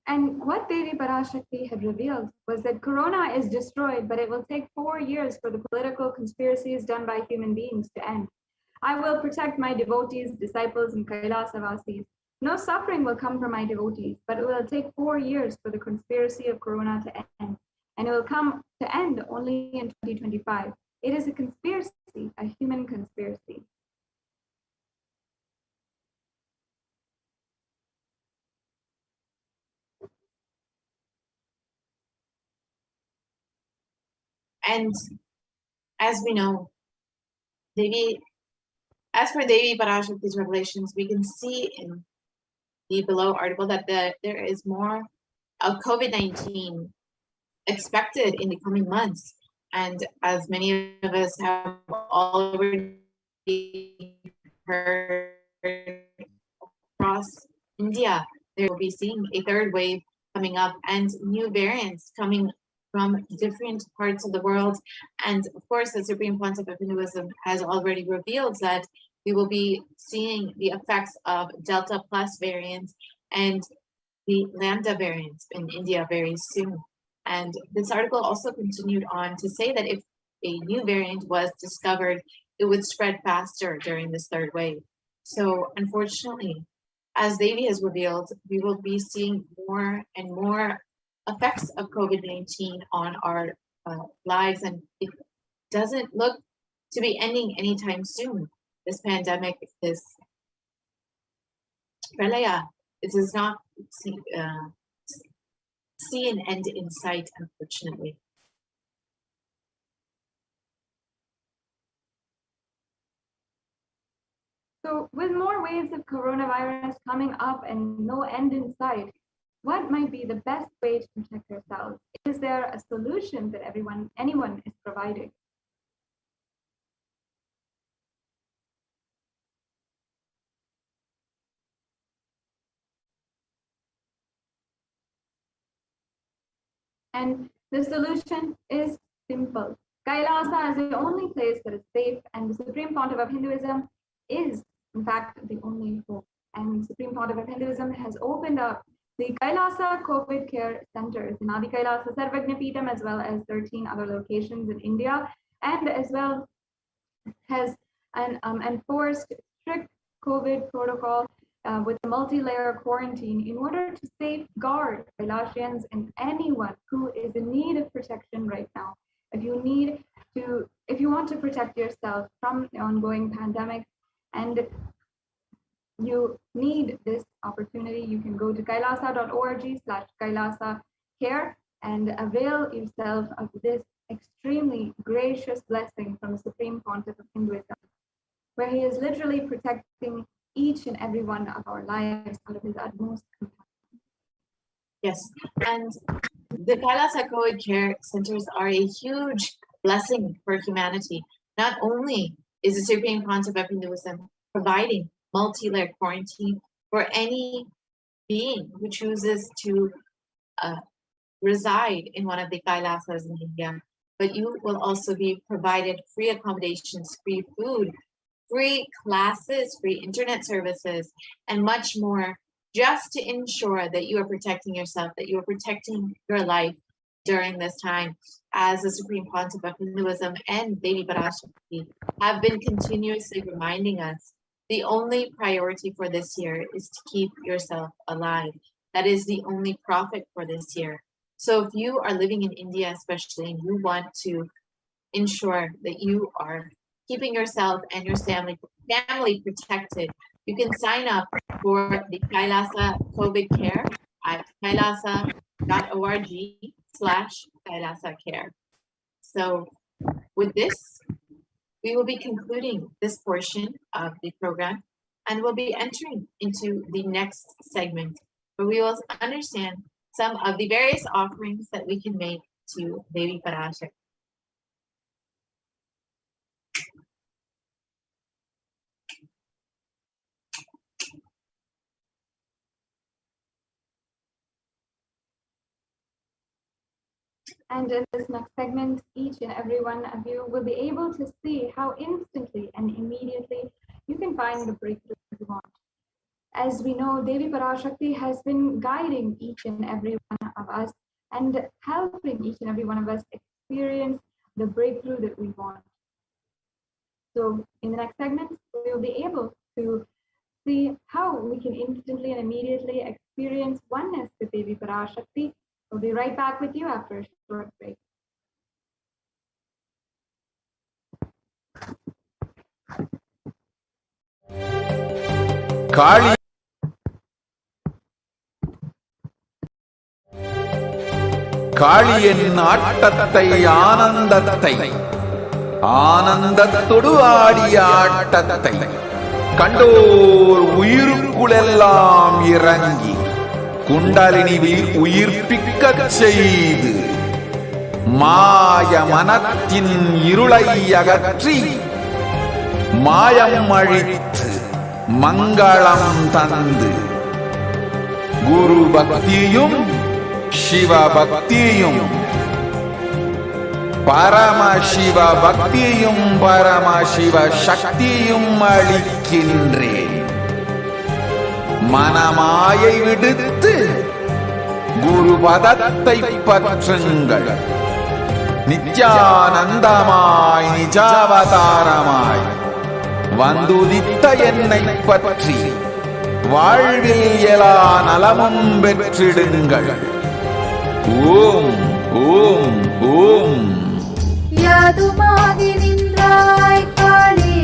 And what Devi Parashakti had revealed was that Corona is destroyed, but it will take 4 years for the political conspiracies done by human beings to end. I will protect my devotees, disciples, and Kailasa Vasis. No suffering will come from my devotees, but it will take 4 years for the conspiracy of Corona to end. And it will come to end only in 2025. It is a conspiracy, a human conspiracy. And as we know, as for Devi Parashakti's revelations, we can see in the below article that there is more of COVID-19 expected in the coming months. And as many of us have already heard across India, they will be seeing a third wave coming up and new variants coming from different parts of the world. And of course, the Supreme Pontiff of Hinduism has already revealed that we will be seeing the effects of Delta Plus variants and the Lambda variants in India very soon. And this article also continued on to say that if a new variant was discovered, it would spread faster during this third wave. So unfortunately, as Devi has revealed, we will be seeing more and more effects of COVID-19 on our lives, and it doesn't look to be ending anytime soon. This pandemic, this pralaya, it does not see an end in sight, unfortunately. So with more waves of coronavirus coming up and no end in sight, what might be the best way to protect ourselves? Is there a solution that anyone is providing? And the solution is simple. Kailasa is the only place that is safe, and the Supreme Pontiff of Hinduism is, in fact, the only hope. And the Supreme Pontiff of Hinduism has opened up the Kailasa COVID care centers in Adi Kailasa Sarvagna Peetham, as well as 13 other locations in India, and as well has enforced strict COVID protocol with a multi-layer quarantine in order to safeguard Kailasians and anyone who is in need of protection right now. If you want to protect yourself from the ongoing pandemic and you need this opportunity, you can go to kailasa.org/Kailasa care and avail yourself of this extremely gracious blessing from the Supreme Pontiff of Hinduism, where he is literally protecting each and every one of our lives out of his utmost compassion. Yes, and the Kailasa COVID care centers are a huge blessing for humanity. Not only is the Supreme Pontiff of Hinduism providing multi-layer quarantine for any being who chooses to reside in one of the Kailasas in India, but you will also be provided free accommodations, free food, free classes, free internet services, and much more, just to ensure that you are protecting yourself, that you are protecting your life during this time. As the Supreme Pontiff of Hinduism and Devi Parashakti have been continuously reminding us, the only priority for this year is to keep yourself alive. That is the only profit for this year. So if you are living in India, especially, and you want to ensure that you are keeping yourself and your family protected, you can sign up for the Kailasa COVID care at kailasa.org/Kailasa care. So with this, we will be concluding this portion of the program and we'll be entering into the next segment where we will understand some of the various offerings that we can make to Devi Parashakti. And in this next segment, each and every one of you will be able to see how instantly and immediately you can find the breakthrough you want. As we know, Devi Parashakti has been guiding each and every one of us and helping each and every one of us experience the breakthrough that we want. So in the next segment, we will be able to see how we can instantly and immediately experience oneness with Devi Parashakti. We'll be right back with you after a short break. காளியின் ஆட்டத்தை ஆனந்தத்தை ஆனந்தத்தொடு ஆடிய ஆட்டத்தை கண்டோர் உயிருக்குளெல்லாம் இறங்கி குண்டலினிவில் உயிர்ப்பிக்கச் செய்து மாய மனத்தின் இருளை அகற்றி மாயம் அழித்து மங்களம் தந்து குரு பக்தியும் சிவ பக்தியும் பரமசிவ பக்தியும் பரமசிவ சக்தியும் அளிக்கின்றேன். மனமாயை விடுத்து குரு பதத்தை பற்றுங்கள். நித்யானந்தமாய் நிஜாவதாரமாய் வந்துதித்த என்னை பற்றி வாழ்வில் எல்லா நலமும் பெற்றிடுங்கள். ஓம் ஓம் ஓம். யாதுமாகி நின்றாய் காளி,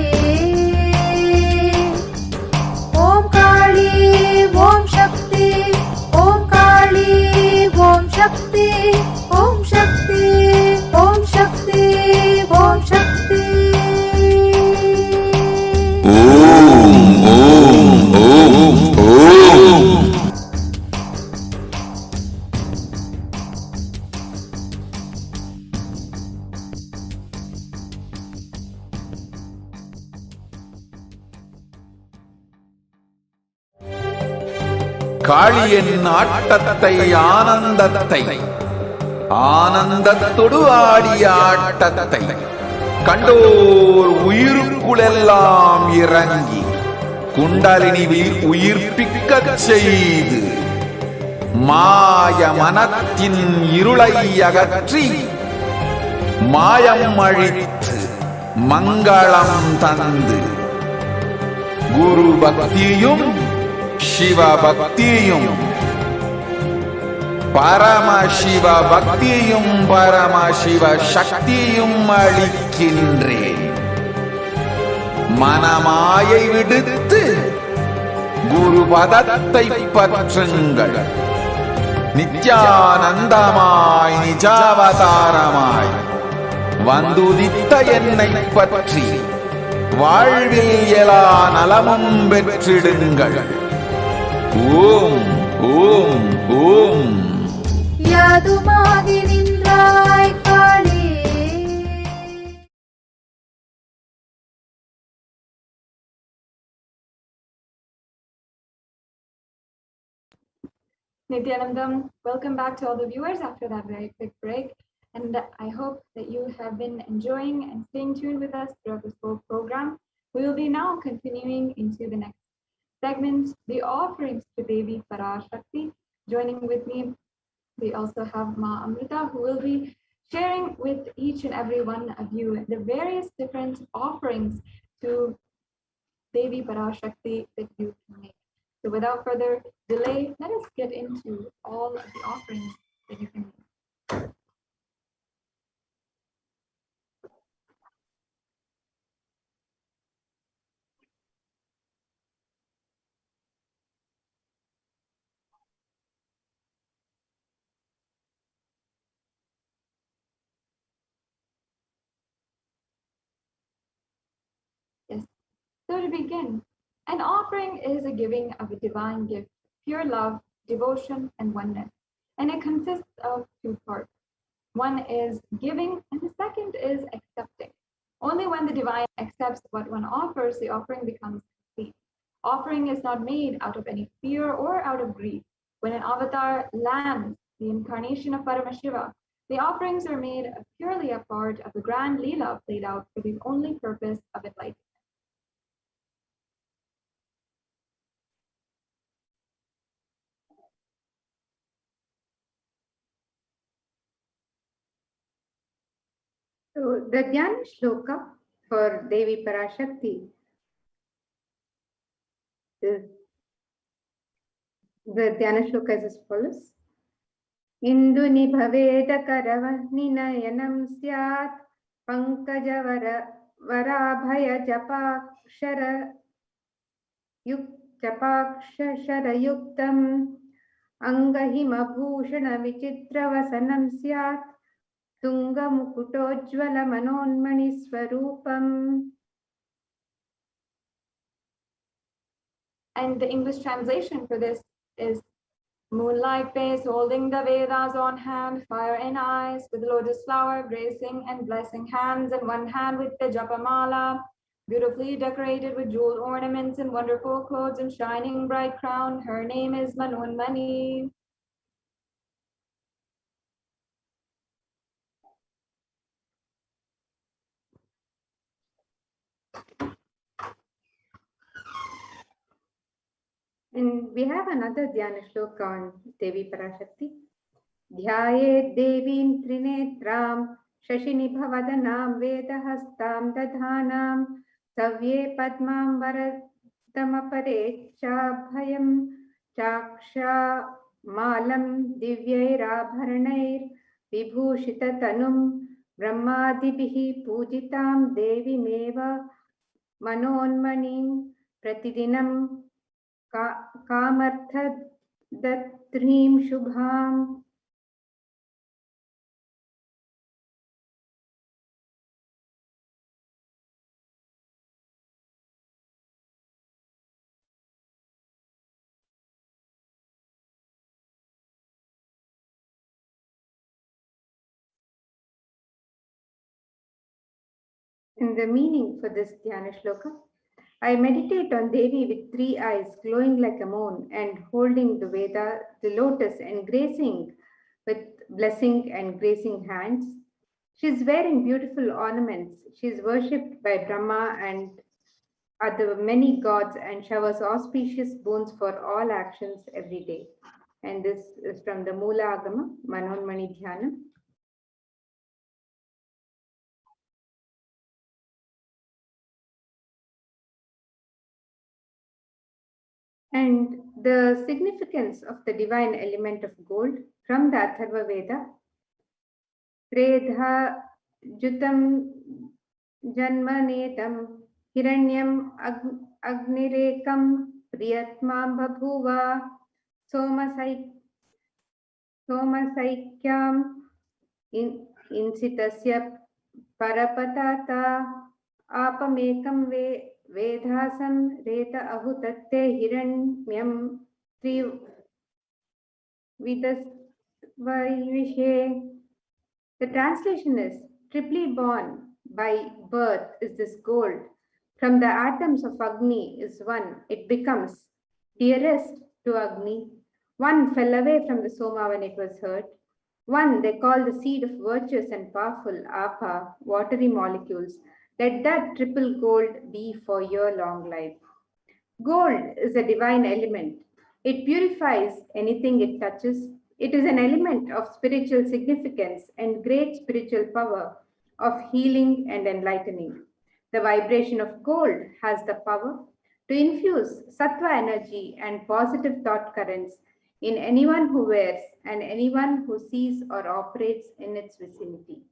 ஓம் காளி ஓம் சக்தி, ஓம் காளி ஓம் சக்தி, ஓம் சக்தி ஓம் சக்தி ஓம் சக்தி. ஓம் ஓம் ஓம் ஓம். காளியின் ஆட்டத்தை ஆனந்தத்தை ஆனந்தத்தொடு ஆடிய ஆட்டத்தை கண்டோர் உயிருக்குளெல்லாம் இறங்கி குண்டலினிவில் உயிர்ப்பிக்கச் செய்து மாய மனத்தின் இருளை அகற்றி மாயம் அழித்து மங்களம் தந்து குரு பக்தியும் சிவ பக்தியும் பரமசிவ பக்தியும் பரமசிவ சக்தியும் அளிக்கின்றேன். மனமாயை விடுத்து குரு பதத்தை பற்றுங்கள். நித்யானந்தமாய் நிஜாவதாரமாய் வந்துதித்த என்னை பற்றி வாழ்வில் எல்லா நலமும் பெற்றிடுங்கள். ஓம் ஓம் ஓம். யாதுமாகி நின்றாய் காளி. Nithyanandam, welcome back to all the viewers after that very quick break. And I hope that you have been enjoying and staying tuned with us throughout this whole program. We will be now continuing into the next segment, the offerings to Devi Parashakti. Joining with me, we also have Ma Amrita, who will be sharing with each and every one of you the various different offerings to Devi Parashakti that you can make. So without further delay, let us get into all of the offerings that you can make. Yes. So to begin, an offering is a giving of a divine gift, pure love, devotion, and oneness. And it consists of two parts. One is giving, and the second is accepting. Only when the divine accepts what one offers, the offering becomes complete. Offering is not made out of any fear or out of greed. When an avatar lands, the incarnation of Paramashiva, the offerings are made purely a part of the grand Leela played out for the only purpose of enlightenment. So the Dhyana Shloka for Devi Parashakti is the Dhyana Shloka is as follows. Indu nibhaveda karavani nayanam syat pankajavara varabhaya japakshara japakshara yuktam angahima bhushana vichitravasanam syat tunga mukutojvala manonmani swarupam. And the English translation for this is moonlight face, holding the Vedas on hand, fire in eyes, with lotus flower, gracing and blessing hands, and one hand with the japamala, beautifully decorated with jewel ornaments and wonderful clothes and shining bright crown. Her name is Manonmani. And we have another Dhyana Shloka on Devi Parashakti. Dhyaye Devim Trinetram Shashini Bhavadanam Vedahastam Dadhanam Savye Padmam Varadamapare Chabhayam Chaksha Malam Divyairabharanair Vibhushita Tanum Brahmadibihi Pujitam Devi Meva Manonmanim Pratidinam Kamartha Datrim Shubham. And the meaning for this Dhyana Shloka. I meditate on Devi with 3 eyes glowing like a moon and holding the Veda, the lotus, and gracing with blessing and gracing hands. She is wearing beautiful ornaments. She is worshipped by Brahma and other many gods and showers auspicious boons for all actions every day. And this is from the Mula Agama, Manonmani Dhyana. And the significance of the divine element of gold from the Atharva Veda. Tredha Jutam Janmanetam Hiranyam Agnirekam Priyatmam Babhuva Somasaikyam Insitasya Parapatata Apamekam Vedhasam Reta Ahutatte Hiranyam Trividasvaivishe. The translation is, triply born by birth is this gold. From the atoms of Agni is one, it becomes dearest to Agni. One fell away from the Soma when it was hurt. One they call the seed of virtuous and powerful, Apa, watery molecules. Let that triple gold be for your long life. Gold is a divine element. It purifies anything it touches. It is an element of spiritual significance and great spiritual power of healing and enlightening. The vibration of gold has the power to infuse sattva energy and positive thought currents in anyone who wears and anyone who sees or operates in its vicinity.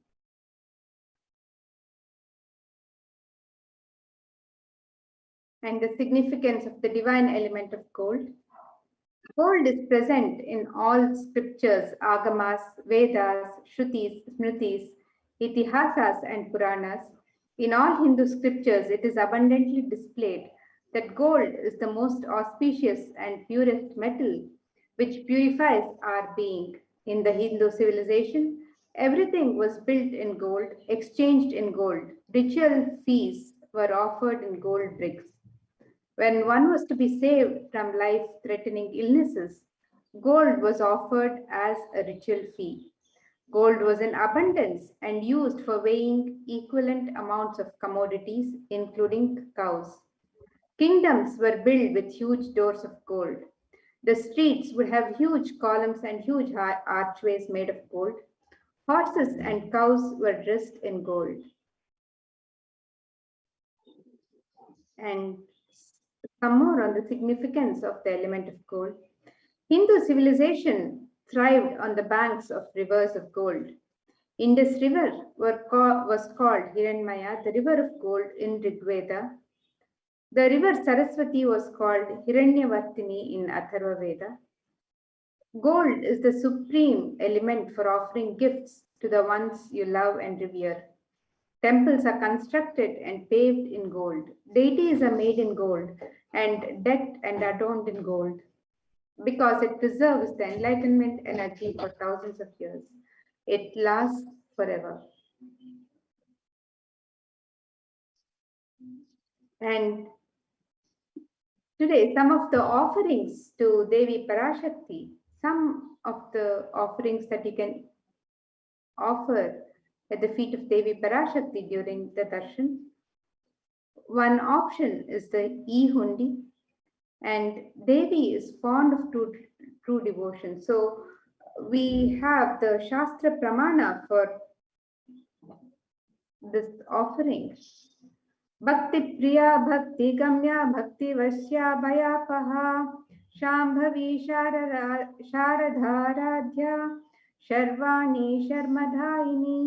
And the significance of the divine element of gold. Gold is present in all scriptures, agamas, Vedas, Shrutis, Smritis, Itihasas, and Puranas. In all Hindu scriptures, it is abundantly displayed that gold is the most auspicious and purest metal, which purifies our being. In the Hindu civilization, everything was built in gold, exchanged in gold. Ritual feasts were offered in gold bricks. When one was to be saved from life-threatening illnesses, gold was offered as a ritual fee. Gold was in abundance and used for weighing equivalent amounts of commodities, including cows. Kingdoms were built with huge doors of gold. The streets would have huge columns and huge archways made of gold. Horses and cows were dressed in gold. And some more on the significance of the element of gold. Hindu civilization thrived on the banks of rivers of gold. Indus River was called Hiranmaya, the river of gold in Rigveda. The river Saraswati was called Hiranyavartini in Atharva Veda. Gold is the supreme element for offering gifts to the ones you love and revere. Temples are constructed and paved in gold. Deities are made in gold and decked and adorned in gold because it preserves the enlightenment energy for thousands of years. It lasts forever. And today, some of the offerings to Devi Parashakti, some of the offerings that you can offer at the feet of Devi Parashakti during the darshan. One option is the e-hundi, and Devi is fond of true devotion. So we have the Shastra Pramana for this offering. Bhakti Priya, Bhakti Gamya, Bhakti Vasya, Bhayapaha, Shambhavi Sharadharadhya, Sharvani Sharmadhaini.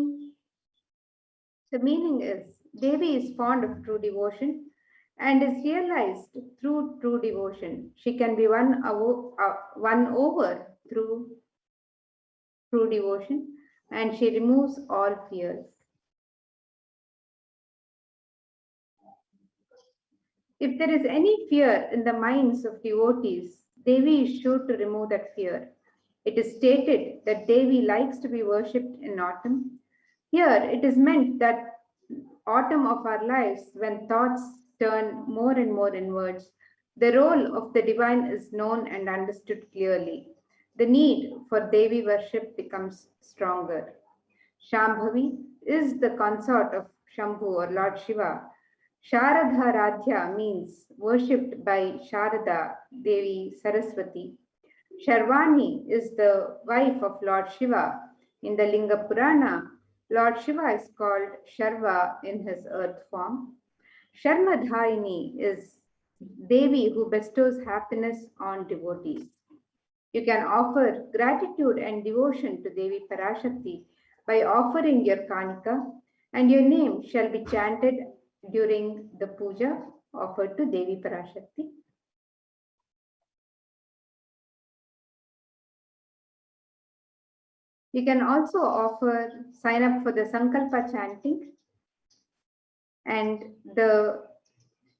The meaning is Devi is fond of true devotion and is realized through true devotion. She can be won over through true devotion, and she removes all fears. If there is any fear in the minds of devotees, Devi is sure to remove that fear. It is stated that Devi likes to be worshipped in autumn. Here it is meant that autumn of our lives, when thoughts turn more and more inwards, the role of the divine is known and understood clearly. The need for Devi worship becomes stronger. Shambhavi is the consort of Shambhu or Lord Shiva. Sharadharadhya means worshipped by Sharada, Devi Saraswati. Sharvani is the wife of Lord Shiva. In the Linga Purana, Lord Shiva is called Sharva in his earth form. Sharmadhaini is Devi who bestows happiness on devotees. You can offer gratitude and devotion to Devi Parashakti by offering your kanika, and your name shall be chanted during the puja offered to Devi Parashakti. You can also sign up for the Sankalpa chanting, and the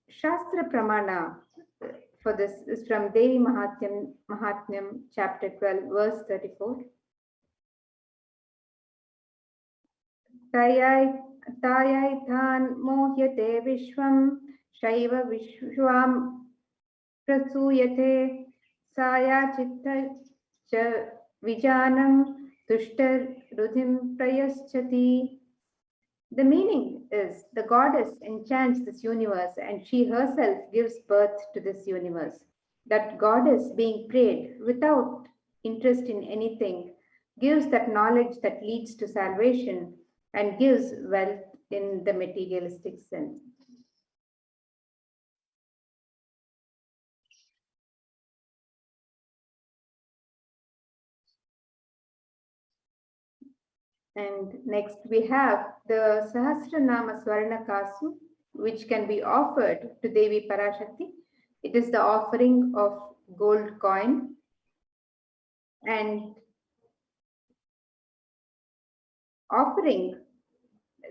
Shastra Pramana for this is from Devi Mahatmyam, chapter 12, verse 34. Tayai than mohyate vishwam shaiva vishwam prasuyate saya chitta cha vijanam tushtar rudhim prayaschati. The meaning is the goddess enchants this universe and she herself gives birth to this universe. That goddess being prayed without interest in anything gives that knowledge that leads to salvation and gives wealth in the materialistic sense. And next we have the Sahasranama Swarnakasu, which can be offered to Devi Parashakti. It is the offering of gold coin, and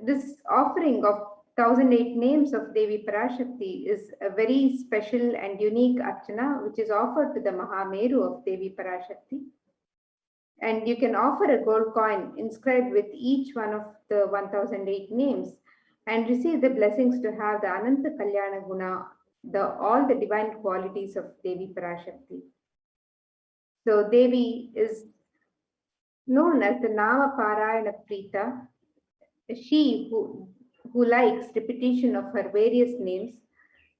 this offering of 1008 names of Devi Parashakti is a very special and unique archana which is offered to the Mahameru of Devi Parashakti. And you can offer a gold coin inscribed with each one of the 1008 names and receive the blessings to have the Ananta Kalyana Guna, all the divine qualities of Devi Parashakti. So Devi is known as the Nama Parayana Prita, she who likes repetition of her various names,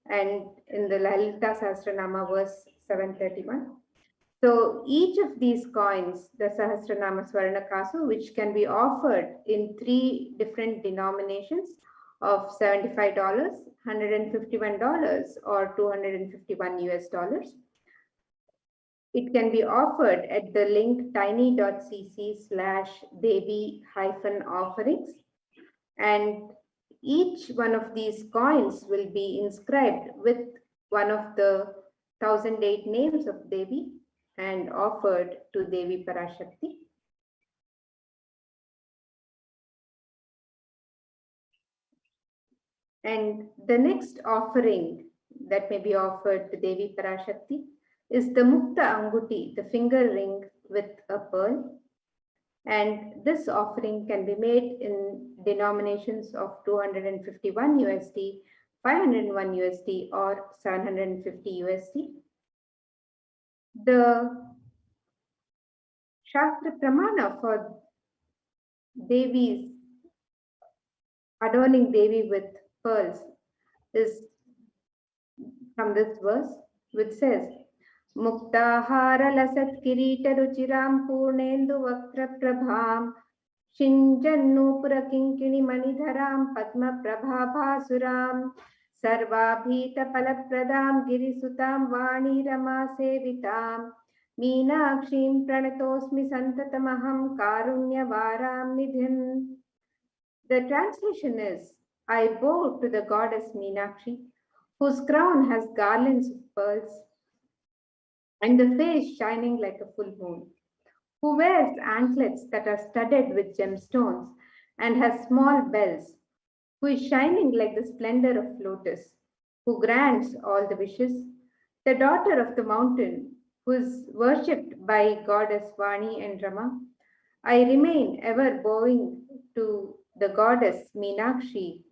and in the Lalita Sahasranama verse 731. So each of these coins, the Sahasranama Swarna Kasu, which can be offered in 3 different denominations of $75, $151, or $251 US. It can be offered at the link tiny.cc/devi-offerings, and each one of these coins will be inscribed with one of the 1008 names of Devi and offered to Devi Parashakti. And the next offering that may be offered to Devi Parashakti is the Mukta Anguti, the finger ring with a pearl. And this offering can be made in denominations of 251 USD, 501 USD, or 750 USD. The Shastra Pramana for Devi's adorning Devi with pearls is from this verse, which says, Muktahara lasat kirita ruchiram purnendu vaktra prabham shinjannu purakinkini manidharam padma prabhabhasuram sarvabhita palapradam girisutam vani rama sevitam meenakshim pranatosmi santatamaham karunya varam nidhim. The translation is, I bow to the goddess Meenakshi, whose crown has garlands of pearls and the face shining like a full moon, who wears anklets that are studded with gemstones and has small bells, who is shining like the splendor of lotus, who grants all the wishes, the daughter of the mountain, who is worshipped by goddess Vani and Rama. I remain ever bowing to the goddess Meenakshi,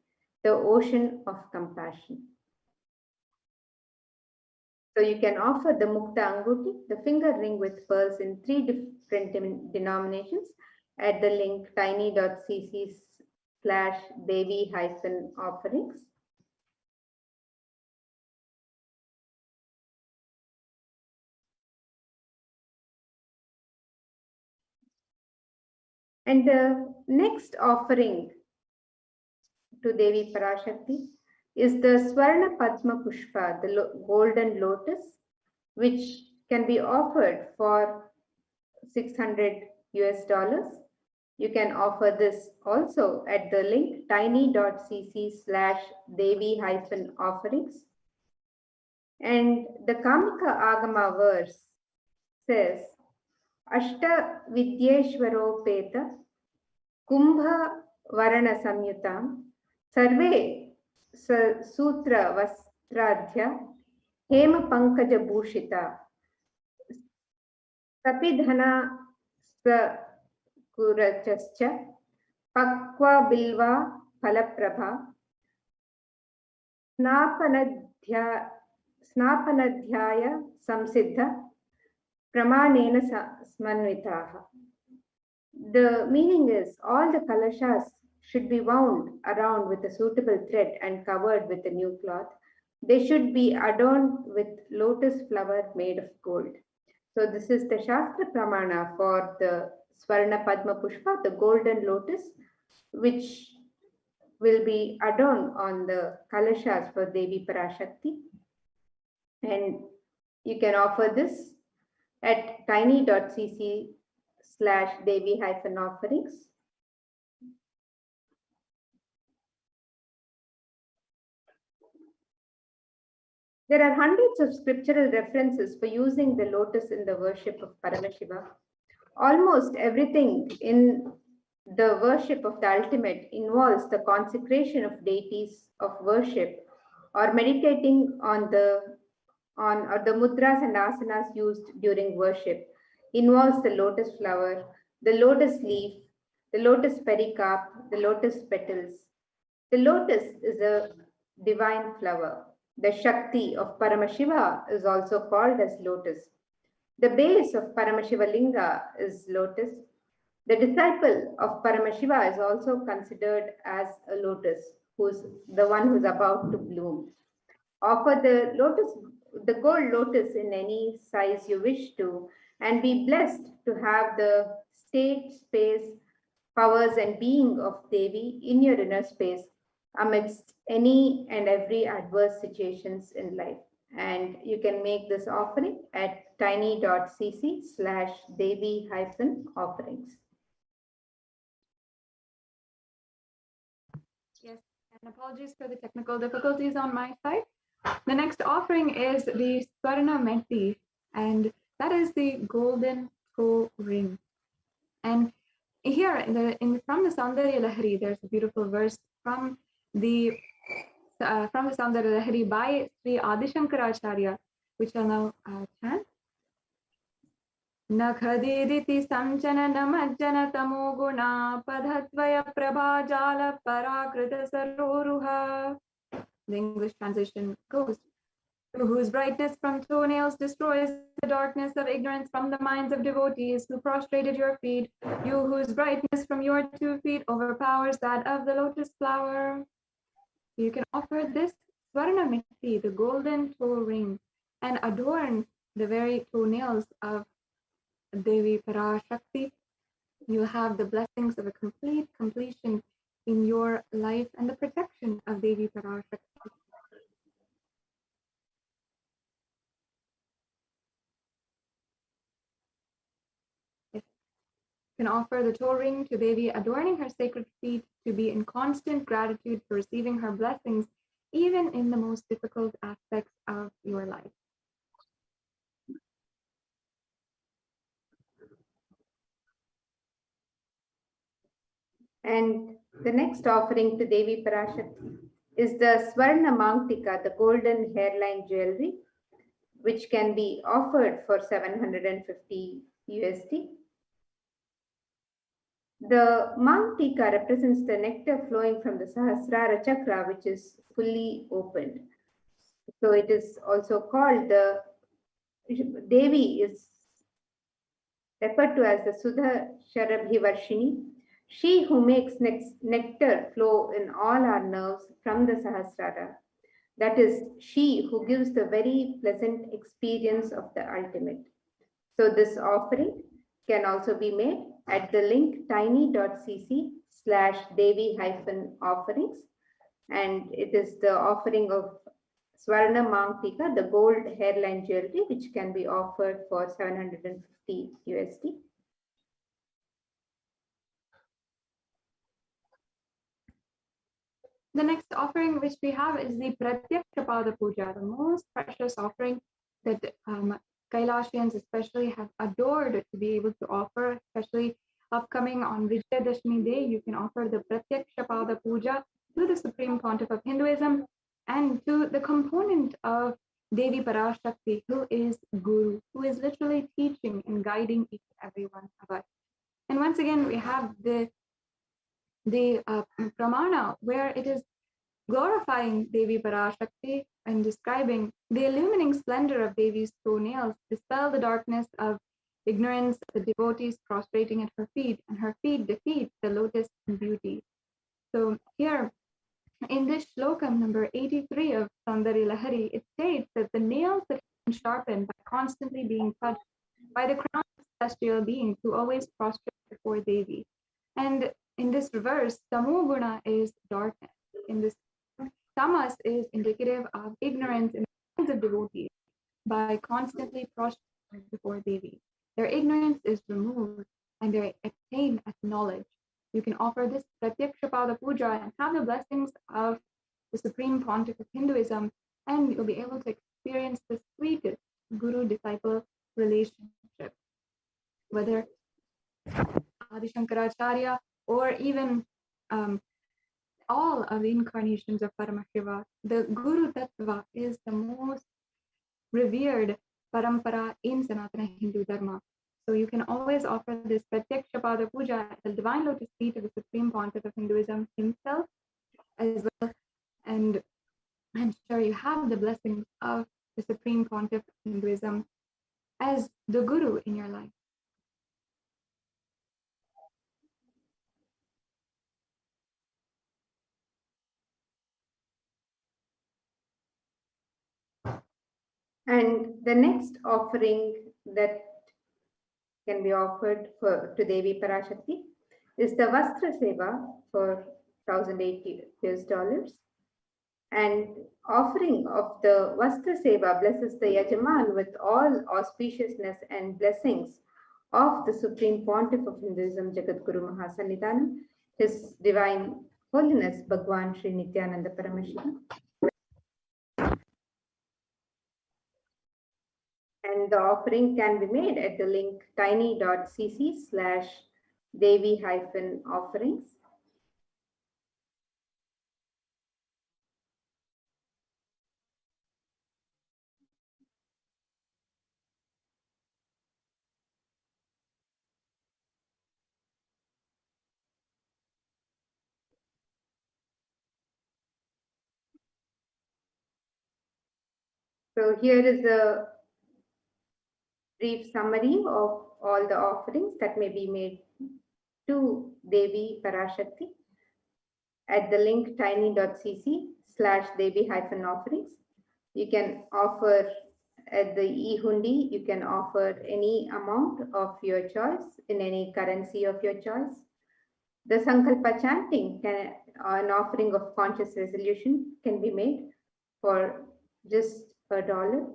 the ocean of compassion. So you can offer the Mukta Anguti, the finger ring with pearls, in 3 different denominations at the link tiny.cc/devi-offerings. And the next offering to Devi Parashakti is the Swarna Padma Pushpa, the golden lotus, which can be offered for $600 US. You can offer this also at the link tiny.cc/devi-offerings. And the Kamika Agama verse says, Ashta Vidyeshwaropeta Kumbha Varana Samyutam Sarve Sutra Vastradhya Hema Pankaja Bhushita Sapidhana Kurachascha Pakwa Bilva Palaprabha Snapanadhyaya Samsiddha Pramanena Smanvitaha. The meaning is, all the kalashas should be wound around with a suitable thread and covered with a new cloth. They should be adorned with lotus flower made of gold. So this is the Shastra Pramana for the Swarna Padma Pushpa, the golden lotus, which will be adorned on the kalashas for Devi Parashakti. And you can offer this at tiny.cc/devi-offerings. There are hundreds of scriptural references for using the lotus in the worship of Paramashiva. Almost everything in the worship of the ultimate involves the consecration of deities of worship or meditating on the mudras and asanas used during worship, involves the lotus flower, the lotus leaf, the lotus pericarp, the lotus petals. The lotus is a divine flower. The Shakti of Paramashiva is also called as lotus. The base of Paramashiva Linga is lotus. The disciple of Paramashiva is also considered as a lotus, who's the one who's about to bloom. Offer the lotus the gold lotus in any size you wish to, and be blessed to have the state, space, powers, and being of Devi in your inner space amidst any and every adverse situations in life. And you can make this offering at tiny.cc/Devi-offerings. Yes, and apologies for the technical difficulties on my side. The next offering is the Swarna Meti, and that is the golden toe ring. And here from the Saundarya Lahari, there's a beautiful verse from the Saundarya Lahari by Sri Adishankaracharya, which I'll now chant. Nakhadiditi samchana namajjana tamo guna padhatvaya prabhajala parakrita saroruha. The English translation goes, whose brightness from toenails destroys the darkness of ignorance from the minds of devotees who prostrated your feet, you whose brightness from your 2 feet overpowers that of the lotus flower. You can offer this Swarna Miti, the golden toe ring, and adorn the very toenails of Devi Parashakti. You have the blessings of a complete completion in your life and the protection of Devi Parashakti. Can offer the toe ring to Devi, adorning her sacred feet, to be in constant gratitude for receiving her blessings, even in the most difficult aspects of your life. And the next offering to Devi Parashakti is the Swarna Mangtika, the golden hairline jewelry, which can be offered for 750 USD. The Mangtika represents the nectar flowing from the Sahasrara Chakra, which is fully opened. So it is also called the Devi is referred to as the Sudha Sharabhivarshini, she who makes nectar flow in all our nerves from the Sahasrara. That is, she who gives the very pleasant experience of the ultimate. So this offering can also be made at the link tiny.cc/Devi-offerings. And it is the offering of Swarna Mangtika, the gold hairline jewelry, which can be offered for 750 USD. The next offering which we have is the Pratyaksha Pada Puja, the most precious offering that Kailasians especially have adored to be able to offer, especially upcoming on Vijayadashmi Day. You can offer the Pratyaksha Pada Puja to the Supreme Pontiff of Hinduism and to the component of Devi Parashakti, who is Guru, who is literally teaching and guiding each and every one of us. And once again, we have the Pramana, where it is glorifying Devi Parashakti and describing the illumining splendor of Devi's toenails, dispel the darkness of ignorance of the devotees prostrating at her feet, and her feet defeat the lotus in beauty. So here, in this shloka number 83 of Saundarya Lahari, it states that the nails that have been sharpened by constantly being touched by the crown of celestial beings who always prostrate before Devi. And in this reverse, Tamoguna is darkness. In this, Tamas is indicative of ignorance in the minds of devotees by constantly prostrating before Devi. Their ignorance is removed and they attain at knowledge. You can offer this Pratyaksha Pada Puja and have the blessings of the Supreme Pontiff of Hinduism, and you'll be able to experience the sweetest guru-disciple relationship, whether Adi Shankaracharya or even all of the incarnations of Paramashiva. The Guru Tattva is the most revered parampara in Sanatana Hindu Dharma. So you can always offer this Pratyaksha Pada Puja at the divine lotus feet of the Supreme Pontiff of Hinduism himself as well. And I'm sure you have the blessings of the Supreme Pontiff of Hinduism as the Guru in your life. And the next offering that can be offered to Devi Parashakti is the Vastra Seva for $1,008. And offering of the Vastra Seva blesses the Yajaman with all auspiciousness and blessings of the Supreme Pontiff of Hinduism, Jagadguru Mahasannidhanam, His Divine Holiness Bhagwan Sri Nithyananda Paramashivam. And the offering can be made at the link tiny.cc/Devi-offerings. So here is a brief summary of all the offerings that may be made to Devi Parashakti at the link tiny.cc/Devi-offerings. You can offer at the e-hundi, you can offer any amount of your choice in any currency of your choice. The Sankalpa chanting, an offering of conscious resolution, can be made for just $1.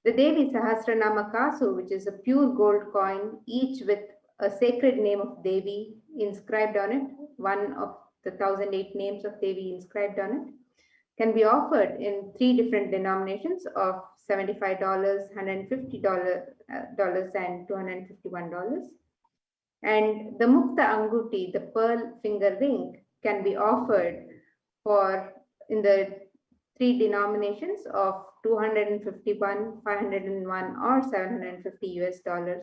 The Devi Sahasranama Kasu, which is a pure gold coin, each with a sacred name of Devi inscribed on it, one of the 1,008 names of Devi inscribed on it, can be offered in 3 different denominations of $75, $150, and $251. And the Mukta Anguti, the pearl finger ring, can be offered for in the 3 denominations of $251, $501, or $750.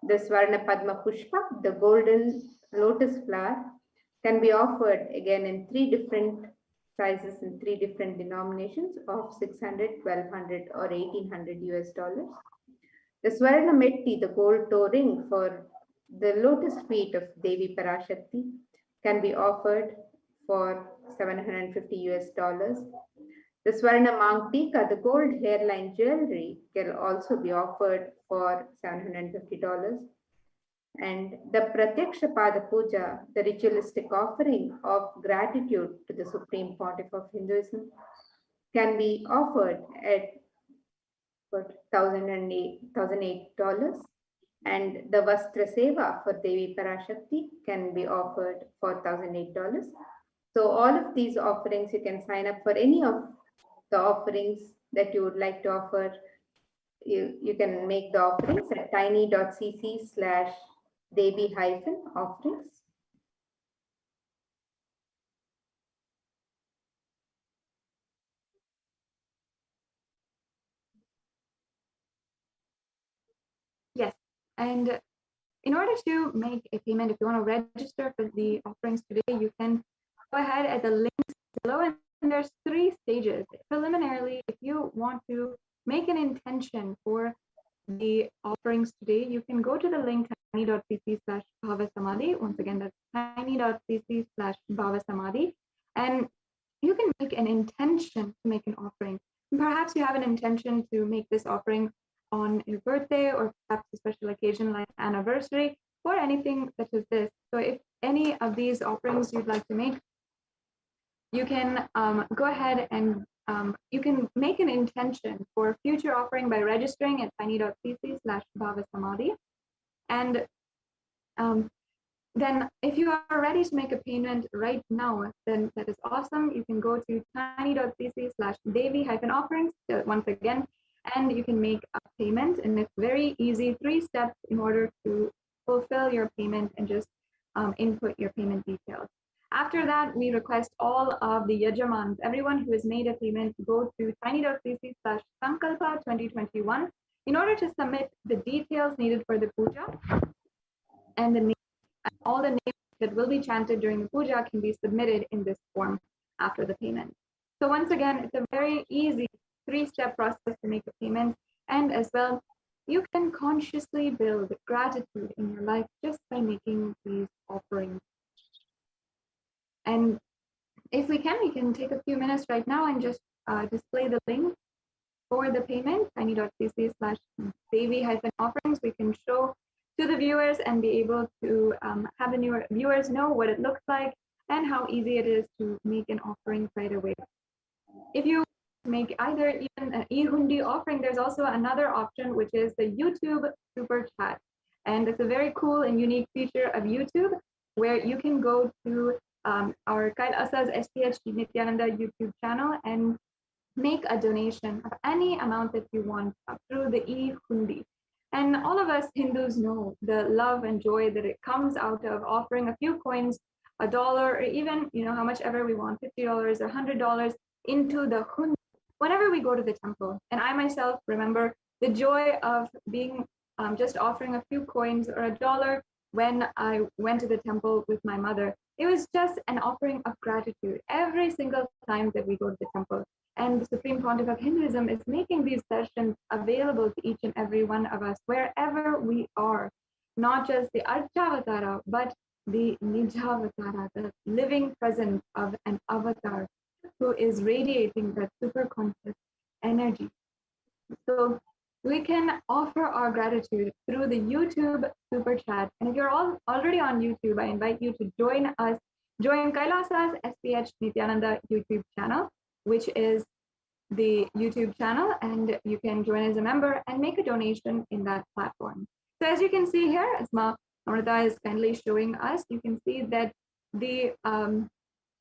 The Swarna Padma Pushpa, the golden lotus flower, can be offered again in 3 different sizes in 3 different denominations of $600, $1,200, or $1,800. The Swarna Metti, the gold toe ring for the lotus feet of Devi Parashakti, can be offered for $750. The Swarna Mangtika, the gold hairline jewelry, can also be offered for $750. And the Pratyaksha Pada Puja, the ritualistic offering of gratitude to the Supreme Pontiff of Hinduism, can be offered at $1,008. And the Vastra Seva for Devi Parashakti can be offered for $1,008. So all of these offerings, you can sign up for any of the offerings that you would like to offer. You can make the offerings at tiny.cc/Devi-offerings. Yes, and in order to make a payment, if you want to register for the offerings today, you can go ahead at the links below, and there's 3 stages. Preliminarily, if you want to make an intention for the offerings today, you can go to the link tiny.cc/bhavasamadhi. Once again, that's tiny.cc/bhavasamadhi, and you can make an intention to make an offering. Perhaps you have an intention to make this offering on your birthday, or perhaps a special occasion like anniversary, or anything such as this. So if any of these offerings you'd like to make, you can go ahead and you can make an intention for future offering by registering at tiny.cc/bhavasamadhi. And then if you are ready to make a payment right now, then that is awesome. You can go to tiny.cc/Devi-offerings once again, and you can make a payment. And it's very easy, 3 steps in order to fulfill your payment, and just input your payment details. After that, we request all of the Yajamans, everyone who has made a payment, to go to tiny.cc/Sankalpa2021 in order to submit the details needed for the puja, and all the names that will be chanted during the puja can be submitted in this form after the payment. So once again, it's a very easy 3-step process to make a payment, and as well, you can consciously build gratitude in your life just by making these offerings. And if we can take a few minutes right now and just display the link for the payment, tiny.cc/Devi-offerings. We can show to the viewers and be able to have the newer viewers know what it looks like and how easy it is to make an offering right away. If you make either even an e-hundi offering, there's also another option, which is the YouTube Super Chat. And it's a very cool and unique feature of YouTube where you can go to our Kailasa's HDH Nithyananda YouTube channel and make a donation of any amount that you want through the e-hundi. And all of us Hindus know the love and joy that it comes out of offering a few coins, $1, or even, how much ever we want, $50 or $100 into the hundi whenever we go to the temple. And I myself remember the joy of being just offering a few coins or $1 when I went to the temple with my mother. It was just an offering of gratitude every single time that we go to the temple. And the Supreme Pontiff of Hinduism is making these sessions available to each and every one of us, wherever we are, not just the Archavatara, but the Nijavatara, the living presence of an avatar who is radiating that super conscious energy. So we can offer our gratitude through the YouTube Super Chat. And if you're already on YouTube, I invite you to join us, join Kailasa's HDH Nithyananda YouTube channel, which is the YouTube channel, and you can join as a member and make a donation in that platform. So as you can see here, as Ma Amrita is kindly showing us, you can see that the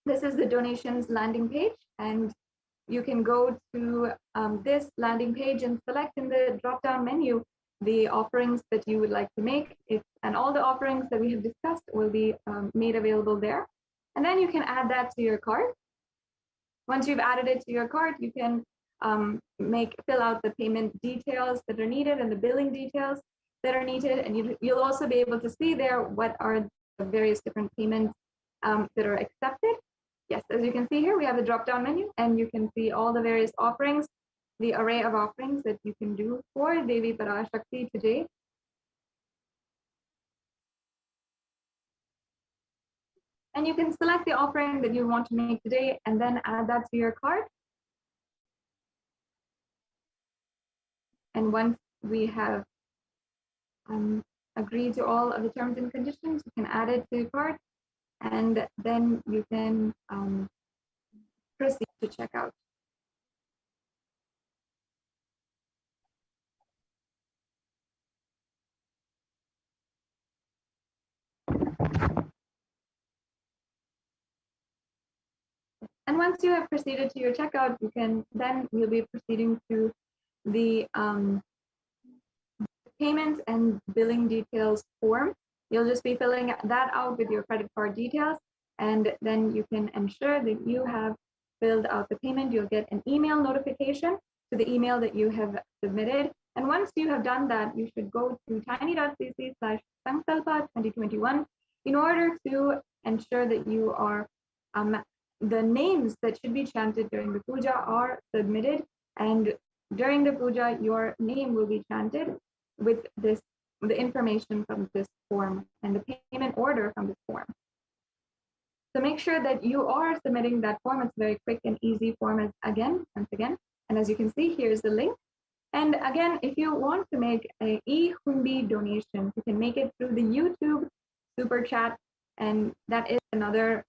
this is the donations landing page, and you can go to this landing page and select in the drop-down menu the offerings that you would like to make. And all the offerings that we have discussed will be made available there. And then you can add that to your cart. Once you've added it to your cart, you can fill out the payment details that are needed and the billing details that are needed. And you'll also be able to see there what are the various different payments that are accepted. Yes, as you can see here, we have the drop-down menu, and you can see all the various offerings, the array of offerings that you can do for Devi Parashakti today. And you can select the offering that you want to make today and then add that to your cart. And once we have agreed to all of the terms and conditions, you can add it to your cart, and then you can proceed to checkout. And once you have proceeded to your checkout, we'll be proceeding to the payments and billing details form. You'll just be filling that out with your credit card details, and then you can ensure that you have filled out the payment. You'll get an email notification to the email that you have submitted. And once you have done that, you should go to tiny.cc/Sankalpa2021 in order to ensure that you are the names that should be chanted during the puja are submitted, and during the puja, your name will be chanted with the information from this form and the payment order from this form. So make sure that you are submitting that form. It's a very quick and easy form once again. And as you can see, here's the link. And again, if you want to make an e-hundi donation, you can make it through the YouTube Super Chat. And that is another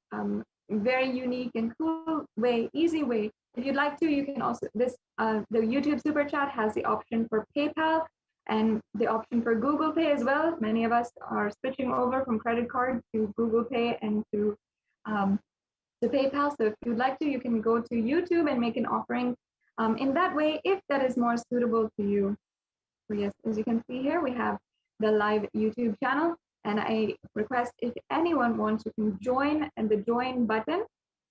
very unique and cool way, easy way. If you'd like to, you can also, the YouTube Super Chat has the option for PayPal and the option for Google Pay as well. Many of us are switching over from credit card to Google Pay and to PayPal. So if you'd like to, you can go to YouTube and make an offering in that way, if that is more suitable to you. So yes, as you can see here, we have the live YouTube channel. And I request if anyone wants, you can join, and the join button,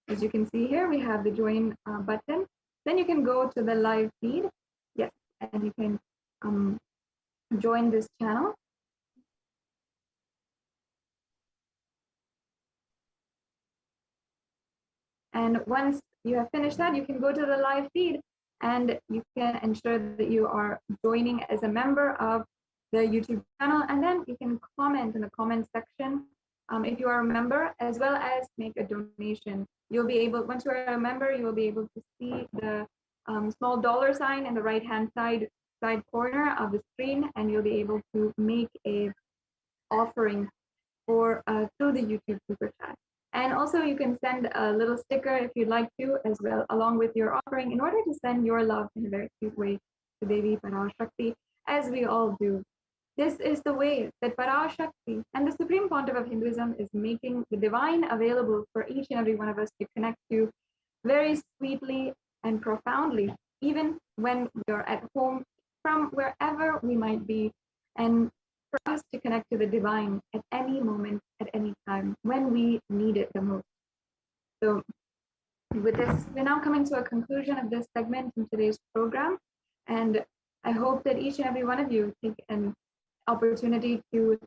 as you can see here, we have the join button. Then you can go to the live feed. Yes, and you can join this channel. And once you have finished that, you can go to the live feed, and you can ensure that you are joining as a member of the YouTube channel, and then you can comment in the comment section if you are a member, as well as make a donation. You'll be able, once you are a member, you will be able to see the small dollar sign in the right hand side corner of the screen, and you'll be able to make a offering for through the YouTube super chat. And also you can send a little sticker if you'd like to as well, along with your offering, in order to send your love in a very cute way to Devi Parashakti, as we all do. This is the way that Parashakti and the Supreme Pontiff of Hinduism is making the divine available for each and every one of us to connect to very sweetly and profoundly, even when we're at home, from wherever we might be, and for us to connect to the divine at any moment, at any time, when we need it the most. So with this, we're now coming to a conclusion of this segment in today's program, and I hope that each and every one of you take an opportunity to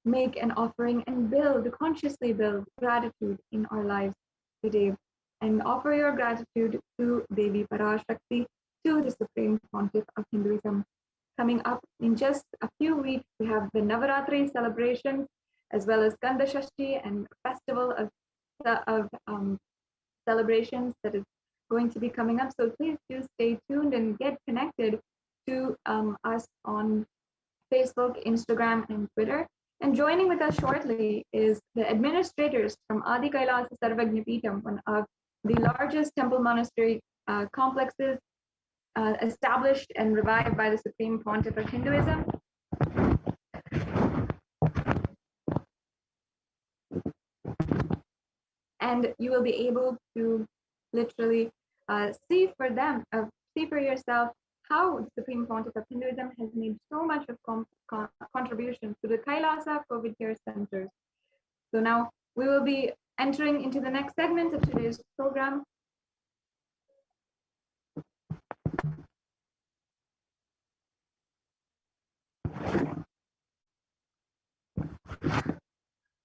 make an offering and consciously build gratitude in our lives today, and offer your gratitude to Devi Parashakti, to the Supreme Pontiff of Hinduism. Coming up in just a few weeks, we have the Navaratri celebration, as well as Gandha Shashti and festival of celebrations that is going to be coming up. So please do stay tuned and get connected to us on Facebook, Instagram, and Twitter. And joining with us shortly is the administrators from Adi Kailasa Sarvagnapeetham, one of the largest temple monastery complexes established and revived by the Supreme Pontiff of Hinduism. And you will be able to literally see for yourself how the Supreme Pontiff of Hinduism has made so much of contribution to the Kailasa COVID care centers. So now we will be entering into the next segment of today's program.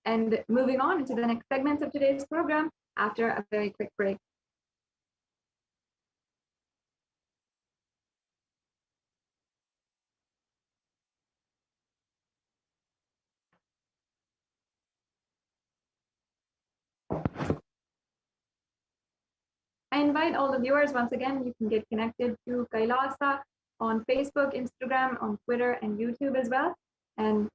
And moving on into the next segment of today's program after a very quick break. I invite all the viewers, once again, you can get connected to Kailasa on Facebook, Instagram, on Twitter, and YouTube as well. And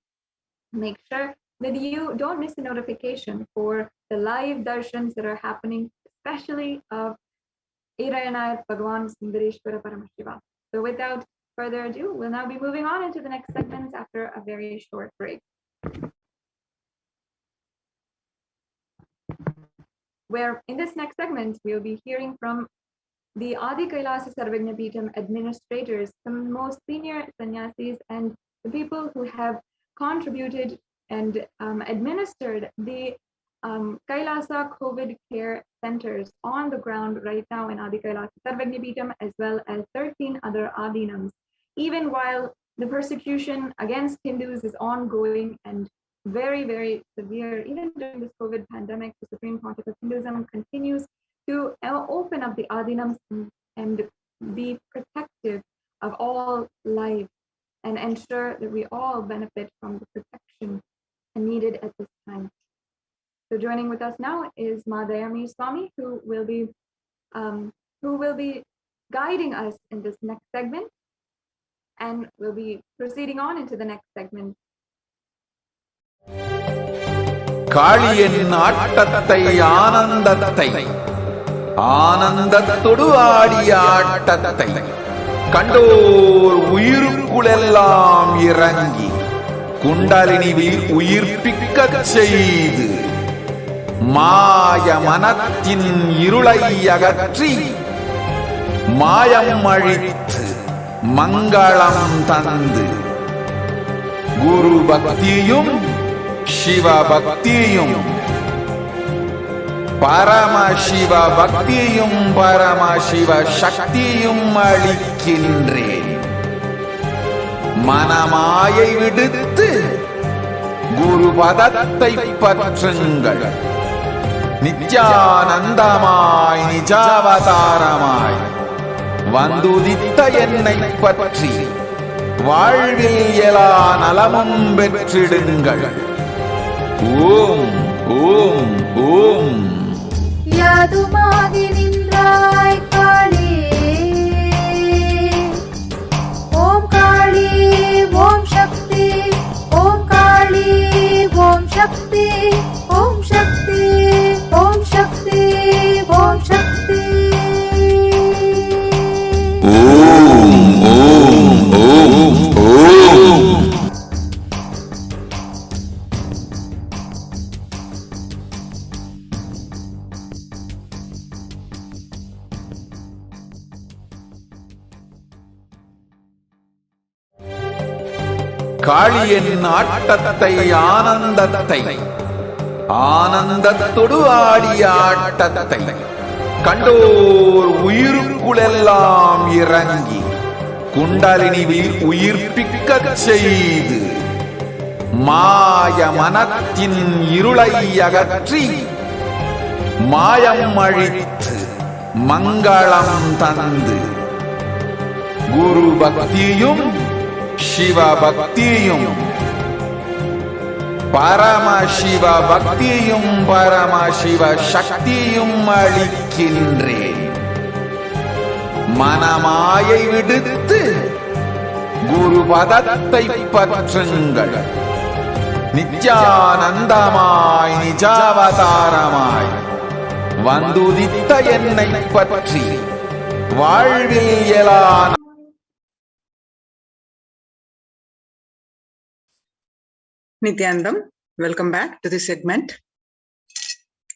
make sure that you don't miss a notification for the live darshans that are happening, especially of Irayanayat Bhagwan Sundareshwara Paramashivam. So without further ado, we'll now be moving on into the next segments after a very short break. Where in this next segment, we'll be hearing from the Adi Kailasa Sarvagnapeetham administrators, the most senior sannyasis, and the people who have contributed and administered the Kailasa COVID care centers on the ground right now in Adi Kailasa Sarvagnapeetham, as well as 13 other Adinams, even while the persecution against Hindus is ongoing and very, very severe. Even during this COVID pandemic, the Supreme Pontiff of Hinduism continues to open up the Adinams and be protective of all life and ensure that we all benefit from the protection needed at this time. So joining with us now is Madayami Swami, who will be guiding us in this next segment, and we'll be proceeding on into the next segment. காளியின் ஆட்டத்தை ஆனந்தத்தை ஆனந்தத்தொடு ஆடிய ஆட்டத்தை கண்டோர் உயிருக்குளெல்லாம் இறங்கி குண்டலினிவில் உயிர்ப்பிக்கச் செய்து மாய மனத்தின் இருளை அகற்றி மாயம் அழித்து மங்களம் தந்து குரு பக்தியும் சிவ பக்தியும் பரமசிவ பக்தியும் பரமசிவ சக்தியும் அளிக்கின்றேன். மனமாயை விடுத்து குரு பதத்தை பற்றுங்கள். நித்யானந்தமாய் நிஜாவதாரமாய் வந்துதித்த என்னை பற்றி வாழ்வில் எல்லா நலமும் பெற்றிடுங்கள். ஓம் ஓம் ஓம். யாதுமாகி நின்றாய் காளியே காளியின் ஆட்டத்தை ஆனந்தத்தை ஆனந்தத்தொடு ஆடிய ஆட்டத்தை கண்டோர் உயிருக்குளெல்லாம் இறங்கி குண்டலினியில் உயிர்ப்பிக்கச் செய்து மாய மனத்தின் இருளை அகற்றி மாயம் அழித்து மங்களம் தந்து குரு பக்தியும் சிவ பக்தியும் பரமசிவ பக்தியும் பரமசிவ சக்தியும் அளிக்கின்றேன். மனமாயை விடுத்து குரு பதத்தை பற்றுங்கள். நித்யானந்தமாய் நிஜாவதாரமாய் வந்துதித்த என்னை பற்றி வாழ்வில் எழான Nithyanandam, welcome back to this segment.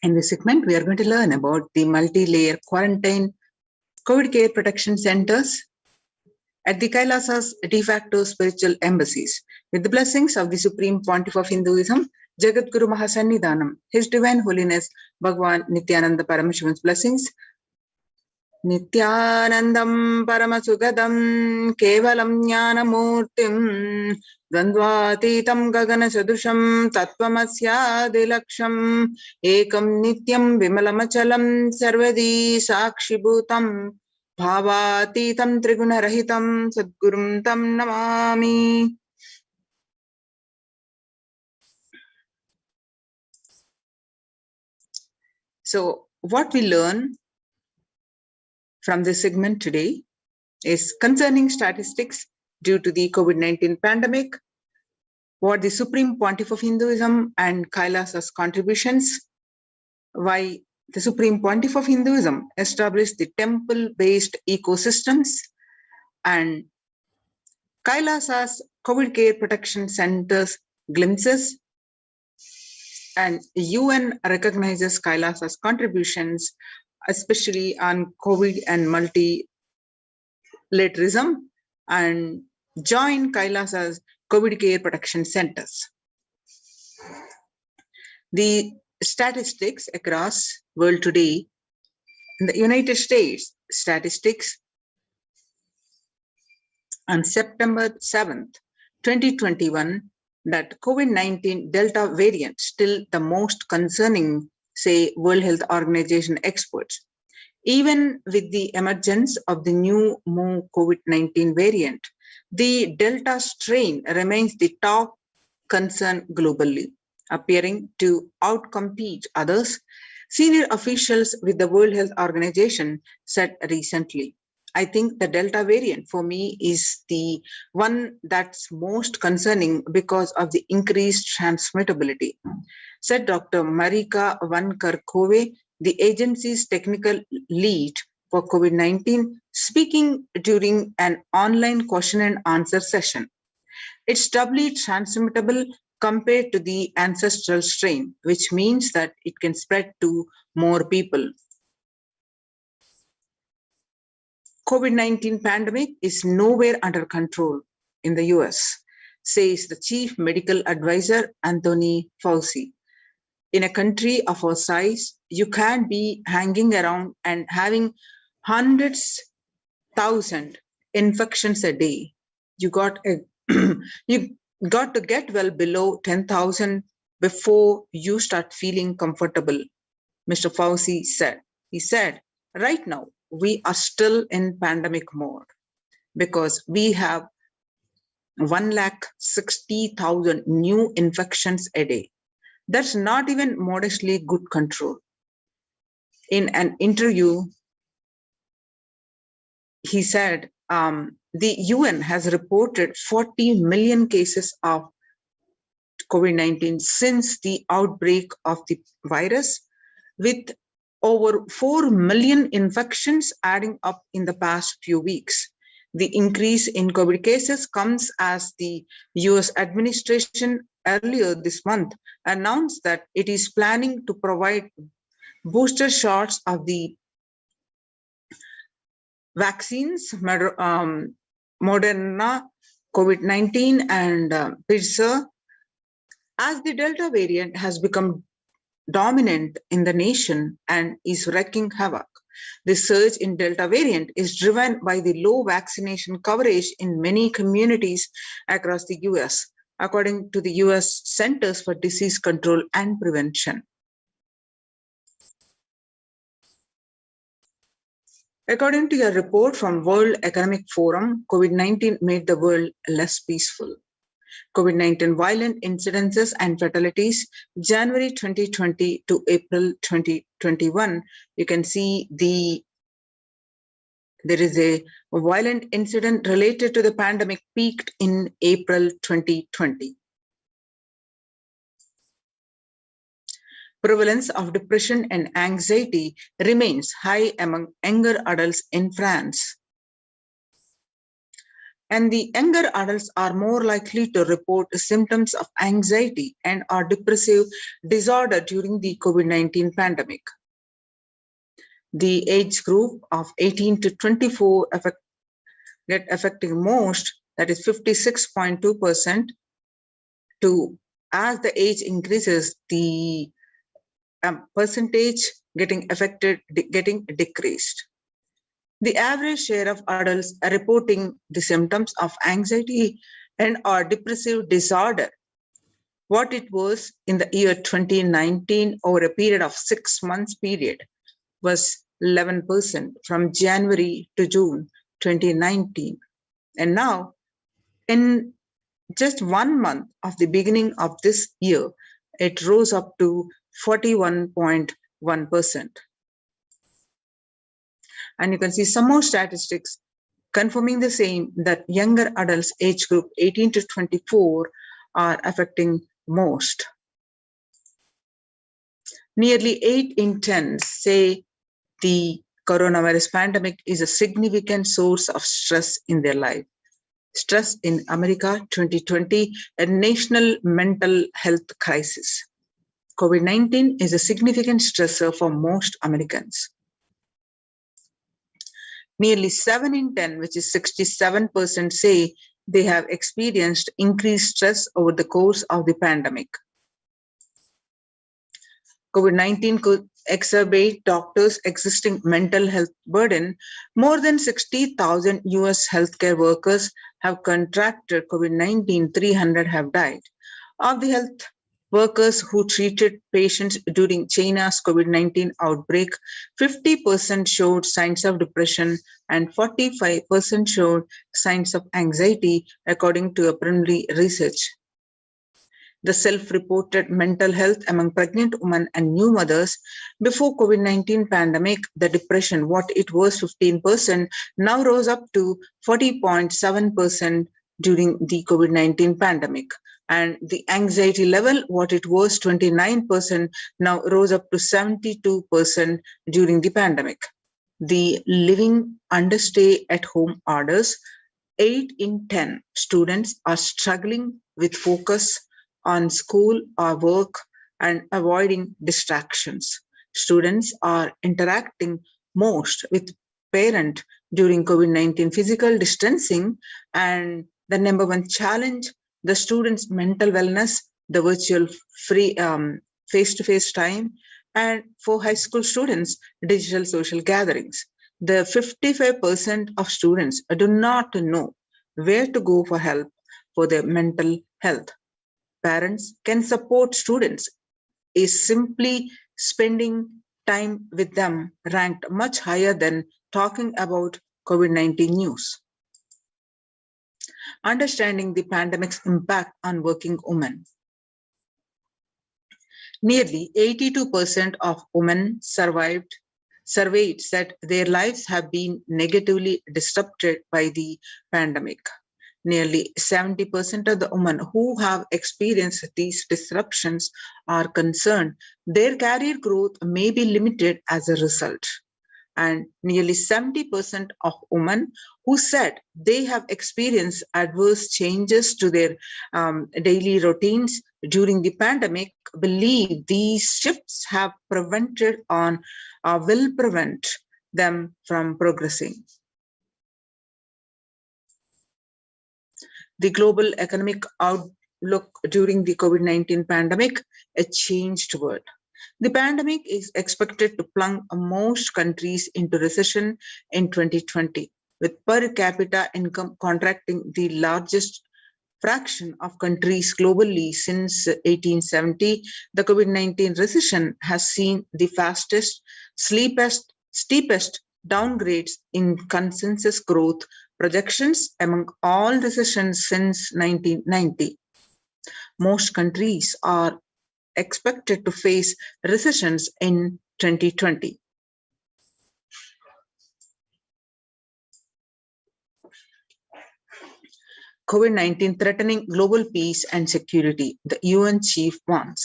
In this segment, we are going to learn about the multi-layer quarantine COVID care protection centers at the Kailasa's de facto spiritual embassies. With the blessings of the Supreme Pontiff of Hinduism, Jagat Guru Mahasannidhanam, His Divine Holiness Bhagwan Nithyananda Paramashivan's blessings. Nithyanandam Paramasugadam Kevalam Jnanamurtim Dvandvatitam Gagana Sadusham Tattvamasyaadilaksham Ekam Nityam Vimalamachalam Sarvadi Sakshibhutam Bhavatitam Trigunarahitam Sadgurum Tam Namami. So, what we learn from this segment today is concerning statistics due to the COVID-19 pandemic, what the Supreme Pontiff of Hinduism and Kailasa's contributions, why the Supreme Pontiff of Hinduism established the temple-based ecosystems, and Kailasa's COVID care protection centers glimpses, and UN recognizes Kailasa's contributions, especially on COVID and multilateralism, and join Kailasa's COVID care protection centers. The statistics across world today, in the United States, statistics on September 7th, 2021, that COVID-19 Delta variant still the most concerning, say World Health Organization experts. Even with the emergence of the new more COVID-19 variant, the Delta strain remains the top concern globally, appearing to outcompete others, senior officials with the World Health Organization said recently. I think the Delta variant for me is the one that's most concerning because of the increased transmittability, said Dr. Marika Van-Kerkhove, the agency's technical lead for COVID-19, speaking during an online question and answer session. It's doubly transmittable compared to the ancestral strain, which means that it can spread to more people. COVID-19 pandemic is nowhere under control in the US, says the chief medical advisor, Anthony Fauci. In a country of our size, you can't be hanging around and having hundreds, thousands infections a day. You got to get well below 10,000 before you start feeling comfortable, Mr. Fauci said. He said, right now, we are still in pandemic mode because we have 160,000 new infections a day. That's not even modestly good control. In an interview, he said, the UN has reported 40 million cases of COVID-19 since the outbreak of the virus, with over 4 million infections adding up in the past few weeks. The increase in COVID cases comes as the US administration earlier this month announced that it is planning to provide booster shots of the vaccines, Moderna, COVID-19 and PIRSA, as the Delta variant has become dominant in the nation and is wreaking havoc. The surge in Delta variant is driven by the low vaccination coverage in many communities across the US, according to the US Centers for Disease Control and Prevention. According to a report from World Economic Forum, COVID-19 made the world less peaceful. COVID-19 violent incidences and fatalities, January 2020 to April 2021. You can see there is a violent incident related to the pandemic peaked in April 2020. Prevalence of depression and anxiety remains high among younger adults in France. And the younger adults are more likely to report symptoms of anxiety and or depressive disorder during the COVID-19 pandemic. The age group of 18 to 24 get affected most, that is 56.2%. As the age increases, the percentage getting affected getting decreased. The average share of adults are reporting the symptoms of anxiety and or depressive disorder, what it was in the year 2019 over a period of 6 months period, was 11% from January to June 2019. And now, in just 1 month of the beginning of this year, it rose up to 41.1%. And you can see some more statistics confirming the same, that younger adults age group 18 to 24 are affecting most. Nearly 8 in 10 say the coronavirus pandemic is a significant source of stress in their life. Stress in America 2020, a national mental health crisis. COVID-19 is a significant stressor for most Americans. Nearly 7 in 10, which is 67%, say they have experienced increased stress over the course of the pandemic. COVID-19 could exacerbate doctors' existing mental health burden. More than 60,000 US healthcare workers have contracted COVID-19, 300 have died. Of the health workers who treated patients during China's COVID-19 outbreak, 50% showed signs of depression and 45% showed signs of anxiety, according to a preliminary research. The self-reported mental health among pregnant women and new mothers before COVID-19 pandemic, the depression, what it was 15%, now rose up to 40.7% during the COVID-19 pandemic. And the anxiety level, what it was 29%, now rose up to 72% during the pandemic. The living under stay-at-home orders, 8 in 10 students are struggling with focus on school or work and avoiding distractions. Students are interacting most with parents during COVID-19 physical distancing, and the number one challenge, the students' mental wellness, the virtual free face-to-face time, and for high school students, digital social gatherings. The 55% of students do not know where to go for help for their mental health. Parents can support students is simply spending time with them, ranked much higher than talking about COVID-19 news. Understanding the pandemic's impact on working women. Nearly 82% of women surveyed said their lives have been negatively disrupted by the pandemic. Nearly 70% of the women who have experienced these disruptions are concerned their career growth may be limited as a result. And nearly 70% of women who said they have experienced adverse changes to their daily routines during the pandemic believe these shifts have prevented or will prevent them from progressing. The global economic outlook during the COVID-19 pandemic, a changed world. The pandemic is expected to plunge most countries into recession in 2020, with per capita income contracting the largest fraction of countries globally since 1870. The COVID-19 recession has seen the fastest, steepest downgrades in consensus growth projections among all recessions since 1990. Most countries are expected to face recessions in 2020. COVID-19 threatening global peace and security, the UN chief warns.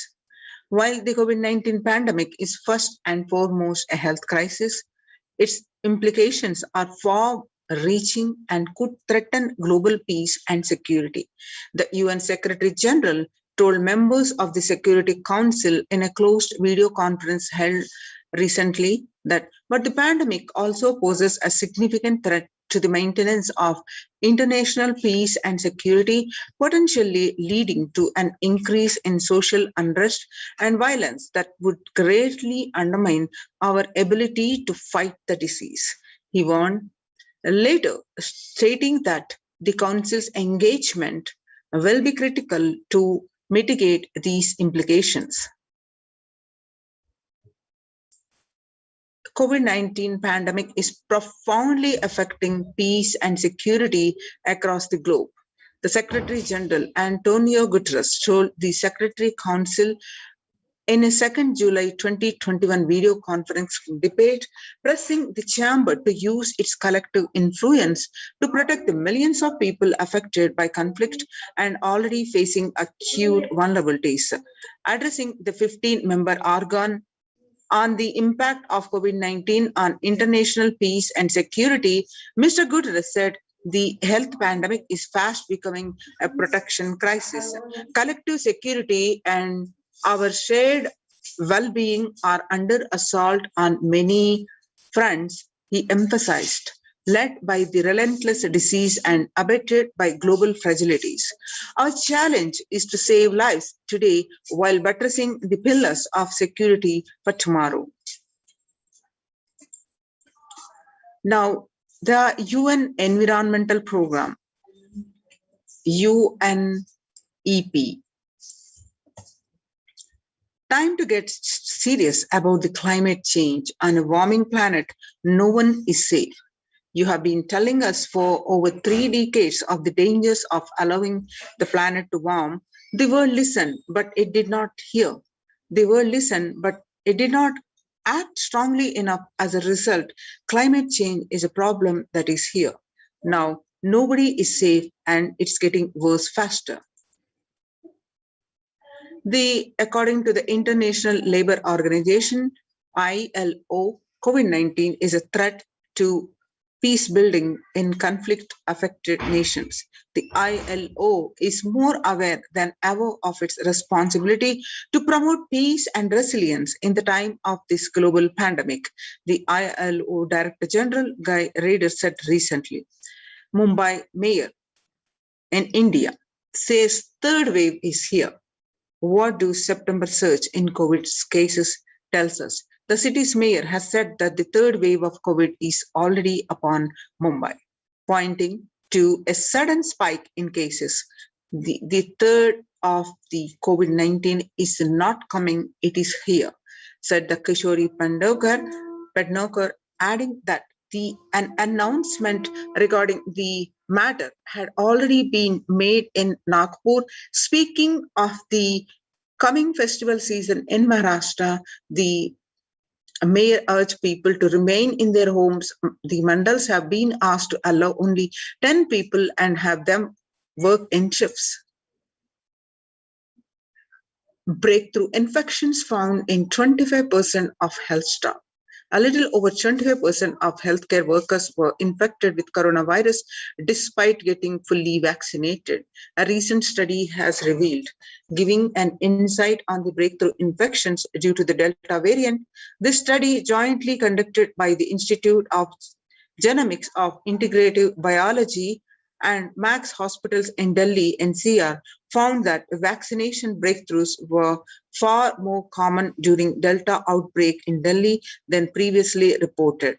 While the COVID-19 pandemic is first and foremost a health crisis, its implications are far-reaching and could threaten global peace and security. The UN Secretary General told members of the Security Council in a closed video conference held recently that, but the pandemic also poses a significant threat to the maintenance of international peace and security, potentially leading to an increase in social unrest and violence that would greatly undermine our ability to fight the disease. He warned later, stating that the Council's engagement will be critical to mitigate these implications. COVID-19 pandemic is profoundly affecting peace and security across the globe. The Secretary General Antonio Guterres told the Secretary Council in a 2nd July 2021 video conference debate, pressing the chamber to use its collective influence to protect the millions of people affected by conflict and already facing acute vulnerabilities. Addressing the 15-member organ on the impact of COVID-19 on international peace and security, Mr. Guterres said, the health pandemic is fast becoming a protection crisis. Collective security and our shared well-being are under assault on many fronts, he emphasized, led by the relentless disease and abated by global fragilities. Our challenge is to save lives today while buttressing the pillars of security for tomorrow. Now, the UN Environmental Program, UNEP. Time to get serious about the climate change. On a warming planet, no one is safe. You have been telling us for over 3 decades of the dangers of allowing the planet to warm. The world listened, but it did not hear. The world listened, but it did not act strongly enough. As a result, climate change is a problem that is here. Now, nobody is safe and it's getting worse faster. According to the International Labour Organization, ILO, COVID-19 is a threat to peace building in conflict-affected nations. The ILO is more aware than ever of its responsibility to promote peace and resilience in the time of this global pandemic, the ILO Director General Guy Ryder said recently. Mumbai Mayor in India says third wave is here. What do September surge in COVID cases tells us? The city's mayor has said that the third wave of COVID is already upon Mumbai, pointing to a sudden spike in cases. The third of the COVID-19 is not coming, it is here, said the Kishori Pednekar, adding that an announcement regarding the matter had already been made in Nagpur. Speaking of the coming festival season in Maharashtra, the mayor urged people to remain in their homes. The mandals have been asked to allow only 10 people and have them work in shifts. Breakthrough infections found in 25% of health staff. A little over 25% of healthcare workers were infected with coronavirus despite getting fully vaccinated. A recent study has revealed, giving an insight on the breakthrough infections due to the Delta variant. This study, jointly conducted by the Institute of Genomics of Integrative Biology and Max hospitals in Delhi NCR found that vaccination breakthroughs were far more common during Delta outbreak in Delhi than previously reported.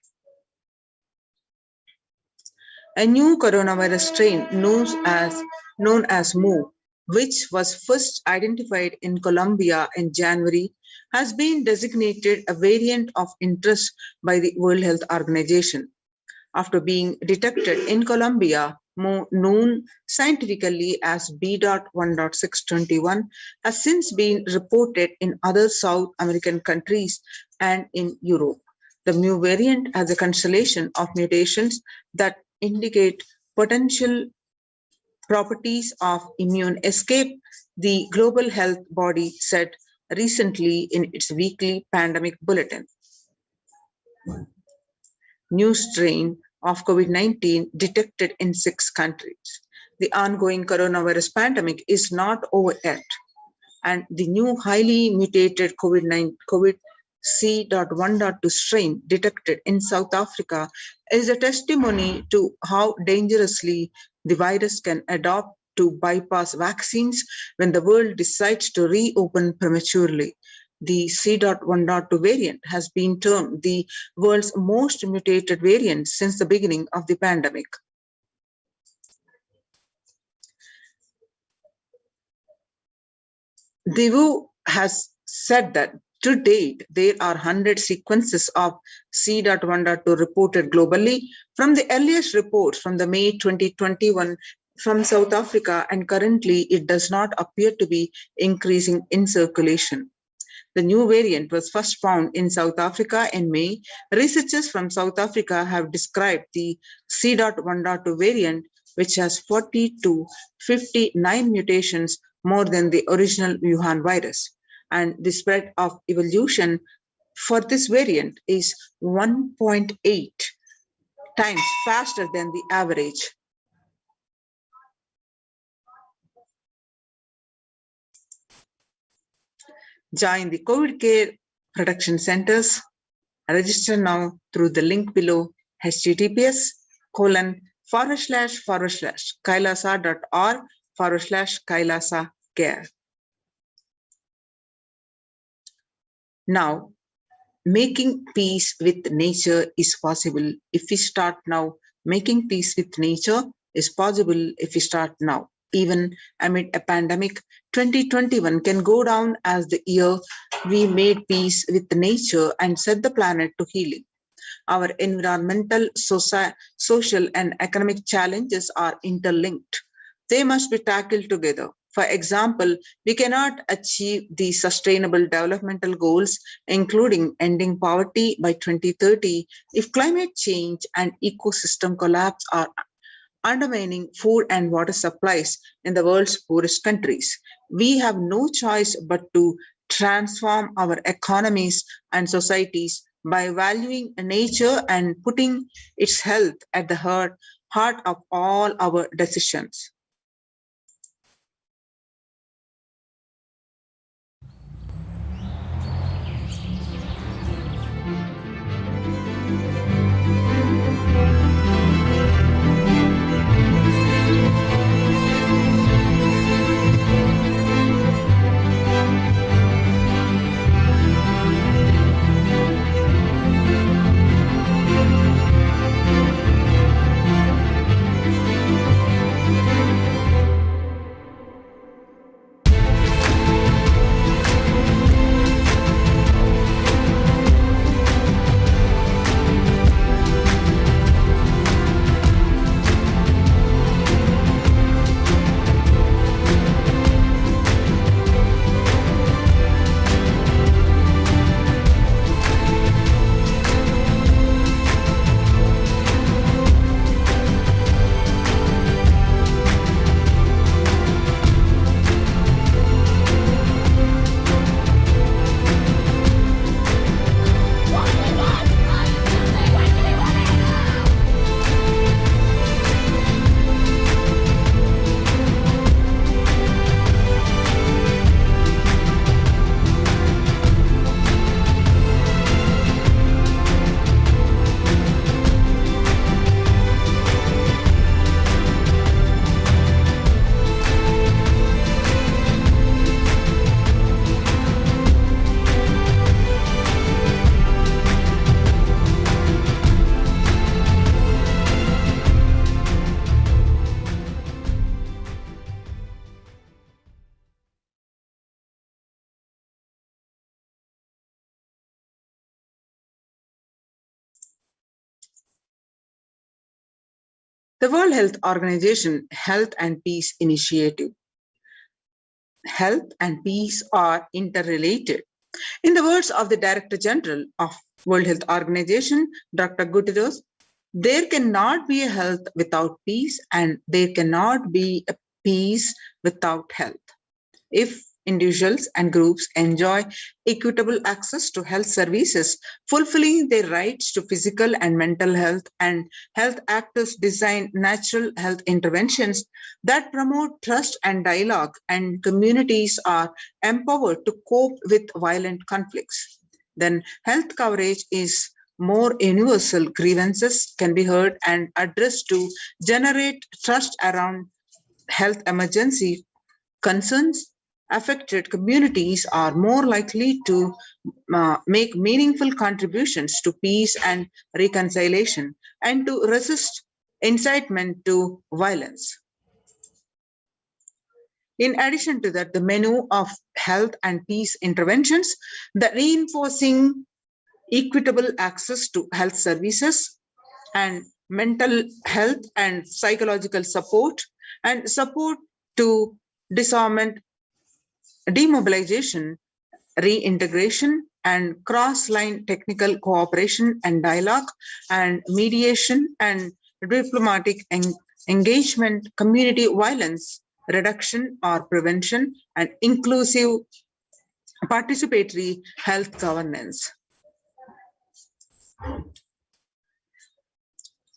A new coronavirus strain known as Mu, which was first identified in Colombia in January, has been designated a variant of interest by the World Health Organization. After being detected in Colombia, Mu, known scientifically as B.1.621, has since been reported in other South American countries and in Europe. The Mu variant has a constellation of mutations that indicate potential properties of immune escape, the Global Health Body said recently in its weekly pandemic bulletin. New strain of COVID-19 detected in 6 countries. The ongoing coronavirus pandemic is not over yet, and the new highly mutated COVID C.1.2 strain detected in South Africa is a testimony to how dangerously the virus can adapt to bypass vaccines when the world decides to reopen prematurely. The C.1.2 variant has been termed the world's most mutated variant since the beginning of the pandemic. The WHO has said that to date, there are 100 sequences of C.1.2 reported globally from the earliest reports from the May 2021 from South Africa, and currently it does not appear to be increasing in circulation. The new variant was first found in South Africa in May. Researchers from South Africa have described the C.1.2 variant, which has 40 to 59 mutations more than the original Wuhan virus. And the spread of evolution for this variant is 1.8 times faster than the average. Join the COVID care production centers. Register now through the link below, https://kailasa.org/Kailasa care. Now, making peace with nature is possible if we start now. Making peace with nature is possible if we start now. Even amid a pandemic, 2021 can go down as the year we made peace with nature and set the planet to healing. Our environmental, social, and economic challenges are interlinked. They must be tackled together. For example, we cannot achieve the sustainable developmental goals, including ending poverty by 2030, if climate change and ecosystem collapse are undermining food and water supplies in the world's poorest countries. We have no choice but to transform our economies and societies by valuing nature and putting its health at the heart of all our decisions. The World Health Organization Health and Peace Initiative. Health and peace are interrelated. In the words of the Director General of World Health Organization, Dr. Guterres, there cannot be a health without peace, and there cannot be a peace without health. If individuals and groups enjoy equitable access to health services, fulfilling their rights to physical and mental health, and health actors design natural health interventions that promote trust and dialogue, and communities are empowered to cope with violent conflicts, then health coverage is more universal. Grievances can be heard and addressed to generate trust around health emergency concerns. Affected communities are more likely to make meaningful contributions to peace and reconciliation, and to resist incitement to violence. In addition to that, the menu of health and peace interventions, the reinforcing equitable access to health services and mental health and psychological support, and support to disarmament, demobilization, reintegration, and cross-line technical cooperation and dialogue, and mediation and diplomatic engagement, community violence reduction or prevention, and inclusive participatory health governance.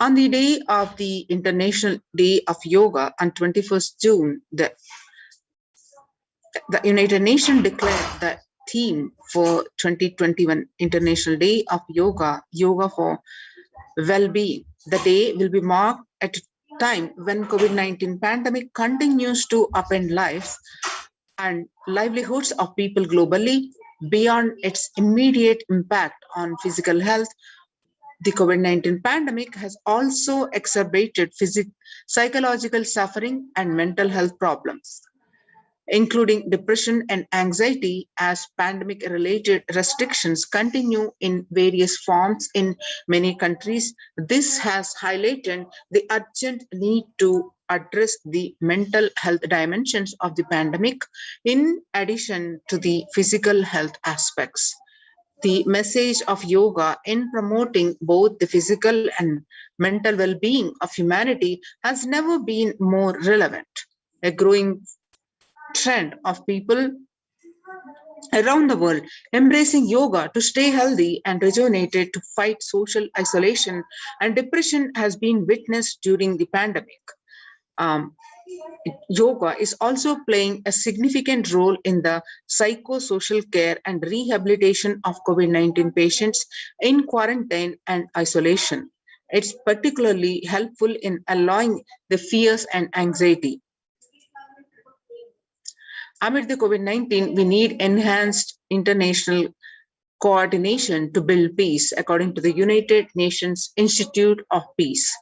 On the day of the International Day of Yoga on 21st June, the United Nations declared the theme for 2021 International Day of Yoga, Yoga for Well-Being. The day will be marked at a time when COVID-19 pandemic continues to upend lives and livelihoods of people globally. Beyond its immediate impact on physical health, the COVID-19 pandemic has also exacerbated psychological suffering and mental health problems, including depression and anxiety, as pandemic-related restrictions continue in various forms in many countries. This has highlighted the urgent need to address the mental health dimensions of the pandemic, in addition to the physical health aspects. The message of yoga in promoting both the physical and mental well-being of humanity has never been more relevant. A growing trend of people around the world embracing yoga to stay healthy and rejuvenated, to fight social isolation and depression has been witnessed during the pandemic. Yoga is also playing a significant role in the psychosocial care and rehabilitation of COVID-19 patients in quarantine and isolation. It's particularly helpful in allaying the fears and anxiety. Amid the COVID-19, we need enhanced international coordination to build peace, according to the United Nations Institute of Peace.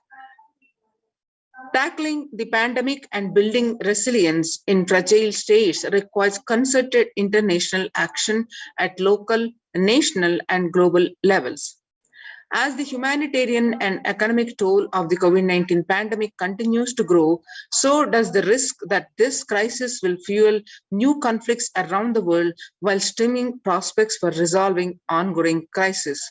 Tackling the pandemic and building resilience in fragile states requires concerted international action at local, national, and global levels. As the humanitarian and economic toll of the COVID-19 pandemic continues to grow, so does the risk that this crisis will fuel new conflicts around the world while stemming prospects for resolving ongoing crises.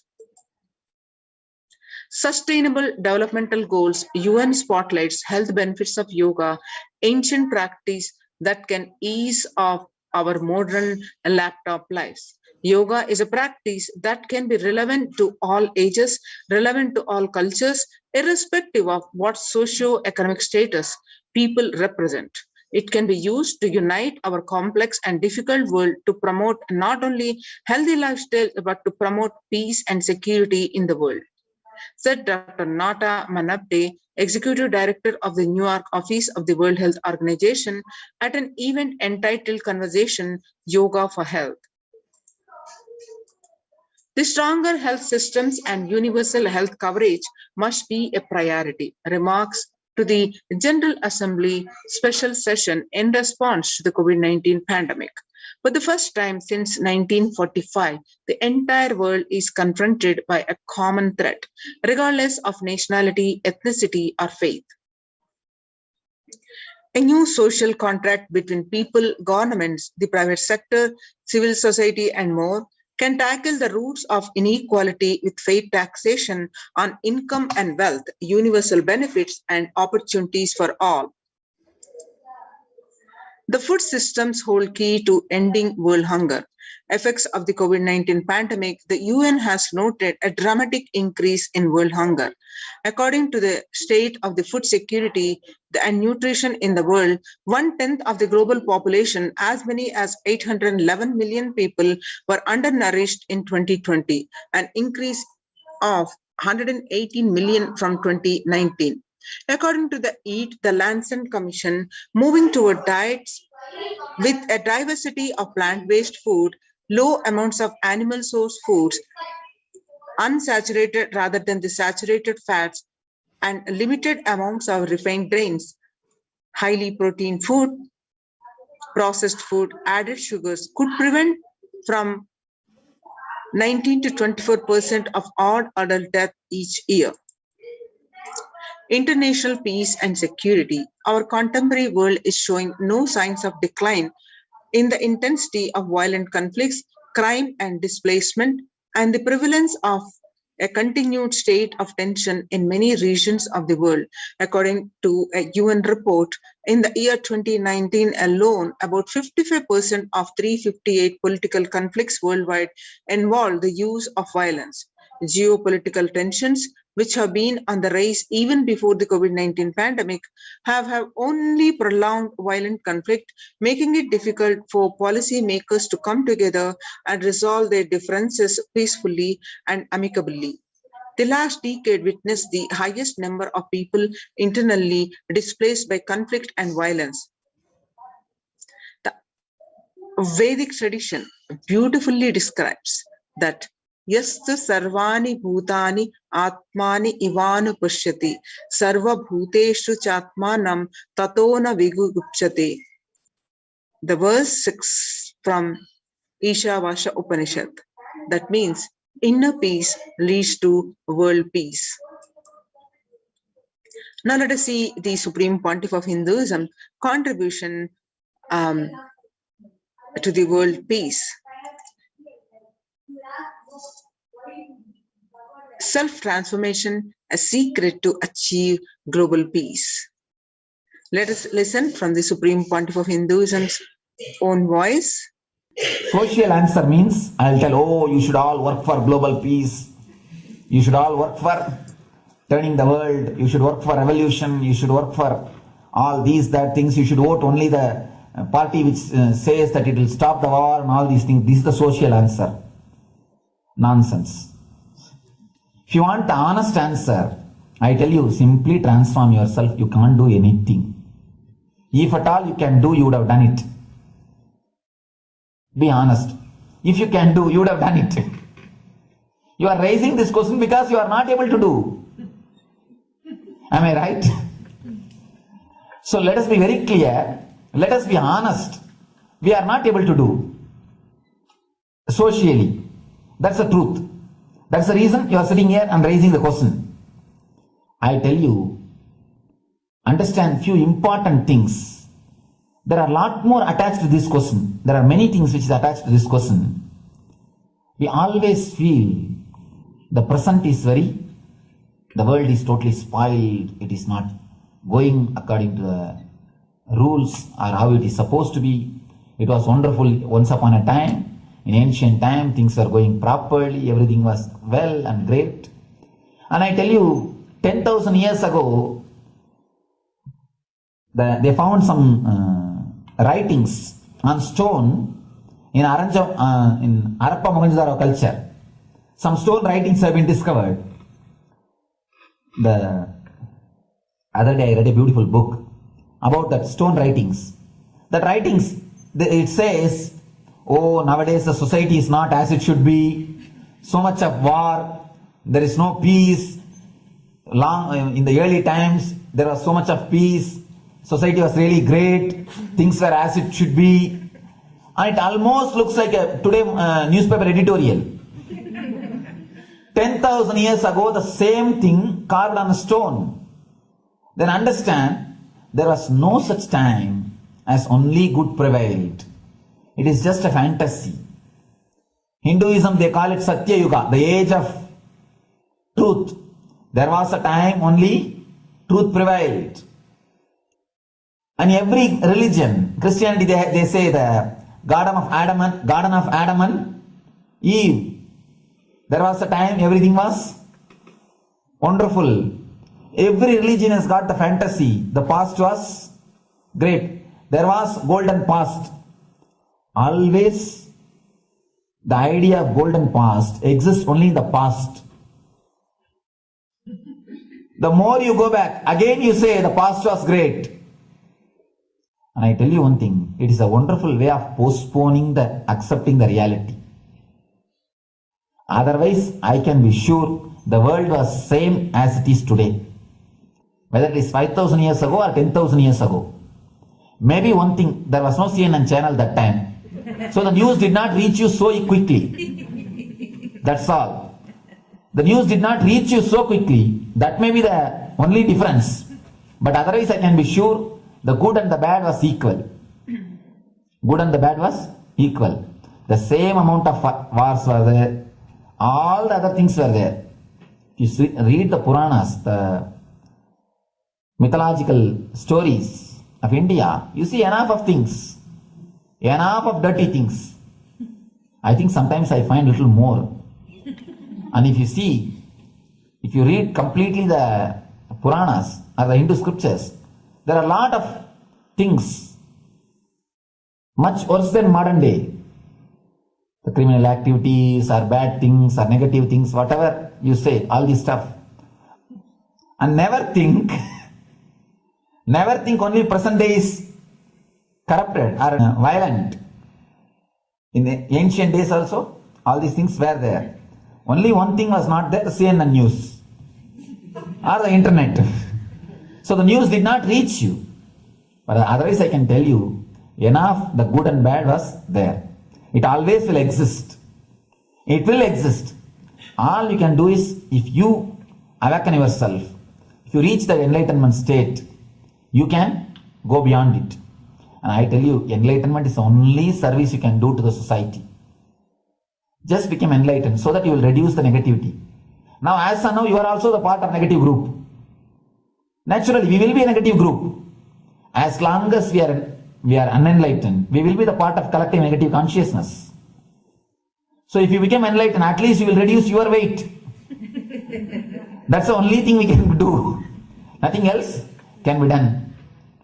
Sustainable Developmental Goals, UN spotlights health benefits of yoga, ancient practice that can ease off our modern laptop lives. Yoga is a practice that can be relevant to all ages, relevant to all cultures, irrespective of what socio-economic status people represent. It can be used to unite our complex and difficult world, to promote not only healthy lifestyle, but to promote peace and security in the world, said Dr. Nata Manapte, Executive Director of the New York office of the World Health Organization, at an event entitled Conversation, Yoga for Health. The stronger health systems and universal health coverage must be a priority. Remarks to the General Assembly special session in response to the COVID-19 pandemic. For the first time since 1945, the entire world is confronted by a common threat, regardless of nationality, ethnicity, or faith. A new social contract between people, governments, the private sector, civil society, and more can tackle the roots of inequality with fair taxation on income and wealth, universal benefits, and opportunities for all. The food systems hold key to ending world hunger. Effects of the COVID-19 pandemic, the UN has noted a dramatic increase in world hunger. According to the state of the food security and nutrition in the world, 1/10 of the global population, as many as 811 million people, were undernourished in 2020, an increase of 118 million from 2019. According to the EAT, the Lancet Commission, moving toward diets with a diversity of plant-based food, low amounts of animal source foods, unsaturated rather than the saturated fats, and limited amounts of refined grains, highly protein food, processed food, added sugars could prevent from 19 to 24% of all adult death each year. International peace and security. Our contemporary world is showing no signs of decline in the intensity of violent conflicts, crime and displacement, and the prevalence of a continued state of tension in many regions of the world. According to a UN report, in the year 2019 alone, about 55% of 358 political conflicts worldwide involved the use of violence. Geopolitical tensions, which have been on the rise even before the COVID-19 pandemic, have only prolonged violent conflict, making it difficult for policymakers to come together and resolve their differences peacefully and amicably. The last decade witnessed the highest number of people internally displaced by conflict and violence. The Vedic tradition beautifully describes that Yasta sarvani bhutani atmani ivanu pashyati sarva bhuteshu chatmanam tatona vigupchate. The verse 6 from Ishavasya Upanishad. That means inner peace leads to world peace. Now let us see the Supreme Pontiff of Hinduism contribution to the world peace. Self-transformation, a secret to achieve global peace. Let us listen from the Supreme Pontiff of Hinduism's own voice. Social answer means I'll tell, oh, you should all work for global peace. You should all work for turning the world. You should work for revolution. You should work for all these, that things. You should vote only the party which says that it will stop the war and all these things. This is the social answer. Nonsense. If you want the honest answer, I tell you, simply transform yourself. You can't do anything. If at all you can do, you would have done it. Be honest. If you can do, you would have done it. You are raising this question because you are not able to do. Am I right? So let us be very clear. Let us be honest. We are not able to do. Socially. That's the truth. That's the reason you are sitting here and raising the question. I tell you, understand few important things. There are a lot more attached to this question. There are many things which is attached to this question. We always feel the present is the world is totally spoiled. It is not going according to the rules or how it is supposed to be. It was wonderful once upon a time. In ancient time, things were going properly, everything was well and great. And I tell you, 10,000 years ago, they found some writings on stone in Harappa Mohenjo-daro culture. Some stone writings have been discovered. The other day I read a beautiful book about that stone writings. That writings, it says, oh, nowadays the society is not as it should be. So much of war. There is no peace. In the early times, there was so much of peace. Society was really great. Things were as it should be. And it almost looks like a today newspaper editorial. 10,000 years ago, the same thing carved on a stone. Then understand, there was no such time as only good prevailed. It is just a fantasy. Hinduism, they call it Satya Yuga, the age of truth. There was a time only truth prevailed. And every religion, Christianity, they say the Garden of Adam and Eve. There was a time everything was wonderful. Every religion has got the fantasy. The past was great. There was golden past. Always the idea of golden past exists only in the past. The more you go back, again you say the past was great. And I tell you one thing, it is a wonderful way of postponing accepting the reality. Otherwise, I can be sure the world was same as it is today. Whether it is 5,000 years ago or 10,000 years ago. Maybe one thing, there was no CNN channel that time. So the news did not reach you so quickly. That's all. The news did not reach you so quickly. That may be the only difference. But otherwise, I can be sure the good and the bad was equal. Good and the bad was equal. The same amount of wars were there. All the other things were there. If you read the Puranas, the mythological stories of India, you see enough of things. Enough of dirty things. I think sometimes I find a little more. And if you read completely the Puranas or the Hindu scriptures, there are a lot of things much worse than modern day. The criminal activities or bad things or negative things, whatever you say, all this stuff. And never think only present day is corrupted or violent. In the ancient days also, all these things were there. Only one thing was not there, the CNN news or the internet. So the news did not reach you. But otherwise I can tell you, enough the good and bad was there. It always will exist. It will exist. All you can do is, if you awaken yourself, if you reach the enlightenment state, you can go beyond it. And I tell you, enlightenment is the only service you can do to the society. Just become enlightened so that you will reduce the negativity. Now, as of now, you are also the part of negative group. Naturally, we will be a negative group. As long as we are unenlightened, we will be the part of collective negative consciousness. So if you become enlightened, at least you will reduce your weight. That's the only thing we can do. Nothing else can be done.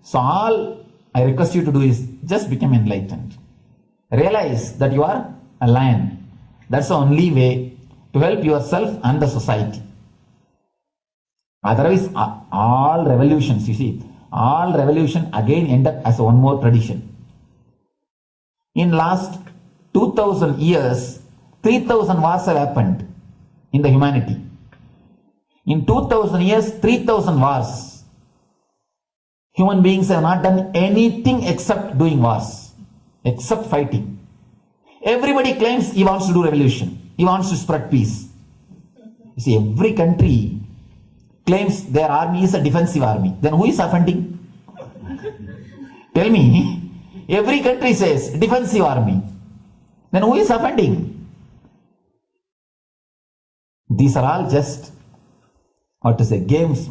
So all I request you to do is just become enlightened. Realize that you are a lion. That's the only way to help yourself and the society. Otherwise, all revolutions, you see, all revolution again end up as one more tradition. In last 2000 years, 3000 wars have happened in the humanity. In 2000 years, 3000 wars. Human beings have not done anything except doing wars, except fighting. Everybody claims he wants to do revolution. He wants to spread peace. You see, every country claims their army is a defensive army. Then who is offending? Tell me. Every country says defensive army. Then who is offending? These are all just, games.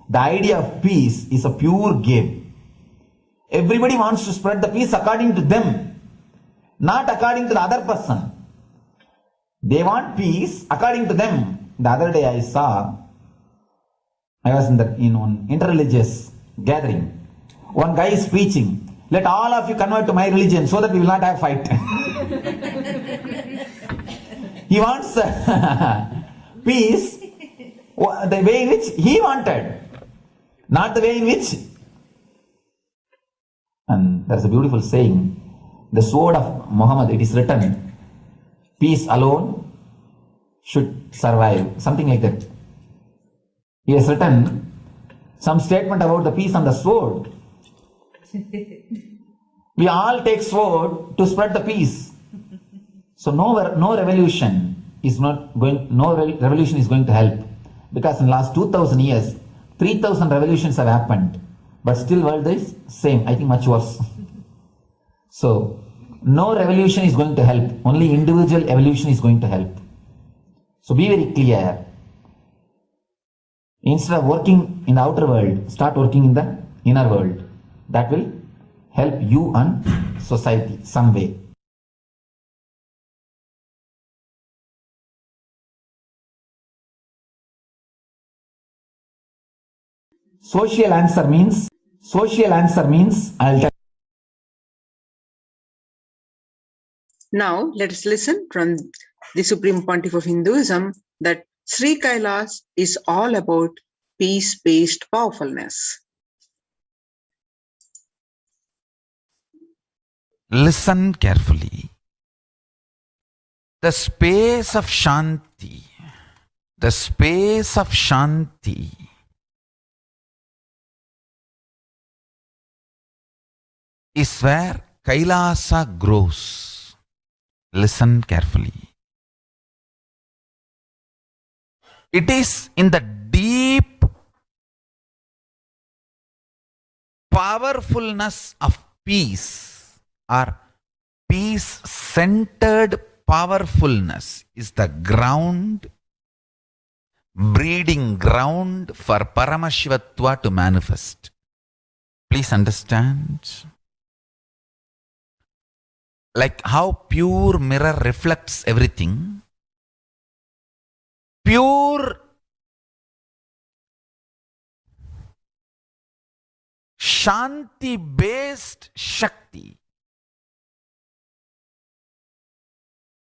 The idea of peace is a pure game. Everybody wants to spread the peace according to them, not according to the other person. They want peace according to them. The other day I was in one interreligious gathering. One guy is preaching, let all of you convert to my religion so that we will not have fight. He wants peace the way in which he wanted, not the way in which. And there's a beautiful saying, the sword of Muhammad, it is written, peace alone should survive, something like that. He has written some statement about the peace on the sword. We all take sword to spread the peace. So no revolution is going to help, because in the last 2000 years 3000 revolutions have happened. but still world is same, I think much worse. So, no revolution is going to help, only individual evolution is going to help. So be very clear. Instead of working in the outer world, start working in the inner world. That will help you and society some way. Social answer means, I'll tell. Now, let us listen from the Supreme Pontiff of Hinduism that Sri Kailas is all about peace-based powerfulness. Listen carefully. The space of Shanti, is where Kailasa grows. Listen carefully. It is in the deep powerfulness of peace, or peace-centered powerfulness is the ground, breeding ground for Paramashivatva to manifest. Please understand. Like how pure mirror reflects everything, pure Shanti-based Shakti,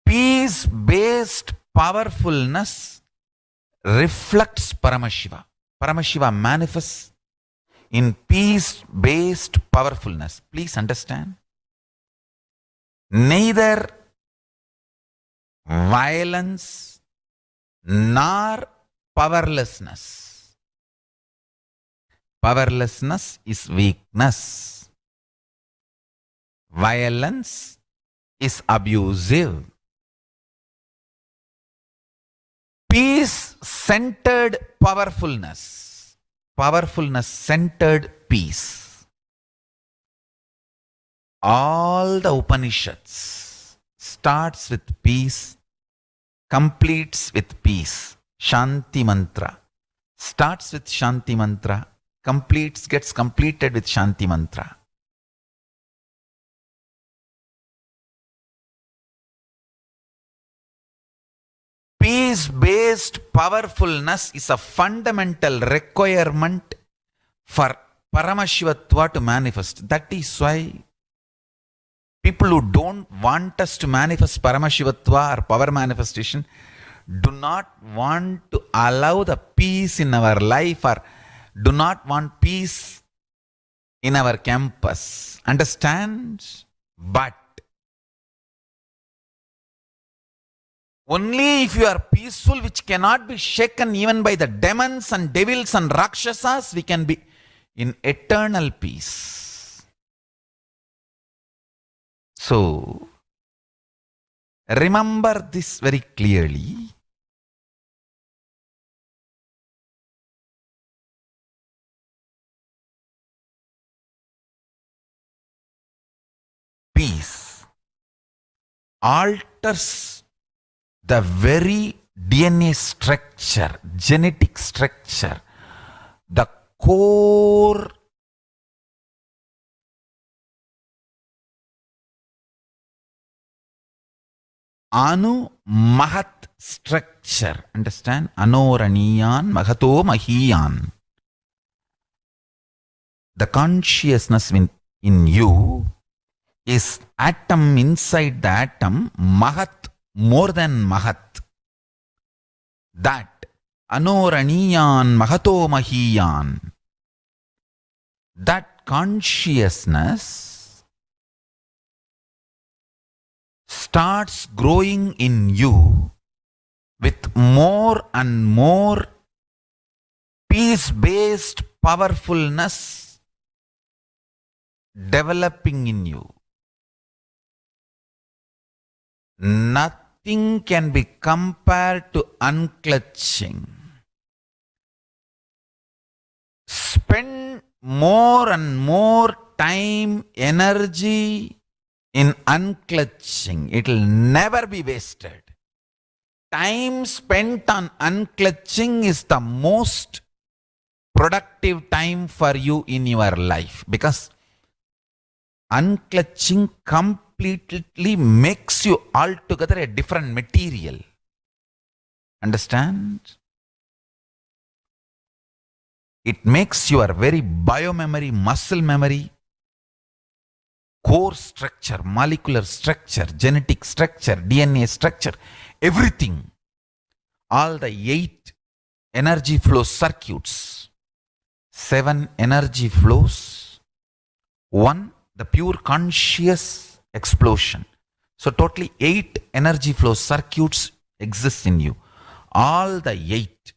peace-based powerfulness reflects Paramashiva. Paramashiva manifests in peace-based powerfulness. Please understand. Neither violence nor powerlessness. Powerlessness is weakness. Violence is abusive. Peace-centered powerfulness. Powerfulness-centered peace. All the Upanishads starts with peace, completes with peace. Shanti Mantra starts with Shanti Mantra, gets completed with Shanti Mantra. Peace-based powerfulness is a fundamental requirement for Paramashivatva to manifest. That is why people who don't want us to manifest Paramashivatva or power manifestation do not want to allow the peace in our life, or do not want peace in our campus. Understand? But only if you are peaceful, which cannot be shaken even by the demons and devils and rakshasas, we can be in eternal peace. So, remember this very clearly. Peace alters the very DNA structure, genetic structure, the core Anu Mahat structure. Understand? Anoraniyan Mahato Mahiyan. The consciousness in you is atom inside the atom, Mahat, more than Mahat. That Anoraniyan Mahato Mahiyan. That consciousness starts growing in you with more and more peace-based powerfulness developing in you. Nothing can be compared to unclutching. Spend more and more time, energy in unclutching. It will never be wasted. Time spent on unclutching is the most productive time for you in your life, because unclutching completely makes you altogether a different material. Understand? It makes your very biomemory, muscle memory, core structure, molecular structure, genetic structure, DNA structure, everything. All the 8 energy flow circuits, 7 energy flows, 1 the pure conscious explosion. So totally 8 energy flow circuits exist in you. All the 8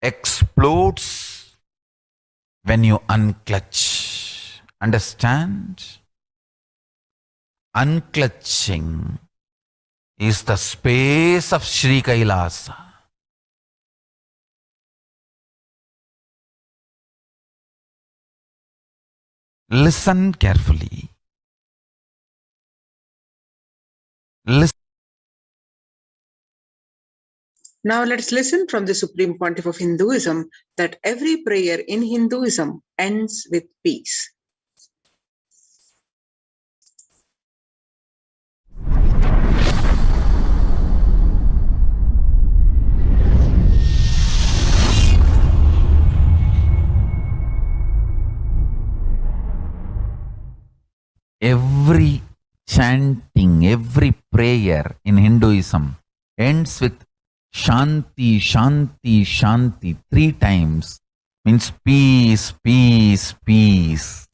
explodes when you unclutch. Understand? Unclutching is the space of Sri Kailasa. Listen carefully. Listen. Now let's listen from the Supreme Pontiff of Hinduism that every prayer in Hinduism ends with peace. Every chanting, every prayer in Hinduism ends with Shanti, Shanti, Shanti 3 times. Means peace, peace, peace.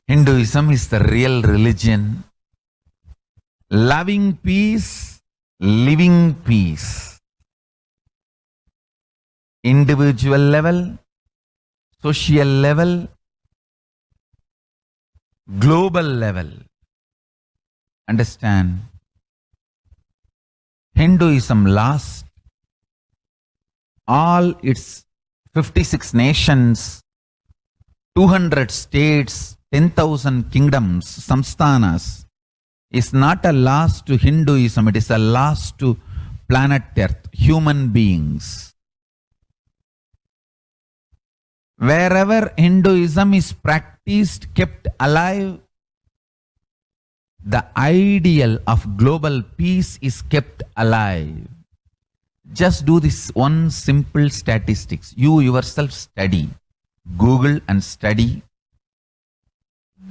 Hinduism is the real religion. Loving peace, living peace. Individual level, social level, global level. Understand? Hinduism lost all its 56 nations, 200 states, 10,000 kingdoms, samsthanas, is not a loss to Hinduism, it is a loss to planet Earth, human beings. Wherever Hinduism is practiced, kept alive, the ideal of global peace is kept alive. Just do this one simple statistics. You yourself study. Google and study.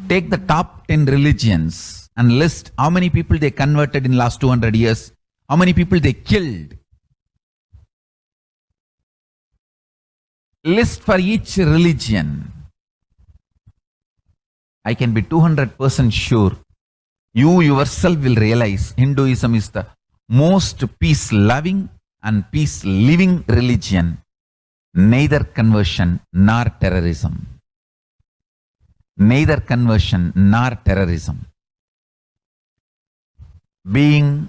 Take the top 10 religions and list how many people they converted in last 200 years, how many people they killed. List for each religion. I can be 200% sure you yourself will realize Hinduism is the most peace-loving and peace-living religion, neither conversion nor terrorism. Neither conversion nor terrorism. Being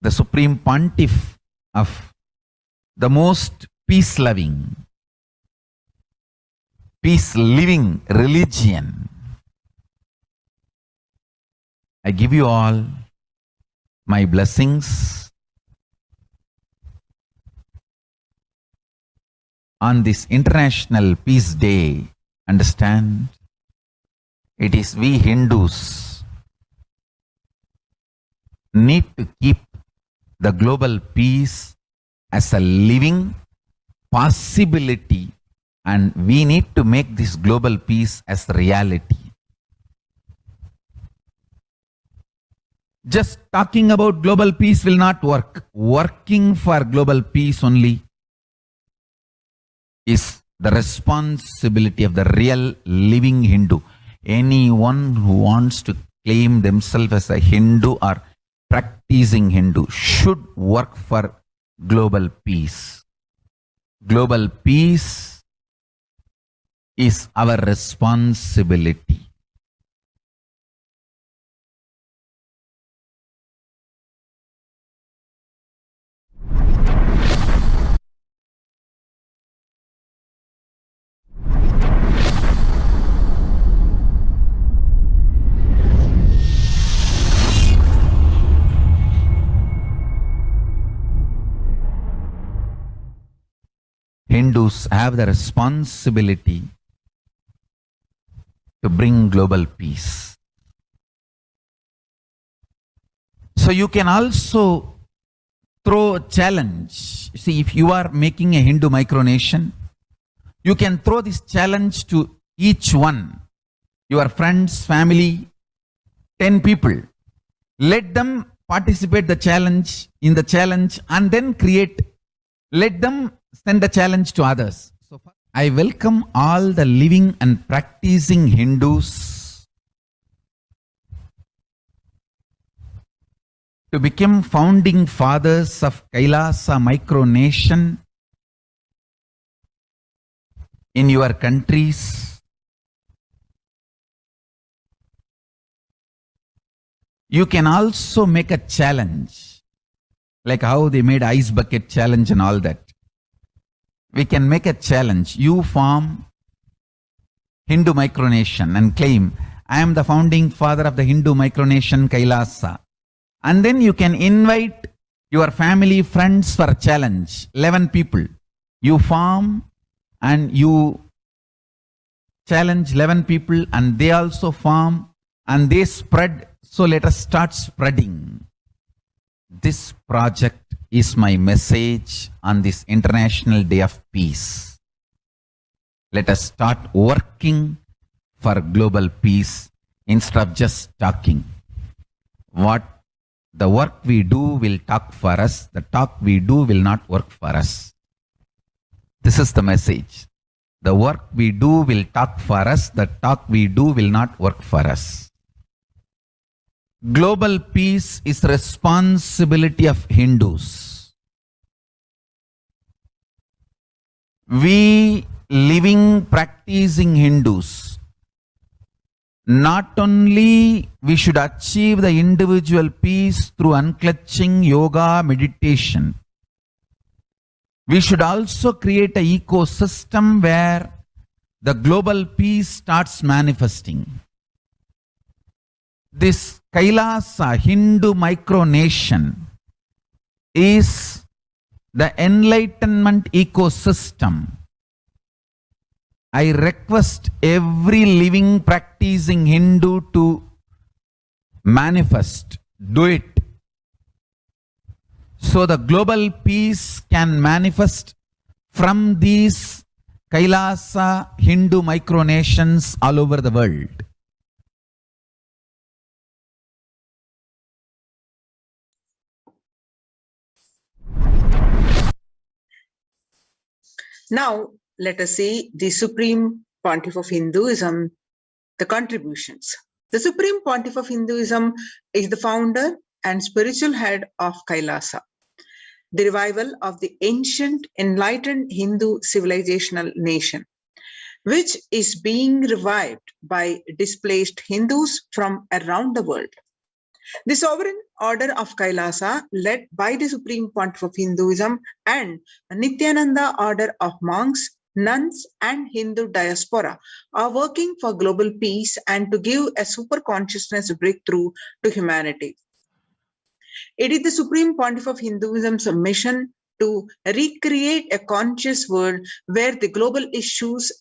the Supreme Pontiff of the most peace-loving, peace-living religion, I give you all my blessings on this International Peace Day. Understand? It is we Hindus need to keep the global peace as a living possibility, and we need to make this global peace as reality. Just talking about global peace will not work. Working for global peace only is the responsibility of the real living Hindu. Anyone who wants to claim themselves as a Hindu or practicing Hindu should work for global peace. Global peace is our responsibility. Hindus have the responsibility to bring global peace. So you can also throw a challenge. See, if you are making a Hindu micronation, you can throw this challenge to each one, your friends, family, 10 people. Let them participate in the challenge and then let them send the challenge to others. So I welcome all the living and practicing Hindus to become founding fathers of Kailasa micronation in your countries. You can also make a challenge, like how they made ice bucket challenge and all that. We can make a challenge. You form Hindu micronation and claim, I am the founding father of the Hindu micronation Kailasa. And then you can invite your family, friends for a challenge, 11 people. You form and you challenge 11 people and they also form and they spread. So let us start spreading. This project is my message on this International Day of Peace. Let us start working for global peace instead of just talking. The work we do will talk for us. The talk we do will not work for us. This is the message. The work we do will talk for us. The talk we do will not work for us. Global peace is the responsibility of Hindus. We living, practicing Hindus, not only we should achieve the individual peace through unclutching yoga, meditation, we should also create an ecosystem where the global peace starts manifesting. This Kailasa Hindu micronation is the enlightenment ecosystem. I request every living practicing Hindu to manifest, do it. So the global peace can manifest from these Kailasa Hindu micronations all over the world. Now, let us see the Supreme Pontiff of Hinduism, the contributions. The Supreme Pontiff of Hinduism is the founder and spiritual head of Kailasa, the revival of the ancient enlightened Hindu civilizational nation, which is being revived by displaced Hindus from around the world. The sovereign order of Kailasa, led by the Supreme Pontiff of Hinduism and the Nithyananda order of monks, nuns, and Hindu diaspora, are working for global peace and to give a super consciousness breakthrough to humanity. It is the Supreme Pontiff of Hinduism's mission to recreate a conscious world where the global issues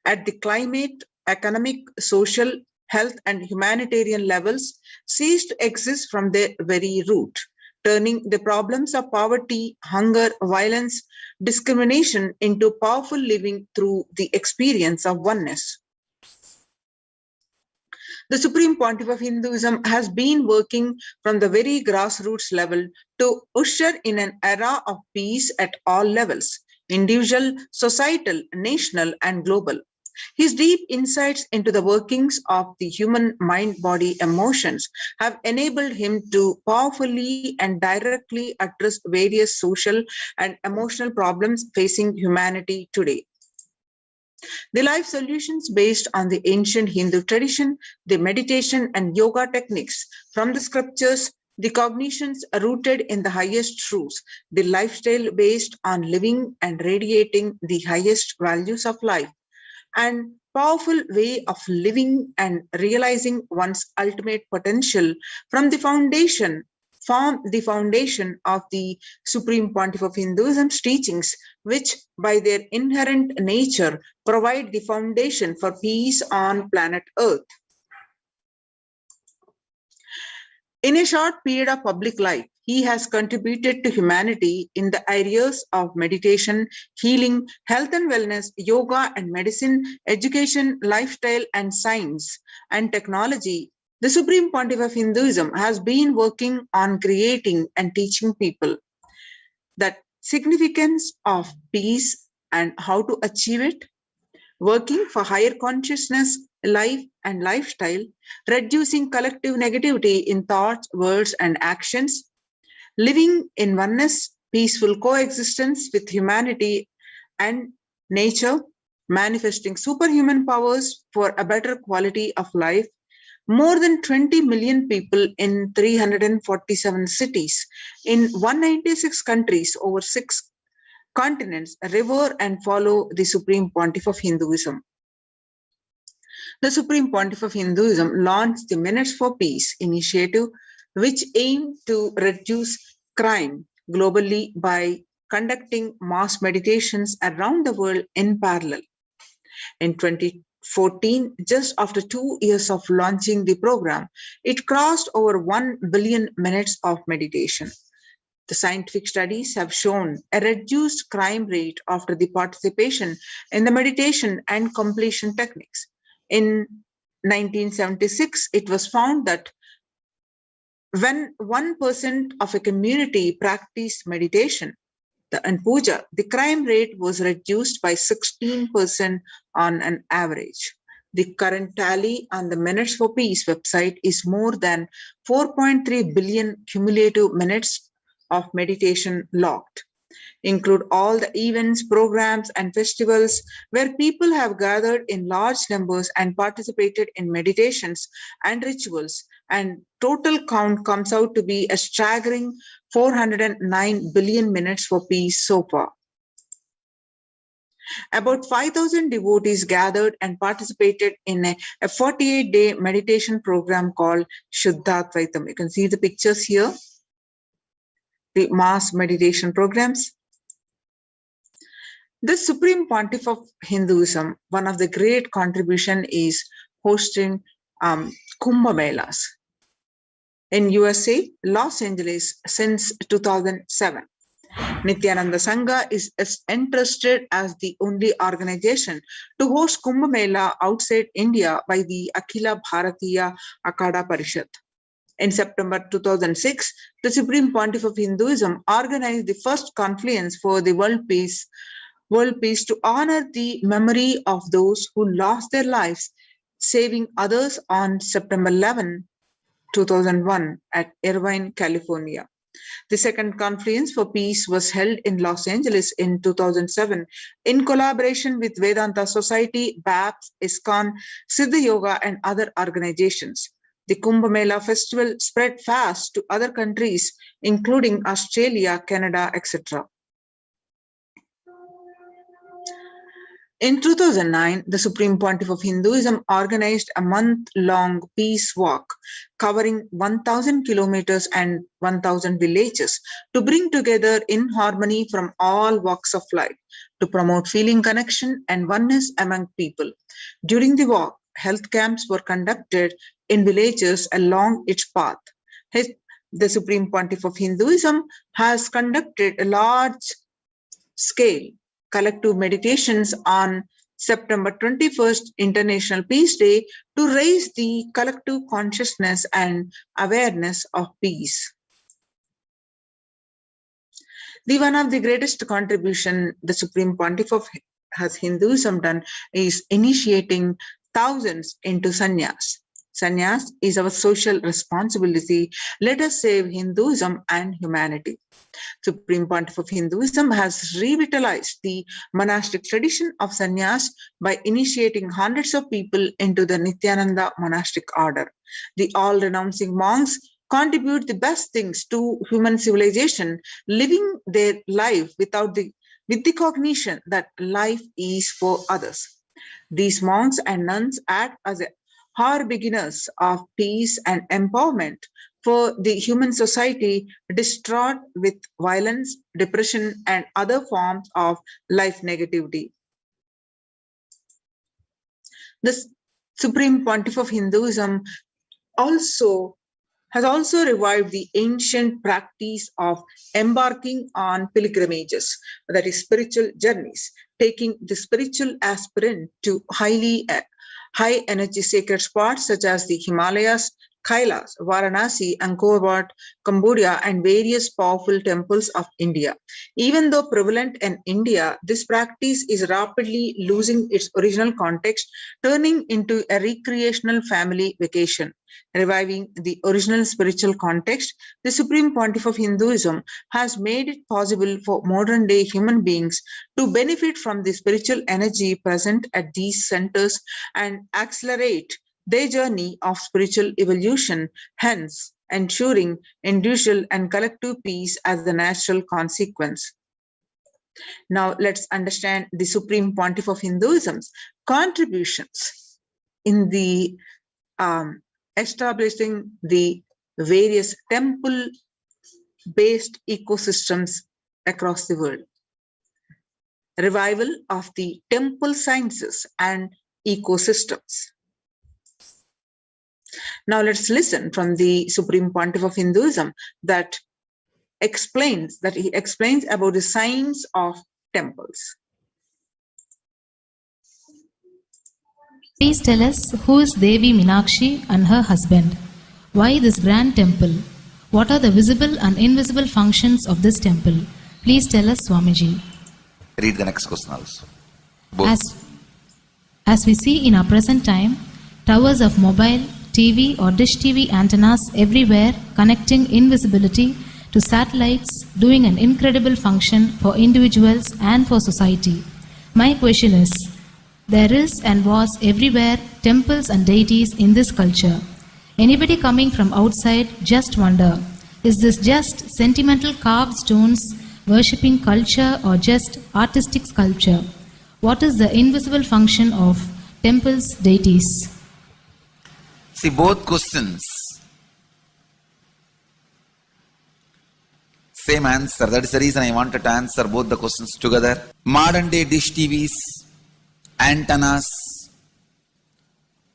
at the climate, economic, social, health, and humanitarian levels cease to exist from their very root, turning the problems of poverty, hunger, violence, discrimination into powerful living through the experience of oneness. The Supreme Pontiff of Hinduism has been working from the very grassroots level to usher in an era of peace at all levels, individual, societal, national, and global. His deep insights into the workings of the human mind, body, emotions have enabled him to powerfully and directly address various social and emotional problems facing humanity today. The life solutions based on the ancient Hindu tradition, the meditation and yoga techniques from the scriptures, the cognitions rooted in the highest truths, the lifestyle based on living and radiating the highest values of life, and powerful way of living and realizing one's ultimate potential from the foundation form the foundation of the Supreme Pontiff of Hinduism's teachings, which by their inherent nature provide the foundation for peace on planet Earth. In a short period of public life, he has contributed to humanity in the areas of meditation, healing, health and wellness, yoga and medicine, education, lifestyle and science and technology. The Supreme Pontiff of Hinduism has been working on creating and teaching people the significance of peace and how to achieve it, working for higher consciousness, life and lifestyle, reducing collective negativity in thoughts, words and actions, living in oneness, peaceful coexistence with humanity and nature, manifesting superhuman powers for a better quality of life. More than 20 million people in 347 cities in 196 countries over 6 continents revere and follow the Supreme Pontiff of Hinduism. The Supreme Pontiff of Hinduism launched the Minutes for Peace initiative, which aimed to reduce crime globally by conducting mass meditations around the world in parallel. In 2014, just after 2 years of launching the program, it crossed over 1 billion minutes of meditation. The scientific studies have shown a reduced crime rate after the participation in the meditation and completion techniques. In 1976, it was found that when 1% of a community practiced meditation and puja, the crime rate was reduced by 16% on an average. The current tally on the Minutes for Peace website is more than 4.3 billion cumulative minutes of meditation logged. Include all the events, programs, and festivals where people have gathered in large numbers and participated in meditations and rituals, and total count comes out to be a staggering 409 billion minutes for peace so far. About 5,000 devotees gathered and participated in a 48-day meditation program called Shuddhadvaitam. You can see the pictures here, the mass meditation programs. The Supreme Pontiff of Hinduism, one of the great contribution is hosting Kumbh Melas in USA, Los Angeles since 2007. Nithyananda Sangha is entrusted as the only organization to host Kumbh Mela outside India by the Akhila Bharatiya Akada Parishad. In September 2006, the Supreme Pontiff of Hinduism organized the first confluence for the world peace to honor the memory of those who lost their lives saving others on September 11, 2001 at Irvine, California. The second Confluence for Peace was held in Los Angeles in 2007 in collaboration with Vedanta Society, BAPS, ISKCON, Siddha Yoga and other organizations. The Kumbh Mela festival spread fast to other countries, including Australia, Canada, etc. In 2009, the Supreme Pontiff of Hinduism organized a month-long peace walk covering 1,000 kilometers and 1,000 villages to bring together in harmony from all walks of life to promote feeling connection and oneness among people. During the walk, health camps were conducted in villages along its path. The Supreme Pontiff of Hinduism has conducted a large-scale collective meditations on September 21st, International Peace Day, to raise the collective consciousness and awareness of peace. One of the greatest contribution the Supreme Pontiff of Hinduism done is initiating thousands into sannyas. Sannyas is our social responsibility. Let us save Hinduism and humanity. Supreme Pontiff of Hinduism has revitalized the monastic tradition of sannyas by initiating hundreds of people into the Nithyananda monastic order. The all-renouncing monks contribute the best things to human civilization, living their life with the cognition that life is for others. These monks and nuns act as harbingers of peace and empowerment for the human society distraught with violence, depression, and other forms of life negativity. The Supreme Pontiff of Hinduism has also revived the ancient practice of embarking on pilgrimages, that is spiritual journeys, taking the spiritual aspirant to high energy sacred spots such as the Himalayas, Kailasa, Varanasi, Angkor Wat, Cambodia, and various powerful temples of India. Even though prevalent in India, this practice is rapidly losing its original context, turning into a recreational family vacation. Reviving the original spiritual context, the Supreme Pontiff of Hinduism has made it possible for modern-day human beings to benefit from the spiritual energy present at these centers and accelerate their journey of spiritual evolution, hence ensuring individual and collective peace as the natural consequence. Now let's understand the Supreme Pontiff of Hinduism's contributions in the establishing the various temple-based ecosystems across the world. Revival of the temple sciences and ecosystems. Now let's listen from the Supreme Pontiff of Hinduism that he explains about the science of temples. Please tell us who is Devi Meenakshi and her husband. Why this grand temple? What are the visible and invisible functions of this temple? Please tell us, Swamiji. Read the next question also. Both. As we see in our present time, towers of mobile, TV or dish TV antennas everywhere connecting invisibility to satellites, doing an incredible function for individuals and for society. My question is, there is and was everywhere temples and deities in this culture. Anybody coming from outside just wonder, is this just sentimental carved stones, worshipping culture or just artistic sculpture? What is the invisible function of temples, deities? See, both questions, same answer. That is the reason I wanted to answer both the questions together. Modern day dish TVs, antennas,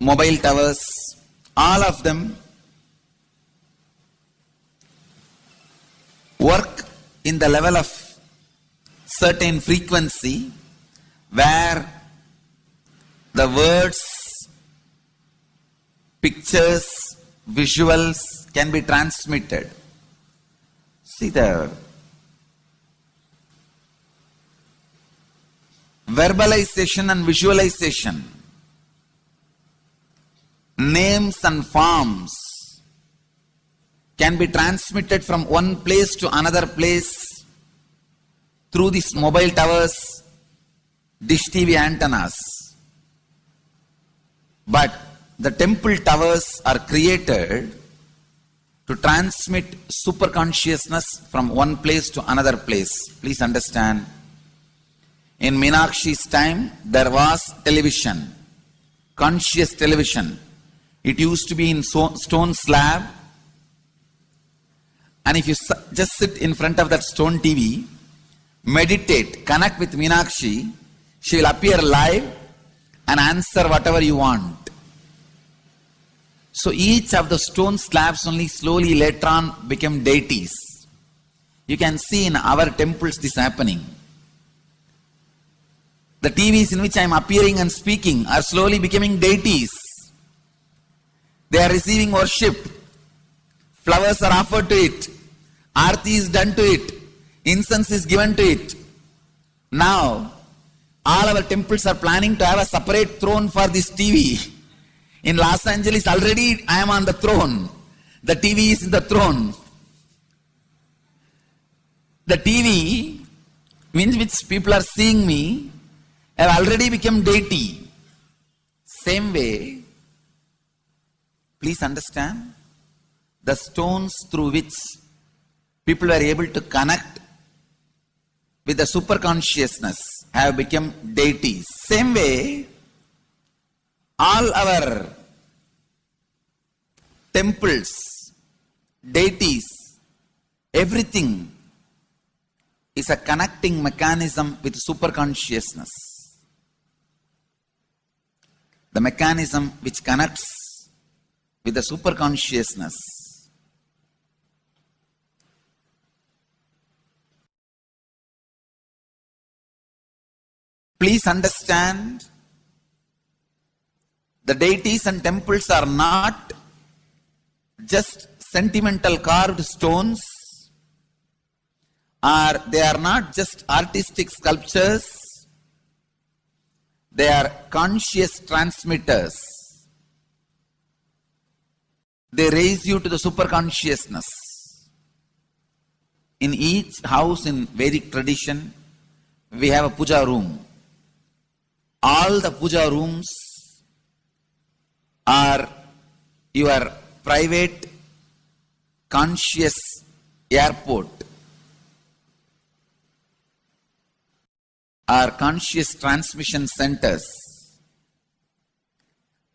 mobile towers, all of them work in the level of certain frequency where the words, pictures, visuals can be transmitted. See, the verbalization and visualization, names and forms can be transmitted from one place to another place through these mobile towers, dish TV antennas. But the temple towers are created to transmit super consciousness from one place to another place. Please understand. In Meenakshi's time, there was television, conscious television. It used to be in stone slab. And if you just sit in front of that stone TV, meditate, connect with Meenakshi, she will appear live and answer whatever you want. So each of the stone slabs only slowly later on became deities. You can see in our temples this happening. The TVs in which I am appearing and speaking are slowly becoming deities. They are receiving worship. Flowers are offered to it. Aarti is done to it. Incense is given to it. Now, all our temples are planning to have a separate throne for this TV. In Los Angeles, already I am on the throne. The TV is in the throne. The TV, in which people are seeing me, have already become deity. Same way, please understand, the stones through which people were able to connect with the super consciousness have become deities. Same way, all our temples, deities, everything is a connecting mechanism with superconsciousness. The mechanism which connects with the superconsciousness. Please understand, the deities and temples are not just sentimental carved stones, or they are not just artistic sculptures, they are conscious transmitters. They raise you to the superconsciousness. In each house in Vedic tradition, we have a puja room. All the puja rooms are your private conscious airport, are conscious transmission centers.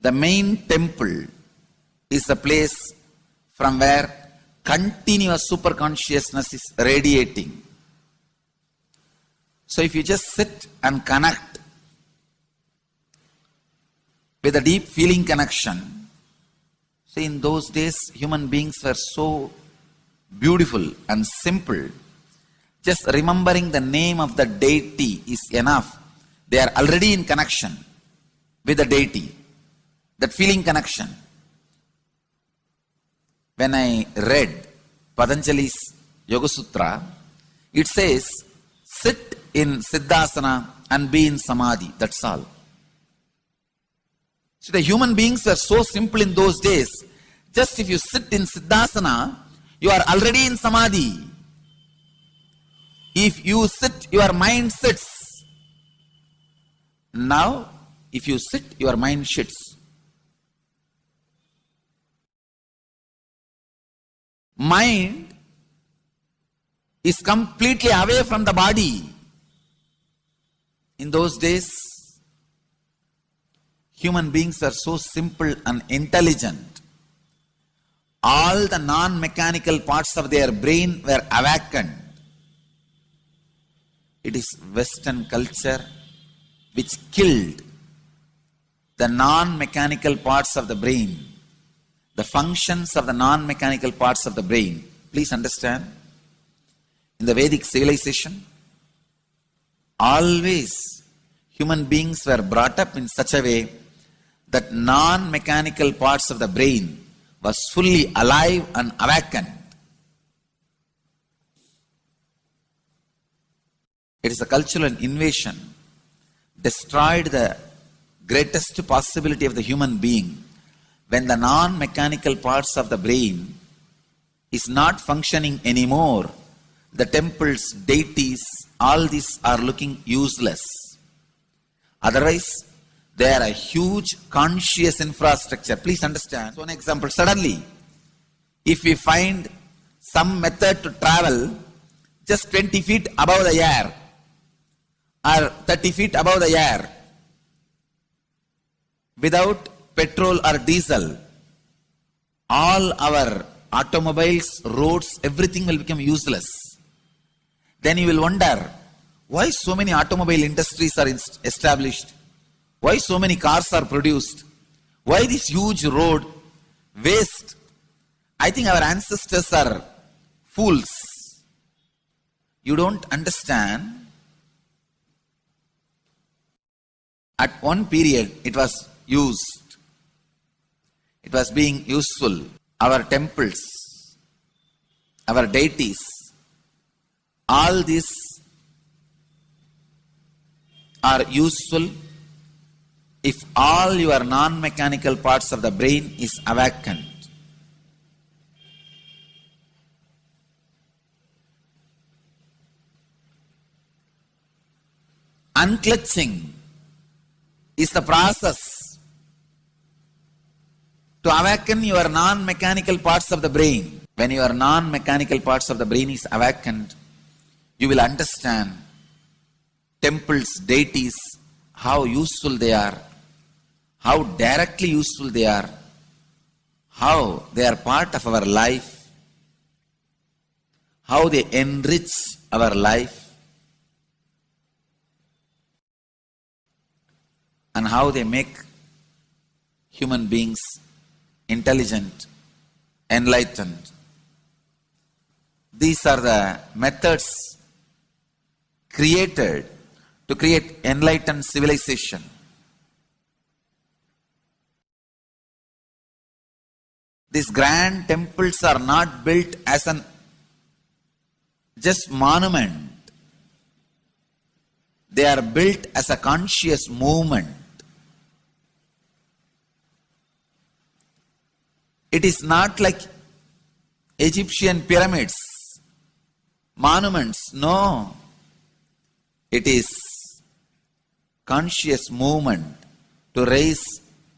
The main temple is the place from where continuous superconsciousness is radiating. So if you just sit and connect with a deep feeling connection, see, in those days human beings were so beautiful and simple. Just remembering the name of the deity is enough. They are already in connection with the deity. That feeling connection. When I read Patanjali's Yoga Sutra, it says, sit in Siddhasana and be in Samadhi. That's all. So the human beings were so simple in those days. Just if you sit in Siddhasana, you are already in Samadhi. If you sit, your mind sits. Now, if you sit, your mind sits. Mind is completely away from the body. In those days, human beings are so simple and intelligent. All the non-mechanical parts of their brain were awakened. It is Western culture which killed the non-mechanical parts of the brain, the functions of the non-mechanical parts of the brain. Please understand, in the Vedic civilization, always human beings were brought up in such a way that non-mechanical parts of the brain was fully alive and awakened. It is a cultural invasion, destroyed the greatest possibility of the human being when the non-mechanical parts of the brain is not functioning anymore. The temples, deities, all these are looking useless. Otherwise, they are a huge conscious infrastructure. Please understand. So, an example, suddenly, if we find some method to travel just 20 feet above the air or 30 feet above the air without petrol or diesel, all our automobiles, roads, everything will become useless. Then you will wonder, why so many automobile industries are established? Why so many cars are produced? Why this huge road? Waste. I think our ancestors are fools. You don't understand. At one period, it was used. It was being useful. Our temples, our deities, all these are useful if all your non-mechanical parts of the brain is awakened. Unclutching is the process to awaken your non-mechanical parts of the brain. When your non-mechanical parts of the brain is awakened, you will understand temples, deities, how useful they are, how directly useful they are, how they are part of our life, how they enrich our life, and how they make human beings intelligent, enlightened. These are the methods created to create enlightened civilization. These grand temples are not built as an just monument. They are built as a conscious movement. It is not like Egyptian pyramids, monuments. No. It is conscious movement to raise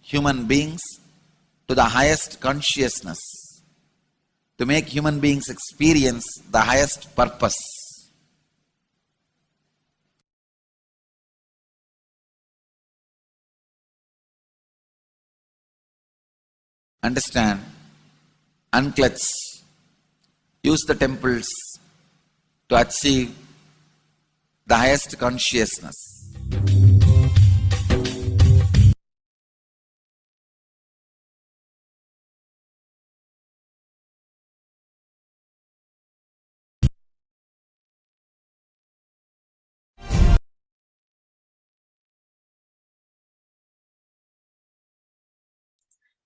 human beings to the highest consciousness, to make human beings experience the highest purpose. Understand, unclutch, use the temples to achieve the highest consciousness.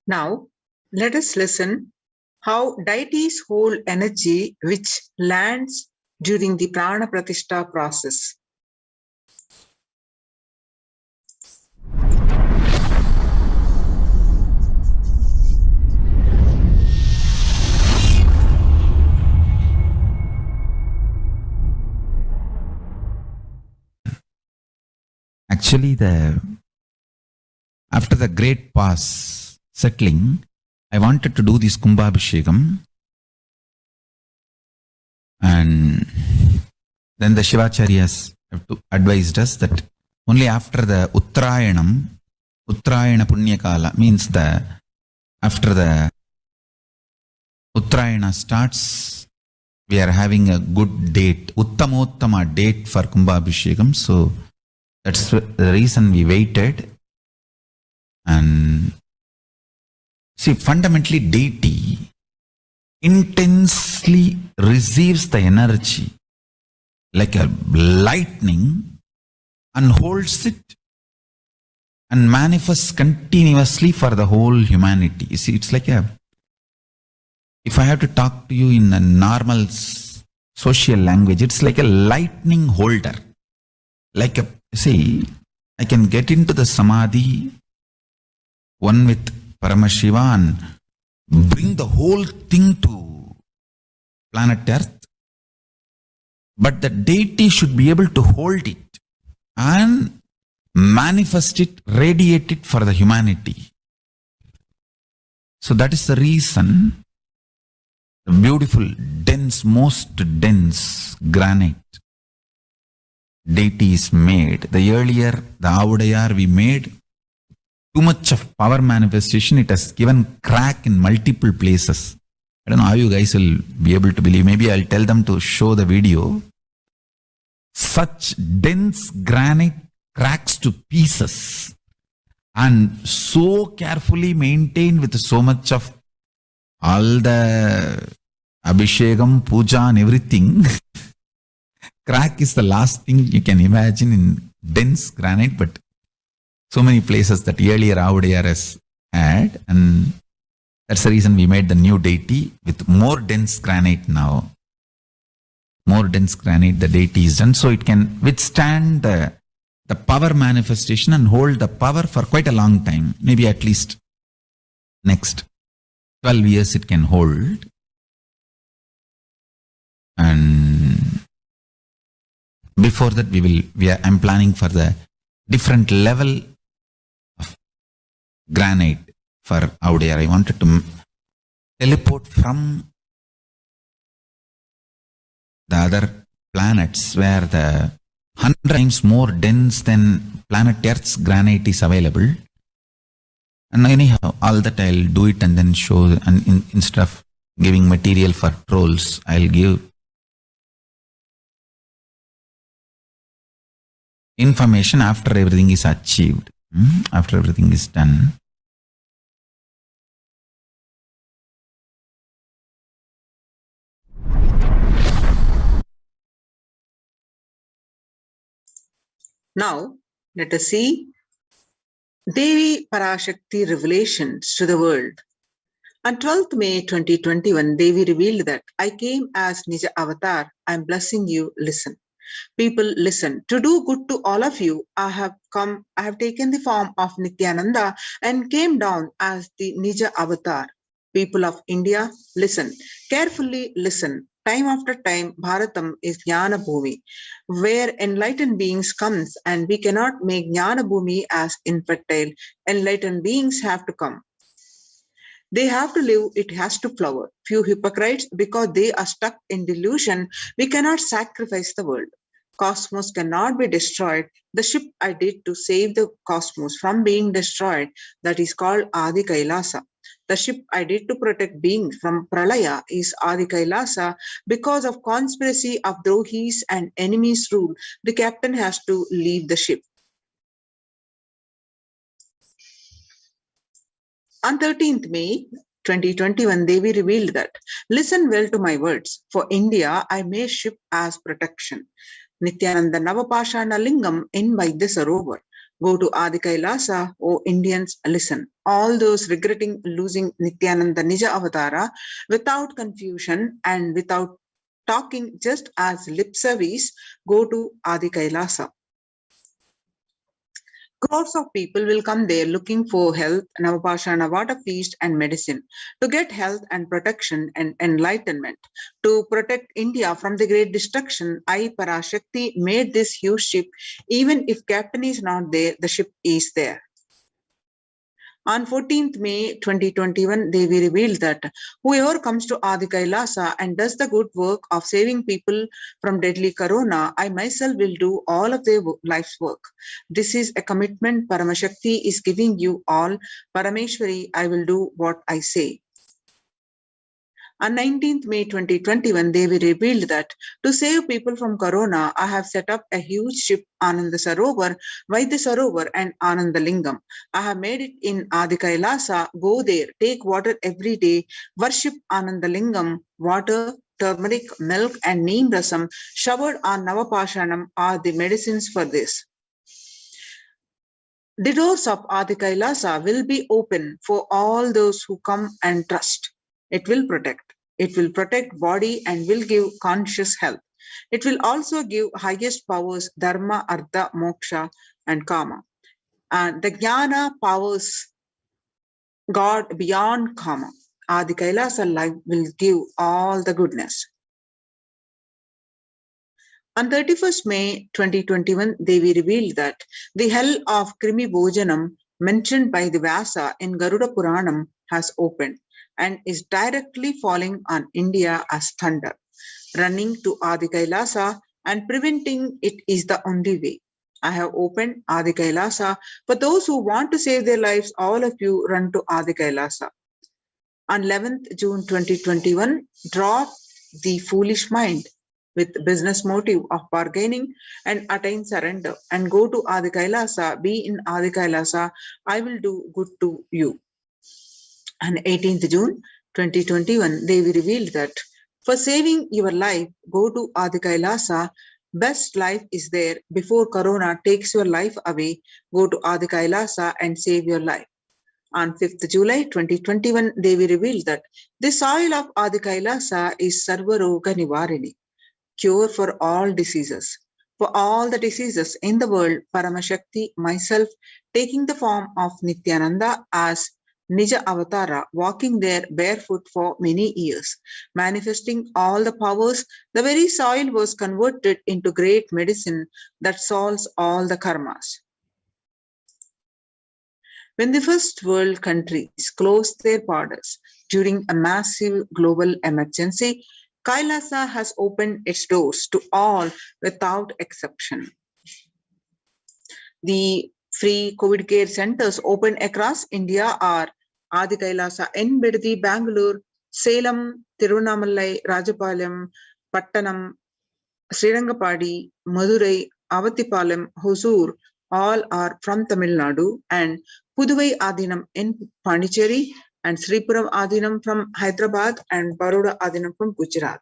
Now, let us listen how deities hold energy which lands during the Prana Pratishtha process. Actually, after the great pause settling, I wanted to do this Kumbhabhishekam, and then the Shivacharyas have advised us that only after the Uttrayanam, Uttrayana Punyakala, means after the Uttrayana starts, we are having a good date, Uttamottama date for Kumbhabhishekam. So that's the reason we waited. And see, fundamentally, deity intensely receives the energy like a lightning and holds it and manifests continuously for the whole humanity. You see, it's like if I have to talk to you in a normal social language, it's like a lightning holder. See, I can get into the Samadhi, one with Paramashiva, and bring the whole thing to planet Earth. But the deity should be able to hold it and manifest it, radiate it for the humanity. So that is the reason the beautiful, dense, most dense granite deity is made. The earlier, the Avudayar we made, too much of power manifestation, it has given crack in multiple places. I don't know how you guys will be able to believe. Maybe I'll tell them to show the video. Such dense granite cracks to pieces and so carefully maintained with so much of all the Abhishekam, Puja and everything. Crack is the last thing you can imagine in dense granite, but so many places that earlier Avudayar has had, and that's the reason we made the new deity with more dense granite now. More dense granite, the deity is done, so it can withstand the power manifestation and hold the power for quite a long time. Maybe at least next 12 years it can hold. And before that I'm planning for the different level of granite for Avudayar. I wanted to teleport from the other planets where the 100 times more dense than planet Earth's granite is available. And anyhow, all that I'll do it and then show, and instead of giving material for trolls, I'll give information after everything is achieved, after everything is done. Now, let us see Devi Parashakti revelations to the world. On 12th May 2021, Devi revealed that I came as Nija Avatar. I am blessing you. Listen. People, listen. To do good to all of you, I have taken the form of Nithyananda and came down as the Nija Avatar. People of India, listen. Carefully listen. Time after time, Bharatam is Jnana Bhumi, where enlightened beings comes, and we cannot make Jnana Bhumi as infertile. Enlightened beings have to come. They have to live, it has to flower. Few hypocrites, because they are stuck in delusion, we cannot sacrifice the world. Cosmos cannot be destroyed. The ship I did to save the cosmos from being destroyed, that is called Adi Kailasa. The ship I did to protect beings from Pralaya is Adi Kailasa. Because of conspiracy of Drohis and enemies' rule, the captain has to leave the ship. On 13th May 2021, Devi revealed that, listen well to my words. For India, I made ship as protection. Nithyananda Navapashana Lingam in by this Sarovar. Go to Adi Kailasa, O Indians, listen. All those regretting losing Nithyananda Nija Avatara without confusion and without talking just as lip service, go to Adi Kailasa. Crores of people will come there looking for health, Navapashana water feast and medicine, to get health and protection and enlightenment. To protect India from the great destruction, I, Parashakti, made this huge ship. Even if captain is not there, the ship is there. On 14th May 2021, Devi revealed that whoever comes to Adi Kailasa and does the good work of saving people from deadly corona, I myself will do all of their life's work. This is a commitment Paramashakti is giving you all. Parameshwari, I will do what I say. On 19th May 2021, Devi revealed that to save people from corona, I have set up a huge ship, Ananda Sarovar, Vaidya Sarovar and Ananda Lingam. I have made it in Adi Kailasa. Go there, take water every day, worship Ananda Lingam. Water, turmeric, milk and neem rasam showered on Navapashanam are the medicines for this. The doors of Adi Kailasa will be open for all those who come and trust. It will protect. It will protect body and will give conscious health. It will also give highest powers, dharma, artha, moksha, and kama. And the jnana powers God beyond kama. Adi Kailasa life will give all the goodness. On 31st May 2021, Devi revealed that the hell of Krimi Bhojanam mentioned by the Vyasa in Garuda Puranam has opened and is directly falling on India as thunder. Running to Adi Kailasa and preventing it is the only way. I have opened Adi Kailasa. For those who want to save their lives, all of you run to Adi Kailasa. On 11th June 2021, drop the foolish mind with business motive of bargaining and attain surrender and go to Adi Kailasa, be in Adi Kailasa, I will do good to you. On 18th June 2021, Devi revealed that for saving your life, go to Adi Kailasa. Best life is there. Before corona takes your life away, go to Adi Kailasa and save your life. On 5th July 2021, Devi revealed that the soil of Adi Kailasa is Sarva Roga Nivarini, cure for all diseases. For all the diseases in the world, Paramashakti, myself, taking the form of Nithyananda as Nija Avatara, walking there barefoot for many years, manifesting all the powers, the very soil was converted into great medicine that solves all the karmas. When the first world countries closed their borders during a massive global emergency, Kailasa has opened its doors to all without exception. The free COVID care centers open across India are Adi Kailasa in Bidadi, Bangalore, Salem, Tiruvannamalai, Rajapalayam, Pattanam, Srirangapadi, Madurai, Avatipalam, Hosur, all are from Tamil Nadu, and Puduvai Adinam in Pondicherry, and Sripuram Adinam from Hyderabad, and Baroda Adinam from Gujarat.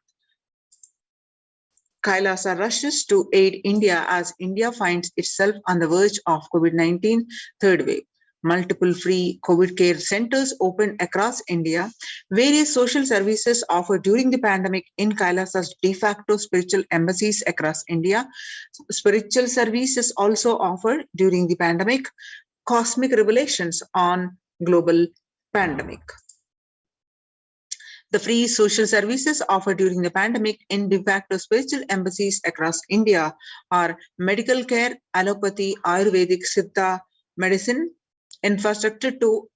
Kailasa rushes to aid India as India finds itself on the verge of COVID-19 third wave. Multiple free COVID care centers opened across India. Various social services offered during the pandemic in Kailasa's de facto spiritual embassies across India. Spiritual services also offered during the pandemic. Cosmic revelations on global pandemic. The free social services offered during the pandemic in de facto spiritual embassies across India are medical care, allopathy, Ayurvedic, Siddha, medicine, infrastructure to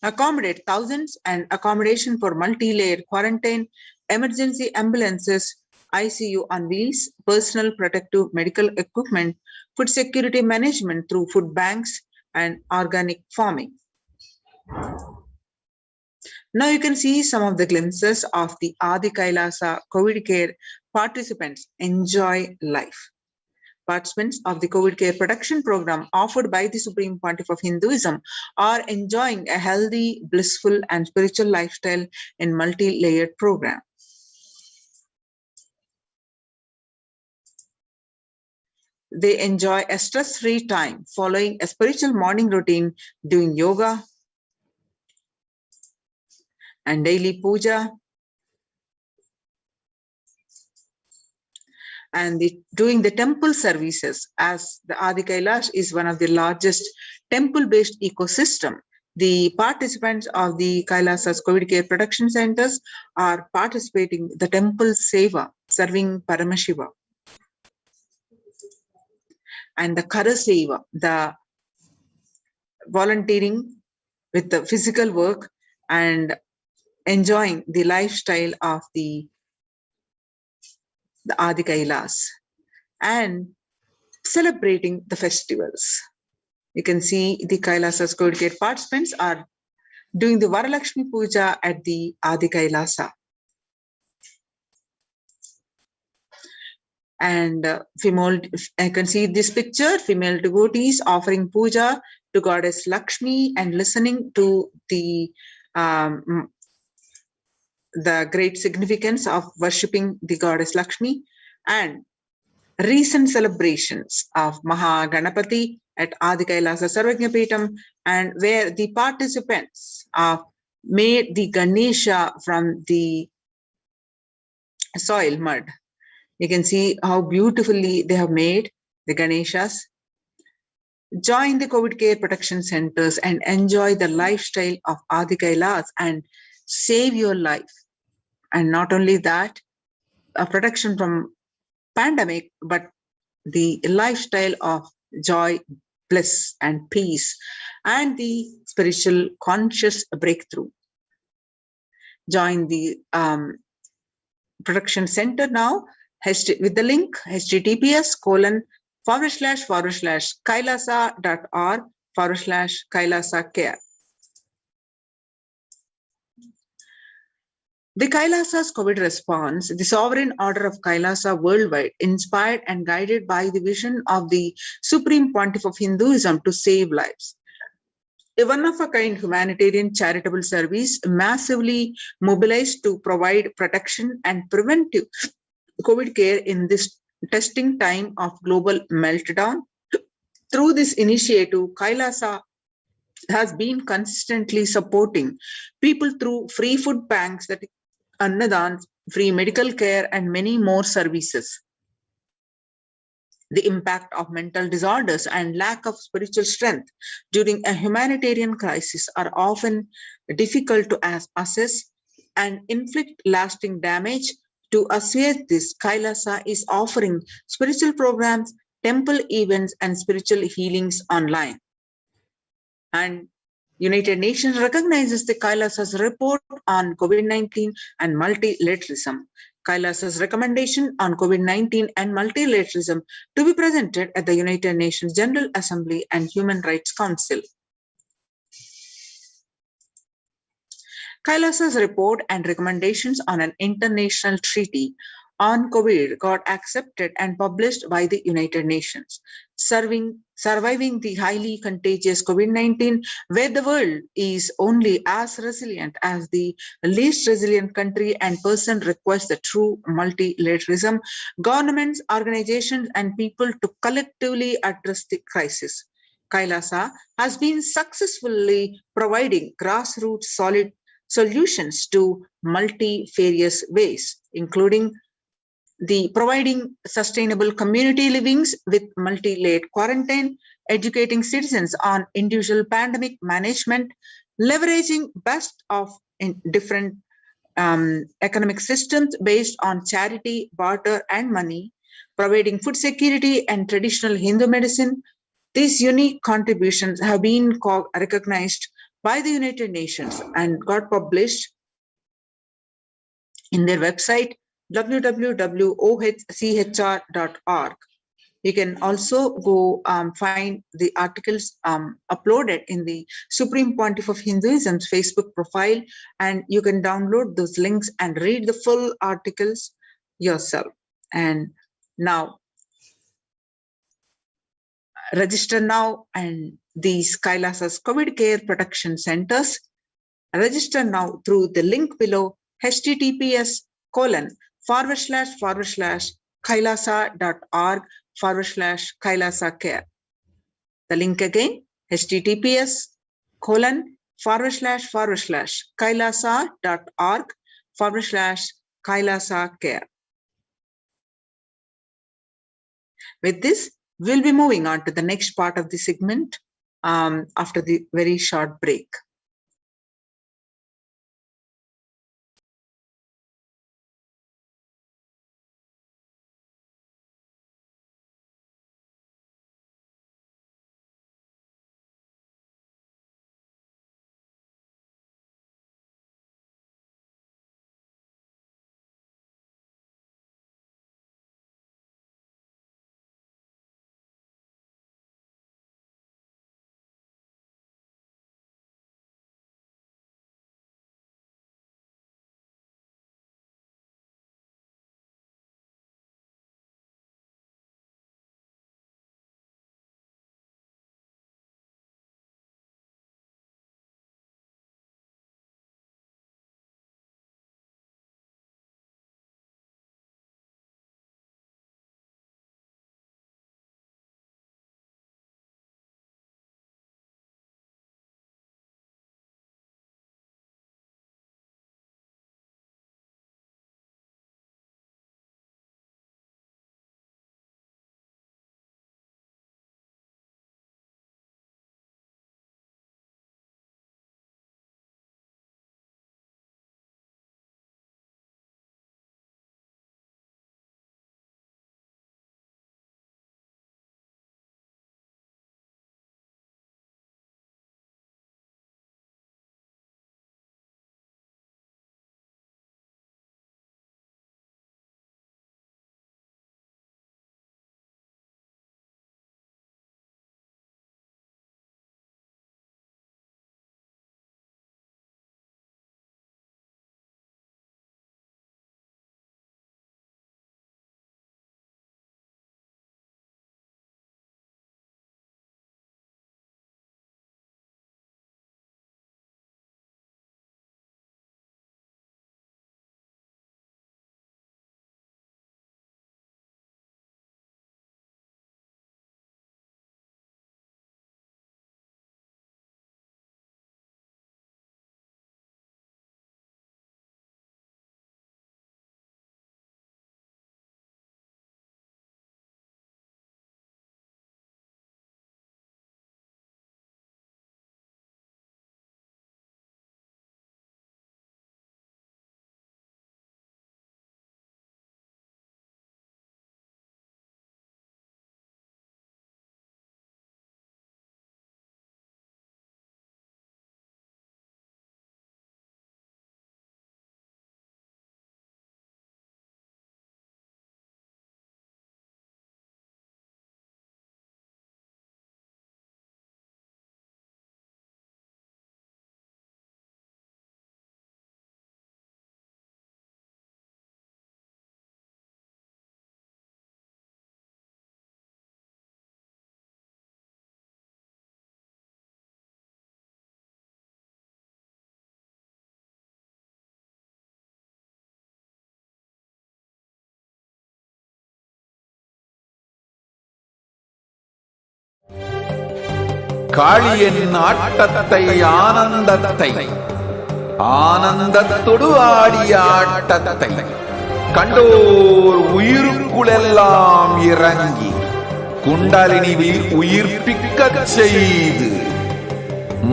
accommodate thousands, and accommodation for multi-layered quarantine, emergency ambulances, ICU on wheels, personal protective medical equipment, food security management through food banks, and organic farming. Now you can see some of the glimpses of the Adi Kailasa COVID care participants enjoy life. Participants of the COVID care protection program offered by the Supreme Pontiff of Hinduism are enjoying a healthy, blissful, and spiritual lifestyle in multi-layered program. They enjoy a stress-free time following a spiritual morning routine, doing yoga and daily puja, and doing the temple services, as the Adi Kailash is one of the largest temple-based ecosystem. The participants of the Kailasa's COVID care production centers are participating in the temple seva, serving Paramashivoham, and the Kara seva, the volunteering with the physical work and enjoying the lifestyle of the Adi Kailas and celebrating the festivals. You can see the Kailasa's COVID care participants are doing the Varalakshmi Puja at the Adi Kailasa. And female, I can see this picture, female devotees offering puja to Goddess Lakshmi and listening to the great significance of worshipping the Goddess Lakshmi, and recent celebrations of Maha Ganapati at Adi Kailasa Sarvajnapeetham, and where the participants made the Ganesha from the soil mud. You can see how beautifully they have made the Ganeshas. Join the COVID care protection centers and enjoy the lifestyle of Adi Kailas and save your life. And not only that, a protection from pandemic, but the lifestyle of joy, bliss, and peace, and the spiritual conscious breakthrough. Join the production center now with the link https://kailasa.org/Kailasa care. The Kailasa's COVID response, the sovereign order of Kailasa worldwide, inspired and guided by the vision of the Supreme Pontiff of Hinduism to save lives. A one-of-a-kind humanitarian charitable service massively mobilized to provide protection and preventive COVID care in this testing time of global meltdown. Through this initiative, Kailasa has been consistently supporting people through free food banks, that annadans, free medical care, and many more services. The impact of mental disorders and lack of spiritual strength during a humanitarian crisis are often difficult to assess and inflict lasting damage. To assuage this, Kailasa is offering spiritual programs, temple events, and spiritual healings online. And United Nations recognizes the Kailasa's report on COVID-19 and multilateralism. Kailasa's recommendation on COVID-19 and multilateralism to be presented at the United Nations General Assembly and Human Rights Council. Kailasa's report and recommendations on an international treaty on COVID got accepted and published by the United Nations. Surviving the highly contagious COVID-19, where the world is only as resilient as the least resilient country and person requires the true multilateralism, governments, organizations, and people to collectively address the crisis. Kailasa has been successfully providing grassroots solid solutions to multifarious ways, including the providing sustainable community livings with multi-layered quarantine, educating citizens on individual pandemic management, leveraging best of in different economic systems based on charity, barter, and money, providing food security and traditional Hindu medicine. These unique contributions have been recognized by the United Nations and got published in their website www.ohchr.org. You can also go find the articles uploaded in the Supreme Pontiff of Hinduism's Facebook profile, and you can download those links and read the full articles yourself. And now, register now, and these Kailasa's COVID Care Protection Centers. Register now through the link below, https://kailasa.org/Kailasa care. The link again, https://kailasa.org/Kailasa care. With this, we'll be moving on to the next part of the segment after the very short break. காளியின் ஆட்டத்தை ஆனந்தத்தை ஆனந்தத்தொடு ஆடிய ஆட்டத்தை கண்டோர் உயிருக்குளெல்லாம் இறங்கி குண்டலினிவில் உயிர்ப்பிக்கச் செய்து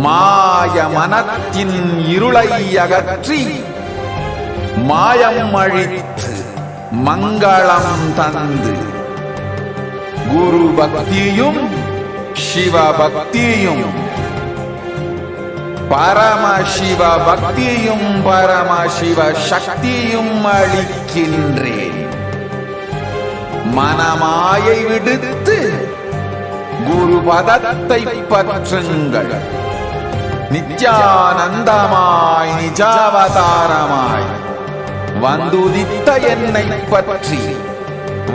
மாய மனத்தின் இருளை அகற்றி மாயம் அழித்து மங்களம் தந்து குரு பக்தியும் சிவ பக்தியும் பரமசிவ பக்தியும் பரமசிவ சக்தியும் அளிக்கின்றேன். மனமாயை விடுத்து குரு பதத்தை பற்றுங்கள். நித்யானந்தமாய் நிஜாவதாரமாய் வந்துதித்த என்னை பற்றி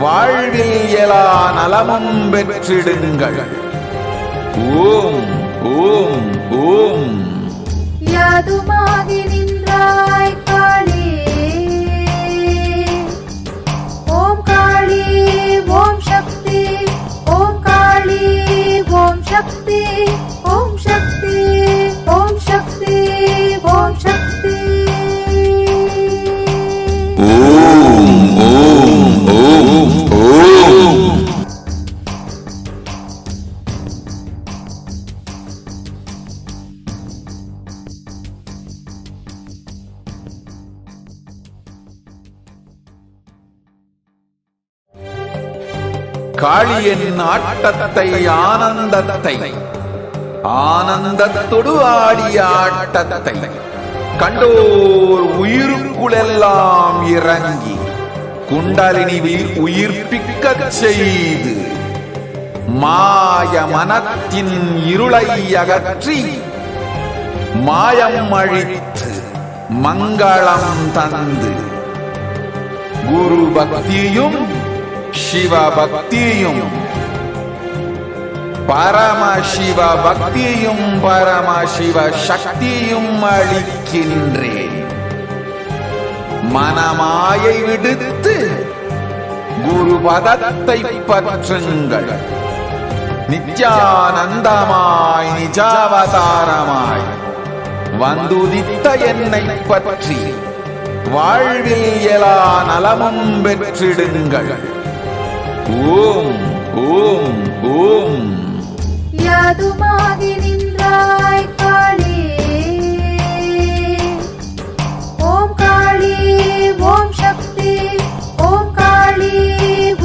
வாழ்வில் எல்லா நலமும் பெற்றிடுங்கள். ஓம் ஓம் ஓம். யாதுமாகி நின்றாய் காளி, ஓம் காளி ஓம் சக்தி, ஓம் காளி ஓம் சக்தி, ஓம் சக்தி ஓம் சக்தி ஓம் சக்தி. ஓம் ஓம் ஓம் ஓம். காளியின் ஆட்டத்தை ஆனந்தத்தை ஆனந்தத்தொடு ஆடிய ஆட்டத்தை கண்டோர் உயிருக்குளெல்லாம் இறங்கி குண்டலினிவில் உயிர்ப்பிக்கச் செய்து மாய மனத்தின் இருளை அகற்றி மாயம் அழித்து மங்களம் தந்து குரு பக்தியும் சிவ பக்தியும் பரமசிவ பக்தியும் பரமசிவ சக்தியும் அளிக்கின்றேன். மனமாயை விடுத்து குரு பதத்தை பற்றுங்கள். நித்யானந்தமாய் நிஜாவதாரமாய் வந்துதித்த என்னை பற்றி வாழ்வில் எல்லா நலமும் பெற்றிடுங்கள். ஓம் ஓம் ஓம். யாதுமாகி நின்றாய் காளி, ஓம் காளி ஓம் சக்தி, ஓம் காளி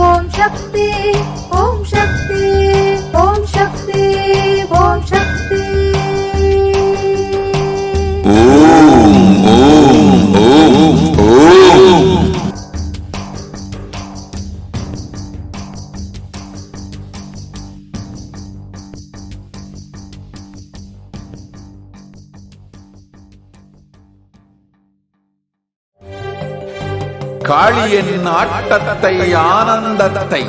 ஓம் சக்தி, ஓம் சக்தி ஓம் சக்தி ஓம் சக்தி. ஓம் ஓம் ஓம் ஓம். காளியின் ஆட்டத்தை ஆனந்தத்தை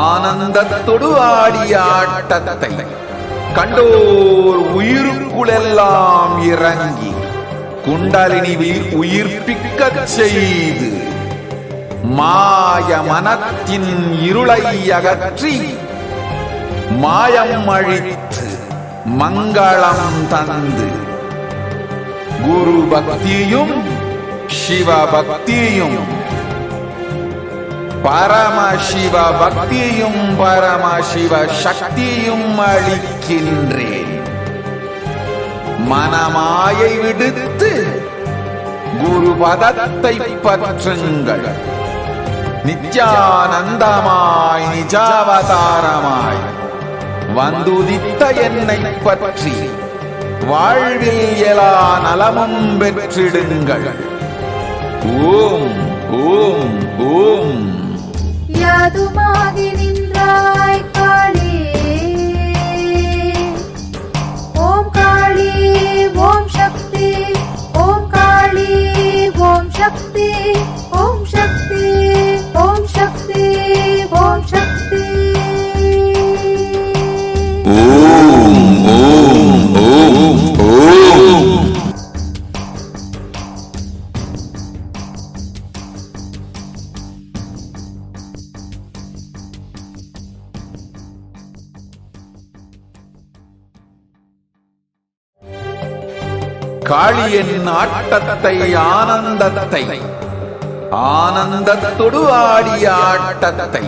ஆனந்தத்தொடு ஆடிய ஆட்டத்தை கண்டோர் உயிருக்குளெல்லாம் இறங்கி குண்டலினிவில் உயிர்ப்பிக்கச் செய்து மாய மனத்தின் இருளை அகற்றி மாயம் அழித்து மங்களம் தந்து குரு பக்தியும் சிவ பக்தியும் பரமசிவ பக்தியும் பரமசிவ சக்தியும் அளிக்கின்றேன். மனமாயை விடுத்து குரு பதத்தை பற்றுங்கள். நித்யானந்தமாய் நிஜாவதாரமாய் வந்துதித்த என்னை பற்றி வாழ்வில் எல்லா நலமும் பெற்றிடுங்கள். ஓம் ஓம் ஓம். யாதுமாகி நின்றாய் காளி, ஓம் காளி ஓம் சக்தி, ஓம் காளி ஓம் சக்தி, ஓம் சக்தி ஓம் சக்தி ஓம் சக்தி. ஓம் ஓம் ஓம் ஓம். காளியின் ஆட்டத்தை ஆனந்தத்தை ஆனந்தத்தொடு ஆடிய ஆட்டத்தை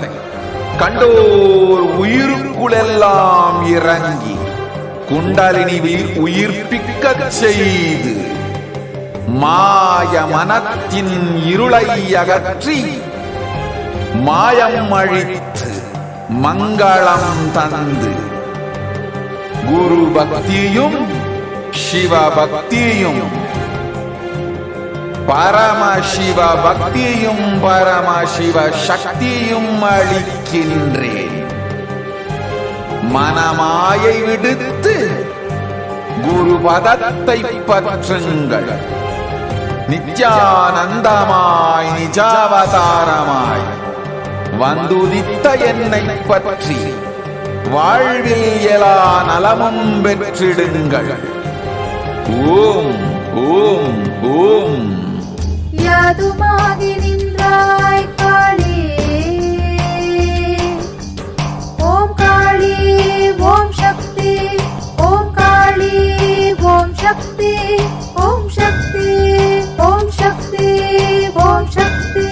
கண்டோர் உயிருக்குளெல்லாம் இறங்கி குண்டலினிவில் உயிர்ப்பிக்கச் செய்து மாய மனத்தின் இருளை அகற்றி மாயம் அழித்து மங்களம் தந்து குரு பக்தியும் சிவ பக்தியும் பரமசிவ பக்தியும் பரமசிவ சக்தியும் அளிக்கின்றேன். மனமாயை விடுத்து குரு பதத்தை பற்றுங்கள். நித்யானந்தமாய் நிஜாவதாரமாய் வந்துதித்த என்னை பற்றி வாழ்வில் எல்லா நலமும் பெற்றிடுங்கள். ஓம் ஓம் ஓம். யாதுமாகி நின்றாய் காளி, ஓம் காளி ஓம் சக்தி, ஓம் காளி ஓம் சக்தி, ஓம் சக்தி ஓம் சக்தி ஓம் சக்தி.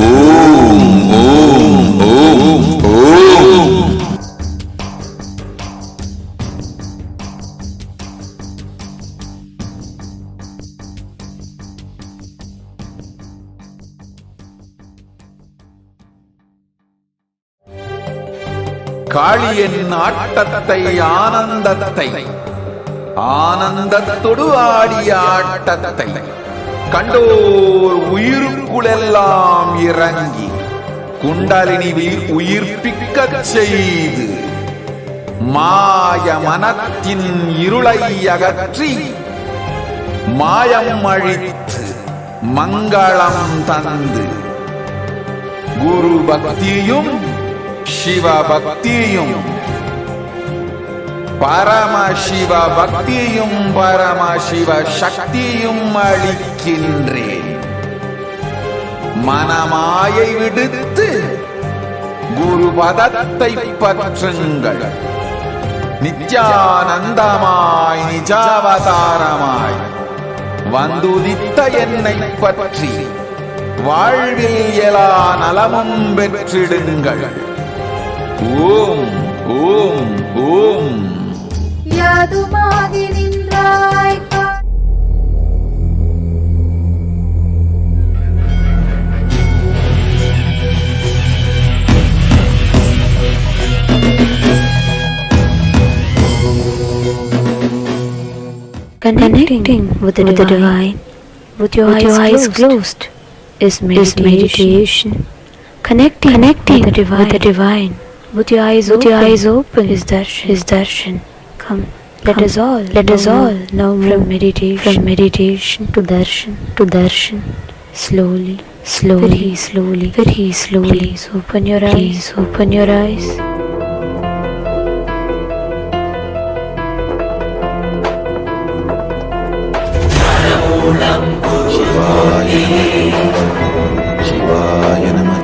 ஓம் ஓம் ஓம் ஓம். காளியின் ஆட்டத்தை ஆனந்தத்தை ஆனந்தத்தொடு ஆடிய ஆட்டத்தை கண்டோர் உயிருக்குளெல்லாம் இறங்கி குண்டலினிவில் உயிர்ப்பிக்கச் செய்து மாய மனத்தின் இருளை அகற்றி மாயம் அழித்து மங்களம் தந்து குரு பக்தியும் சிவ பக்தியும் பரமசிவ பக்தியும் பரமசிவ சக்தியும் அளிக்கின்றேன். மனமாயை விடுத்து குரு பதத்தை பற்றுங்கள். நித்யானந்தமாய் நிஜாவதாரமாய் வந்துதித்த என்னை பற்றி வாழ்வில் எல்லா நலமும் பெற்றிடுங்கள். ஓம் ஓம் ஓம். யாதுமாகி நின்றாய் Connecting with the divine with your eyes closed is meditation. Connecting with the divine with your eyes open is darshan. Come, let us all now from meditation to darshan. Slowly, very slowly. Please open your eyes. Shivaya Namah.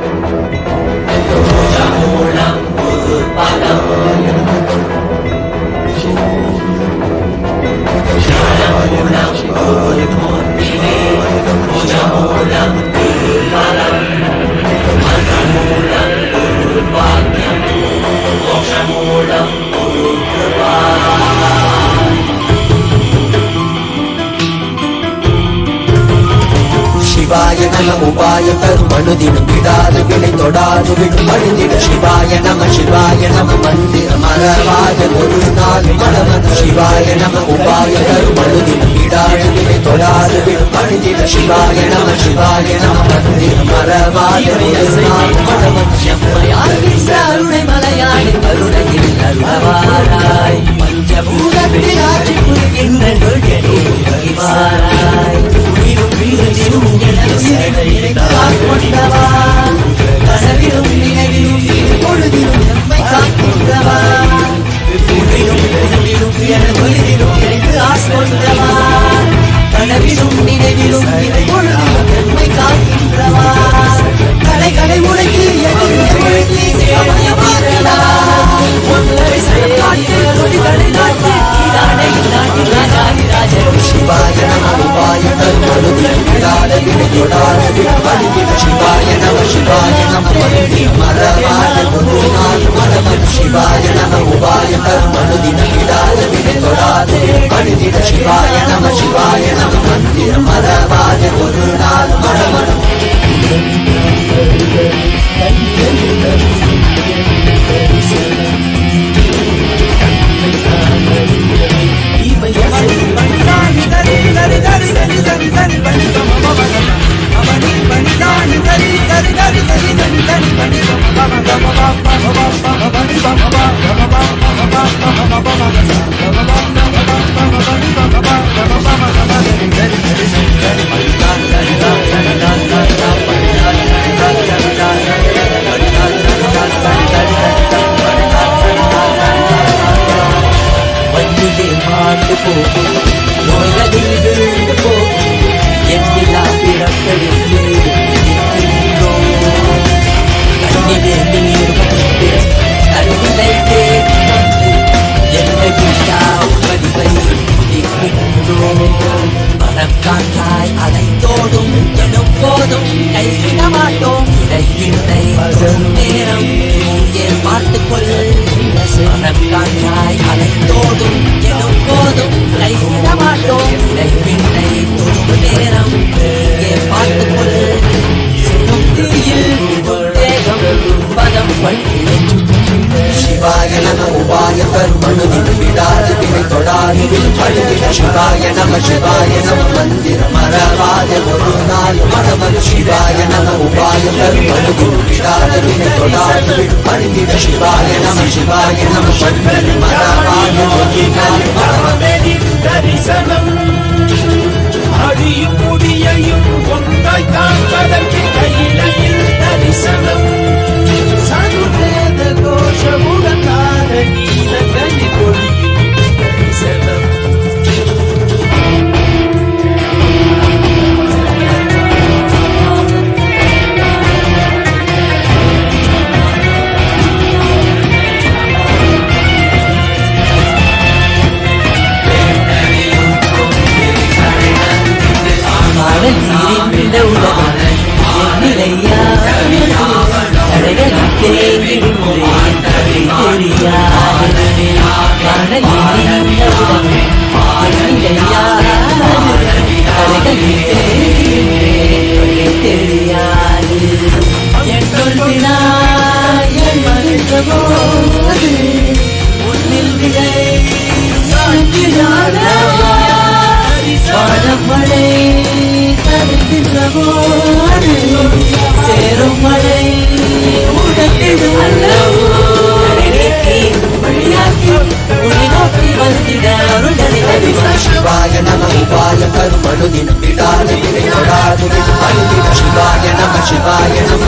சிவாய நம உபாய தரும் அனுதினம் விடாது வினை தொடாது விடும் அழுதிட. சிவாய நம மந்திர மரவாத ஒரு நாள் மனமன. சிவாய நம உபாய தரும் அனுதினம் விடாது வினை தொடாது விடும் அழுதிட. சிவாய நம மந்திர மரவாத ஒரு நாள் மனமன. அருணை மலையாளி கருணையில் அருளவாராய். பஞ்சபூதத்தில் ஆட்சி புரிகின்ற வாராய். கொண்டவா கனவிலும் நினைவிலும் பொழுதிலும் நம்மை காக்கின்றவா. ஆட்கொண்டவா கனவிலும் நினைவிலும் பொழுதிலும் நம்மை காக்கின்றவா. கலைகளை உடைத்து எதிர்த்து சமயமாறலா. ஒன்றை செயலாற்றி நொடிகளை நாட்டி சிவாய நம உபாய கருமனுதினம் விடாத வினை தொடாத விடுபடுகிற சிவாய நம மருதி மரபாத குரு நாள் மரபன் சிவாய நம உபாய கருமனுதினம் விடாத வினை தொடாத விடுபடுகிற சிவாய நம மந்திர மரபாத குரு நாள் மரபன் சிவாய நம உபாய கருமனுதினம் விடாத வினை தொடாது விடுபடுகிற சிவாய நம மந்திர மரபாத ஒரு நாள் மரபன் சிவாய நம உபாய கருமனுதினம் விடாத வினை தொடாது விடுபடுகிற சிவாய நம மந்திர மரபாத ஒரு நாள் மரபன் அடியும் முடியையும் ஒன்றாய் காண்பதற்கு கையிலையில் தரிசனம் சதுவேத கோஷமுடன் நாத நீல கனி பொழியும் தரிசனம் சிவாய நம உபாய கருமனுதினம் விடாத வினை தொடாது விடுபடுகிற சிவாய நம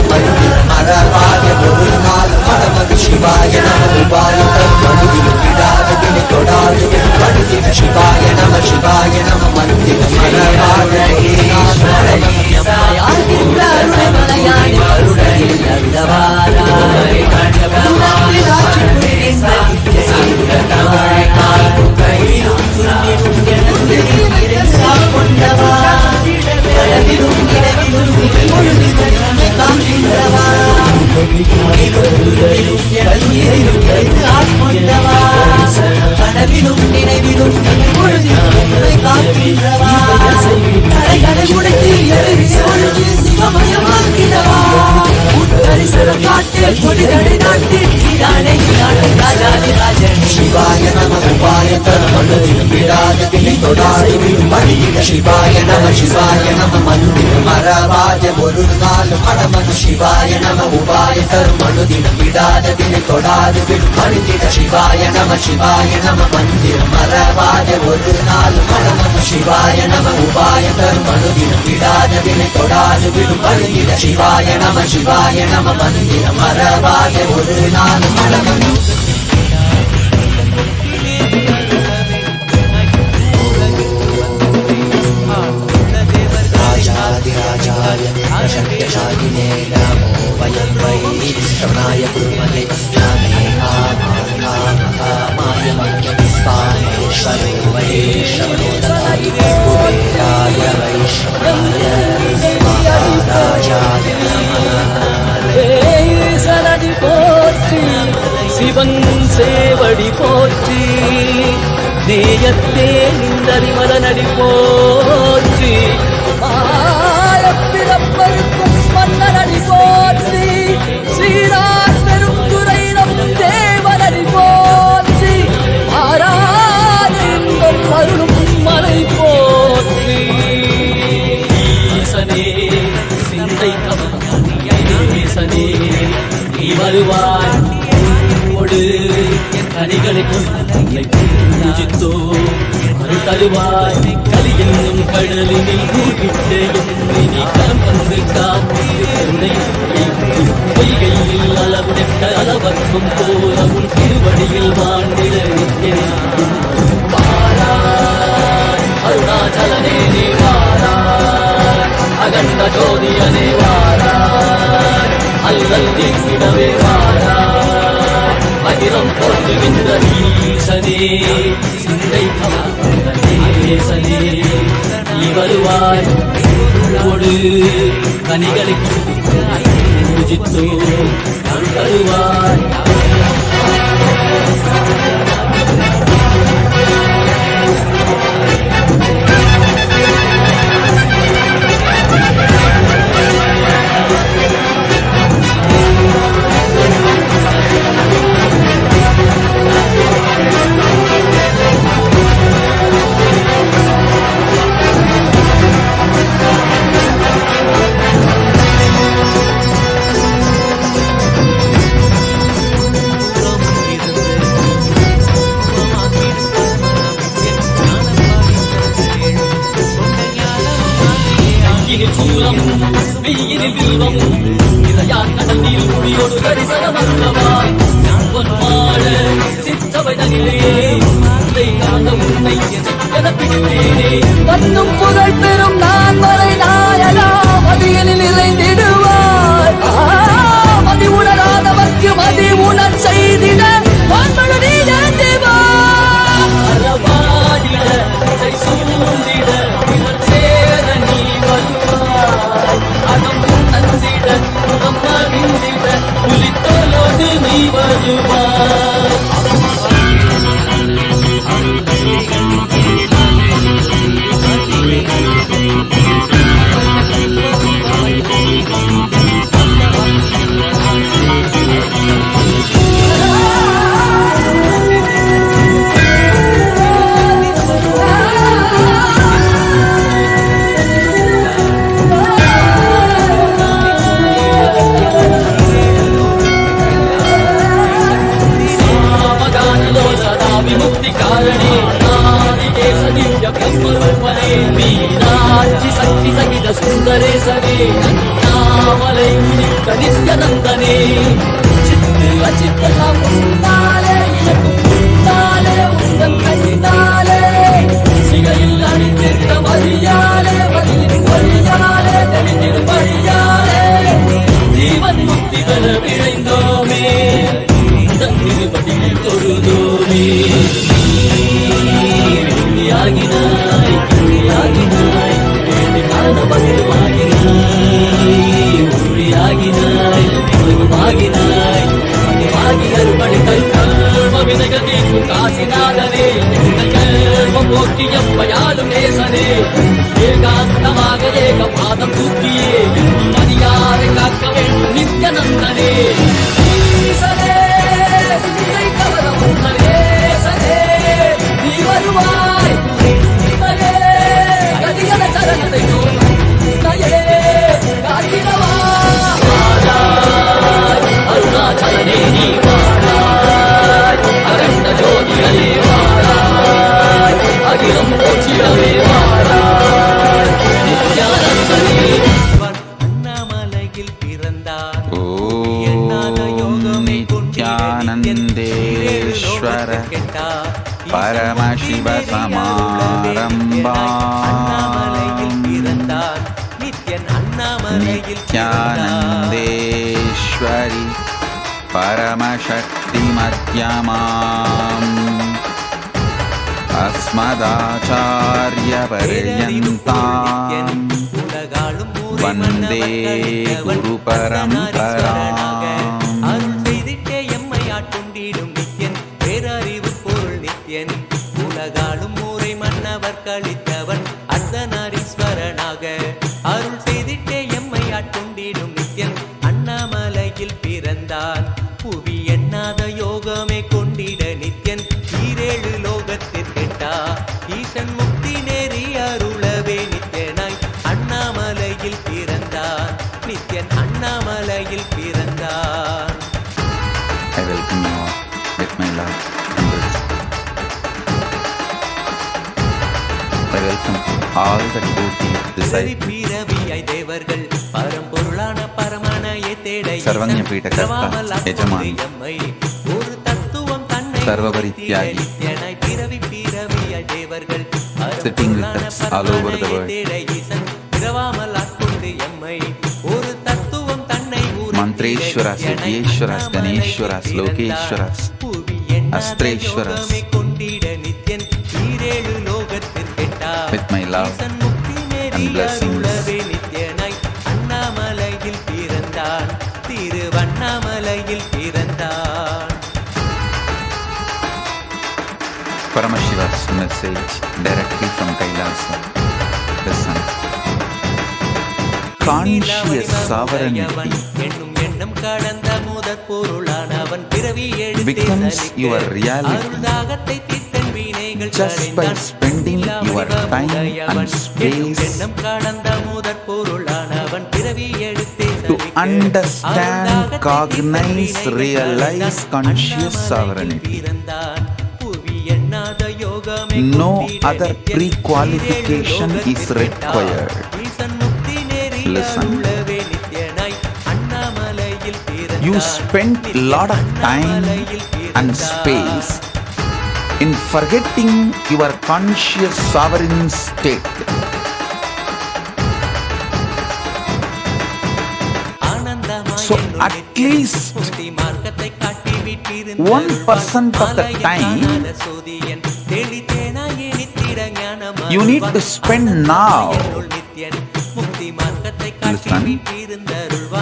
மந்திர மரபாத ஒரு நாள் மரபன் சிவாய நம உபாய கருமனுதினம் விடாத வினை தொடாது விடுபடுகிற சிவாய நம மந்திர மரபாத ஒரு நாள் சிவாய நம உபாய கருமனுதினம் விடாத வினை தொடாது விடுபடுகிற சிவாய நம மந்திர மரபாத ஒரு நாள் மரபன் சிவாய நம உபாய கருமனுதினம் விடாத வினை தொடாது விடுபடுகிற சிவாய நம மந்திர மரபாத ஒரு நாள் மரபன் சிவாய நம உபாய கருமனுதினம் விடாத வினை தொடாது விடுபடுகிற சிவாய நம மந்திர மரபாத ஒரு நாள் மரபன் राजाधिराजाय शक्तिशालिने नमो वयं वै श्रवणाय कुर्महे नमे कामाय मन्त्रपुष्पाणि सर्वैश्वरोदयाय कुबेराय वैश्वराय महाराजाय नमः சனடி போற்றி சிவன் சேவடி போற்றி நேயத்தே நின்றறிமலனடி போற்றி பிறப்பருக்கும் மன்னனடி போற்றி சீரார் பெருந்துரை நம் தேவனடி போற்றி ஆராயும் அருளும் மலை போற்றி ஈசனே சிந்தை கவனம் ஈசனே நீ வருவாய் கொடு கனிகளை கொண்டு பூஜித்தோ அது தருவாய் கலி என்னும் கடலினில் மூழ்கிட்டேயும் நீ களம் வந்து காத்து பொய்கையில் அளவுடைக்க அளவர்க்கும் போலவும் திருவடியில் வாழ்ந்திட வாராய் அருணாச்சலனே நீ வாராய் அகண்ட ஜோதியனே வாராய் அல்லல் நீக்கிடவே வாராய் அகிலம் போற்றுகின்ற ஈசனே சிந்தை கவர்ந்த ஈசனே நீ வருவாய் கொடு கனிகளை பூஜித்தோ தருவாய் வெயிலில் வில்வம் இதையான் கடல் நீர் குடியோடு தரிசனமல்லவாய் பொன்மாட சித்தவை தனிலே காந்த உன்னை என பிடித்தேனே தன்னும் புகழ் பெறும் நான் வரை நாயனா மதியனில் நிறைந்திடுவாய் மதி உணராதவர்க்கு மதி உணர் செய்திட வான்மழை தேவாடிட சூழ்ந்திட சேர நீ வருவாய் அகம் நந்திட முகம் மகிழ்ந்திட புலித்தோலோடு நீ வருவாய் विमुक्ति कारणे नादिकेश दिव्य ब्रह्मरूपणे मीनाक्षि शक्ति सहित सुंदरे सने नामलै नित्य नित्यानंदने चित्त अचित्त मुन्नाले मुन्नाले उन्दन कन्नाले सिगैल अनित्य मरियाले मरियाले तेरितिरु मरियाले जीवन मुक्ति बल विளைந்தோமே திருப்படியில் தொழுதோமே ஆகினாய் ஆகினாய் காரணமாகினாய் ஆகினாய் ஆகி அறுபடை கல்ம விதைகள் நீக்கும் காசிநாதனே கல்மம் போக்கி எப்பயாலும் நேசனே ஏகாந்தமாக ஏக பாதம் தூக்கியே மதியாரை காக்க வேண்டும் நித்யானந்தனே அருணாச்சலனே நீ வாராய் அகண்ட ஜோதியனே வாராய் அகிலம் போற்றிடவே வாராய் நித்யானந்தனே அண்ணாமலையில் பிறந்தார் நித்யானந்தேஸ்வர பரமசிவ சமாரம்பாம் நித்யானந்தேஸ்வரி பரமசக்தி மத்யமாம் अस्मदाचार्यपर्यन्तां वन्दे गुरुपरम्पराम् அருள் செய்திட்டே எம்மை ஆட்கொண்டிடும் நித்யன் பேரறிவு பொருள் நித்யன் உலகாளும் ஊரை மன்னவர் கழித்தவன் அர்த்தநாரீஸ்வரனாக அருள் செய்திட்டே எம்மை ஆட்கொண்டிடும் நித்யன் அண்ணாமலையில் பிறந்தான் புவி எண்ணாத யோகமே கொண்டிட நித்யன் ஈரேழு லோகத்திற்கெட்டா ஈசன் முக்தி நேரி அருளவே நித்யனாய் அண்ணாமலையில் பிறந்தான் நித்யன் அண்ணாமலையில் பிறந்தான். I welcome you all with my love and respect. I welcome all the devotees, disciples. பிறவியாய் தேவர்கள் பரம்பொருளான பரமனையை தேட सर्वज्ञ पीठकर्ता यजमान ஒரு தத்துவம் தன்னை सर्वपरित्यागी நித்யனாய் பிறவியாய் தேவர்கள் sitting with us all over the world. பிறவாமல் ஆட்கொண்டு எம்மை ஒரு தத்துவம் தன்னை Mantreshwaras, Vidyeshwaras, Ganeshwaras, Lokeshwaras, Astreshwaras, கொண்டிட Nithyan ஈரேழு லோகத்திற்கெட்டா with my love and blessings. நித்யனாய் அண்ணாமலையில் பிறந்தான் திருவண்ணாமலையில் பிறந்தான். Paramashivoham's message directly from Kailasa. Listen. Conscious sovereignty becomes your reality just by spending your time and space to understand, cognize, realize conscious sovereignty. No other pre-qualification is required. Listen. You spend a lot of time and space in forgetting your conscious sovereign state. So at least 1% of the time you need to spend now. Listen,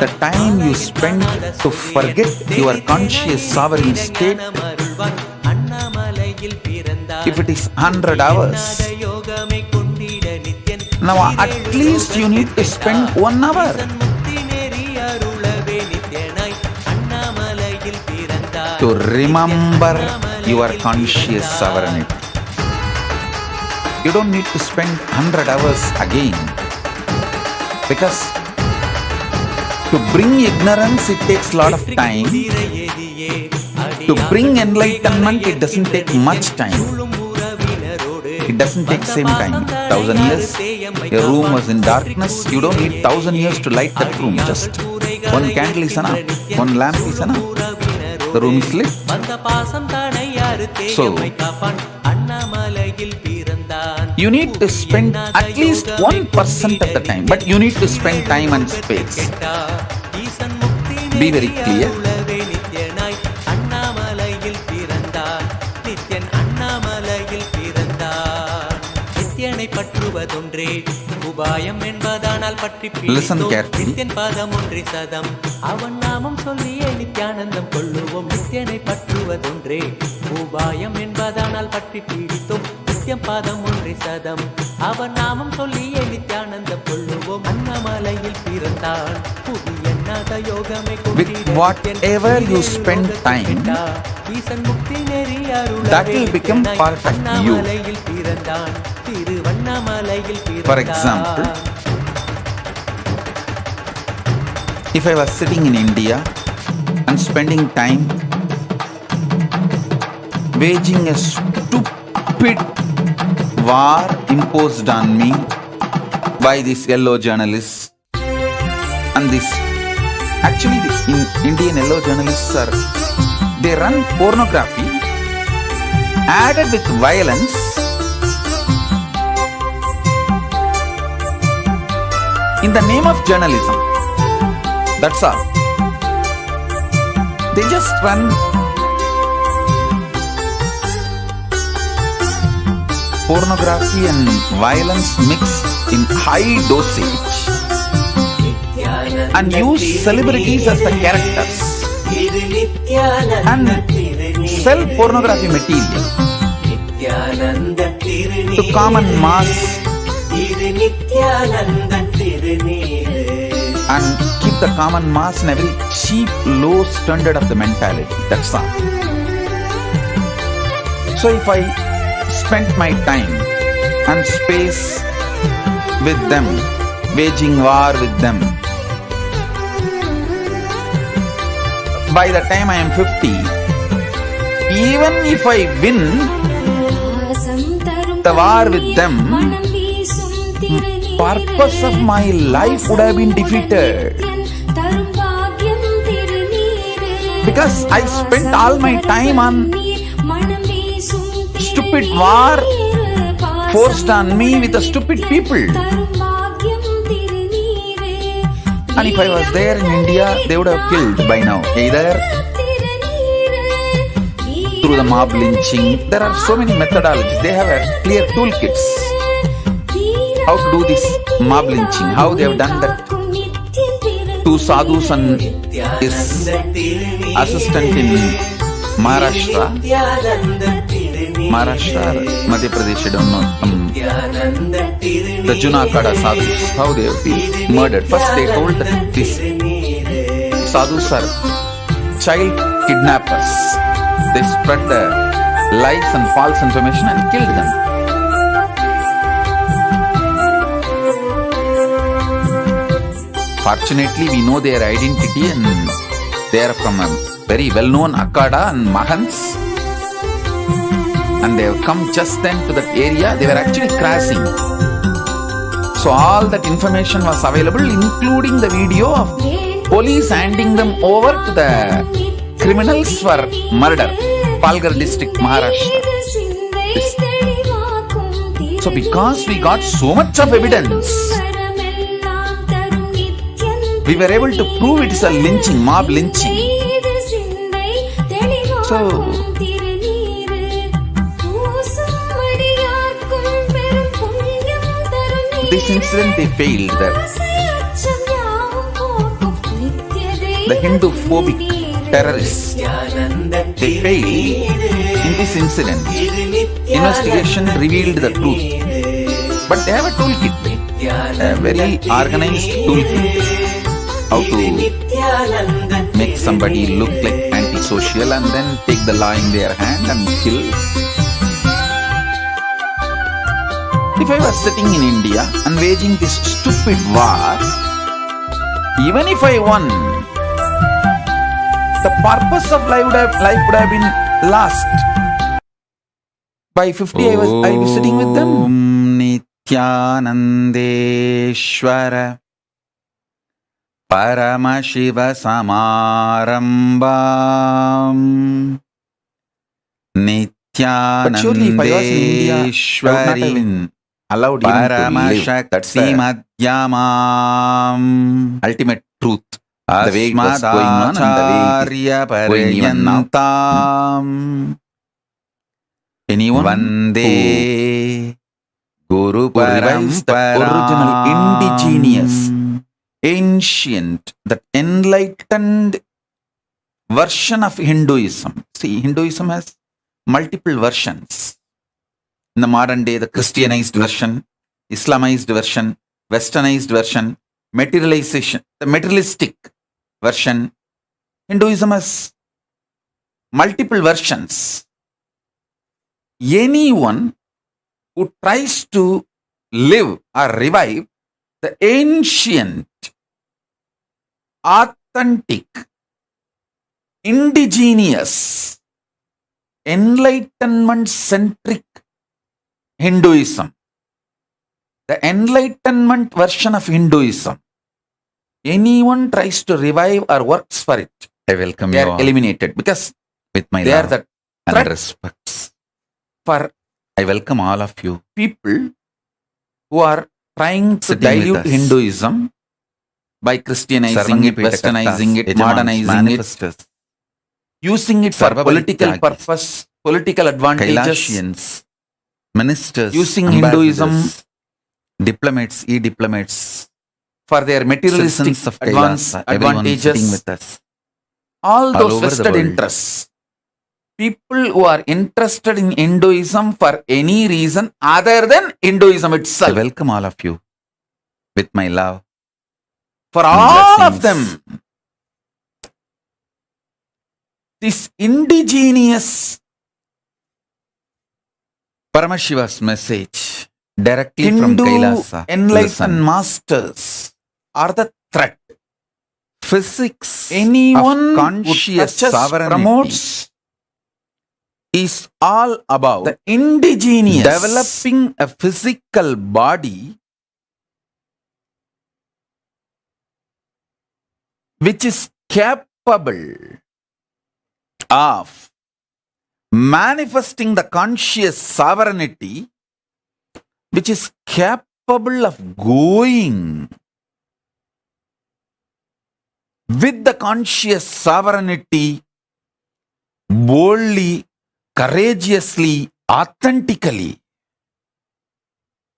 the time you spend to forget your conscious sovereign state, if it is 100 hours, now at least you need to spend 1 hour. To remember your conscious sovereignty. You don't need to spend 100 hours again. Because to bring ignorance, it takes a lot of time. To bring enlightenment, it doesn't take much time. It doesn't take same time. 1,000 years, a room was in darkness. You don't need 1,000 years to light that room. Just one candle is enough. One lamp is enough. The room is lit. So, you need to spend at least 1% of the time, but you need to spend time and space. Be very clear. Listen carefully. With whatever you spend time, that will become part of you. For example, if I was sitting in India and spending time waging a stupid war imposed on me by these yellow journalists, and this actually the Indian yellow journalists they run pornography added with violence in the name of journalism. That's all. They just run pornography and violence mixed in high dosage and use celebrities as the characters and sell pornography material to common mass and keep the common mass in a very cheap, low standard of the mentality. That's all. So if I spent my time and space with them, waging war with them, by the time I am 50, even if I win the war with them, purpose of my life would have been defeated. Because I spent all my time on stupid war forced on me with the stupid people. And if I was there in India, they would have killed by now. Either through the mob lynching. There are so many methodologies. They have a clear toolkits. How to do this mob lynching. How they have done that. Two sadhus and his assistant in Maharashtra, Madhya Pradesh, I don't know. The Junakada sadhus, how they have been murdered. First they told that these sadhus are child kidnappers. They spread the lies and false information and killed them. Fortunately, we know their identity and they are from a very well-known Akada and Mahants. And they have come just then to that area. They were actually crashing. So all that information was available, including the video of police handing them over to the criminals for murder. Palghar district, Maharashtra. So because we got so much of evidence, we were able to prove it is a lynching, mob lynching. So this incident they failed. The Hindu-phobic terrorists, they failed in this incident. Investigation revealed the truth. But they have a toolkit, a very organized toolkit. How to make somebody look like antisocial and then take the law in their hand and kill. If I was sitting in India and waging this stupid war, even if I won, the purpose of life would have been lost. By 50, I was sitting with them. Nithyanandeshwara Paramashivoham Nithyanandeshwari allowed him to live. That's the ultimate truth. The way it was going on and the way it is going even now. Anyone who revives the original indigenous, ancient, that enlightened version of Hinduism. See, Hinduism has multiple versions. In the modern day, the Christianized version, Islamized version, Westernized version, materialization, the materialistic version. Hinduism has multiple versions. Anyone who tries to live or revive the ancient, authentic, indigenous, enlightenment-centric Hinduism, the enlightenment version of Hinduism, anyone tries to revive or works for it, I welcome they are eliminated because with my they are the and respects. For I welcome all of you people who are trying to dilute Hinduism by Christianizing it, Westernizing it, modernizing it, using it for political purpose, political advantages. ministers, using ambassadors, Hinduism, diplomats, e-diplomats, for their materialistic citizens of Kailasa, everyone sitting advantages, with us, all all those over the vested world. interests. People who are interested in Hinduism for any reason other than Hinduism I itself. welcome all of you with my love. For and all of blessings. them, this indigenous Paramashiva's message directly from Hindu Kailasa. enlightened Listen. masters are the threat. Physics Anyone of who conscious touches, sovereignty promotes is all about the indigenous developing a physical body which is capable of manifesting the conscious sovereignty, which is capable of going with the conscious sovereignty boldly, courageously, authentically.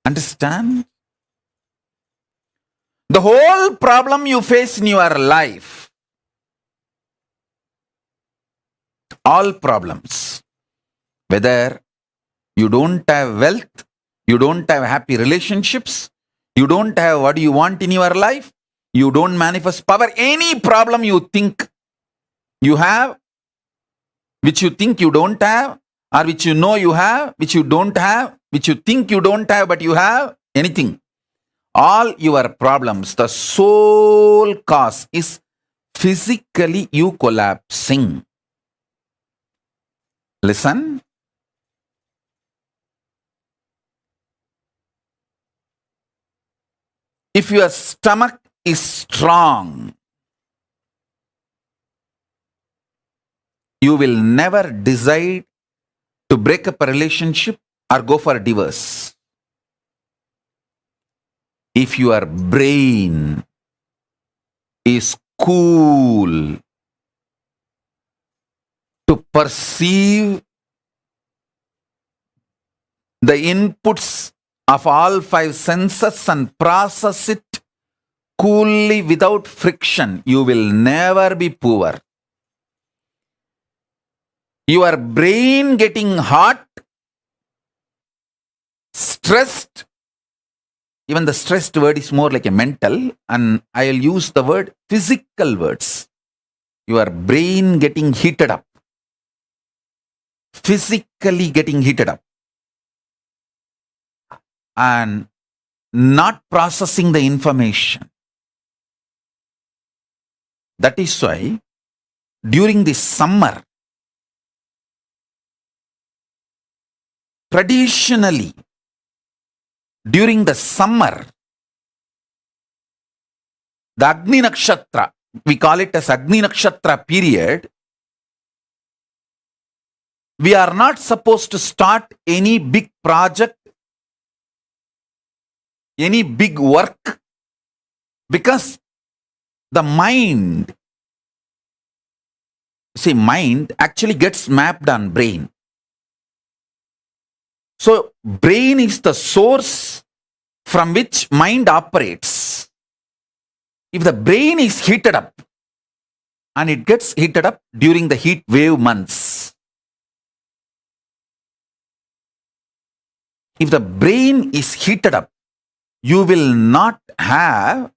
Understand? The whole problem you face in your life, all problems, whether you don't have wealth, you don't have happy relationships, you don't have what you want in your life, you don't manifest power, any problem you think you have, which you think you don't have, or which you know you have, which you don't have, which you think you don't have but you have, anything. All your problems, the sole cause is physically you collapsing. Listen. If your stomach is strong, you will never decide to break up a relationship or go for a divorce. If your brain is cool to perceive the inputs of all five senses and process it coolly without friction, you will never be poor. Your brain getting hot, stressed, even the stressed word is more like a mental, and I'll use the word physical words. Your brain getting heated up, physically getting heated up, and not processing the information. That is why during this summer, traditionally, during the summer, the Agni Nakshatra, we call it as Agni Nakshatra period, we are not supposed to start any big project, any big work, because the mind actually gets mapped on brain. So brain is the source from which mind operates. If the brain is heated up, and it gets heated up during the heat wave months, if the brain is heated up, you will not have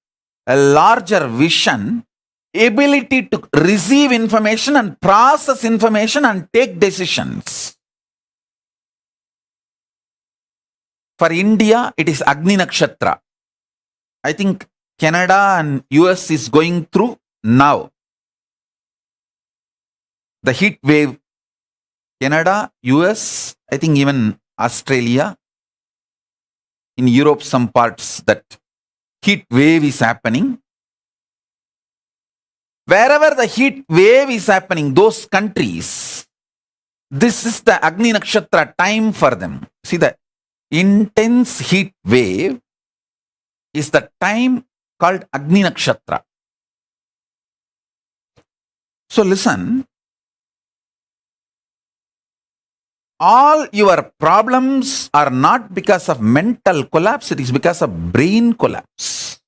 a larger vision, ability to receive information and process information and take decisions. For India, it is Agni Nakshatra. I think Canada and US is going through now the heat wave. Canada, US, I think even Australia, in Europe, some parts, that heat wave is happening. Wherever the heat wave is happening, those countries, this is the Agni Nakshatra time for them. See, the intense heat wave is the time called Agni Nakshatra. So listen, all your problems are not because of mental collapse, it is because of brain collapse.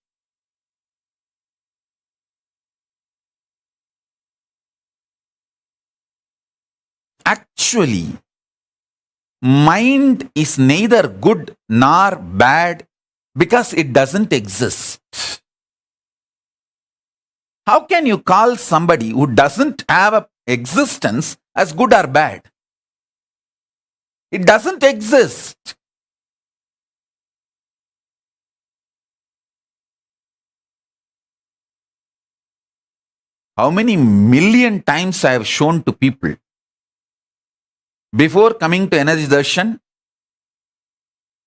Actually, mind is neither good nor bad because it doesn't exist. How can you call somebody who doesn't have an existence as good or bad? It doesn't exist. How many million times I have shown to people, before coming to energy darshan,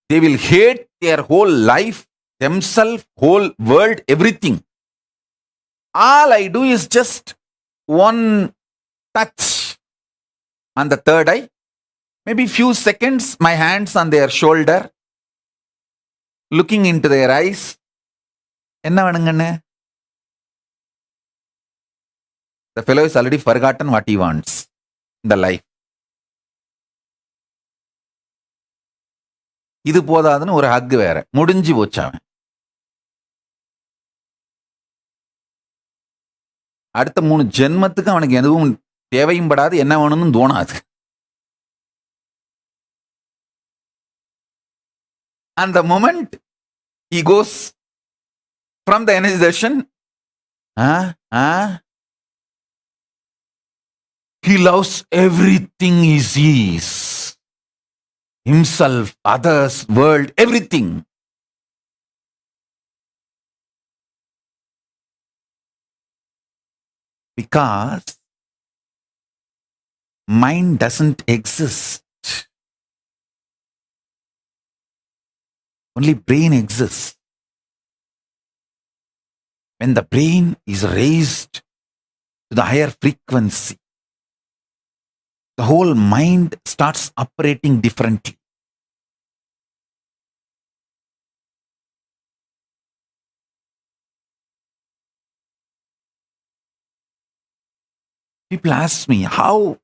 they will hate their whole life, themselves, whole world, everything. All I do is just one touch on the third eye, maybe few seconds, my hands on their shoulder, looking into their eyes. Enna vanunganne? The fellow is already forgotten what he wants in the life. இது போதாதுன்னு ஒரு ஹக் வேற, முடிஞ்சு போச்சு அவன். அடுத்த 3 ஜென்மத்துக்கு அவனுக்கு எதுவும் தேவையும் படாது, என்ன வேணும்னு தோணாது. And the moment he goes from the energy darshan, he loves everything he sees. Himself, others, world, everything. Because mind doesn't exist. Only brain exists. When the brain is raised to the higher frequency, the whole mind starts operating differently. People ask me how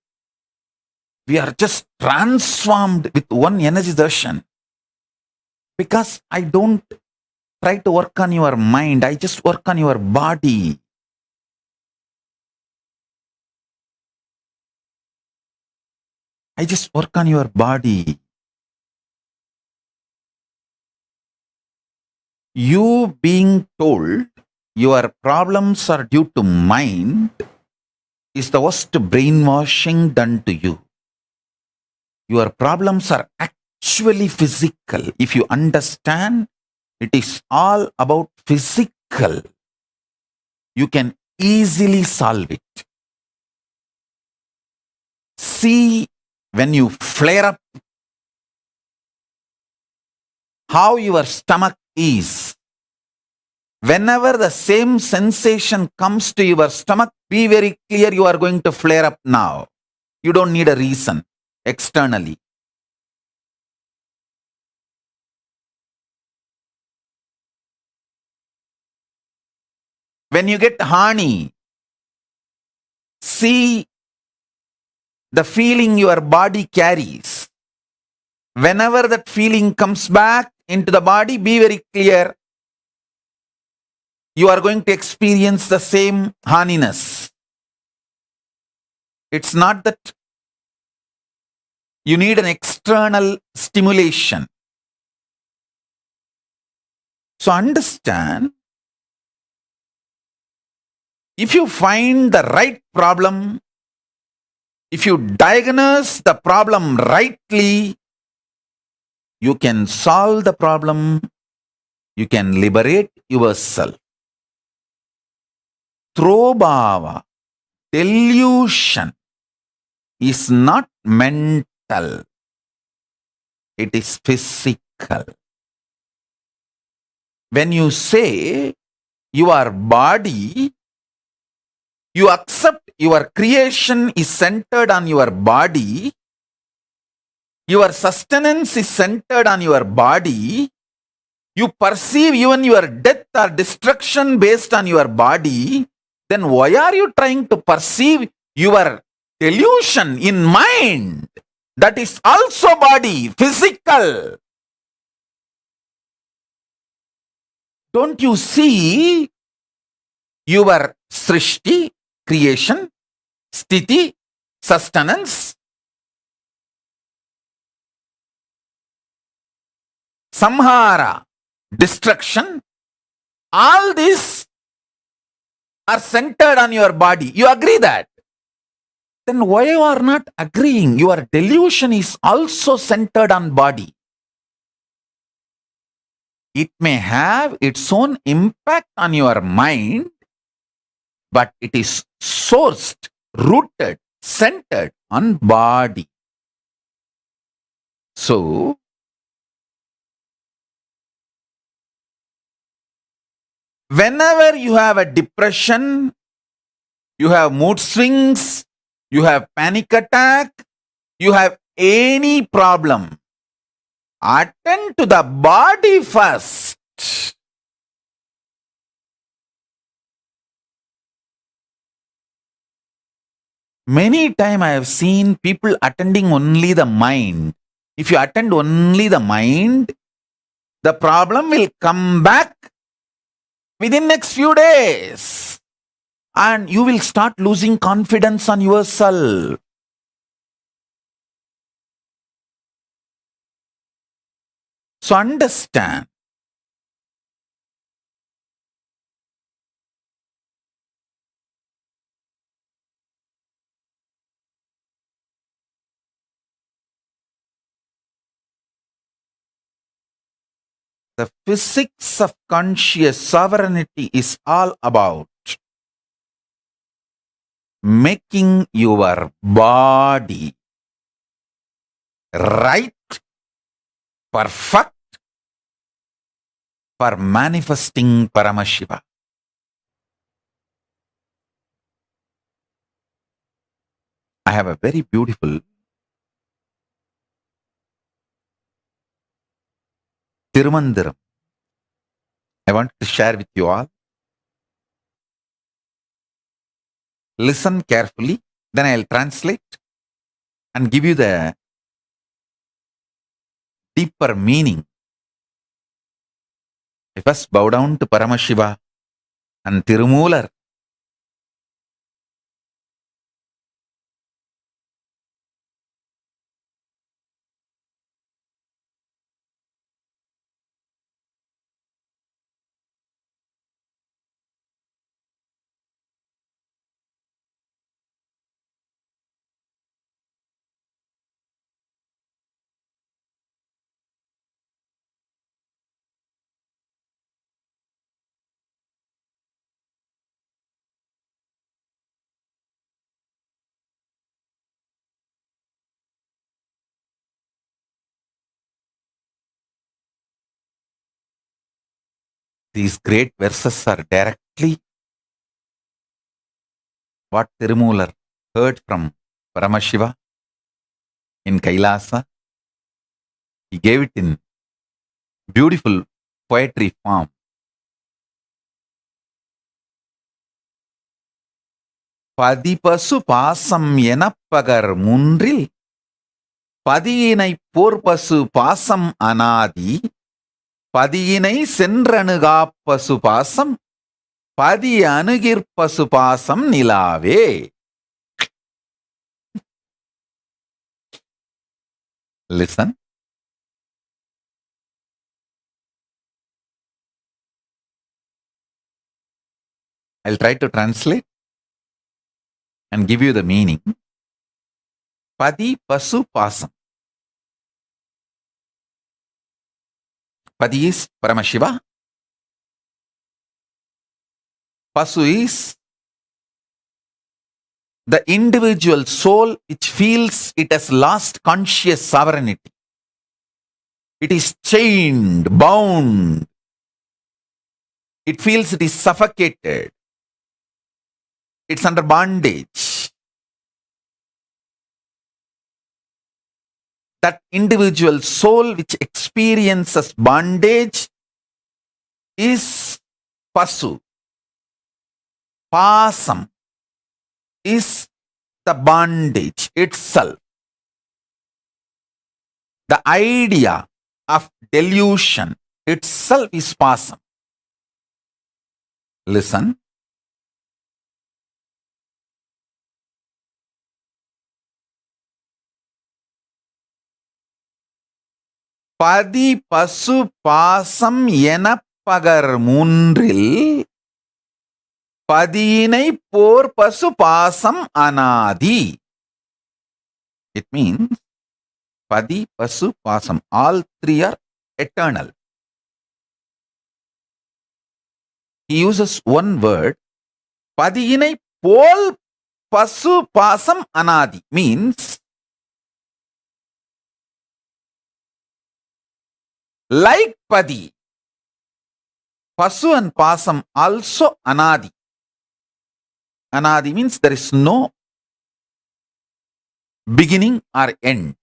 we are just transformed with one energy darshan. Because I don't try to work on your mind, I just work on your body. I just work on your body. You being told your problems are due to mind is the worst brainwashing done to you. Your problems are actually physical. If you understand, it is all about physical. You can easily solve it. See, when you flare up, how your stomach is. Whenever the same sensation comes to your stomach, be very clear you are going to flare up now. You don't need a reason externally. When you get honey, see the feeling your body carries. Whenever that feeling comes back into the body, be very clear. You are going to experience the same honeyness. It's not that you need an external stimulation. So understand, if you find the right problem, if you diagnose the problem rightly, you can solve the problem, you can liberate yourself. Throbhava, delusion, is not mental, it is physical. When you say your body, you accept your creation is centered on your body, your sustenance is centered on your body, you perceive even your death or destruction based on your body, then why are you trying to perceive your delusion in mind? that is also body, physical. Don't you see your srishti, creation, sthiti, sustenance, samhara, destruction? All these are centered on your body. You agree that? Then why you are not agreeing? Your delusion is also centered on body. It may have its own impact on your mind, but it is sourced, rooted, centered on body. So, whenever you have a depression, you have mood swings, you have panic attack, you have any problem, attend to the body first. Many times I have seen people attending only the mind. If you attend only the mind, the problem will come back within next few days. And you will start losing confidence on yourself. So understand. The physics of conscious sovereignty is all about making your body right, perfect for manifesting Paramashiva. I have a very beautiful Tirumandiram. I want to share with you all. Listen carefully, then I'll translate and give you the deeper meaning. I first bow down to Paramashiva and Tirumular. These great verses are directly what Tirumular heard from Paramashiva in Kailasa. He gave it in beautiful poetry form. பதிபசு பாசம் எனப்பகர் மூன்றில் பதியினை போர்பசு பாசம் அனாதி பதியினை சென்றணுகாப்பசு பாசம் பதி அணுகிற்பசு பாசம் நிலாவே. Listen. I'll try to translate and give you the meaning. Padi pasu pasam. Padi is Paramashiva. Pasu is the individual soul which feels it has lost conscious sovereignty. It is chained, bound. It feels it is suffocated. It's under bondage. That individual soul which experiences bondage is pasu. Pasam is the bondage itself. The idea of delusion itself is pasam. Listen. பதி பசு பாசம் எனப்பகர் மூன்றில் பதியினை போர் பசு பாசம் அனாதி. It means padi, pasu, pasam. All three are eternal. He uses one word. Padiyinai pol pasu pasam anadi means like padi, pasu and pasam also anadi. Anadi means there is no beginning or end.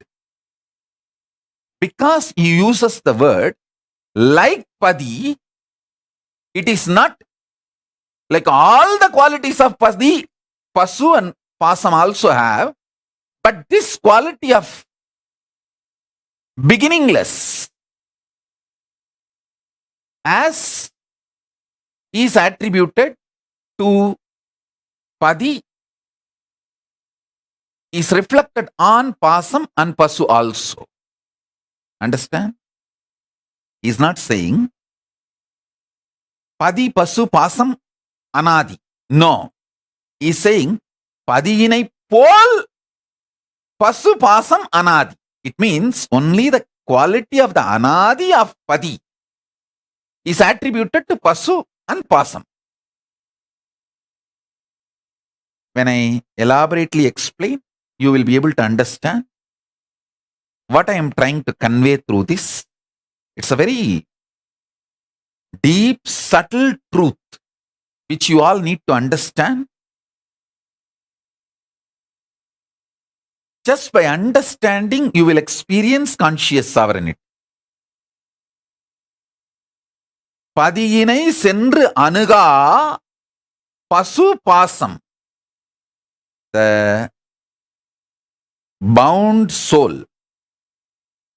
Because he uses the word like padi, it is not like all the qualities of padi, pasu and pasam also have, but this quality of beginningless as is attributed to padi is reflected on pasam and pasu also. Understand? He is not saying padi, pasu, pasam, anadi. No. He is saying padiyinai pol pasu, pasam, anadi. It means only the quality of the anadi of padi is attributed to pasu and pasam. When I elaborately explain, you will be able to understand what I am trying to convey through this. It's a very deep, subtle truth which you all need to understand. Just by understanding, you will experience conscious sovereignty. Padiyinai sendru anuga pasu pasam. The bound soul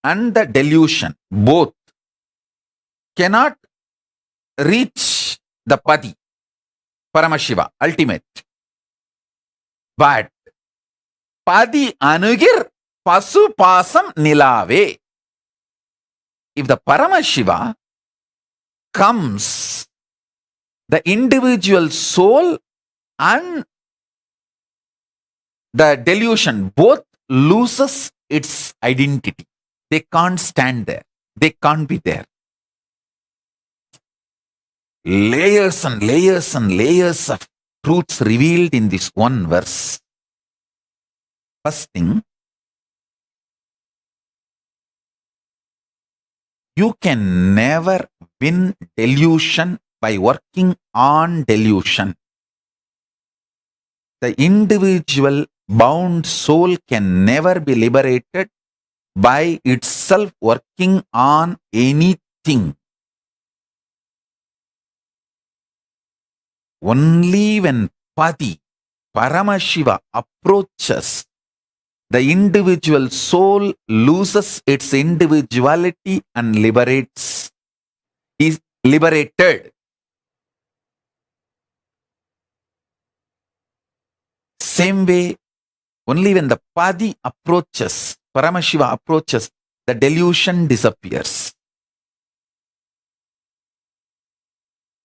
and the delusion both cannot reach the padi, Paramashiva, ultimate. But padi anugir pasu pasam nilave. If the Paramashiva comes, the individual soul and the delusion both loses its identity. They can't stand there. They can't be there. Layers and layers and layers of truths revealed in this one verse. First thing, you can never win delusion by working on delusion. The individual bound soul can never be liberated by itself working on anything. Only when Padi, Paramashiva approaches, the individual soul loses its individuality and is liberated. Same way, only when the Padi approaches, Paramashiva approaches, the delusion disappears.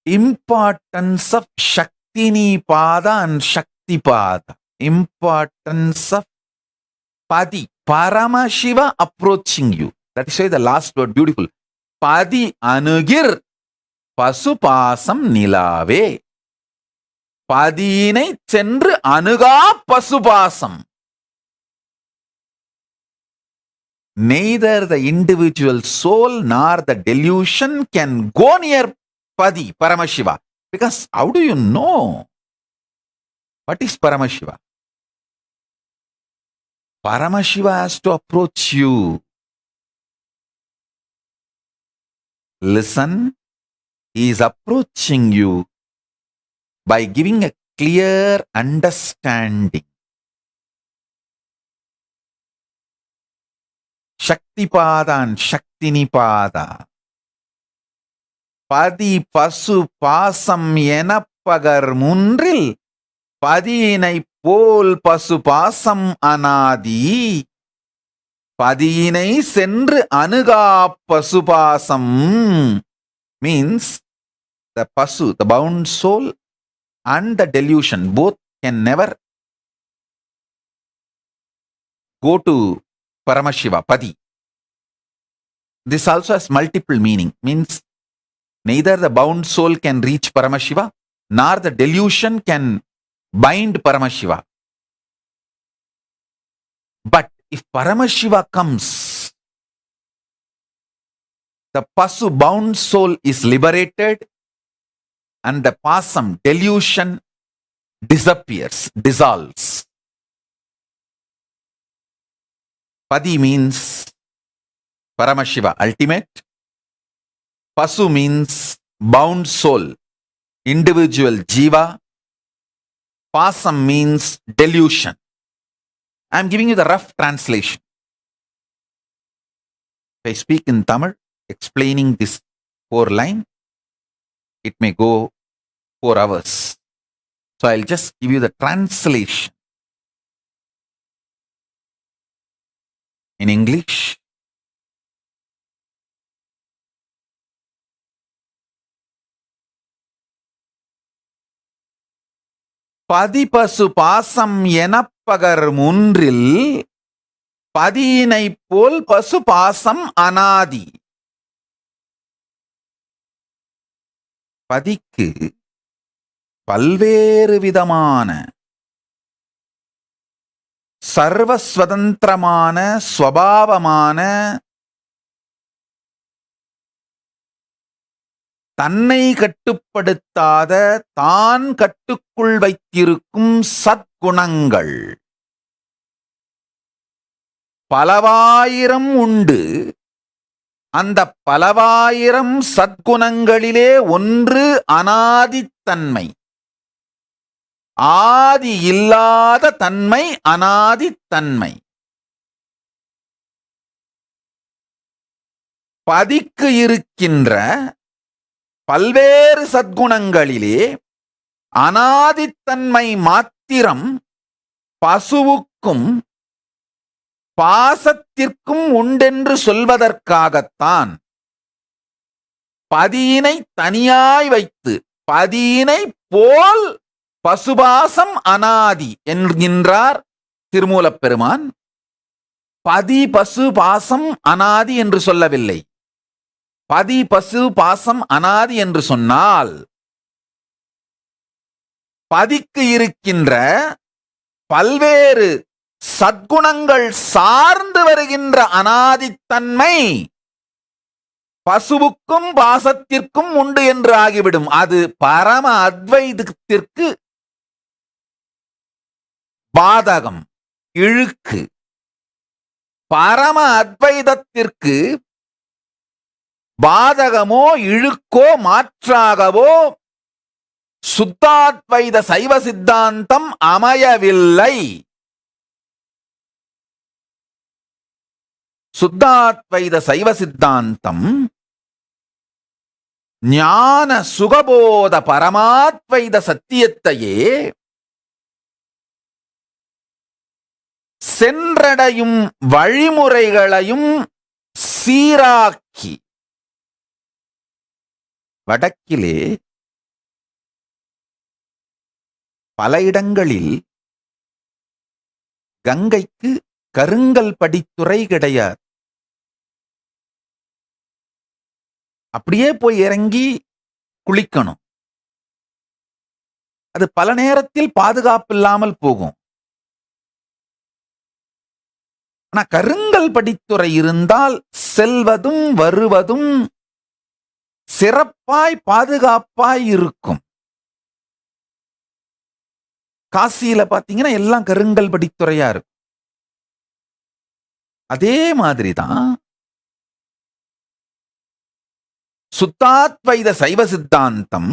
Importance of Shaktini Pada and Shakti Pada. Importance of Padi, Paramashiva approaching you. That is why the last word beautiful. Padi anugir pasupasam nilave. Padinai cendru anuga pasupasam. Neither the individual soul nor the delusion can go near Padi, Paramashiva. Because how do you know? What is Paramashiva? Paramashiva has to approach you. Listen, he is approaching you by giving a clear understanding. Shaktipada and Shaktinipada. பதி பசு பாசம் எனப்பகர் முன்றில் பதியினை போல் பசு பாசம் அனாதி. பதியினை சென்று அணுகா பசுபாசம் means the pasu, the bound soul, and the delusion both can never go to Paramashiva, Padi. This also has multiple meaning, means neither the bound soul can reach Paramashiva, nor the delusion can bind Paramashiva. But if Paramashiva comes, the Pasu bound soul is liberated and the Pasam delusion disappears, dissolves. Padi means Paramashiva ultimate. Pasu means bound soul, individual jiva. Pasam means delusion. I am giving you the rough translation. If I speak in Tamil, explaining this 4 line, it may go 4 hours. So I'll just give you the translation. In English, பதிபசு பாசம் எனப்பகர் முன்றில் பதியினை போல் பசு பாசம் அனாதி. பதிக்கு பல்வேறு விதமான சர்வஸ்வதந்திரமான ஸ்வபாவமான தன்னை கட்டுப்படுத்தாத தான் கட்டுக்குள் வைத்திருக்கும் சத்குணங்கள் பலவாயிரம் உண்டு. அந்த பலவாயிரம் சத்குணங்களிலே ஒன்று அனாதித்தன்மை, ஆதி இல்லாத தன்மை, அனாதித்தன்மை. பதிக்கு இருக்கின்ற பல்வேறு சத்குணங்களிலே அனாதித்தன்மை மாத்திரம் பசுவுக்கும் பாசத்திற்கும் உண்டென்று சொல்வதற்காகத்தான் பதியினை தனியாய் வைத்து பதியினை போல் பசுபாசம் அனாதி என்கின்றார் திருமூலப் பெருமான். பதி பசு பாசம் அனாதி என்று சொல்லவில்லை. பதி பசு பாசம் அனாதி என்று சொன்னால் பதிக்கு இருக்கின்ற பல்வேறு சத்குணங்கள் சார்ந்து வருகின்ற அனாதித்தன்மை பசுவுக்கும் பாசத்திற்கும் உண்டு என்று ஆகிவிடும். அது பரம அத்வைதத்திற்கு பாதகம், இழுக்கு. பரம அத்வைதத்திற்கு பாதகமோ இழுக்கோ மாற்றாகவோ சுத்தாத்வைத சைவ சித்தாந்தம் அமையவில்லை. சுத்தாத்வைத சைவ சித்தாந்தம் ஞான சுகபோத பரமாத்வைத சத்தியத்தையே சென்றடையும் வழிமுறைகளையும் சீராக்கி வடக்கிலே பல இடங்களில் கங்கைக்கு கருங்கல் படித்துறை கிடையாது. அப்படியே போய் இறங்கி குளிக்கணும். அது பல நேரத்தில் பாதுகாப்பு இல்லாமல் போகும். ஆனா கருங்கல் படித்துறை இருந்தால் செல்வதும் வருவதும் சிறப்பாய் பாதுகாப்பாய் இருக்கும். காசியில பாத்தீங்கன்னா எல்லாம் கருங்கல் படித்துறையா இருக்கும். அதே மாதிரிதான் சுத்தாத்வைத சைவ சித்தாந்தம்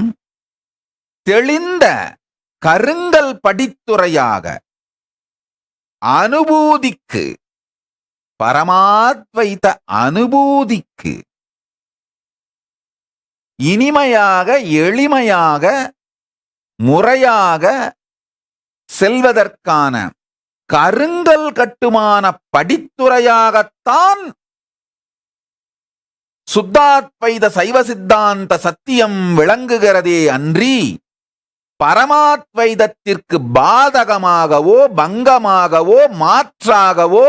தெளிந்த கருங்கல் படித்துறையாக அனுபூதிக்கு பரமாத்வைத அனுபூதிக்கு இனிமையாக, எளிமையாக, முறையாக செல்வதற்கான கருங்கல் கட்டுமான படித்துறையாகத்தான் சுத்தாத்வைத சைவ சித்தாந்த சத்தியம் விளங்குகிறதே அன்றி பரமாத்வைதத்திற்கு பாதகமாகவோ பங்கமாகவோ மாற்றாகவோ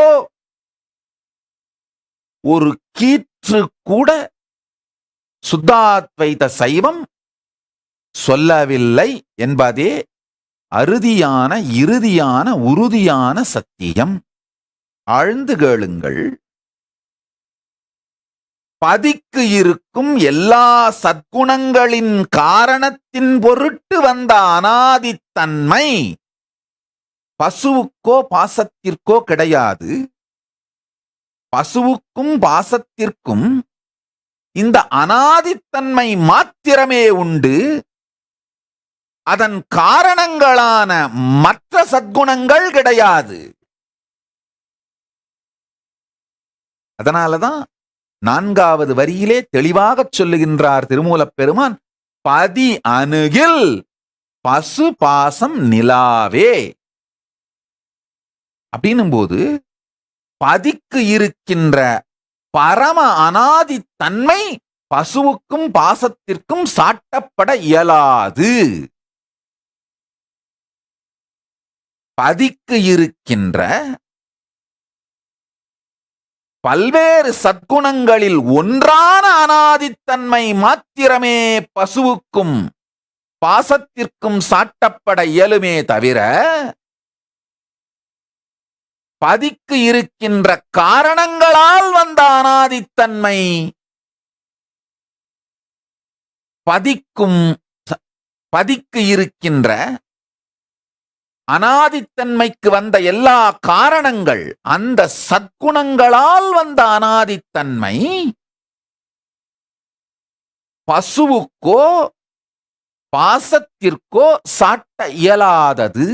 ஒரு கீற்று கூட சுத்தாத்வைத சைவம் சொல்லவில்லை என்பதே அறுதியான, இறுதியான, உறுதியான சத்தியம். ஆழ்ந்து கேளுங்கள். பதிக்கு இருக்கும் எல்லா சத்குணங்களின் காரணத்தின் பொருட்டு வந்த அனாதித்தன்மை பசுவுக்கோ பாசத்திற்கோ கிடையாது. பசுவுக்கும் பாசத்திற்கும் இந்த அனாதித்தன்மை மாத்திரமே உண்டு. அதன் காரணங்களான மற்ற சத்குணங்கள் கிடையாது. அதனாலதான் 4வது வரியிலே தெளிவாகச் சொல்லுகின்றார் திருமூலப் பெருமான், பதி அணுகில் பசு பாசம் நிலாவே. அப்படின்னும் போது பதிக்கு இருக்கின்ற பரம அனாதி தன்மை பசுவுக்கும் பாசத்திற்கும் சாட்டப்பட இயலாது. பதிக்கு இருக்கின்ற பல்வேறு சத்குணங்களில் ஒன்றான அனாதித்தன்மை மாத்திரமே பசுவுக்கும் பாசத்திற்கும் சாட்டப்பட இயலுமே தவிர பதிக்கு இருக்கின்ற காரணங்களால் வந்த அனாதித்தன்மை பதிக்கு இருக்கின்ற அனாதித்தன்மைக்கு வந்த எல்லா காரணங்கள் அந்த சத்குணங்களால் வந்த அனாதித்தன்மை பசுவுக்கோ பாசத்திற்கோ சாட்ட இயலாதது.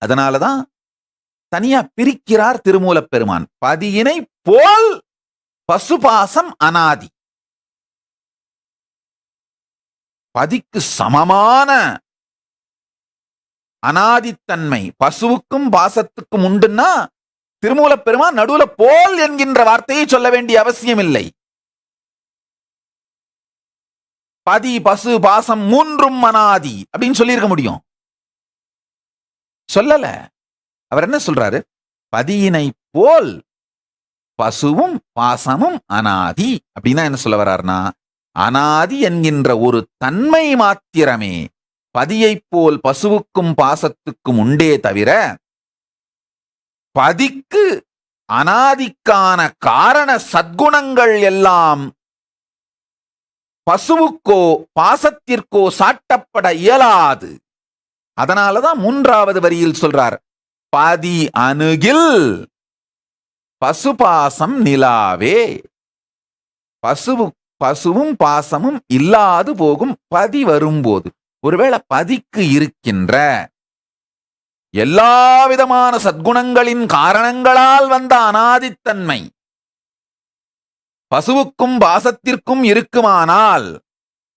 அதனாலதான் தனியா பிரிக்கிறார் திருமூலப் பெருமான். பதியினை போல் பசுபாசம் அனாதி. பதிக்கு சமமான அனாதித்தன்மை பசுவுக்கும் பாசத்துக்கும் உண்டுன்னா திருமூலப் பெருமான் நடுவுல போல் என்கின்ற வார்த்தையை சொல்ல வேண்டிய அவசியம் இல்லை. பதி பசு பாசம் மூன்றும் அனாதி அப்படின்னு சொல்லியிருக்க முடியும். சொல்லல. அவர் என்ன சொல்றாரு? பதியினை போல் பசுவும் பாசமும் அனாதி. அப்படின்னா என்ன சொல்ல வர்றாருன்னா, அனாதி என்கின்ற ஒரு தன்மை மாத்திரமே பதியைப் போல் பசுவுக்கும் பாசத்துக்கும் உண்டே தவிர பதிக்கு அனாதிக்கான காரண சத்குணங்கள் எல்லாம் பசுவுக்கோ பாசத்திற்கோ சாட்டப்பட இயலாது. அதனாலதான் 3வது வரியில் சொல்றார், பதி அணுகில் பசுபாசம் நிலாவே. பசுவும் பாசமும் இல்லாது போகும் பதி வரும்போது. ஒருவேளை பதிக்கு இருக்கின்ற எல்லா விதமான சத்குணங்களின் காரணங்களால் வந்த அனாதித்தன்மை பசுவுக்கும் பாசத்திற்கும் இருக்குமானால்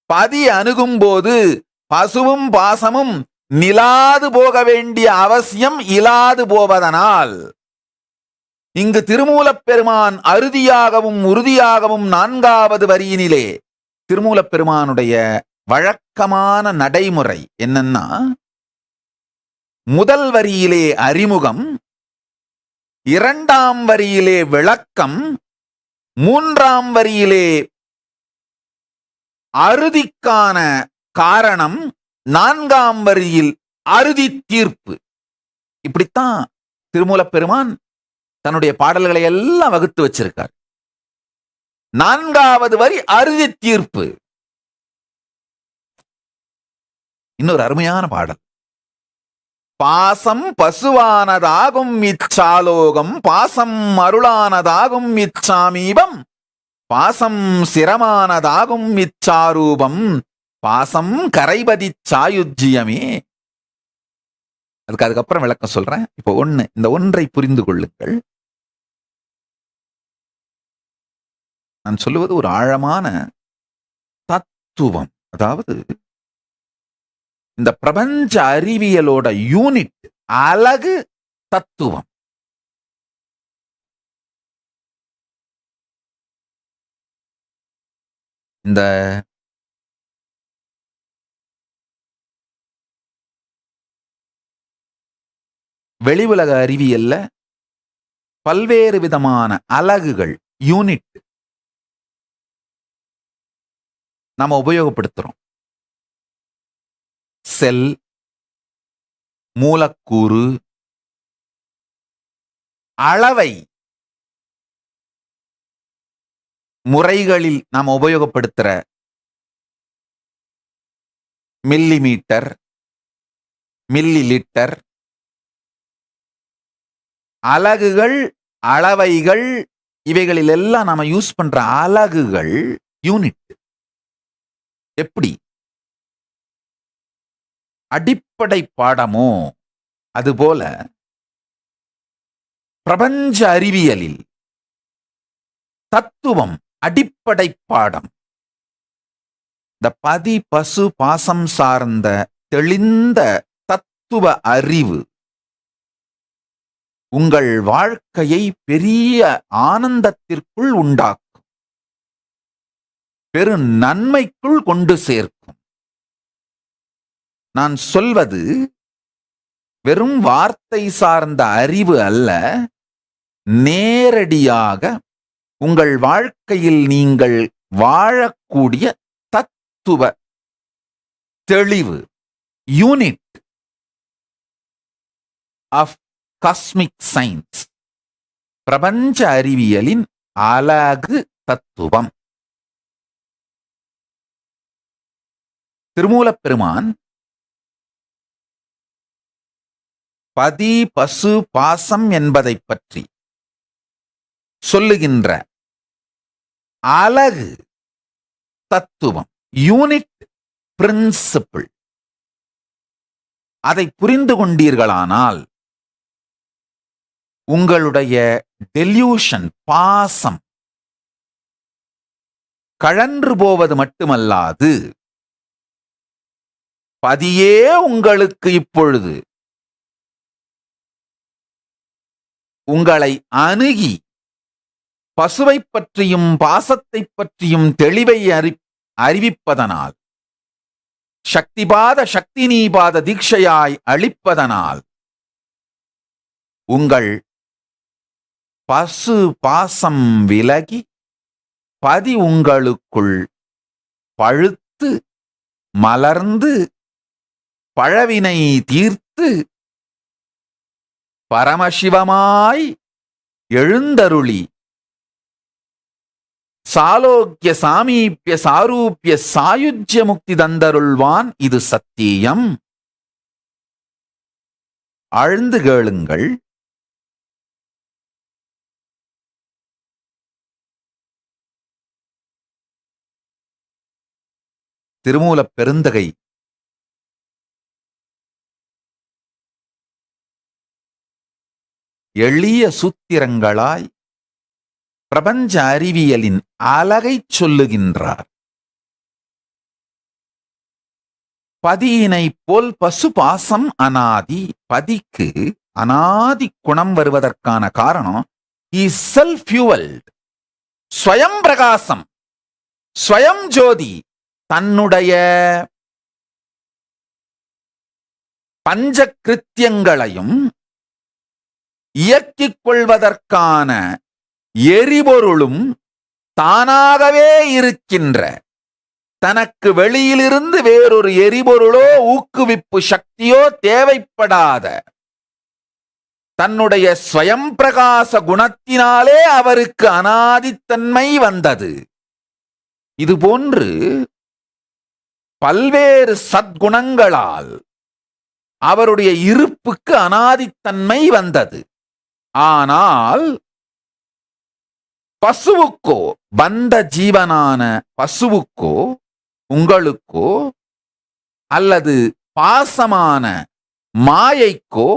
பதி அணுகும் போது பசுவும் பாசமும் நிலாது போக வேண்டிய அவசியம் இல்லாது போவதனால் இங்கு திருமூலப் பெருமான் அறுதியாகவும் உறுதியாகவும் 4வது வரியினிலே திருமூலப் பெருமானுடைய வழக்கமான நடைமுறை என்னன்னா, முதல் வரியிலே அறிமுகம், 2ஆம் வரியிலே விளக்கம், 3ஆம் வரியிலே அறுதிக்கான காரணம், 4ஆம் வரியில் அறுதி தீர்ப்பு. இப்படித்தான் திருமூலப் பெருமான் தன்னுடைய பாடல்களை எல்லாம் வகுத்து வச்சிருக்கார். 4வது வரி அறுதி தீர்ப்பு. இன்னொரு அருமையான பாடல். பாசம் பசுவானதாகும் இச்சாலோகம், பாசம் அருளானதாகும் இச்சாமீபம், பாசம் சிரமானதாகும் இச்சாரூபம், பாசம் கரைபதி சாயுஜ்யமே. அதுக்கப்புறம் விளக்கம் சொல்றேன். இப்போ இந்த ஒன்றை புரிந்து கொள்ளுங்கள். நான் சொல்லுவது ஒரு ஆழமான தத்துவம். அதாவது இந்த பிரபஞ்ச அறிவியலோட யூனிட், அலகு தத்துவம். இந்த வெளி உலக அறிவியல்ல பல்வேறு விதமான அலகுகள், யூனிட் நாம உபயோகப்படுத்துறோம். செல், மூலக்கூறு, அளவை முறைகளில் நாம் உபயோகப்படுத்துற மில்லிமீட்டர், மில்லி லிட்டர், அலகுகள், அளவைகள், இவைகளில் எல்லாம் நாம யூஸ் பண்ற அலகுகள் யூனிட். எப்படி அடிப்படை பாடமோ அதுபோல பிரபஞ்ச அறிவியலில் தத்துவம் அடிப்படை பாடம். இந்த பதி பசு பாசம் சார்ந்த தெளிந்த தத்துவ அறிவு உங்கள் வாழ்க்கையை பெரிய ஆனந்தத்திற்குள் உண்டாக்கும், பெரு நன்மைக்குள் கொண்டு சேர்க்கும். நான் சொல்வது வெறும் வார்த்தை சார்ந்த அறிவு அல்ல, நேரடியாக உங்கள் வாழ்க்கையில் நீங்கள் வாழக்கூடிய தத்துவ தெளிவு, யூனிட் ஆஃப் காஸ்மிக் சயின்ஸ், பிரபஞ்ச அறிவியலின் அலகு தத்துவம். திருமூலப் பெருமான் பதி பசு பாசம் என்பதை பற்றி சொல்லுகின்ற அலகு தத்துவம், யூனிட் பிரின்சிபிள், அதை புரிந்து கொண்டீர்களானால் உங்களுடைய டெல்யூஷன், பாசம் கழன்று போவது மட்டுமல்லாது, பதியே உங்களுக்கு இப்பொழுது உங்களை அணுகி பசுவை பற்றியும் பாசத்தை பற்றியும் தெளிவை அறிவிப்பதனால், சக்திபாத சக்தினீபாத தீட்சையாய் அளிப்பதனால் உங்கள் பசு பாசம் விலகி பதி உங்களுக்குள் பழுத்து மலர்ந்து பழவினை தீர்த்து பரமசிவமாய் எழுந்தருளி சாலோக்கிய சாமீபிய சாரூபிய சாயுஜ்ய முக்தி தந்தருள்வான். இது சத்தியம். ஆழ்ந்து கேளுங்கள். திருமூலப் பெருந்தகை எளிய சூத்திரங்களாய் பிரபஞ்ச அறிவியலின் அலகைச் சொல்லுகின்றார். பதியினை போல் பசு பாசம் அனாதி. பதிக்கு அனாதி குணம் வருவதற்கான காரணம் இஸ் செல்ஃப் ஃபியூவல்ட், ஸ்வயம் பிரகாசம், ஸ்வயம் ஜோதி. தன்னுடைய பஞ்ச கிருத்தியங்களையும் இயக்கிக் கொள்வதற்கான எரிபொருளும் தானாகவே இருக்கின்ற, தனக்கு வெளியிலிருந்து வேறொரு எரிபொருளோ ஊக்குவிப்பு சக்தியோ தேவைப்படாத தன்னுடைய ஸ்வயம் பிரகாச குணத்தினாலே அவருக்கு அனாதித்தன்மை வந்தது. இதுபோன்று பல்வேறு சத்குணங்களால் அவருடைய இருப்புக்கு அனாதித்தன்மை வந்தது. ஆனால் பசுவுக்கோ, பந்த ஜீவனான பசுவுக்கோ, உங்களுக்கோ, அல்லது பாசமான மாயைக்கோ,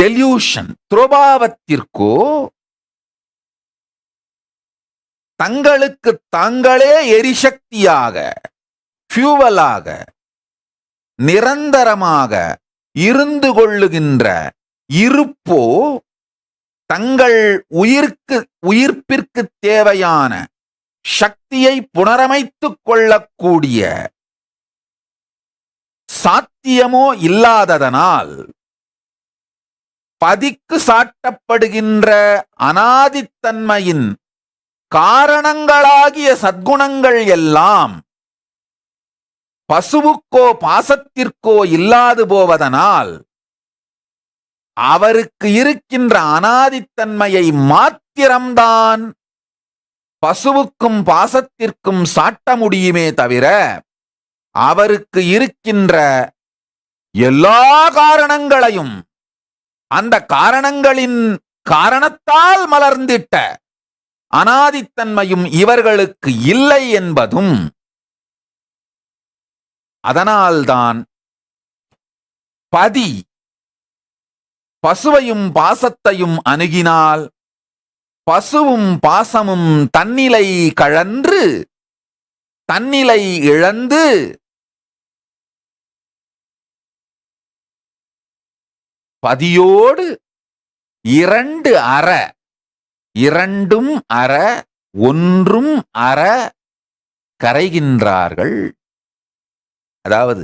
டெல்யூஷன் துரோபாவத்திற்கோ தங்களுக்கு தாங்களே எரிசக்தியாக, ஃபியூவலாக, நிரந்தரமாக இருந்து கொள்ளுகின்ற இருப்போ தங்கள் உயிர்ப்பிற்கு தேவையான சக்தியை புனரமைத்துக் கொள்ளக்கூடிய சாத்தியமோ இல்லாததனால் பதிக்கு சாட்டப்படுகின்ற அனாதித்தன்மையின் காரணங்களாகிய சத்குணங்கள் எல்லாம் பசுவுக்கோ பாசத்திற்கோ இல்லாது போவதனால் அவருக்கு இருக்கின்ற அனாதித்தன்மையை மாத்திரம்தான் பசுவுக்கும் பாசத்திற்கும் சாட்ட முடியுமே தவிர அவருக்கு இருக்கின்ற எல்லா காரணங்களையும் அந்த காரணங்களின் காரணத்தால் மலர்ந்திட்ட அனாதித்தன்மையும் இவர்களுக்கு இல்லை என்பதும், அதனால்தான் பதி பசுவையும் பாசத்தையும் அணுகினால் பசுவும் பாசமும் தன்னிலை கழன்று தன்னிலை இழந்து பதியோடு இரண்டும் அற ஒன்றும் அற கரைகின்றார்கள். அதாவது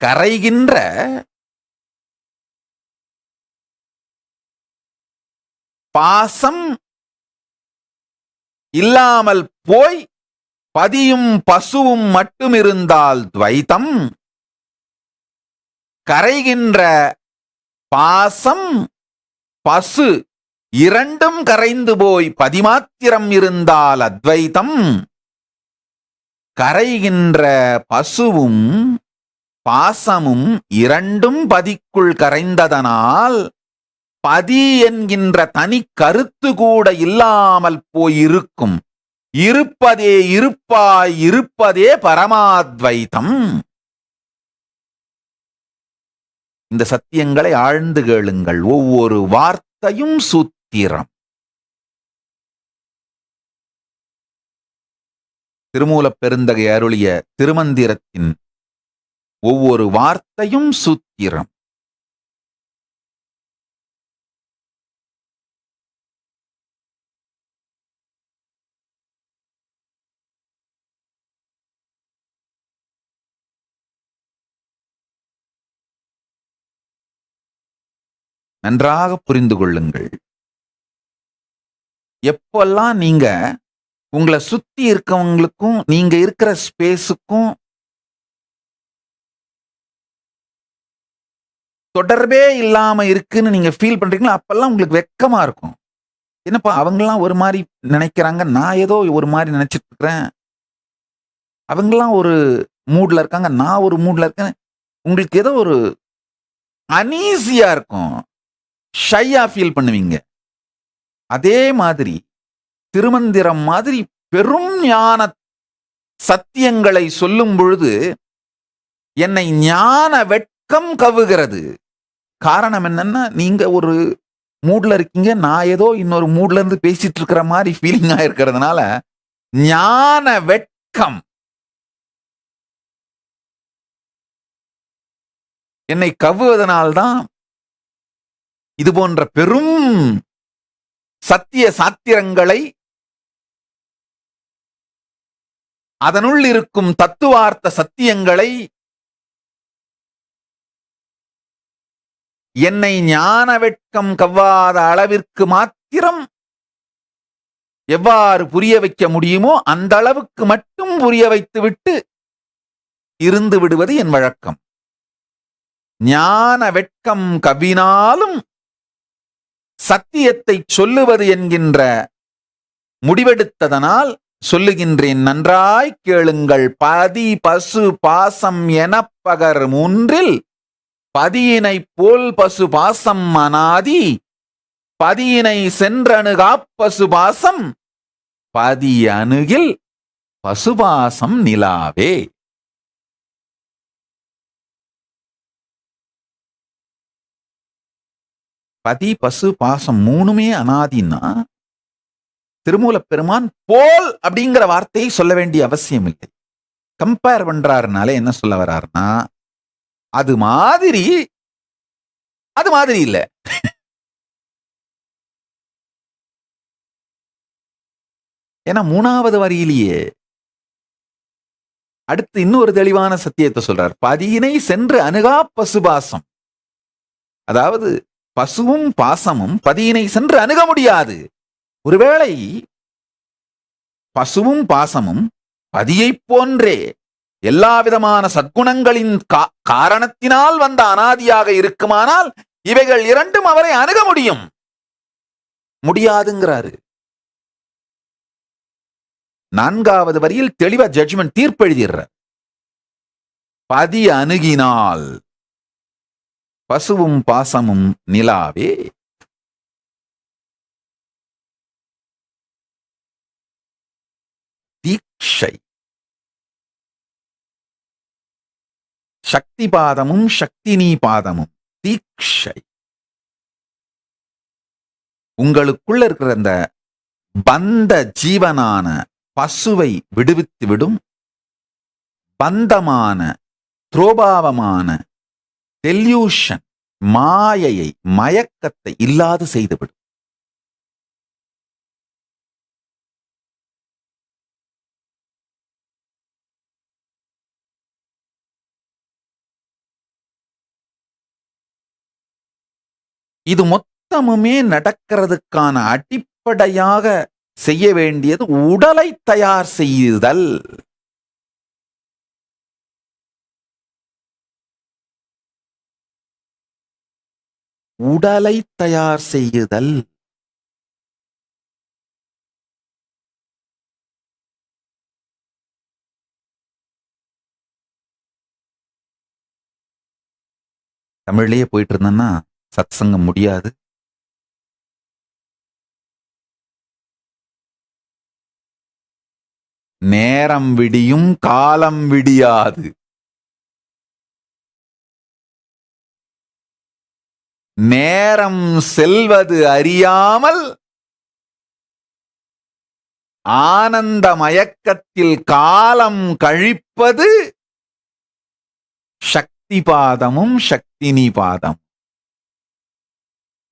கரைகின்ற பாசம் இல்லாமல் போய் பதியும் பசுவும் மட்டும் இருந்தால் துவைத்தம், கரைகின்ற பாசம் பசு இரண்டும் கரைந்து போய் பதிமாத்திரம் இருந்தால் அத்வைத்தம், கரைகின்ற பசுவும் பாசமும் இரண்டும் பதிக்குள் கரைந்ததனால் பதி என்கின்ற தனி கருத்து கூட இல்லாமல் போயிருக்கும். இருப்பதே இருப்பாய் இருப்பதே பரமாத்வைத்தம். இந்த சத்தியங்களை ஆழ்ந்து கேளுங்கள். ஒவ்வொரு வார்த்தையும் சூத்திரம். திருமூலப் பெருந்தகை அருளிய திருமந்திரத்தின் ஒவ்வொரு வார்த்தையும் சூத்திரம். நன்றாக புரிந்து கொள்ளுங்கள். எப்பெல்லாம் நீங்க உங்களை சுத்தி இருக்கவங்களுக்கும் நீங்க இருக்கிற ஸ்பேஸுக்கும் தொடர்பே இல்லாம இருக்குன்னு நீங்க ஃபீல் பண்றீங்களா, அப்பெல்லாம் உங்களுக்கு வெக்கமா இருக்கும். என்னப்பா அவங்கெல்லாம் ஒரு மாதிரி நினைக்கிறாங்க, நான் ஏதோ ஒரு மாதிரி நினைச்சிட்டு இருக்கிறேன். அவங்கெல்லாம் ஒரு மூட்ல இருக்காங்க, நான் ஒரு மூட்ல இருக்கேன். உங்களுக்கு ஏதோ ஒரு அனீசியா இருக்கும், ஷையா ஃபீல் பண்ணுவீங்க. அதே மாதிரி திருமந்திரம் மாதிரி பெரும் ஞான சத்தியங்களை சொல்லும் பொழுது என்னை ஞான வெட்கம் கவுகிறது. காரணம் என்னன்னா, நீங்க ஒரு மூட்ல இருக்கீங்க, நான் ஏதோ இன்னொரு மூட்ல இருந்து பேசிட்டு இருக்கிற மாதிரி ஃபீலிங்கா இருக்கிறதுனால ஞான வெட்கம் என்னை கவ்வுவதனால்தான் இது போன்ற பெரும் சத்திய சாத்திரங்களை, அதனுள் இருக்கும் தத்துவார்த்த சத்தியங்களை என்னை ஞான வெட்கம் கவ்வாத அளவிற்கு மாத்திரம் எவ்வாறு புரிய வைக்க முடியுமோ அந்த அளவுக்கு மட்டும் புரிய வைத்துவிட்டு இருந்து விடுவது என் வழக்கம். ஞான வெட்கம் கவ்வினாலும் சத்தியத்தை சொல்லுவது என்கின்ற முடிவெடுத்ததனால் சொல்லுகின்றேன், நன்றாய் கேளுங்கள். பதி பசு பாசம் எனப்பகர் மூன்றில் பதியினை போல் பசு பாசம் அனாதி, பதியினை சென்றணுகாப் பசு பாசம், பதி அணுகில் பசுபாசம் நிலாவே. பதி பசு பாசம் மூணுமே அனாதின்னா திருமூலப் பெருமான் போல் அப்படிங்கிற வார்த்தையை சொல்ல வேண்டிய அவசியம் இல்லை. கம்பேர் பண்றாருனால என்ன சொல்ல வர்றாருன்னா, அது மாதிரி இல்ல. ஏன்னா 3வது வரியிலேயே அடுத்து இன்னொரு தெளிவான சத்தியத்தை சொல்றார். பதியினை சென்று அணுகா பசுபாசம். அதாவது பசுவும் பாசமும் பதியினை சென்று அணுக முடியாது. ஒருவேளை பசுவும் பாசமும் பதியைப் போன்றே எல்லா விதமான சத்குணங்களின் காரணத்தினால் வந்த அனாதியாக இருக்குமானால் இவைகள் இரண்டும் அவரை அணுக முடியாதுங்கிறாரு. 4வது வரியில் தெளிவா ஜட்ஜ்மெண்ட் தீர்ப்பு எழுதிடுறார். பதி அணுகினால் பசுவும் பாசமும் நிலாவே. தீட்சை சக்தி பாதமும் சக்தினி பாதமும் தீட்சை. உங்களுக்குள்ள இருக்கிற அந்த பந்த ஜீவனான பசுவை விடுவித்து விடும். பந்தமான துரோபாவமான டெல்யூஷன் மாயையை மயக்கத்தை இல்லாது செய்துவிடும். இது மொத்தமுமே நடக்கிறதுக்கான அடிப்படையாக செய்ய வேண்டியது உடலை தயார் செய்யுதல். உடலை தயார் செய்யுதல். தமிழ்லயே போயிட்டு இருந்தேன்னா சத் சங்கம் முடியாது. நேரம் விடியும் காலம் விடியாது. நேரம் செல்வது அறியாமல் ஆனந்த மயக்கத்தில் காலம் கழிப்பது சக்தி பாதமும் சக்தினி பாதம்.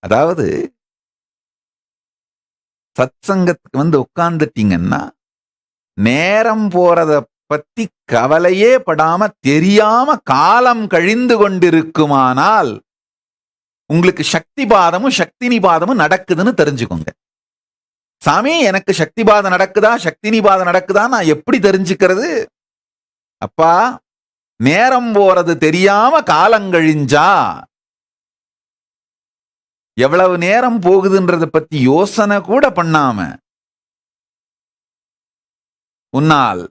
அதாவது சத் சங்கத்துக்கு உட்கார்ந்துட்டீங்கன்னா நேரம் போறத பத்தி கவலையே படாம தெரியாம காலம் கழிந்து கொண்டிருக்குமானால் உங்களுக்கு சக்தி பாதமும் சக்தினி பாதமும் நடக்குதுன்னு தெரிஞ்சுக்கோங்க. சாமி, எனக்கு சக்தி பாதம் நடக்குதா சக்தினி பாதம் நடக்குதா நான் எப்படி தெரிஞ்சுக்கிறது? அப்பா, நேரம் போறது தெரியாம காலங்கழிஞ்சா எவ்வளவு நேரம் போகுதுன்றத பத்தி யோசனை கூட பண்ணாம உன்னால்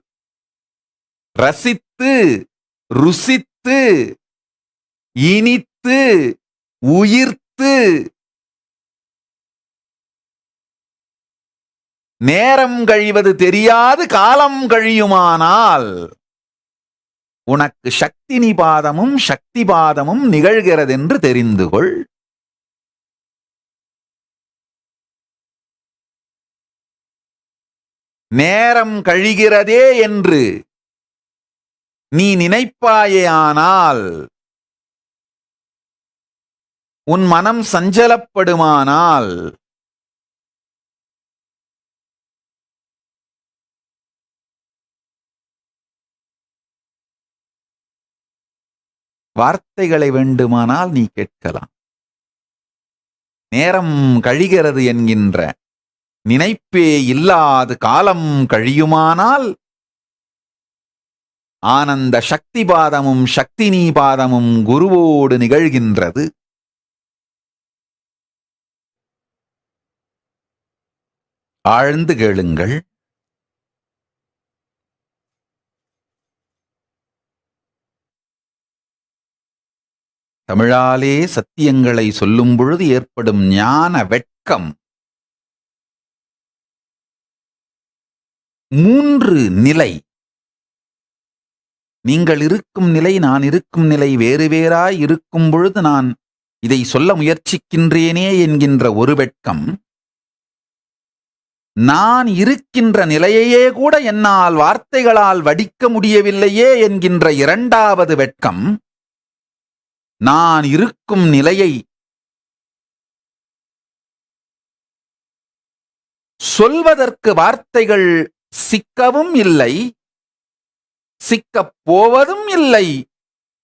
ரசித்து ருசித்து இனித்து உயிர்த்து நேரம் கழிவது தெரியாது காலம் கழியுமானால் உனக்கு சக்தினி பாதமும் சக்தி பாதமும் நிகழ்கிறது என்று தெரிந்து கொள். நேரம் கழிகிறதே என்று நீ நினைப்பாயேயானால், உன் மனம் சஞ்சலப்படுமானால், வார்த்தைகளை வேண்டுமானால் நீ கேட்கலாம். நேரம் கழிகிறது என்கின்ற நினைப்பே இல்லாது காலம் கழியுமானால் ஆனந்த சக்தி பாதமும் சக்தினி பாதமும் குருவோடு நிகழ்கின்றது. ஆழ்ந்து கேளுங்கள். தமிழாலே சத்தியங்களை சொல்லும் பொழுது ஏற்படும் ஞான வெட்கம் 3 நிலை. நீங்கள் இருக்கும் நிலை, நான் இருக்கும் நிலை வேறு வேறாய் இருக்கும் பொழுது நான் இதை சொல்ல முயற்சிக்கின்றேனே என்கின்ற ஒரு வெட்கம். நான் இருக்கின்ற நிலையையே கூட என்னால் வார்த்தைகளால் வடிக்க முடியவில்லையே என்கின்ற இரண்டாவது வெட்கம் நான் இருக்கும் நிலையை சொல்வதற்கு வார்த்தைகள் சிக்கவும் இல்லை, சிக்கப் போவதும் இல்லை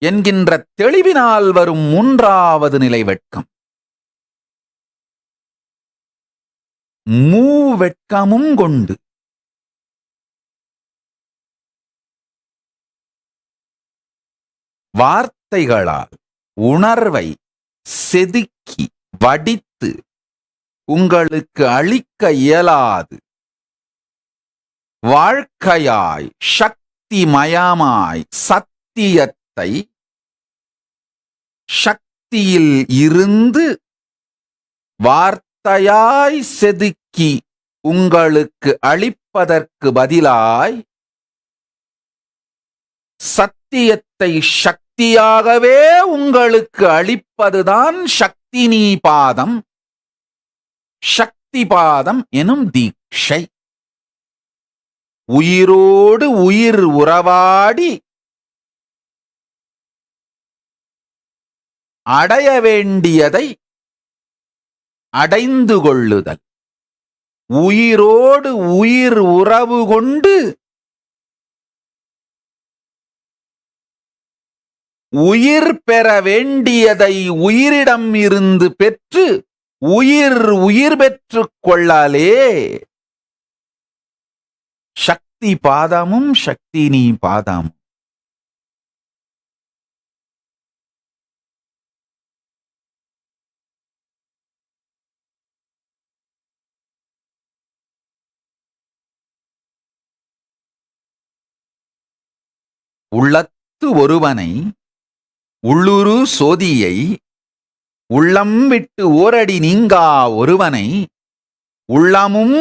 என்கின்ற தெளிவினால் வரும் மூன்றாவது நிலை வெட்கம். மூவெட்கமும் கொண்டு வார்த்தைகளால் உணர்வை செதுக்கி வடித்து உங்களுக்கு அளிக்க இயலாது வாழ்க்கையாய் சக்திமயமாய் சத்தியத்தை சக்தியில் இருந்து வார்த்தையாய் செதுக்கி உங்களுக்கு அளிப்பதற்கு பதிலாய் சத்தியத்தை சக்தியாகவே உங்களுக்கு அளிப்பதுதான் சக்தி நீபாதம், சக்தி பாதம் எனும் தீட்சை. உயிரோடு உயிர் உறவாடி அடைய வேண்டியதை அடைந்து கொள்ளுதல், உயிரோடு உயிர் உறவு கொண்டு உயிர் பெற வேண்டியதை உயிரிடம் இருந்து பெற்று உயிர் பெற்றுக் கொள்ளலே சக்தி பாதமும் சக்தி நீ பாதமும். உள்ளத்து ஒருவனை உள்ளுரு சோதியை உள்ளம் விட்டு ஓரடி நீங்கா ஒருவனை உள்ளமும்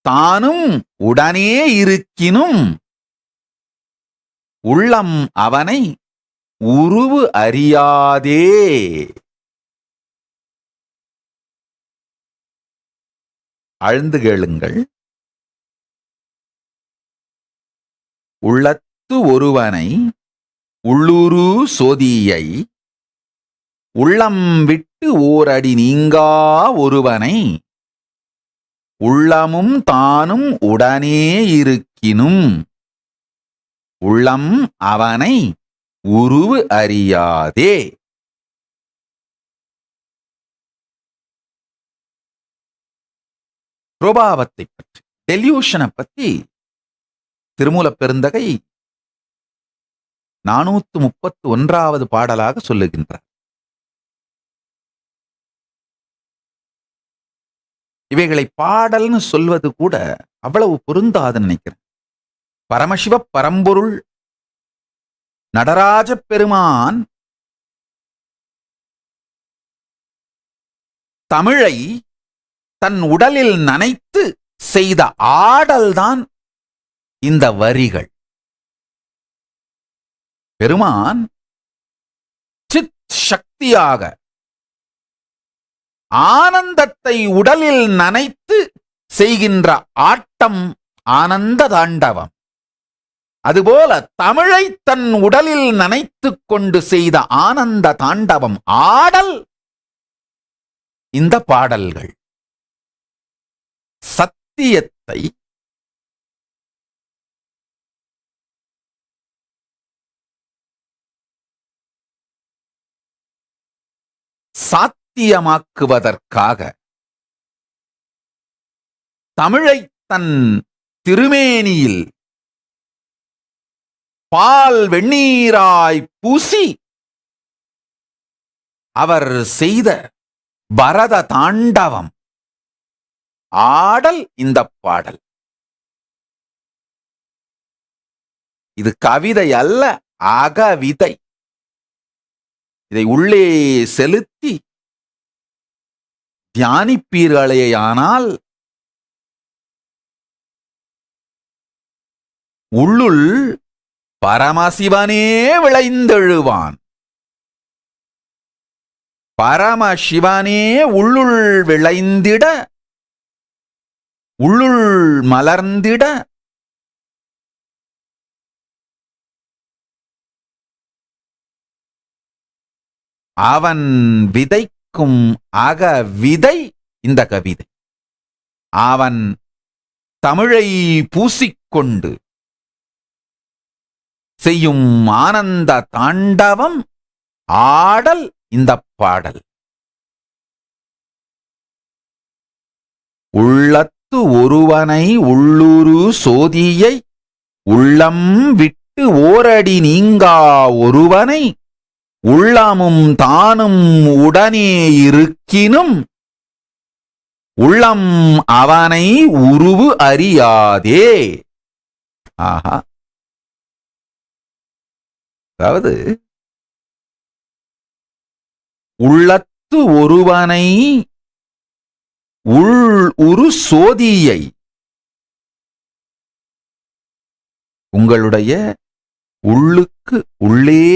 தானும் உடனே இருக்கினும் உள்ளம் அவனை உருவு அறியாதே. ஆழ்ந்து கேளுங்கள். உள்ளத்து ஒருவனை உள்ளுரு சோதியை உள்ளம் விட்டு ஓரடி நீங்கா ஒருவனை உள்ளமும் தானும் உடனே இருக்கினும் உள்ளம் அவனை உருவு அறியாதே. பிரபாவத்தை பற்றி, டெல்யூஷனை பற்றி திருமூலப் பெருந்தகை 431வது பாடலாக சொல்லுகின்றார். இவைகளை பாடல்னு சொல்வது கூட அவ்வளவு பொருந்தாது நினைக்கிறேன். பரமசிவ பரம்பொருள் நடராஜ பெருமான் தமிழை தன் உடலில் நனைத்து செய்த ஆடல்தான் இந்த வரிகள். பெருமான் சித் சக்தியாக ஆனந்தத்தை உடலில் நனைத்து செய்கின்ற ஆட்டம் ஆனந்த தாண்டவம். அதுபோல தமிழை தன் உடலில் நனைத்துக் கொண்டு செய்த ஆனந்த தாண்டவம் ஆடல் இந்த பாடல்கள். சத்தியத்தை சாத்தியமாக்குவதற்காக தமிழை தன் திருமேனியில் பால் வெந்நீராய் பூசி அவர் செய்த பரத தாண்டவம் ஆடல் இந்த பாடல். இது கவிதை அல்ல, அகவிதை. இதை உள்ளே செலுத்தி தியானிப்பீர்களேயானால் உள்ளுள் பரமசிவனே விளைந்தெழுவான். பரமசிவனே உள்ளுள் விளைந்திட உள்ளுள் மலர்ந்திட அவன் விதைக்கும் அக விதை இந்த கவிதை. அவன் தமிழை பூசிக்கொண்டு செய்யும் ஆனந்த தாண்டவம் ஆடல் இந்த பாடல். உள்ளத்து ஒருவனை உள்ளுரு சோதியை உள்ளம் விட்டு ஓரடி நீங்கா ஒருவனை உள்ளமும் தானும் உடனே இருக்கினும் உள்ளம் அவனை உருவு அறியாதே. ஆஹா, அதாவது உள்ளத்து ஒருவனை உரு சோதியை, உங்களுடைய உள்ளுக்கு உள்ளே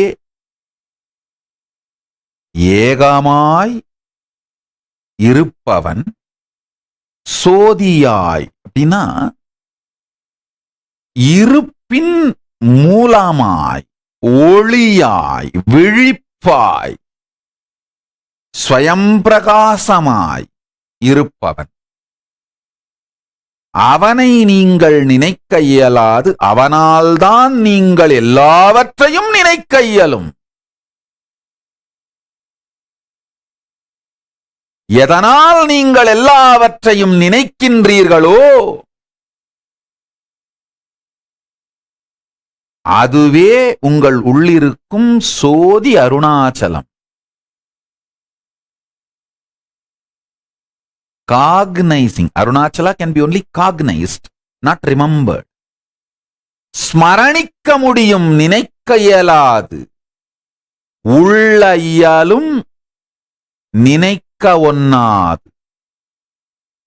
ஏகமாய் இருப்பவன் சோதியாய் அப்படின்னா இருப்பின் மூலமாய் ஒளியாய் விழிப்பாய் ஸ்வயம் பிரகாசமாய் இருப்பவன். அவனை நீங்கள் நினைக்க இயலாது, அவனால்தான் நீங்கள் எல்லாவற்றையும் நினைக்க இயலும். எதனால் நீங்கள் எல்லாவற்றையும் நினைக்கின்றீர்களோ அதுவே உங்கள் உள்ளிருக்கும் சோதி Arunachalam. Cognizing. Arunachala can be only cognized, not remembered. ஸ்மரணிக்க முடியும், நினைக்க இயலாது. உள்ள இயலும், நினைக்க ஒண்ணாது.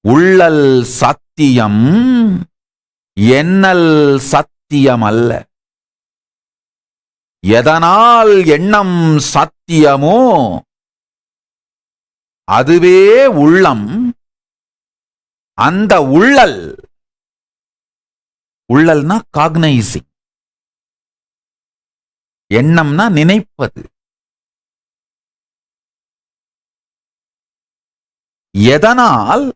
உள்ளல் சத்தியம், எண்ணல் சத்தியம் அல்ல. எதனால் எண்ணம் சத்தியமோ அதுவே உள்ளம். அந்த உள்ளல், உள்ளல்னா காக்னைசிங், எண்ணம்னா நினைப்பது. எதனால்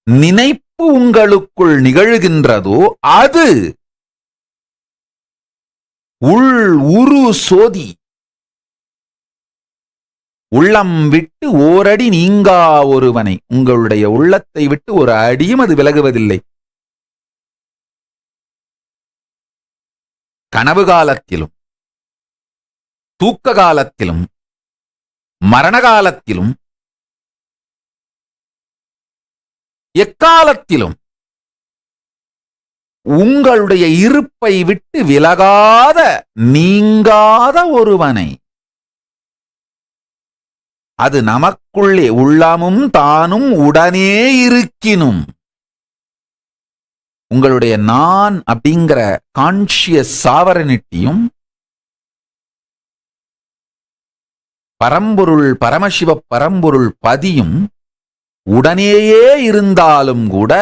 நினைப்பு உங்களுக்குள் நிகழ்கின்றதோ அது உள் உரு சோதி. உள்ளம் விட்டு ஓரடி நீங்கா ஒருவனை, உங்களுடைய உள்ளத்தை விட்டு ஒரு அடியும் அது விலகுவதில்லை. கனவு காலத்திலும் தூக்க காலத்திலும் மரண காலத்திலும் எக்காலத்திலும் உங்களுடைய இருப்பை விட்டு விலகாத நீங்காத ஒருவனை, அது நமக்குள்ளே உள்ளமும் தானும் உடனே இருக்கினும், உங்களுடைய நான் அப்படிங்கிற கான்ஷியஸ் சாவரனிட்டியும் பரம்பொருள் பரமசிவ பரம்பொருள் பதியும் உடனேயே இருந்தாலும் கூட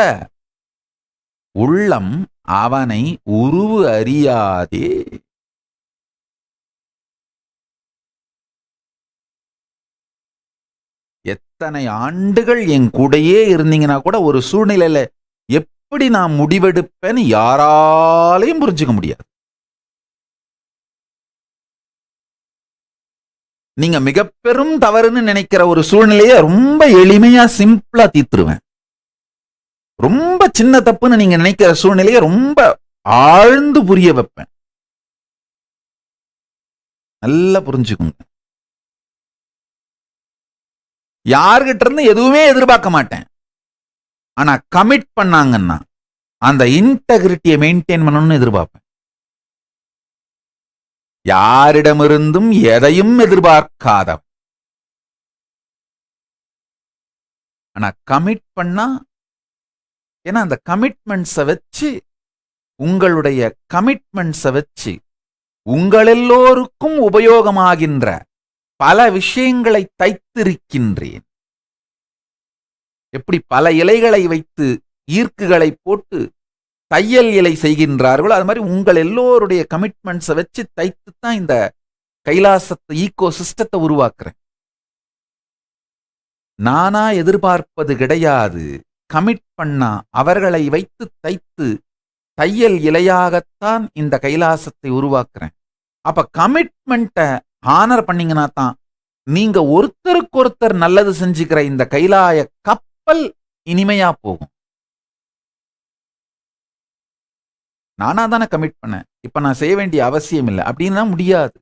உள்ளம் அவனை உருவு அறியாதே. எத்தனை ஆண்டுகள் என் கூடையே இருந்தீங்கன்னா கூட ஒரு சூழ்நிலையில எப்படி நான் முடிவெடுப்பேன்னு யாராலையும் புரிஞ்சுக்க முடியாது. நீங்க மிக பெரும் தவறுன்னு நினைக்கிற ஒரு சூழ்நிலையை ரொம்ப எளிமையா சிம்பிளா தீர்த்துருவேன். ரொம்ப சின்ன தப்புன்னு நீங்க நினைக்கிற சூழ்நிலையை ரொம்ப ஆழ்ந்து புரிய வைப்பேன். நல்லா புரிஞ்சுக்குங்க. யார்கிட்ட இருந்து எதுவுமே எதிர்பார்க்க மாட்டேன். ஆனா கமிட் பண்ணாங்கன்னா அந்த இன்டெகிரிட்டியை மெயின்டைன் பண்ணணும்னு எதிர்பார்ப்பேன். யாரிடமிருந்தும் எதையும் எதிர்பார்க்காத, ஆனா கமிட் பண்ணா, ஏன்னா அந்த கமிட்மெண்ட்ஸை வச்சு, உங்களுடைய கமிட்மெண்ட்ஸை வச்சு உங்கள் எல்லோருக்கும் உபயோகமாகின்ற பல விஷயங்களை தைத்திருக்கின்றேன். எப்படி பல இலைகளை வைத்து ஈர்க்குகளை போட்டு தையல் இலை செய்கின்றார்களோ அது மாதிரி உங்கள் எல்லோருடைய கமிட்மெண்ட்ஸை வச்சு தைத்து தான் இந்த கைலாசத்தை ஈகோ சிஸ்டத்தை உருவாக்குறேன். நானா எதிர்பார்ப்பது கிடையாது. கமிட் பண்ணா அவர்களை வைத்து தைத்து தையல் இலையாகத்தான் இந்த கைலாசத்தை உருவாக்குறேன். அப்ப கமிட்மெண்ட்டை ஹானர் பண்ணீங்கன்னா தான் நீங்க ஒருத்தருக்கொருத்தர் நல்லது செஞ்சுக்கிற இந்த கைலாய கப்பல் இனிமையா போகும். நானா தானே கமிட் பண்ணேன், இப்ப நான் செய்ய வேண்டிய அவசியம் இல்லை அப்படின்னா முடியாது.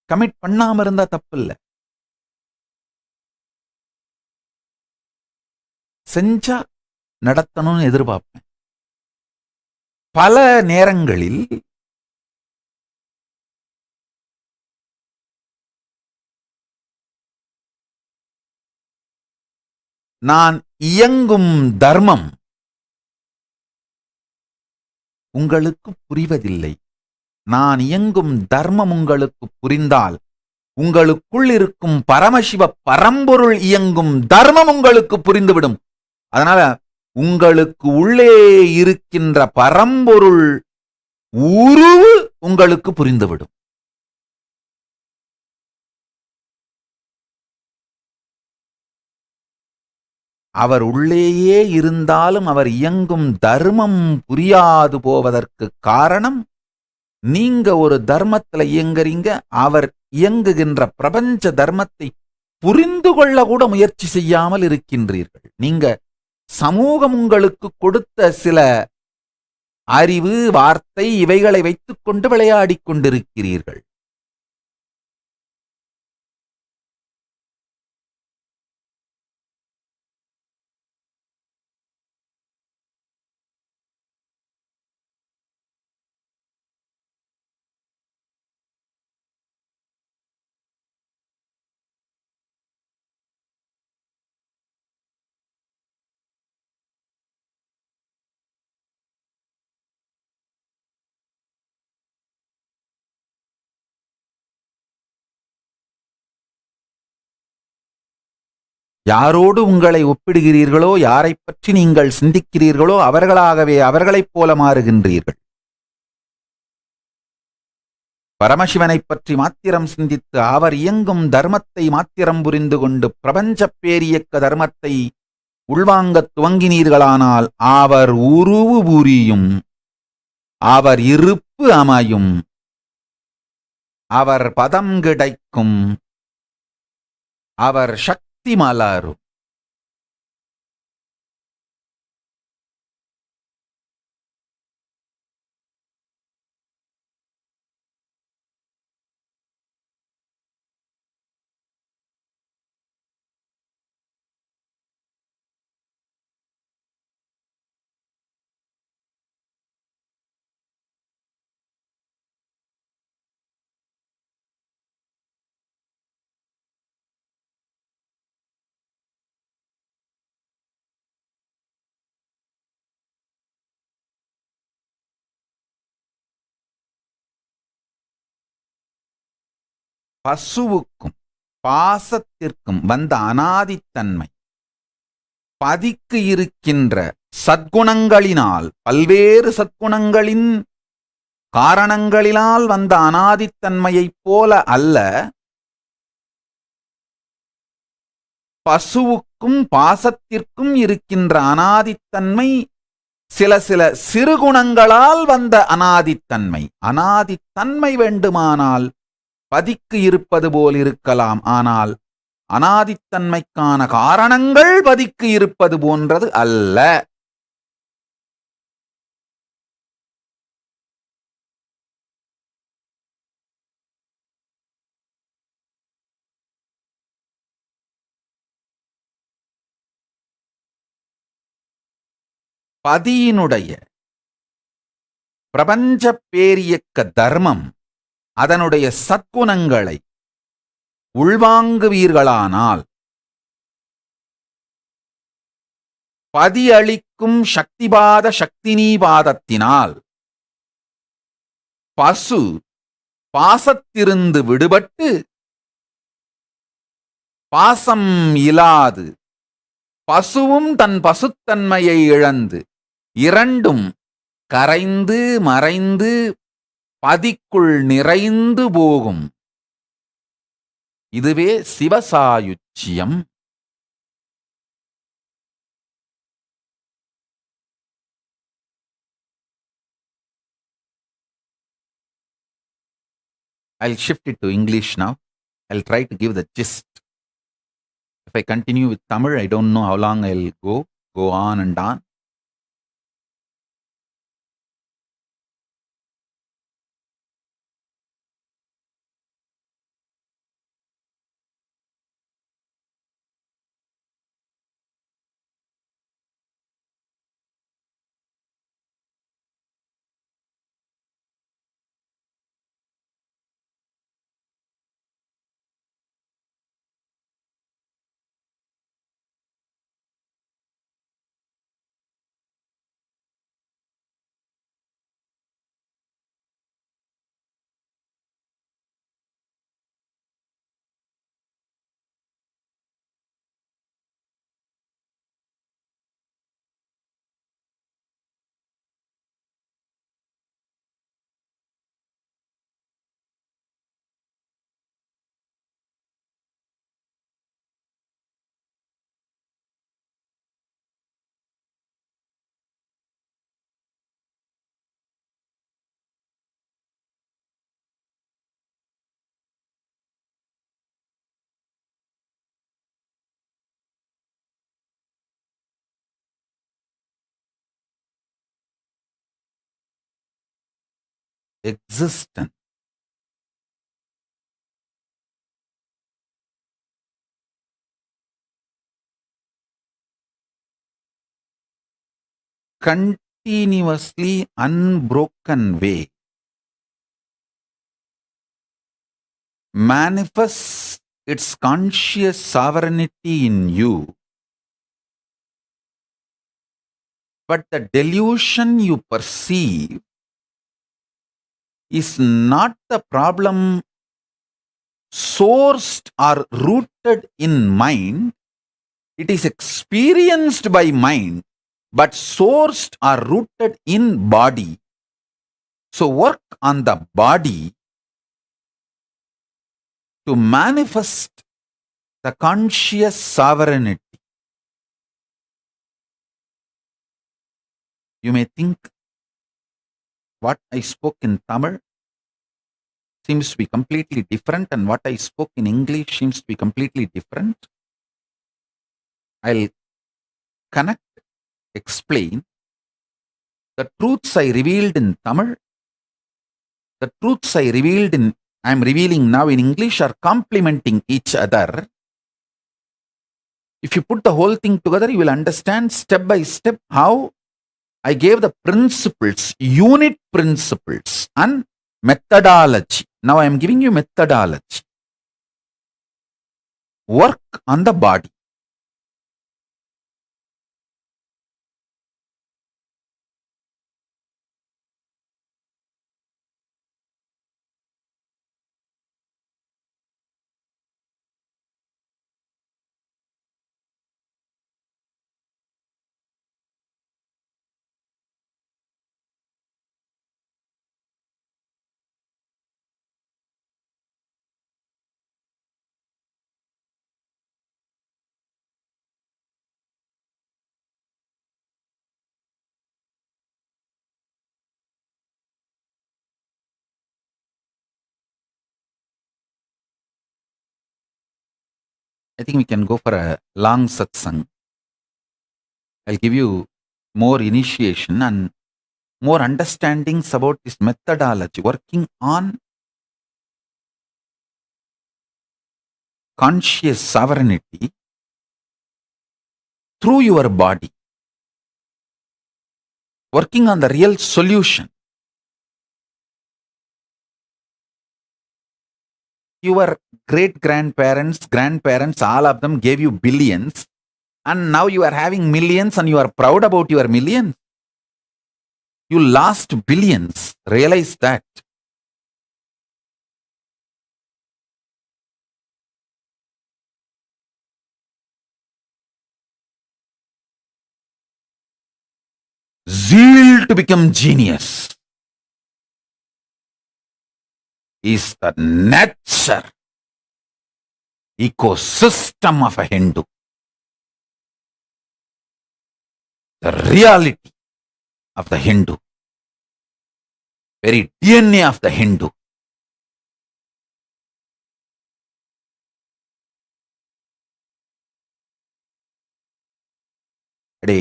கமிட் பண்ணாம இருந்தா தப்பு இல்லை, செஞ்சா நடத்தணும்னு எதிர்பார்ப்பேன். பல நேரங்களில் நான் இயங்கும் தர்மம் உங்களுக்கு புரிவதில்லை. நான் இயங்கும் தர்மம் உங்களுக்கு புரிந்தால் உங்களுக்குள் இருக்கும் பரமசிவ பரம்பொருள் இயங்கும் தர்மம் உங்களுக்கு புரிந்துவிடும். அதனால உங்களுக்கு உள்ளே இருக்கின்ற பரம்பொருள் உருவு உங்களுக்கு புரிந்துவிடும். அவர் உள்ளேயே இருந்தாலும் அவர் இயங்கும் தர்மம் புரியாது போவதற்கு காரணம், நீங்க ஒரு தர்மத்துல இயங்குறீங்க, அவர் இயங்குகின்ற பிரபஞ்ச தர்மத்தை புரிந்து கொள்ள கூட முயற்சி செய்யாமல் இருக்கின்றீர்கள். நீங்க சமூகம் உங்களுக்கு கொடுத்த சில அறிவு, வார்த்தை இவைகளை வைத்துக் கொண்டு விளையாடிக் கொண்டிருக்கிறீர்கள். யாரோடு உங்களை ஒப்பிடுகிறீர்களோ, யாரை பற்றி நீங்கள் சிந்திக்கிறீர்களோ அவர்களாகவே அவர்களைப் போல மாறுகின்றீர்கள். பரமசிவனைப் பற்றி மாத்திரம் சிந்தித்து அவர் இயங்கும் தர்மத்தை மாத்திரம் புரிந்து கொண்டு பிரபஞ்ச பேரியக்க தர்மத்தை உள்வாங்கத் துவங்கினீர்களானால் அவர் உருவு புரியும், அவர் இருப்பு அமையும், அவர் பதம் கிடைக்கும், அவர் சக்தி மலரும். பசுவுக்கும் பாசத்திற்கும் வந்த அனாதித்தன்மை பதிக்கு இருக்கின்ற சத்குணங்களினால், பல்வேறு சத்குணங்களின் காரணங்களினால் வந்த அனாதித்தன்மையைப் போல அல்ல, பசுவுக்கும் பாசத்திற்கும் இருக்கின்ற அனாதித்தன்மை சில சில சிறுகுணங்களால் வந்த அனாதித்தன்மை. அனாதித்தன்மை வேண்டுமானால் பதிக்கு இருப்பது போல் இருக்கலாம், ஆனால் அனாதித்தன்மைக்கான காரணங்கள் பதிக்கு இருப்பது போன்றது அல்ல. பதியினுடைய பிரபஞ்ச பேரியக்க தர்மம் அதனுடைய சத்குணங்களை உள்வாங்குவீர்களானால் பதி அளிக்கும் சக்திபாத சக்தினீபாதத்தினால் பசு பாசத்திருந்து விடுபட்டு பாசம் இலாது பசுவும் தன் பசுத்தன்மையை இழந்து இரண்டும் கரைந்து மறைந்து பதிக்குள் நிறைந்து போகும். இதுவே சிவசாயுச்சியம். I'll shift it to English now. I'll try to give the gist. If I continue with Tamil, I don't know how long I'll go on and on. Existence. Continuously unbroken way manifests its conscious sovereignty in you, but the delusion you perceive is not the problem sourced or rooted in mind. It is experienced by mind, but sourced or rooted in body. So work on the body to manifest the conscious sovereignty. You may think what I spoke in Tamil seems to be completely different, and what I spoke in English seems to be completely different. I'll connect, explain. The truths I revealed in Tamil, the truths I am revealing now in English are complementing each other. If you put the whole thing together, you will understand step by step how I gave the principles, unit principles and methodology. Now I am giving you methodology. Work on the body. I think we can go for a long satsang. I'll give you more initiation and more understandings about this methodology, working on conscious sovereignty through your body, working on the real solution. Your great-grandparents, grandparents, all of them gave you billions, and now you are having millions and you are proud about your millions. You lost billions. Realize that. zeal to become genius is the nature, ecosystem of a Hindu. The reality of the Hindu, very DNA of the Hindu. அடே,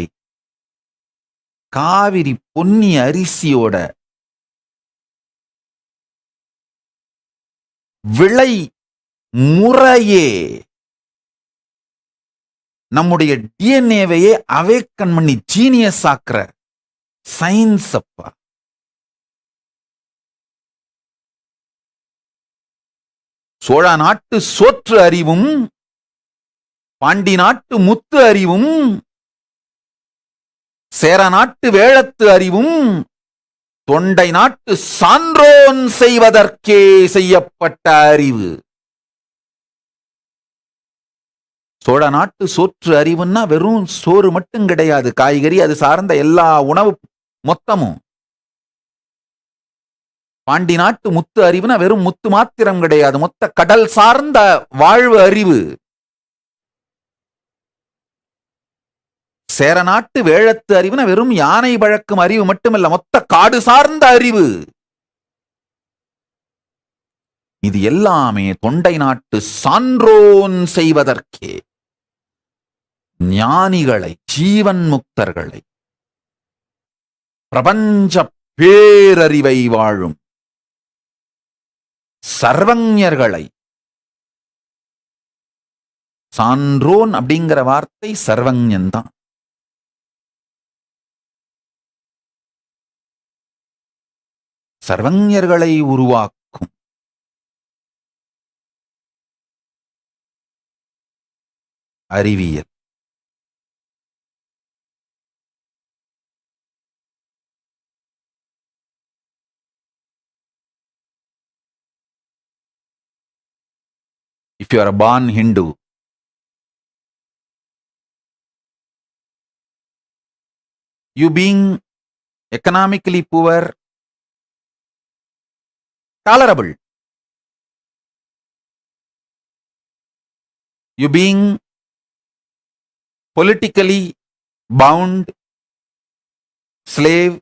காவிரி பொன்னி அரிசியோட விளை முறையே நம்முடைய டிஎன்ஏவையே awaken பண்ணி genius ஆக்குற science அப்பா. சோழ நாட்டு சோற்று அறிவும், பாண்டி நாட்டு முத்து அறிவும், சேர நாட்டு வேழத்து அறிவும், தொண்டை நாட்டு சான்றோன் செய்வதற்கே செய்யப்பட்ட அறிவு. சோழ நாட்டு சோற்று அறிவுன்னா வெறும் சோறு மட்டும் கிடையாது, காய்கறி அது சார்ந்த எல்லா உணவு மொத்தமும். பாண்டி நாட்டு முத்து அறிவுனா வெறும் முத்து மாத்திரம் கிடையாது, மொத்த கடல் சார்ந்த வாழ்வு அறிவு. சேர நாட்டு வேழத்து அறிவுனா வெறும் யானை பழக்கும் அறிவு மட்டுமல்ல, மொத்த காடு சார்ந்த அறிவு. இது எல்லாமே தொண்டை நாட்டு சான்றோன் செய்வதற்கே. ஞானிகளை, ஜீவன் முக்தர்களை, பிரபஞ்ச பேரறிவை வாழும் சர்வஞர்களை, சான்றோன் அப்படிங்கிற வார்த்தை சர்வஞன் தான். சர்வஞர்களை உருவாக்கும் அறிவியல். If you are a born Hindu, you being economically poor, tolerable. You being politically bound, slave,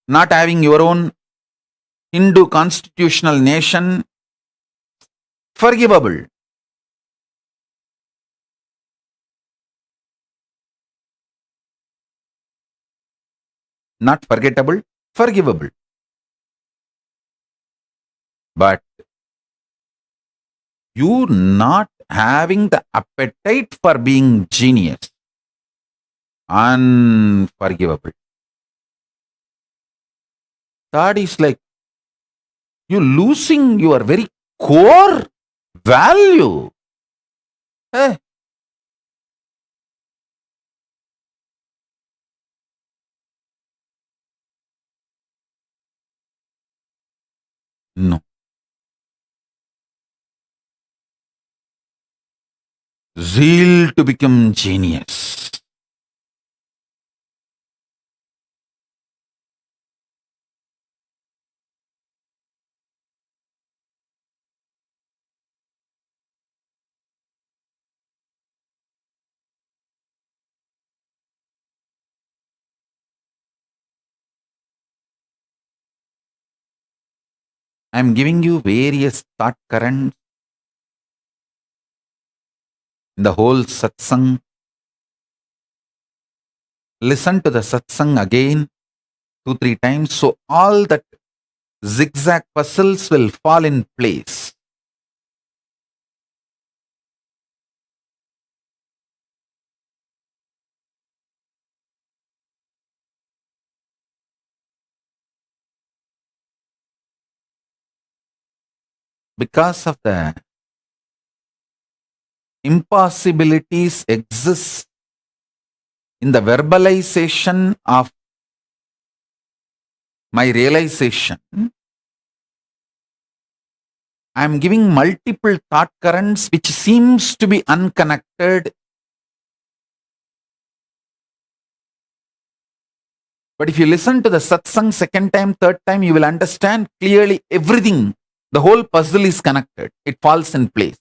not having your own Hindu constitutional nation, forgivable. Not forgettable, forgivable. But you not having the appetite for being genius, unforgivable. That is like you losing your very core value. Hey. No. Zeal to become genius. I am giving you various thought currents in the whole satsang. Listen to the satsang again 2-3 times, so all that zigzag puzzles will fall in place. Because of the impossibilities exist in the verbalization of my realization, I am giving multiple thought currents which seems to be unconnected, But if you listen to the satsang second time, third time, you will understand clearly everything. The whole puzzle is connected. It falls in place.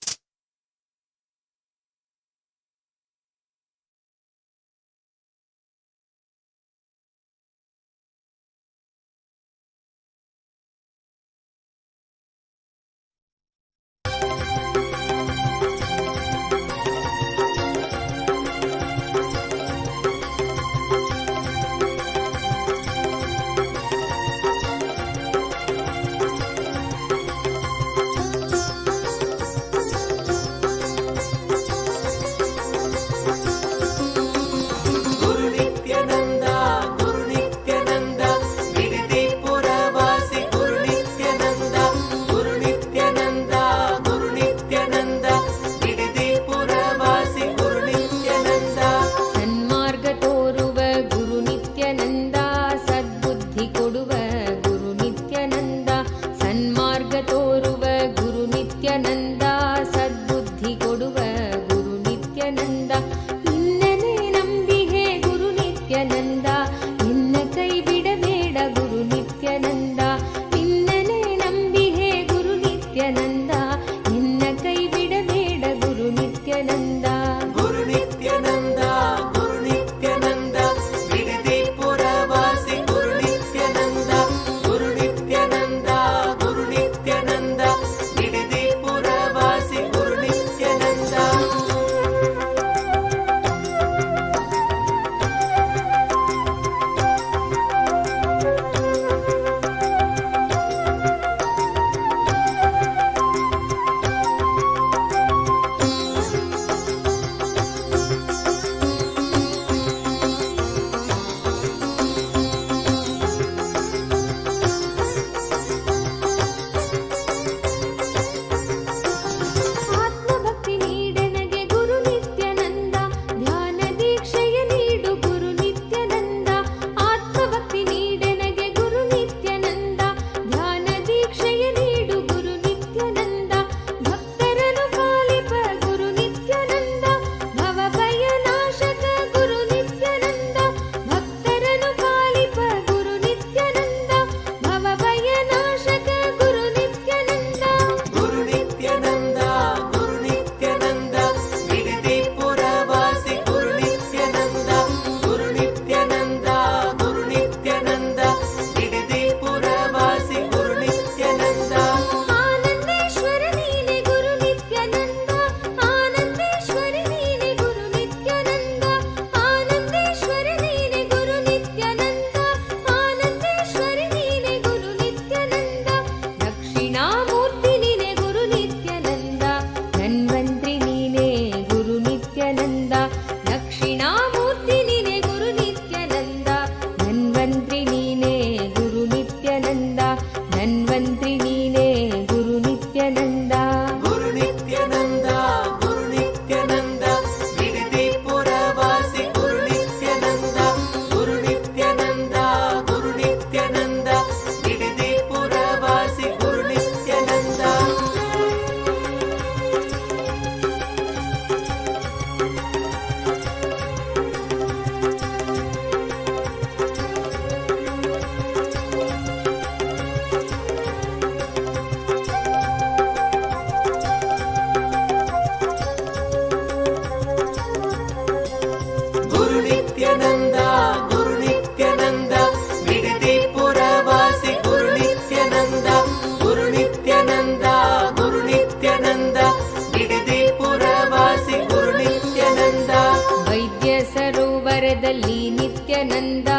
ಸರೋವರದಲ್ಲಿ ನಿತ್ಯಾನಂದ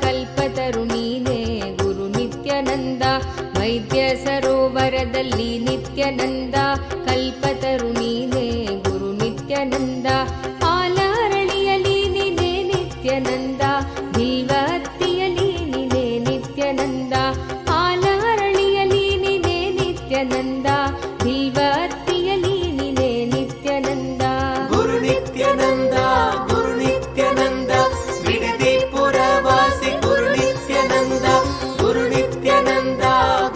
ಕಲ್ಪತರು ನೀನೇ ಗುರು ನಿತ್ಯಾನಂದ. ವೈದ್ಯ ಸರೋವರದಲ್ಲಿ ನಿತ್ಯಾನಂದ ಕಲ್ಪತರು ನೀನೇ ಗುರು ನಿತ್ಯಾನಂದ. ಆಲರಳಿಯಲಿ ನೀನೇ ನಿತ್ಯಾನಂದ, ಬಿಲ್ವತ್ತಿಯಲಿ ನೀನೇ ನಿತ್ಯಾನಂದ. ಆಲರಳಿಯಲಿ ನೀನೇ ನಿತ್ಯಾನಂದ, ಬಿಲ್ವತ್ತಿಯಲಿ ನೀನೇ ನಿತ್ಯಾನಂದ. ಗುರು ನಿತ್ಯಾನಂದ ಗುರು ನಿತ್ಯಾನಂದ ಬಿಡದಿಪುರವಾಸಿ ಗುರು ನಿತ್ಯಾನಂದ. ಗುರು ನಿತ್ಯಾನಂದ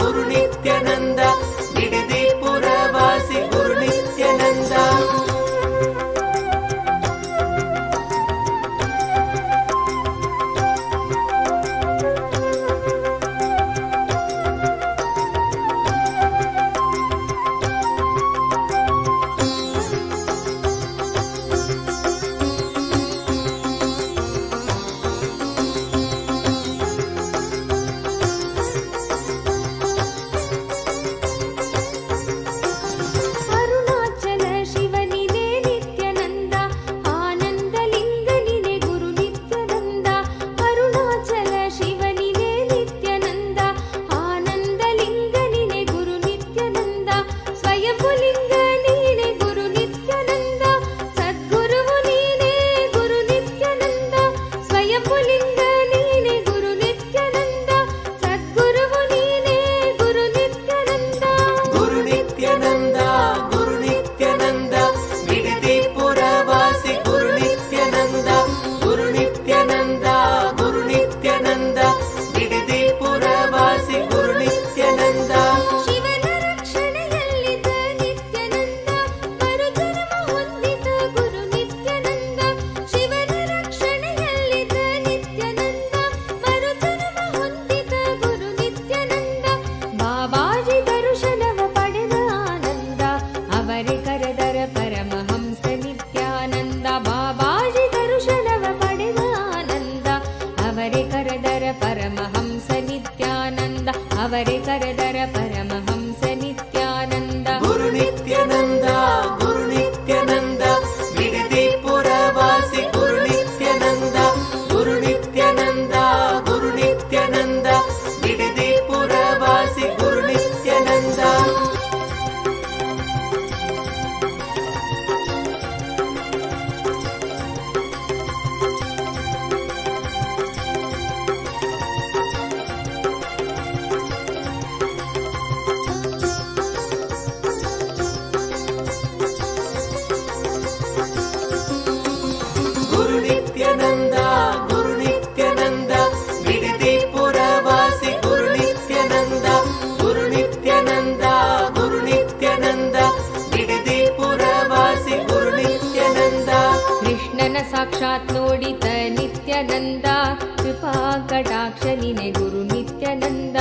ಗುರು ನಿತ್ಯಾನಂದ ಬಿಡದಿಪುರವಾಸಿ ಗುರು ನಿತ್ಯಾನಂದ. ನಿತ್ಯಾನಂದ ಗುರು ನಿತ್ಯಾನಂದ ಬಿಡದಿ ಪುರವಾಸಿ ಗುರು ನಿತ್ಯಾನಂದ ಗುರು ನಿತ್ಯಾನಂದ ಗುರು ನಿತ್ಯಾನಂದ ಬಿಡದಿ ಪುರವಾಸಿ ಗುರು ನಿತ್ಯಾನಂದ ಗುರು ನಿತ್ಯಾನಂದ ಗುರು ನಿತ್ಯಾನಂದ ಬಿಡದಿ ಪುರವಾಸಿ ಗುರು ನಿತ್ಯಾನಂದ ಗುರು ನಿತ್ಯಾನಂದ ಗುರು ನಿತ್ಯಾನಂದ ಬಿಡದಿ ಪುರವಾಸಿ ಗುರು ನಿತ್ಯಾನಂದ ಕೃಷ್ಣನ ಸಾಕ್ಷಾತ್ ನೋಡಿತ ನಿತ್ಯಾನಂದ ಕೃಪಾ ಕಟಾಕ್ಷ ನಿನೆ ಗುರು ನಿತ್ಯಾನಂದ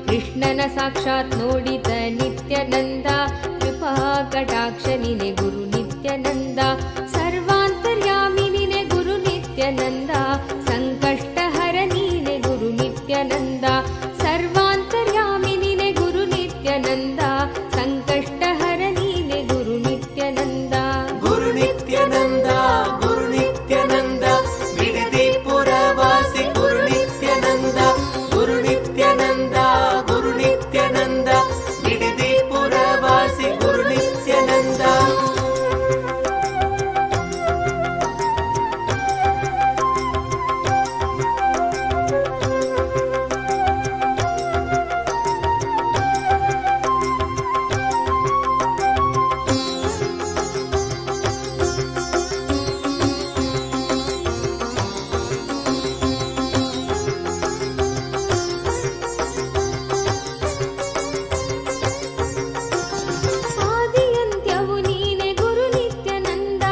ಕೃಷ್ಣನ ಸಾಕ್ಷಾತ್ ನೋಡಿತ ನಿತ್ಯಾನಂದ ಕೃಪಾ ಕಟಾಕ್ಷ ನಿನೆ ಗುರು ನಿತ್ಯಾನಂದ ಸರ್ವಾಂತರ್ಯಾಮಿ ನಿನೆ ಗುರು ನಿತ್ಯಾನಂದ ಸಂಕಷ್ಟ ಹರ ನೀನೆ ಗುರು ನಿತ್ಯಾನಂದ ಸರ್ವಾಂತರ್ಯಾಮಿ ನಿನೆ ಗುರು ನಿತ್ಯಾನಂದ ಸಂಕಷ್ಟ ಹರ ನೀನೆ ಗುರು ನಿತ್ಯಾನಂದ ಗುರು ನಿತ್ಯಾನಂದ ಗುರು ನಿತ್ಯಾನಂದ ಬಿಡದಿ ಪುರವಾಸಿ ಗುರು ನಿತ್ಯಾನಂದ ಗುರು ನಿತ್ಯಾನಂದ ಗುರು ನಿತ್ಯಾನಂದ ಬಿಡದಿ ಪುರವಾಸಿ ಗುರು ನಿತ್ಯಾನಂದ ಆದಿಯಂತ್ಯವು ನೀನೆ ಗುರು ನಿತ್ಯಾನಂದ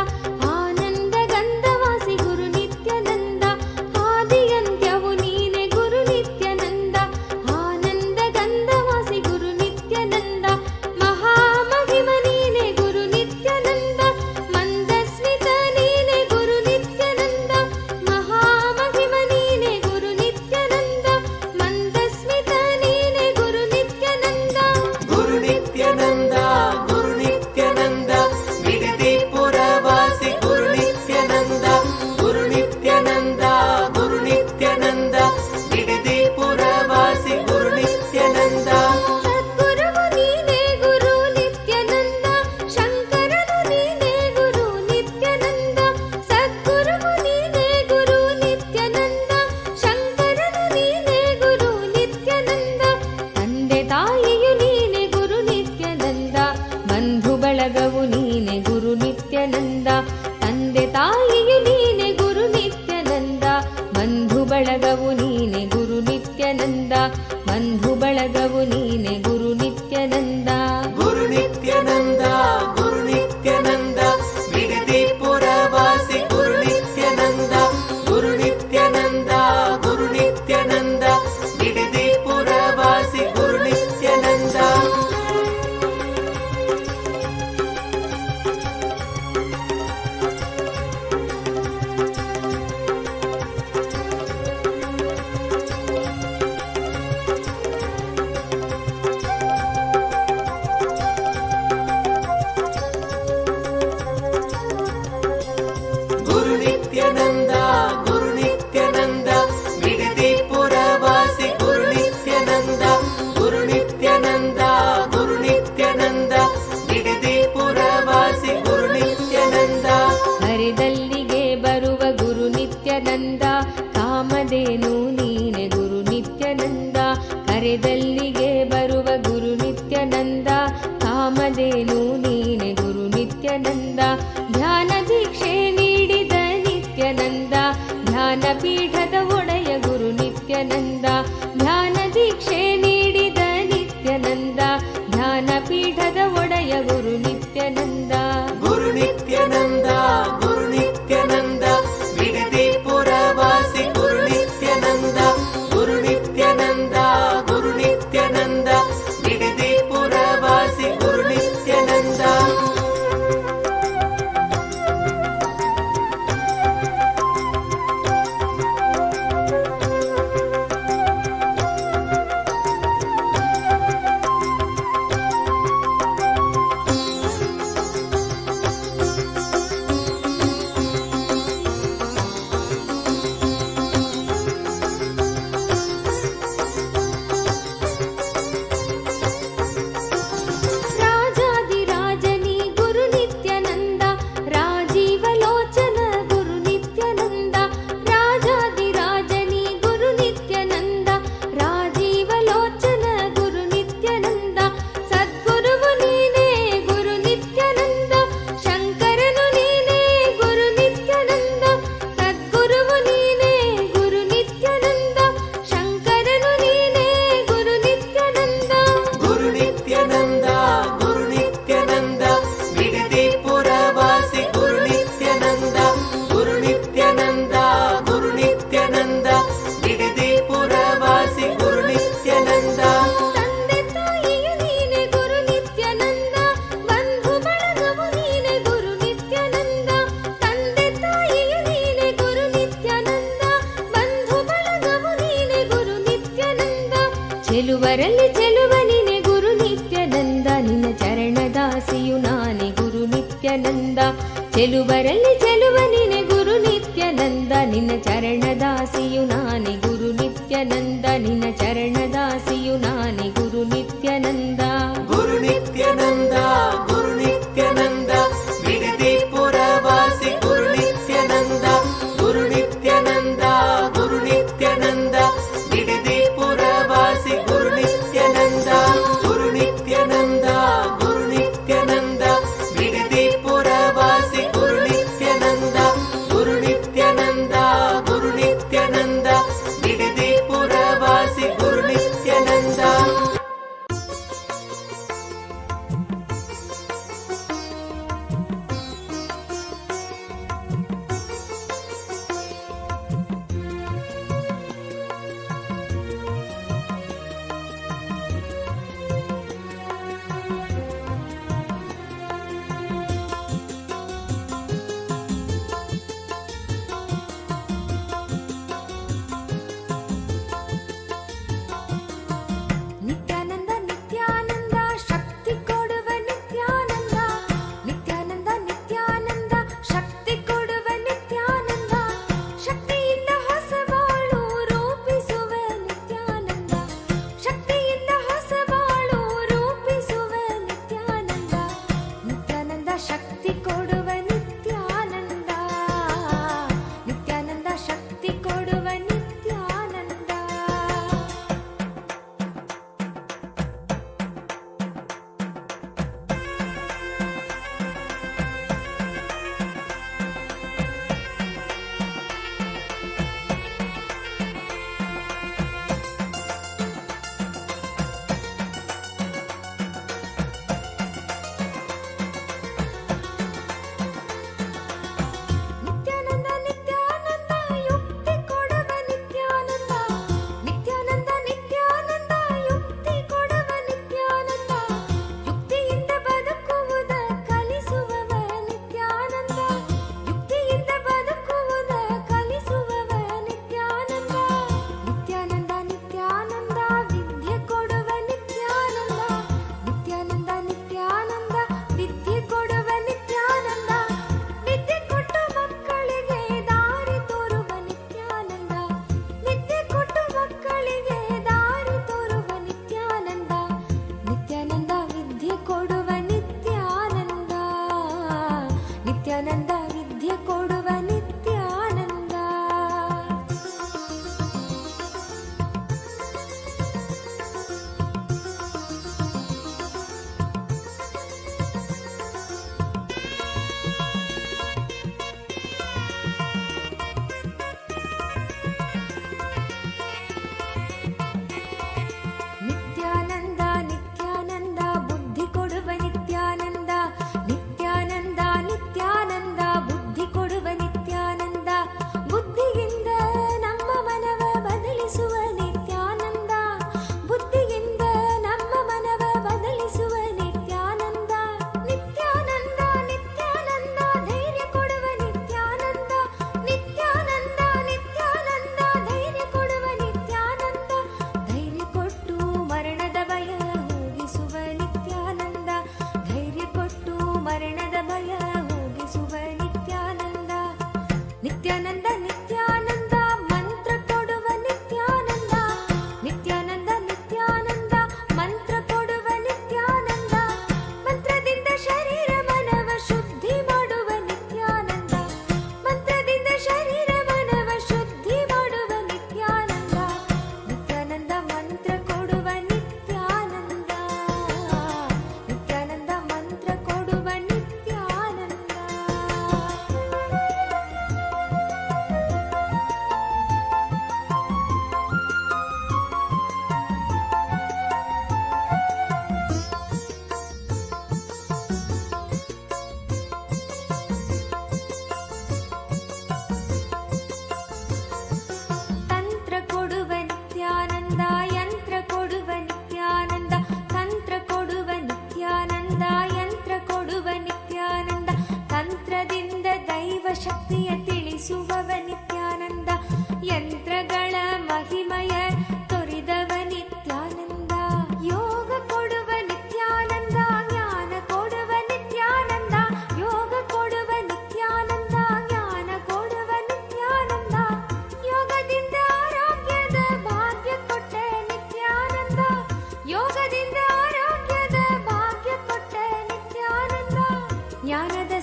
ಆನಂದ ಗಂಧವಾಸಿ ಗುರು ನಿತ್ಯಾನಂದ ಆದಿಯಂತ್ಯವು ನೀನೆ ಗುರು ನಿತ್ಯಾನಂದ ಆನಂದ ಗಂಧವಾಸಿ ಗುರು ನಿತ್ಯಾನಂದ ಮಹಾಮಹಿಮ ನೀನೆ ಗುರು ನಿತ್ಯಾನಂದ ಮಂದಸ್ಮಿತ ನೀನೆ ಗುರು ನಿತ್ಯಾನಂದ ಮಹಾಮಹಿಮ ನೀನೆ ಗುರು ನಿತ್ಯಾನಂದ ಮಂದಸ್ಮಿತ ನೀನೆ ಗುರು ನಿತ್ಯಾನಂದ ಗುರು ನಿತ್ಯಾನಂದ ಗುರು ನಿತ್ಯಾನಂದ ಬಿಡದಿ ಪುರವಾಸಿ ಗುರು ನಿತ್ಯಾನಂದ ಗುರು ನಿತ್ಯಾನಂದ ಗುರು ನಿತ್ಯಾನಂದ ಬಿಡದಿ ಪುರವಾಸಿ ಗುರು ನಿತ್ಯಾನಂದ ಸದ್ಗುರುವು ನೀನೆ ಗುರು ನಿತ್ಯಾನಂದ ಶಂಕರನು ನೀನೆ ಗುರು ನಿತ್ಯಾನಂದ ಸದ್ಗುರುವು ನೀನೆ ಗುರು ನಿತ್ಯಾನಂದ ಶಂಕರನು ನೀನೆ ಗುರು ನಿತ್ಯಾನಂದ ತಂದೆ ತಾಯಿಯು ನೀನೆ ಗುರು ನಿತ್ಯಾನಂದ ಬಂಧು ಬಳಗವು ನೀನೆ ಗುರು ನಿತ್ಯಾನಂದ ತಂದೆ ತಾಯಿಯು ನೀನೆ ಗುರು ನಿತ್ಯಾನಂದ ಬಂಧು ಬಳಗವು ನೀನೆ ಗುರು ನಿತ್ಯಾನಂದ ಬಂಧು ಬಳಗವು ನೀನೆ ಗುರು ನಿತ್ಯಾನಂದ ಗುರು ನಿತ್ಯಾನಂದ ಗುರು ನಿತ್ಯಾನಂದ ಬಿಡದಿ ಪುರವಾಸಿ ಗುರು ನಿತ್ಯಾನಂದ ಗುರು ನಿತ್ಯಾನಂದ ಗುರು ನಿತ್ಯಾನಂದ ಬಿಡದಿ ಪುರವಾಸಿ ಗುರು ನಿತ್ಯಾನಂದ ಗುರು ನಿತ್ಯಾನಂದ ಗುರು ನಿತ್ಯಾನಂದ ಬಿಡದಿ ಪುರವಾಸಿ ಗುರು ನಿತ್ಯಾನಂದ ಗುರು ನಿತ್ಯಾನಂದ ಗುರು ನಿತ್ಯಾನಂದ ಬಿಡದಿ ಪುರವಾಸಿ ಗುರು ನಿತ್ಯಾನಂದ ಹರಿದಲ್ಲಿಗೆ ಬರುವ ಗುರು ನಿತ್ಯಾನಂದ ಕಾಮಧೇನು ನೀನೆ ಗುರು ನಿತ್ಯಾನಂದ ಕರೆದಲ್ಲಿಗೆ ಬರುವ ಗುರು ನಿತ್ಯಾನಂದ ಕಾಮಧೇನು ನೀನೆ ಗುರು ನಿತ್ಯಾನಂದ ಧ್ಯಾನ ದೀಕ್ಷೆ ನೀಡಿದ ನಿತ್ಯಾನಂದ ಧ್ಯಾನ ಪೀಠದ ಒಡೆಯ ಗುರು ನಿತ್ಯಾನಂದ ಧ್ಯಾನ ದೀಕ್ಷೆ ನೀಡಿದ ನಿತ್ಯಾನಂದ ಧ್ಯಾನ ಪೀಠದ ಒಡೆಯ ಗುರು ನಿತ್ಯಾನಂದ ಗುರು ನಿತ್ಯಾನಂದ ಗುರು ನಿತ್ಯಾನಂದ ಬಿಡದಿ ಪುರವಾಸಿ ಗುರು ನಿತ್ಯಾನಂದ ಗುರು ನಿತ್ಯಾನಂದ ಗುರು ನಿತ್ಯಾನಂದ ಬಿಡದಿ ಪುರವಾಸಿ ಗುರು ನಿತ್ಯಾನಂದ ನಿನ್ನ ಚರಣದಾಸಿಯು ನಾನೇ ಗುರು ನಿತ್ಯಾನಂದ ಚೆಲುವರಲ್ಲಿ ಚೆಲುವ ನೀನೆ ಗುರು ನಿತ್ಯಾನಂದ ನಿನ್ನ ಚರಣದಾಸಿಯು ನಾನೇ ಗುರು ನಿತ್ಯಾನಂದ ನಿನ್ನ ಚರಣದಾಸಿಯು ನಾನೇ ಗುರು ನಿತ್ಯಾನಂದ ಗುರು ನಿತ್ಯಾನಂದ ಗುರು ನಿತ್ಯಾನಂದ ಬಿಡದಿ ಪುರವಾಸಿ ಗುರು ನಿತ್ಯಾನಂದ ಗುರು ನಿತ್ಯಾನಂದ ಗುರು ನಿತ್ಯಾನಂದ ಬಿಡದಿ ಪುರವಾಸಿ ಗುರು ನಿತ್ಯಾನಂದ ಗುರು ನಿತ್ಯಾನಂದ ಗುರು ನಿತ್ಯಾನಂದ ಬಿಡದಿ ಪುರವಾಸಿ ಗುರು ನಿತ್ಯಾನಂದ ಗುರು ನಿತ್ಯಾನಂದ ಗುರು ನಿತ್ಯಾನಂದ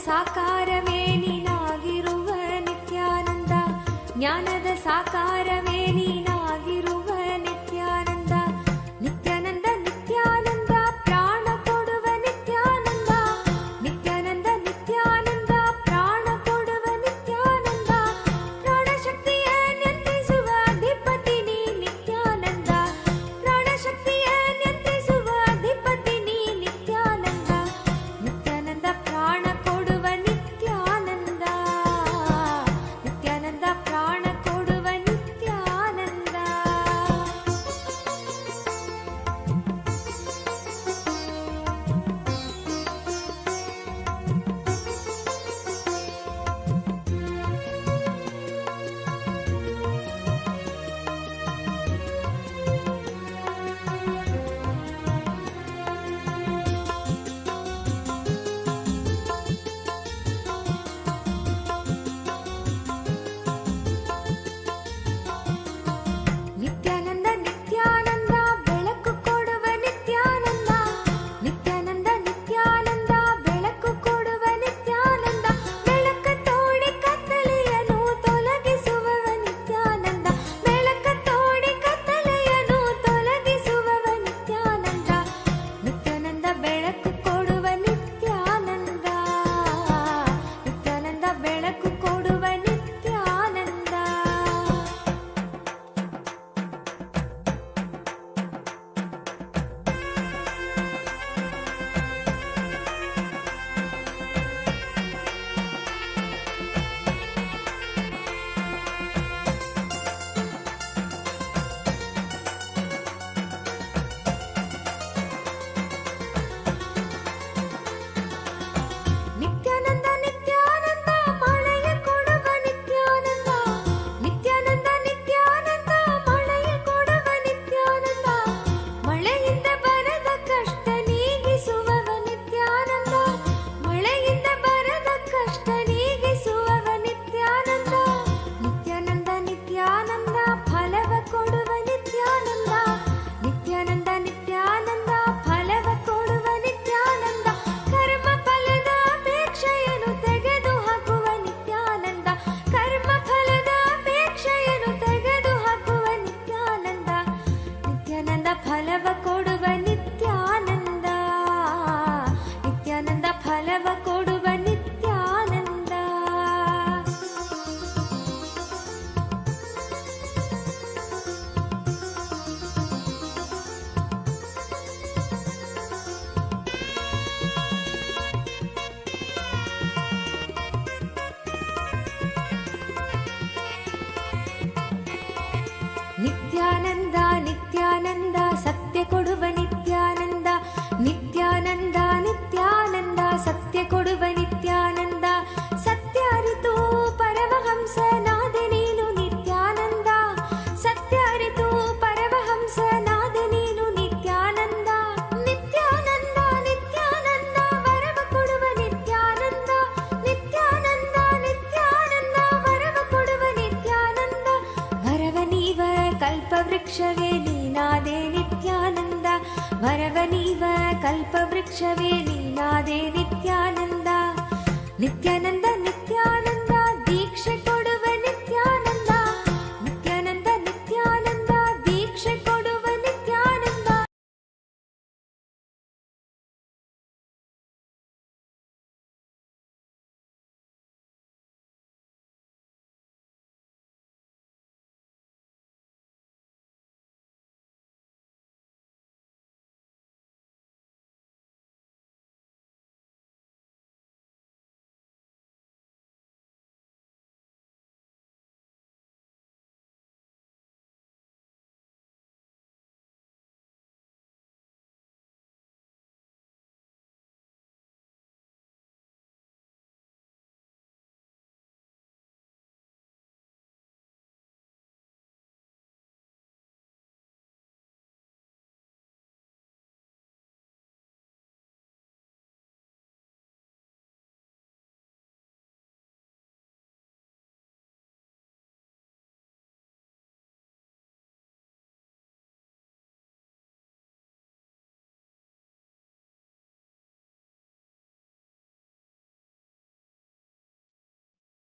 ಸಾಕಾರವೇ ನೀನಾಗಿರುವ ನಿತ್ಯಾನಂದ, ಜ್ಞಾನದ ಸಾಕಾರವೇ ನೀನಾಗಿರುವ ನಿತ್ಯಾನಂದ. ನಿತ್ಯಾನಂದ ನಿತ್ಯಾನಂದ ಪ್ರಾಣ ಕೊಡುವ ನಿತ್ಯಾನಂದ, ನಿತ್ಯಾನಂದ ನಿತ್ಯಾನಂದ ಪ್ರಾಣ ಕೊಡುವ ನಿತ್ಯಾನಂದ. ಪ್ರಾಣಶಕ್ತಿಯ ನಿಯಂತ್ರಿಸುವ ಅಧಿಪತಿ ನೀ ನಿತ್ಯಾನಂದ, ಪ್ರಾಣಶಕ್ತಿಯ ನಿಯಂತ್ರಿಸುವ ಅಧಿಪತಿ ನೀ ನಿತ್ಯಾನಂದ. ನಿತ್ಯಾನಂದ ಪ್ರಾಣ ಕೊಡುವ ನಿತ್ಯಾನಂದ, ನಿತ್ಯಾನಂದ ಪ್ರಾಣ ಕೊಡುವ ನಿತ್ಯಾನಂದ. ನಿತ್ಯಾನಂದ ನಿತ್ಯಾನಂದ ಬೆಳಕು ಕೊಡುವ ನಿತ್ಯಾನಂದ, ನಿತ್ಯಾನಂದ ನಿತ್ಯಾನಂದ ಬೆಳಕು ಕೊಡುವ ನಿತ್ಯಾನಂದ. ಬೆಳಕ ತೋಡಿ ಕತ್ತಲೆಯನ್ನು ತೊಲಗಿಸುವವ ನಿತ್ಯಾನಂದ, ಬೆಳಕ ತೋಡಿ ಕತ್ತಲೆಯನ್ನು ತೊಲಗಿಸುವವ ನಿತ್ಯಾನಂದ. ನಿತ್ಯಾನಂದ ಬೆಳಕು ಕೊಡುವ ನಿತ್ಯಾನಂದ, ನಿತ್ಯಾನಂದ ಬೆಳಕು ಕೊಡುವ ನಿತ್ಯಾನಂದ. ನಿತ್ಯಾನಂದ ನಿತ್ಯಾನಂದ ಮಳೆಯ ಕೊಡುವ ನಿತ್ಯಾನಂದ, ನಿತ್ಯಾನಂದ ನಿತ್ಯಾನಂದ ಮಳೆಯ ಕೊಡುವ ನಿತ್ಯಾನಂದ. ಮಳೆಯಿಂದ ಬರದ ಕಷ್ಟ ನೀಗಿಸುವವ ನಿತ್ಯಾನಂದ, ಮಳೆಯಿಂದ ಬರದ ಕಷ್ಟ ನೀಗಿಸುವವ ನಿತ್ಯಾನಂದ. ನಿತ್ಯಾನಂದ ನಿತ್ಯಾನಂದ ಫಲವ ಕೊಡುವ ನಿತ್ಯಾನಂದ, ನಿತ್ಯಾನಂದ ನಿತ್ಯಾನಂದ ಫಲವ ಕೊಡುವ ನಿತ್ಯಾನಂದ. ಕರ್ಮ ಫಲದ ಅಪೇಕ್ಷೆಯನ್ನು ತೆಗೆದು ಹಾಕುವ ನಿತ್ಯಾನಂದ, ಕರ್ಮ ಫಲದ ಅಪೇಕ್ಷೆಯನ್ನು ತೆಗೆದು ಹಾಕುವ ನಿತ್ಯಾನಂದ. ನಿತ್ಯಾನಂದ ಫಲವ ಕೊಡುವ ನಿತ್ಯಾನಂದ, ನಿತ್ಯಾನಂದ ಫಲವ ಕೊಡುವ ನಿತ್ಯಾನಂದ. ನಿತ್ಯಾನಂದ ನಿತ್ಯಾನಂದ ಸತ್ಯ ಕೊಡುವ ನಿತ್ಯಾನಂದ, ನಿತ್ಯಾನಂದ ನಿತ್ಯಾನಂದ ಸತ್ಯ ಕೊಡುವ ನಿತ್ಯಾನಂದ. ಸತ್ಯ ಅರಿತು ಪರಮಹಂಸನಾದ ನೀನು ನಿತ್ಯಾನಂದ, ಸತ್ಯ ಅರಿತು ಪರಮಹಂಸನಾದ ನೀನು ನಿತ್ಯಾನಂದ. ನಿತ್ಯಾನಂದ ನಿತ್ಯಾನಂದ ವರವ ಕೊಡುವ ನಿತ್ಯಾನಂದ, ನಿತ್ಯಾನಂದ ನಿತ್ಯಾನಂದ ವರವ ಕೊಡುವ ನಿತ್ಯಾನಂದ. ವರವ ನೀವ ಕಲ್ಪವೃಕ್ಷವೇ ನೀನಾದೆ ನಿತ್ಯಾನಂದ, ವರವ ನೀವ ಕಲ್ಪವೃಕ್ಷವೇ ನೀನಾದೆ ನಿತ್ಯಾನಂದ. ನಿತ್ಯಾನಂದ ನಿತ್ಯಾನಂದ ದೀಕ್ಷೆ ಕೊಡುವ ನಿತ್ಯಾನಂದ, ನಿತ್ಯಾನಂದ ನಿತ್ಯಾನಂದ ದೀಕ್ಷೆ ಕೊಡುವ ನಿತ್ಯಾನಂದ.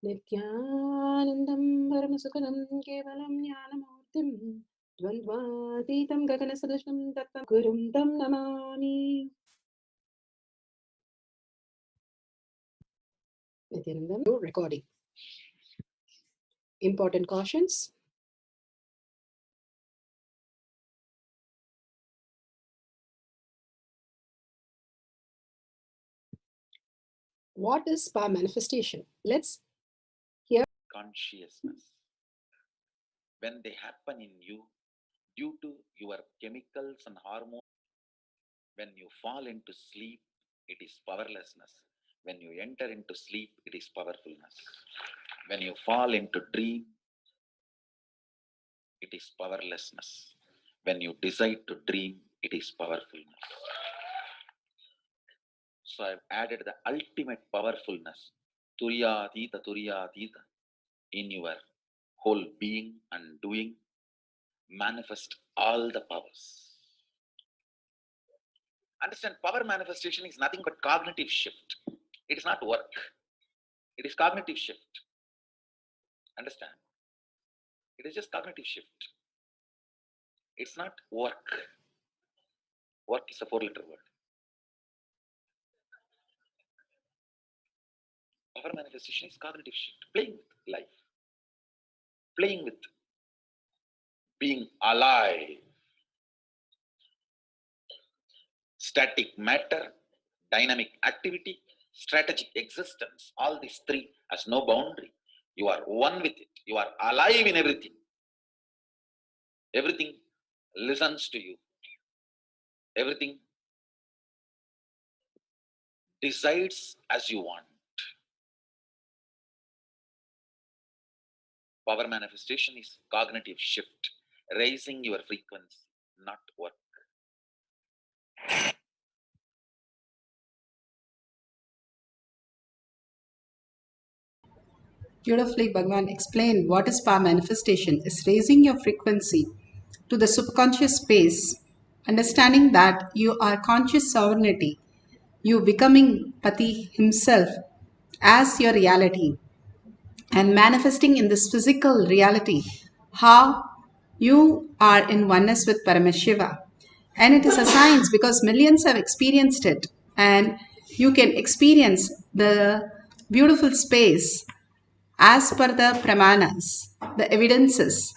नित्यानन्दं परमसुखदं केवलं ज्ञानमूर्तिं द्वन्द्वातीतं गगनसदृशं तत्त्वं गुरुं तं Namami. Nithyanandam recording. Important cautions. What is spa manifestation? Let's hear. Consciousness. When they happen in you due to your chemicals and hormones, when you fall into sleep, it is powerlessness. When you enter into sleep, it is powerfulness. When you fall into dream, it is powerlessness. When you decide to dream, it is powerfulness. So I've added the ultimate powerfulness, Turiyatita, in your whole being and doing. Manifest all the powers. Understand, power manifestation is nothing but cognitive shift. It is not work. It is cognitive shift. Understand? It is just cognitive shift. It's not work. Work is a 4-letter word. Power manifestation is cognitive shift. Playing with life. Playing with being alive. Static matter, dynamic activity, strategic existence. All these three has no boundary. You are one with it. You are alive in everything. Everything listens to you. Everything decides as you want. Power manifestation is cognitive shift, raising your frequency, not work. Beautifully, Bhagavan explained what is power manifestation is raising your frequency to the subconscious space, understanding that you are conscious sovereignty, you becoming Pati himself as your reality, and manifesting in this physical reality how you are in oneness with Paramashiva. And it is a science because millions have experienced it, and you can experience the beautiful space as per the pramanas, the evidences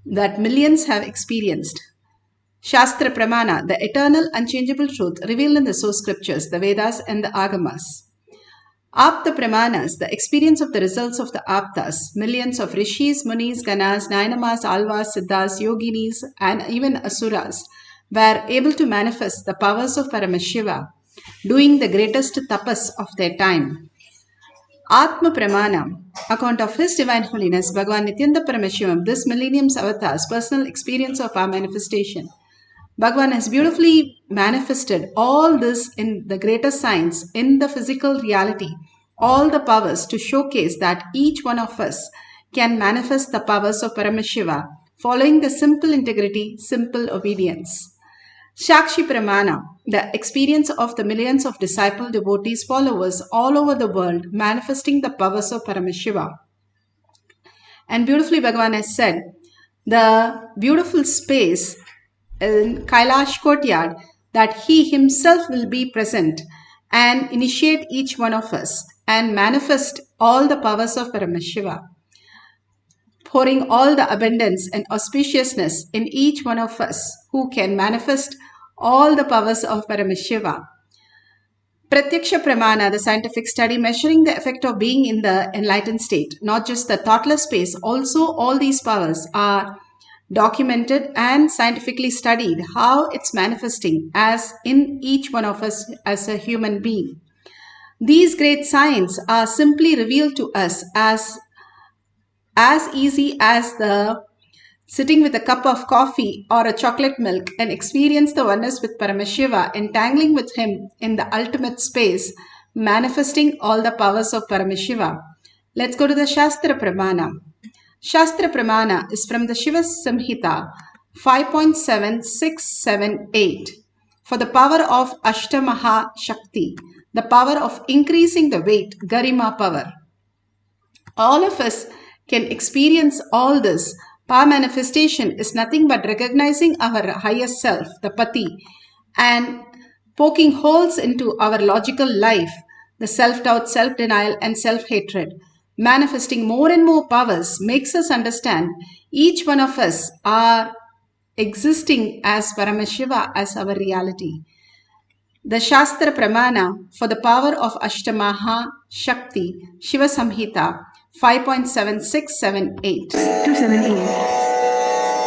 that millions have experienced. Shastra Pramana, the eternal unchangeable truth revealed in the source scriptures, the Vedas and the Agamas. Apta Pramanas, the experience of the results of the Aptas, millions of rishis, munis, ganas, nainamas, alvas, siddhas, yoginis, and even asuras were able to manifest the powers of Paramashiva, doing the greatest tapas of their time. Atma Pramana, account of His Divine Holiness, Bhagavan Nithyananda Paramashivam, this millennium's avatar's personal experience of our manifestation. Bhagavan has beautifully manifested all this in the greater science, in the physical reality, all the powers to showcase that each one of us can manifest the powers of Paramashiva, following the simple integrity, simple obedience. Shakshi Pramana, the experience of the millions of disciple devotees followers all over the world manifesting the powers of Paramashiva. And beautifully Bhagavan has said, the beautiful space in Kailash courtyard that he himself will be present and initiate each one of us and manifest all the powers of Paramashiva, pouring all the abundance and auspiciousness in each one of us who can manifest all the powers of Paramashiva. Pratyaksha Pramana, the scientific study measuring the effect of being in the enlightened state, not just the thoughtless space, also all these powers are documented and scientifically studied how it's manifesting as in each one of us as a human being. These great signs are simply revealed to us as easy as the sitting with a cup of coffee or a chocolate milk and experience the oneness with Paramashiva, entangling with him in the ultimate space, manifesting all the powers of Paramashiva. Let's go to the Shastra Pramana. Shastra Pramana is from the Shiva Samhita 5.7678 for the power of Ashtamaha Shakti, the power of increasing the weight, Garima power. All of us can experience all this. Power manifestation is nothing but recognizing our higher self, the Pati, and poking holes into our logical life, the self-doubt, self-denial, and self-hatred. Manifesting more and more powers makes us understand each one of us are existing as Paramashiva, as our reality. The Shastra Pramana for the power of Ashtamaha Shakti, Shiva Samhita 5.7678 to 78.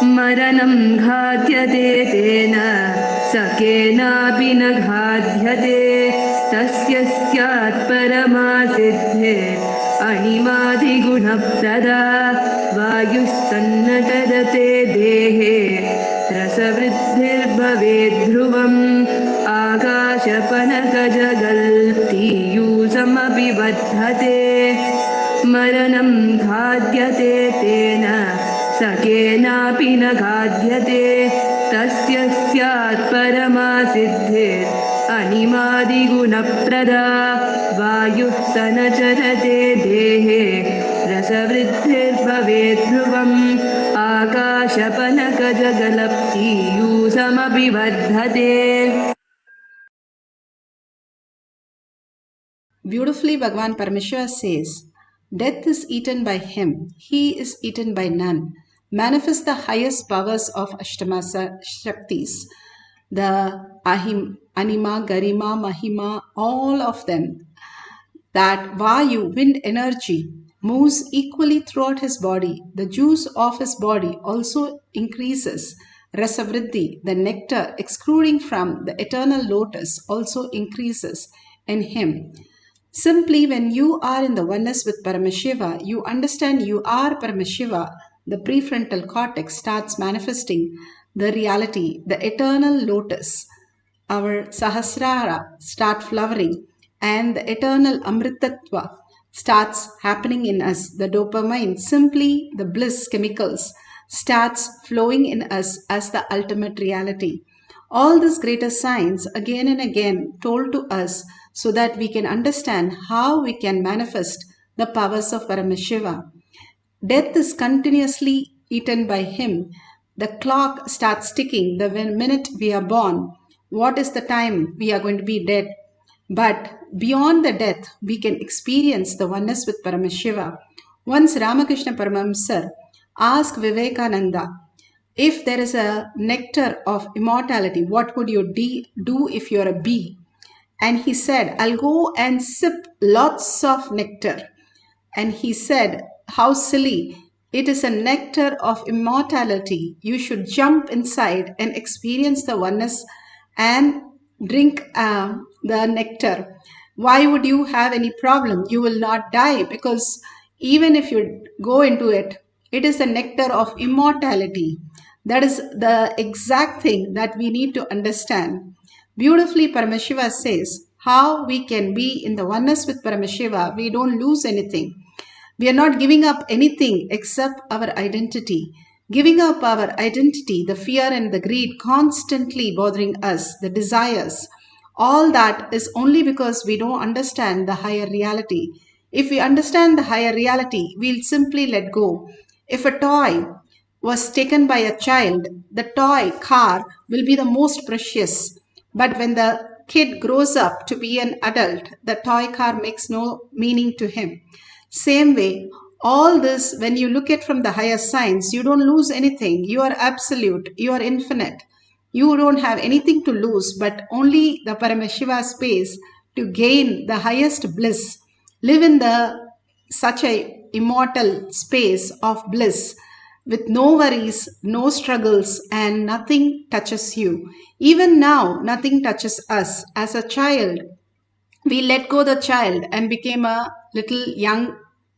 Maranam ghātyate tena sakenapi na ghātyate tasya paramasiddhe animadi gunaprada vayussannatadate dehe rasavriddhir bhaved dhruvam आकाशपनकजगल्तीयूसमपि बद्धते मरणं घाद्यते तेन सकेनापि न घाद्यते तस्य स्यात् परमासिद्धिर् अनिमादिगुणप्रदा वायुः स न चरते देहे रसवृद्धिर्भवेत् ध्रुवम् आकाशपनकजगलप्तीयूसमपि वर्धते. Beautifully, Bhagavan Parameshwara says, death is eaten by him, he is eaten by none. Manifest the highest powers of Ashtama Shaktis, the Ahim, Anima, Garima, Mahima, all of them. That Vayu, wind energy, moves equally throughout his body. The juice of his body also increases. Rasavriddhi, the nectar extruding from the eternal lotus, also increases in him. Simply, when you are in the oneness with Paramashiva, you understand you are Paramashiva. The prefrontal cortex starts manifesting the reality, the eternal lotus. Our Sahasrara start flowering, and the eternal Amritatva starts happening in us. The dopamine, simply the bliss chemicals, starts flowing in us as the ultimate reality. All these greater signs again and again told to us so that we can understand how we can manifest the powers of Paramashiva. Death is continuously eaten by him. The clock starts ticking the minute we are born. What is the time we are going to be dead? But beyond the death, we can experience the oneness with Paramashiva. Once Ramakrishna Paramahamsa asked Vivekananda, if there is a nectar of immortality, what would you do if you're a bee? And he said, I'll go and sip lots of nectar. And he said, how silly. It is a nectar of immortality. You should jump inside and experience the oneness and drink the nectar. Why would you have any problem? You will not die, because even if you go into it, it is the nectar of immortality. That is the exact thing that we need to understand. Beautifully, Paramashiva says how we can be in the oneness with Paramashiva. We don't lose anything. We are not giving up anything except our identity. Giving up our identity, the fear and the greed constantly bothering us, the desires, all that is only because we don't understand the higher reality. If we understand the higher reality, we'll simply let go. If a toy was taken by a child, the toy car will be the most precious. But when the kid grows up to be an adult, the toy car makes no meaning to him. Same way, all this, when you look at from the higher science, you don't lose anything. You are absolute. You are infinite. You don't have anything to lose, but only the Paramashiva space to gain the highest bliss. Live in such a immortal space of bliss with no worries, no struggles, and nothing touches you. Even now, nothing touches us. As a child, we let go the child and became a little young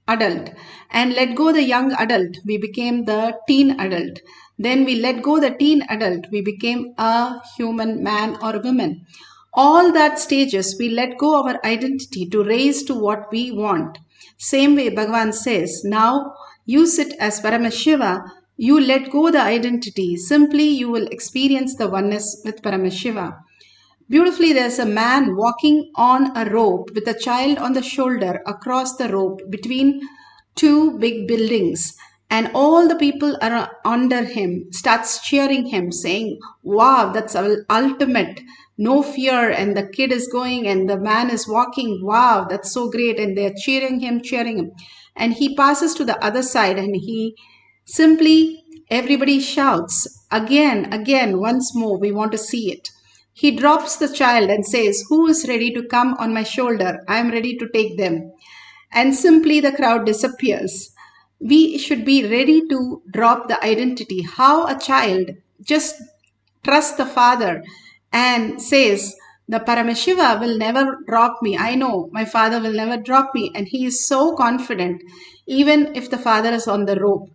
adult, and let go the young adult, we became the teen adult. Then we let go the teen adult, we became a human man or woman. All that stages, we let go our identity to raise to what we want. Same way Bhagavan says, now you sit as Paramashiva, you let go the identity. Simply you will experience the oneness with Paramashiva. Beautifully, there's a man walking on a rope with a child on the shoulder across the rope between two big buildings, and all the people are under him starts cheering him, saying, wow, that's ultimate, no fear, and the kid is going and the man is walking, wow, that's so great, and they're cheering him, and he passes to the other side, and he simply, everybody shouts, again, once more, we want to see it. He drops the child and says, who is ready to come on my shoulder? I am ready to take them. And simply the crowd disappears. We should be ready to drop the identity. How a child just trusts the father and says, the Paramashiva will never drop me. I know my father will never drop me. And he is so confident, even if the father is on the rope.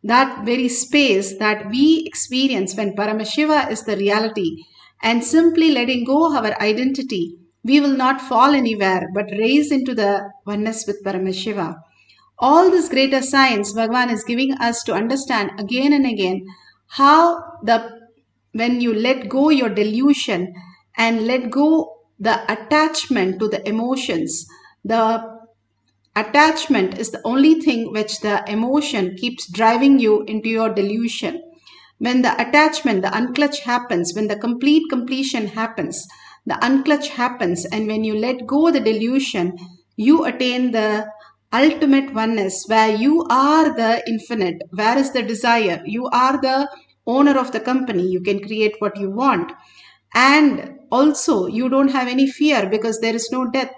That very space that we experience when Paramashiva is the reality, and simply letting go of our identity, we will not fall anywhere but raise into the oneness with Paramashiva. All this greater science Bhagavan is giving us to understand again and again how when you let go your delusion and let go the attachment to the emotions, the attachment is the only thing which the emotion keeps driving you into your delusion. When the attachment, the unclutch happens, when the completion happens, the unclutch happens, and when you let go the delusion, you attain the ultimate oneness where you are the infinite. Where is the desire? You are the owner of the company. You can create what you want. And also, you don't have any fear because there is no death.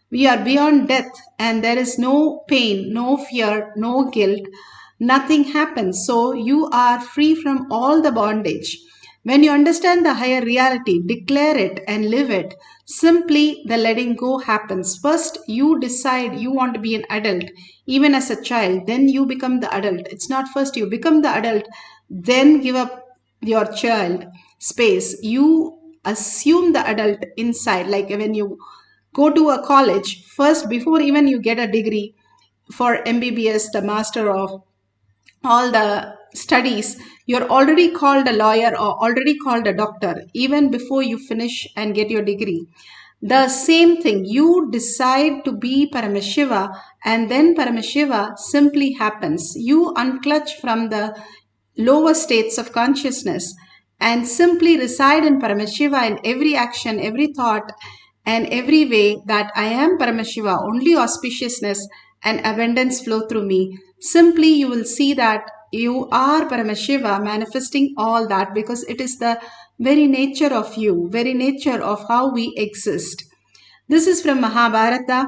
We are beyond death, and there is no pain, no fear, no guilt. Nothing happens. So you are free from all the bondage. When you understand the higher reality, declare it and live it. Simply the letting go happens. First, you decide you want to be an adult, even as a child. Then you become the adult. It's not first you become the adult, then give up your child space. You assume the adult inside. Like when you go to a college, first, before even you get a degree for MBBS, the master of all the studies, you're already called a lawyer or already called a doctor, even before you finish and get your degree. The same thing, you decide to be Paramashiva, and then Paramashiva simply happens. You unclutch from the lower states of consciousness and simply reside in Paramashiva in every action, every thought, and every way that I am Paramashiva, only auspiciousness and abundance flow through me. Simply you will see that you are Paramashiva manifesting all that, because it is the very nature of you, very nature of how we exist. This is from Mahabharata.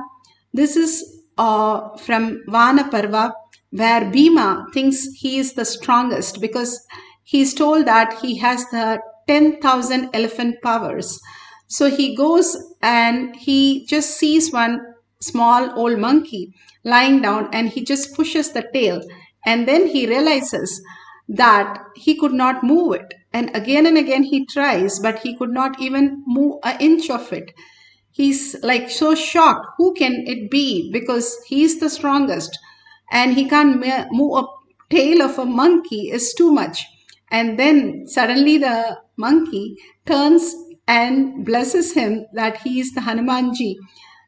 This is from Vana Parva, where Bhima thinks he is the strongest because he is told that he has the 10,000 elephant powers. So he goes and he just sees one small old monkey lying down, and he just pushes the tail, and then he realizes that he could not move it, and again he tries, but he could not even move an inch of it. He's like so shocked. Who can it be? Because he's the strongest, and he can't move a tail of a monkey is too much. And then suddenly the monkey turns and blesses him that he is the Hanumanji.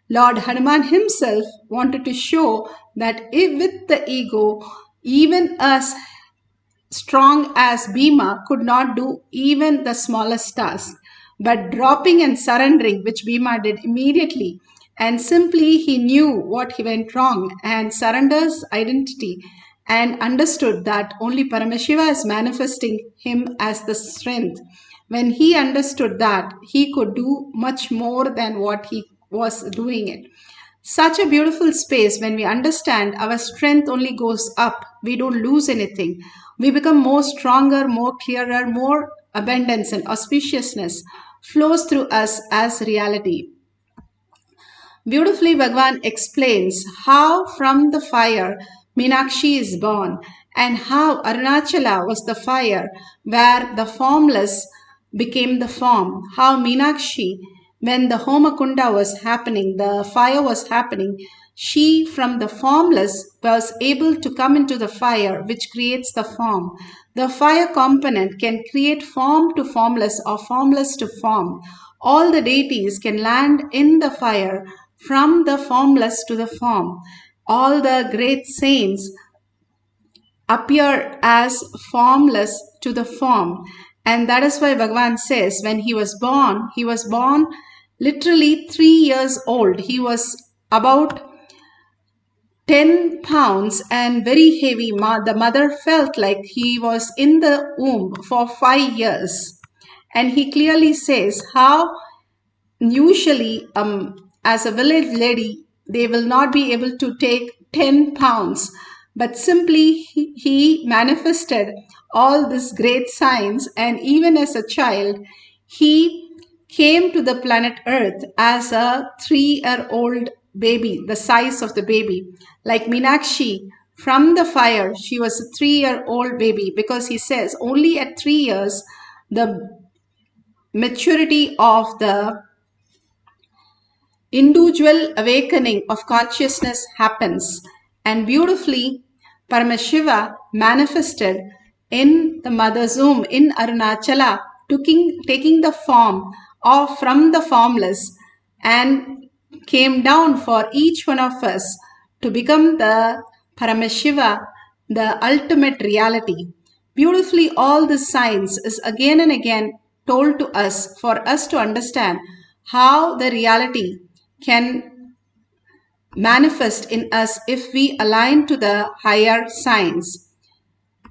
Lord Hanuman himself wanted to show that if with the ego, even as strong as Bhima could not do even the smallest task, but dropping and surrendering, which Bhima did immediately, and simply he knew what he went wrong and surrenders identity and understood that only Paramashiva is manifesting him as the strength. When he understood that, he could do much more than what he was doing it. Such a beautiful space. When we understand our strength only goes up, we don't lose anything. We become more stronger, more clearer, more abundance and auspiciousness flows through us as reality. Beautifully, Bhagavan explains how from the fire Meenakshi is born, and how Arunachala was the fire where the formless became the form. How Meenakshi, when the Homakunda was happening, the fire was happening, she from the formless was able to come into the fire, which creates the form. The fire component can create form to formless or formless to form. All the deities can land in the fire from the formless to the form. all the great saints appear as formless to the form. And that is why Bhagavan says when he was born literally 3 years old. He was about 10 pounds and very heavy. The mother felt like he was in the womb for 5 years. And he clearly says how usually as a village lady, they will not be able to take 10 pounds. But simply he manifested all these great signs. And even as a child, he came to the planet Earth as a 3-year-old baby, the size of the baby. Like Meenakshi, from the fire, she was a 3-year-old baby, because he says only at 3 years, the maturity of the individual awakening of consciousness happens. And beautifully, Paramashiva manifested in the mother's womb in Arunachala, taking the form of from the formless, and came down for each one of us to become the Paramashiva, the ultimate reality. Beautifully, all the signs is again and again told to us for us to understand how the reality can manifest in us if we align to the higher signs.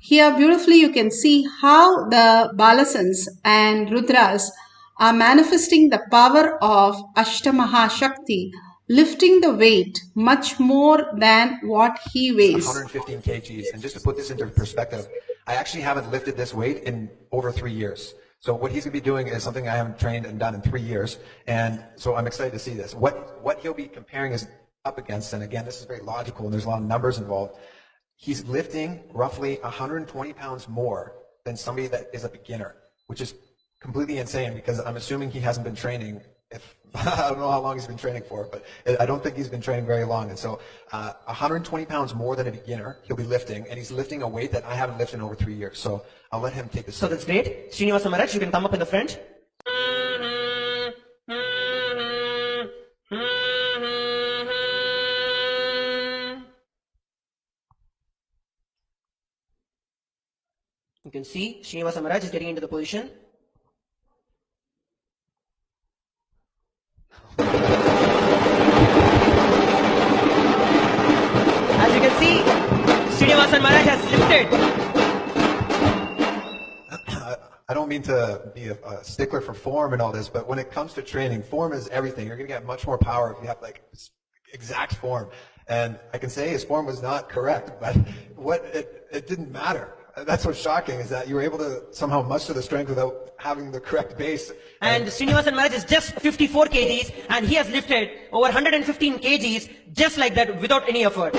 Here beautifully you can see how the Balasans and Rudras are manifesting the power of Ashtamaha Shakti, lifting the weight much more than what he weighs. 115 kgs. And just to put this into perspective, I actually haven't lifted this weight in over 3 years. So what he's going to be doing is something I haven't trained and done in 3 years. And so I'm excited to see this. What he'll be comparing is up against, and again, this is very logical and there's a lot of numbers involved. He's lifting roughly 120 pounds more than somebody that is a beginner, which is completely insane, because I'm assuming he hasn't been training. I don't know how long he's been training for, but I don't think he's been training very long. And so 120 pounds more than a beginner he'll be lifting, and he's lifting a weight that I haven't lifted in over 3 years. So I'll let him take this. So that's great. Srinivasa Maharaj, you can come up in the front. You can see Srinivasa Maharaj is getting into the position. As you can see, Srinivasa Maharaj has lifted. I don't mean to be a stickler for form and all this, but when it comes to training, form is everything. You're going to get much more power if you have like exact form. And I can say his form was not correct, but it didn't matter. That's what's shocking, is that you were able to somehow muster the strength without having the correct base. And Srinivasa Maharaj is just 54 kgs, and he has lifted over 115 kgs just like that without any effort.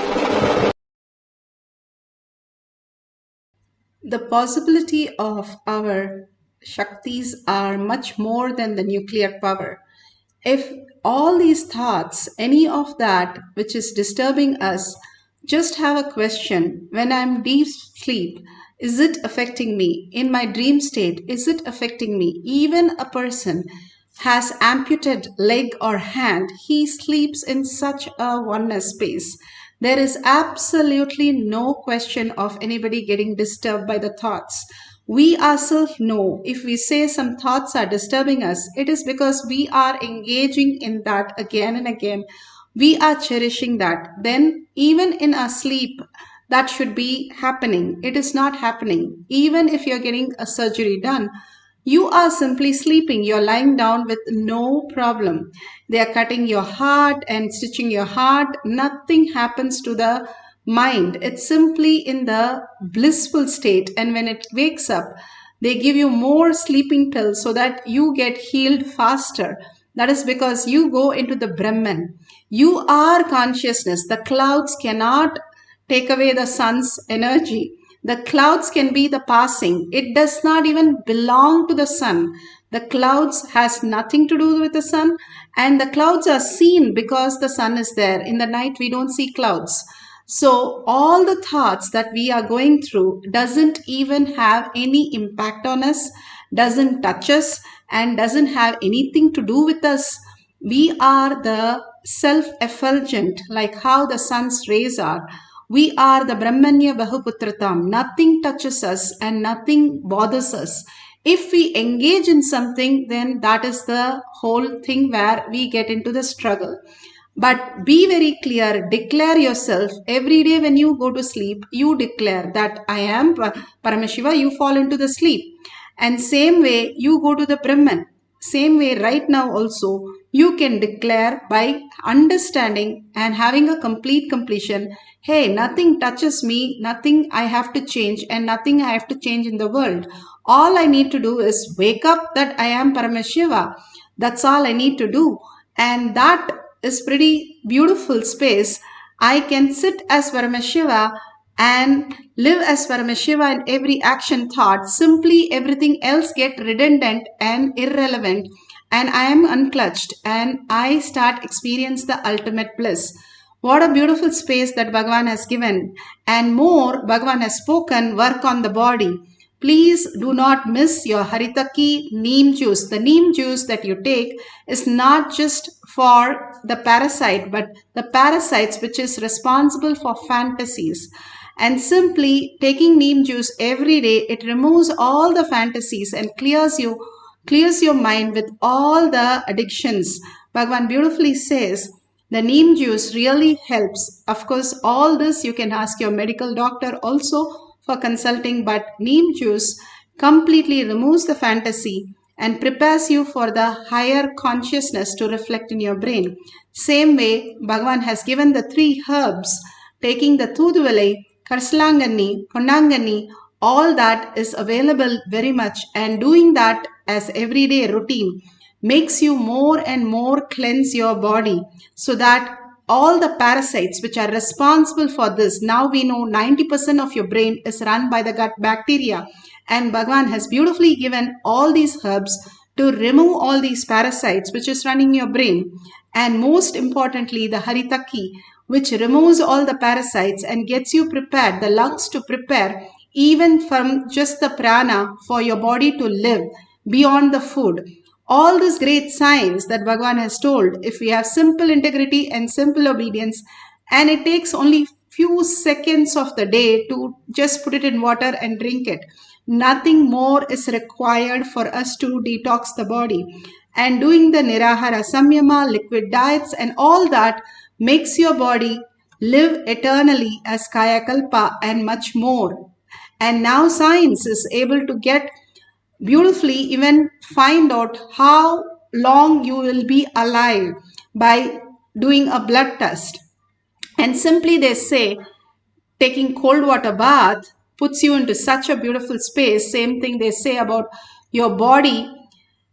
The possibility of our Shaktis are much more than the nuclear power. If all these thoughts, any of that which is disturbing us, just have a question: when I'm deep sleep, is it affecting me? In my dream state, is it affecting me? Even a person has amputated leg or hand, he sleeps in such a oneness space. There is absolutely no question of anybody getting disturbed by the thoughts. We ourselves know if we say some thoughts are disturbing us, it is because we are engaging in that again and again. We are cherishing that. Then even in our sleep, that should be happening. It is not happening. Even if you're getting a surgery done, you are simply sleeping. You're lying down with no problem. They are cutting your heart and stitching your heart. Nothing happens to the mind. It's simply in the blissful state. And when it wakes up, they give you more sleeping pills so that you get healed faster. That is because you go into the Brahman. You are consciousness. The clouds cannot take away the sun's energy. The clouds can be the passing. It does not even belong to the sun. The clouds has nothing to do with the sun, and the clouds are seen because the sun is there. In the night, we don't see clouds. So all the thoughts that we are going through doesn't even have any impact on us, doesn't touch us, and doesn't have anything to do with us. We are the self-effulgent, like how the sun's rays are. We are the Brahmanya Bahuputratam. Nothing touches us and nothing bothers us. If we engage in something, then that is the whole thing where we get into the struggle. But be very clear, declare yourself every day when you go to sleep, you declare that I am Paramashiva, you fall into the sleep. And same way you go to the Brahman. Same way right now also you can declare by understanding and having a complete completion. Hey, nothing touches me, nothing I have to change and nothing I have to change in the world. All I need to do is wake up that I am Paramashiva. That's all I need to do. And that is pretty beautiful space. I can sit as Paramashiva and live as Paramashiva in every action thought. Simply everything else get redundant and irrelevant. And I am unclutched and I start experience the ultimate bliss. What a beautiful space that Bhagavan has given. And more, Bhagavan has spoken, work on the body. Please do not miss your Haritaki neem juice. The neem juice that you take is not just for the parasite, but the parasites which is responsible for fantasies. And simply taking neem juice every day, it removes all the fantasies and clears your mind with all the addictions. Bhagavan beautifully says, the neem juice really helps. Of course, all this you can ask your medical doctor also for consulting, but neem juice completely removes the fantasy and prepares you for the higher consciousness to reflect in your brain. Same way, Bhagavan has given the 3 herbs, taking the Thuduvalai, Karslangani, Ponnangani, all that is available very much, and doing that as everyday routine makes you more and more cleanse your body so that all the parasites which are responsible for this, now we know 90% of your brain is run by the gut bacteria, and Bhagavan has beautifully given all these herbs to remove all these parasites which is running your brain. And most importantly, the Haritaki, which removes all the parasites and gets you prepared, the lungs to prepare even from just the prana for your body to live beyond the food. All these great signs that Bhagavan has told, if we have simple integrity and simple obedience, and it takes only few seconds of the day to just put it in water and drink it. Nothing more is required for us to detox the body. And doing the Nirahara Samyama, liquid diets and all that makes your body live eternally as Kayakalpa and much more. And now science is able to get beautifully even find out how long you will be alive by doing a blood test. And simply they say taking cold water bath puts you into such a beautiful space. Same thing they say about your body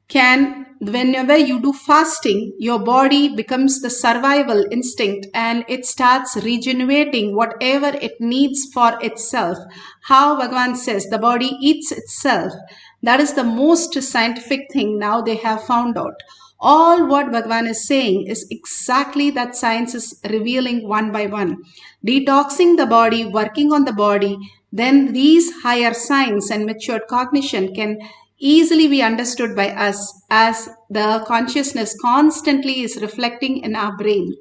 can, whenever you do fasting, your body becomes the survival instinct and it starts regenerating whatever it needs for itself. How Bhagavan says the body eats itself. That is the most scientific thing now they have found out. All what Bhagavan is saying is exactly that science is revealing one by one. Detoxing the body, working on the body, then these higher science and matured cognition can easily be understood by us as the consciousness constantly is reflecting in our brain.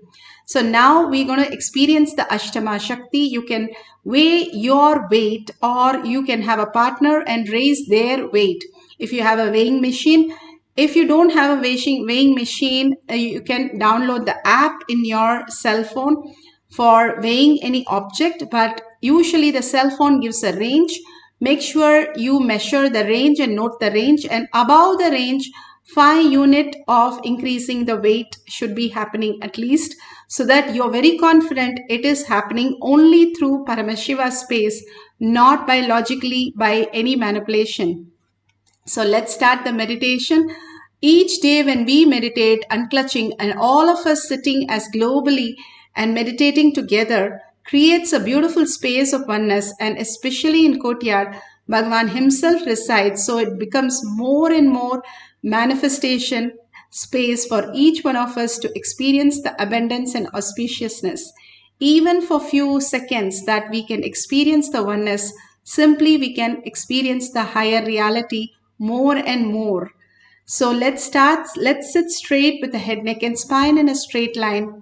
So now we're going to experience the Ashtama Shakti. You can weigh your weight or you can have a partner and raise their weight. If you have a weighing machine, if you don't have a weighing machine, you can download the app in your cell phone for weighing any object, but usually the cell phone gives a range. Make sure you measure the range and note the range, and above the range 5 units of increasing the weight should be happening at least, so that you're very confident it is happening only through Paramashiva space, not by logically by any manipulation. So let's start the meditation. Each day when we meditate, unclutching, and all of us sitting as globally and meditating together creates a beautiful space of oneness, and especially in Kotyad, Bhagavan himself resides, so it becomes more and more manifestation space for each one of us to experience the abundance and auspiciousness. Even for few seconds that we can experience the oneness, simply we can experience the higher reality more and more. So let's start. Let's sit straight with the head, neck and spine in a straight line.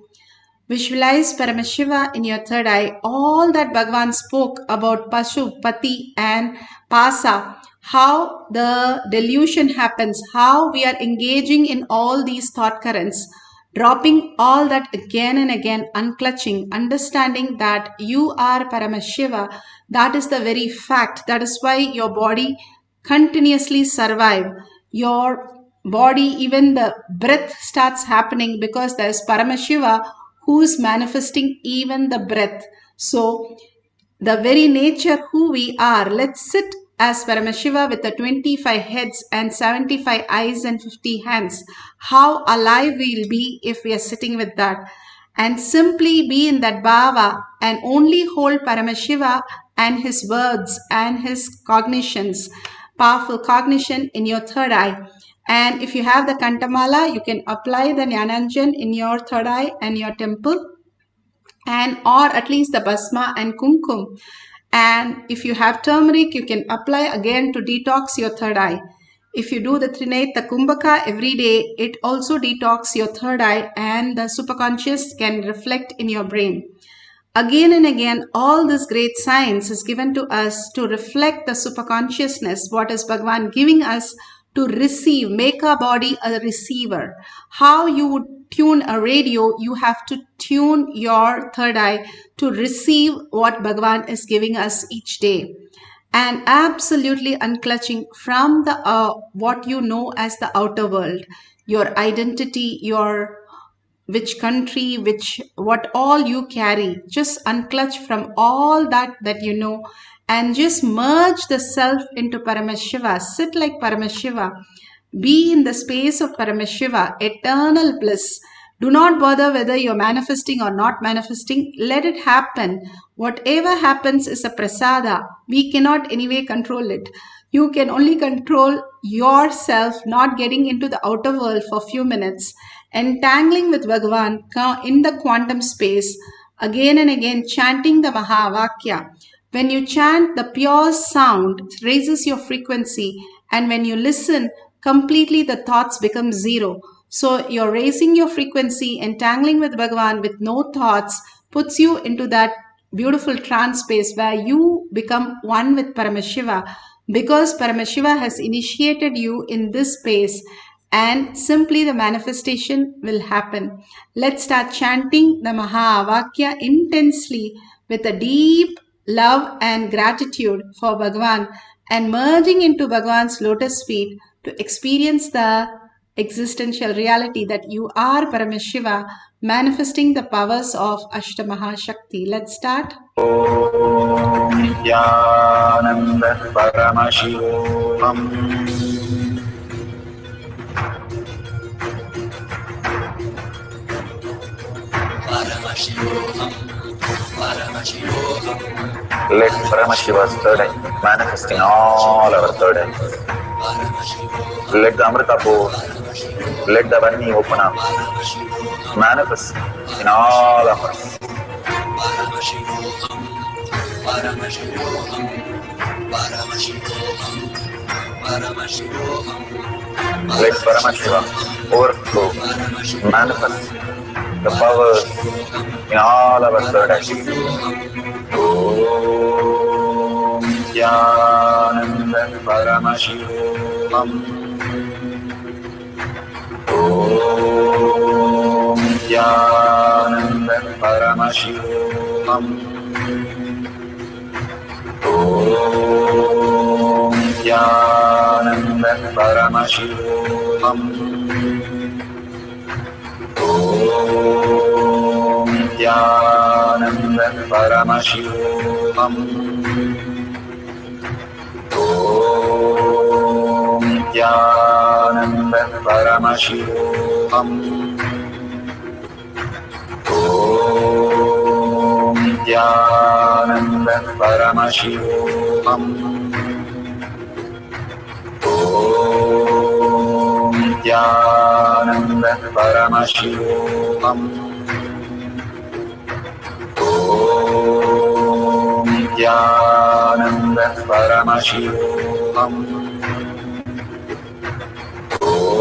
Visualize Paramashiva in your third eye. All that Bhagavan spoke about Pashu, Pati and Pasa, how the delusion happens, how we are engaging in all these thought currents, dropping all that again and again, unclutching, understanding that you are Paramashiva. That is the very fact. That is why your body continuously survive. Your body, even the breath starts happening because there is Paramashiva who is manifesting even the breath. So the very nature who we are, let's sit as Paramashiva with the 25 heads and 75 eyes and 50 hands. How alive we'll be if we are sitting with that. And simply be in that bhava and only hold Paramashiva and his words and his cognitions, powerful cognition in your third eye. And if you have the Kantamala, you can apply the Jnananjan in your third eye and your temple, and or at least the Bhasma and Kumkum. And if you have turmeric, you can apply again to detox your third eye. If you do the Trinetha Kumbhaka every day, it also detox your third eye and the superconscious can reflect in your brain. Again and again, all this great science is given to us to reflect the superconsciousness, what is Bhagavan giving us to receive, make our body a receiver. How you would tune a radio, you have to tune your third eye to receive what Bhagavan is giving us each day. And absolutely unclutching from the what you know as the outer world, your identity, your which country, what all you carry. Just unclutch from all that you know and just merge the self into Paramashiva. Sit like Paramashiva. Be in the space of Paramashiva, eternal bliss. Do not bother whether you're manifesting or not manifesting. Let it happen. Whatever happens is a prasada. We cannot anyway control it. You can only control yourself, not getting into the outer world for a few minutes, entangling with Bhagavan in the quantum space, again and again chanting the Mahavakya. When you chant, the pure sound raises your frequency, and when you listen, completely the thoughts become zero. So you're raising your frequency, entangling with Bhagavan with no thoughts, puts you into that beautiful trance space where you become one with Paramashiva, because Paramashiva has initiated you in this space, and simply the manifestation will happen. Let's start chanting the Mahavakya intensely with a deep love and gratitude for Bhagavan and merging into Bhagavan's lotus feet to experience the existential reality that you are Paramashiva, manifesting the powers of Ashtamahashakti. Let's start. Om Nithyananda Paramashivoham. Paramashivoham, Paramashivoham. Let Paramashiva's third eye manifest in all our third eyes. Let the Amrita pour, let the Vani open up, manifest in all of us. Paramashivoham, Paramashivoham, Paramashivoham, Paramashivoham. Let Paramashiva overflow, manifest the powers in all our third eyes. Om Nithyananda Paramashivam. Om Nithyananda Paramashivam. Om Nithyananda Paramashivam. Om Nithyananda Paramashivoham. Om Nithyananda Paramashivoham. Om Nithyananda Paramashivoham. Om Nithyananda Paramashivoham. Om Nithyananda Paramashivoham. Om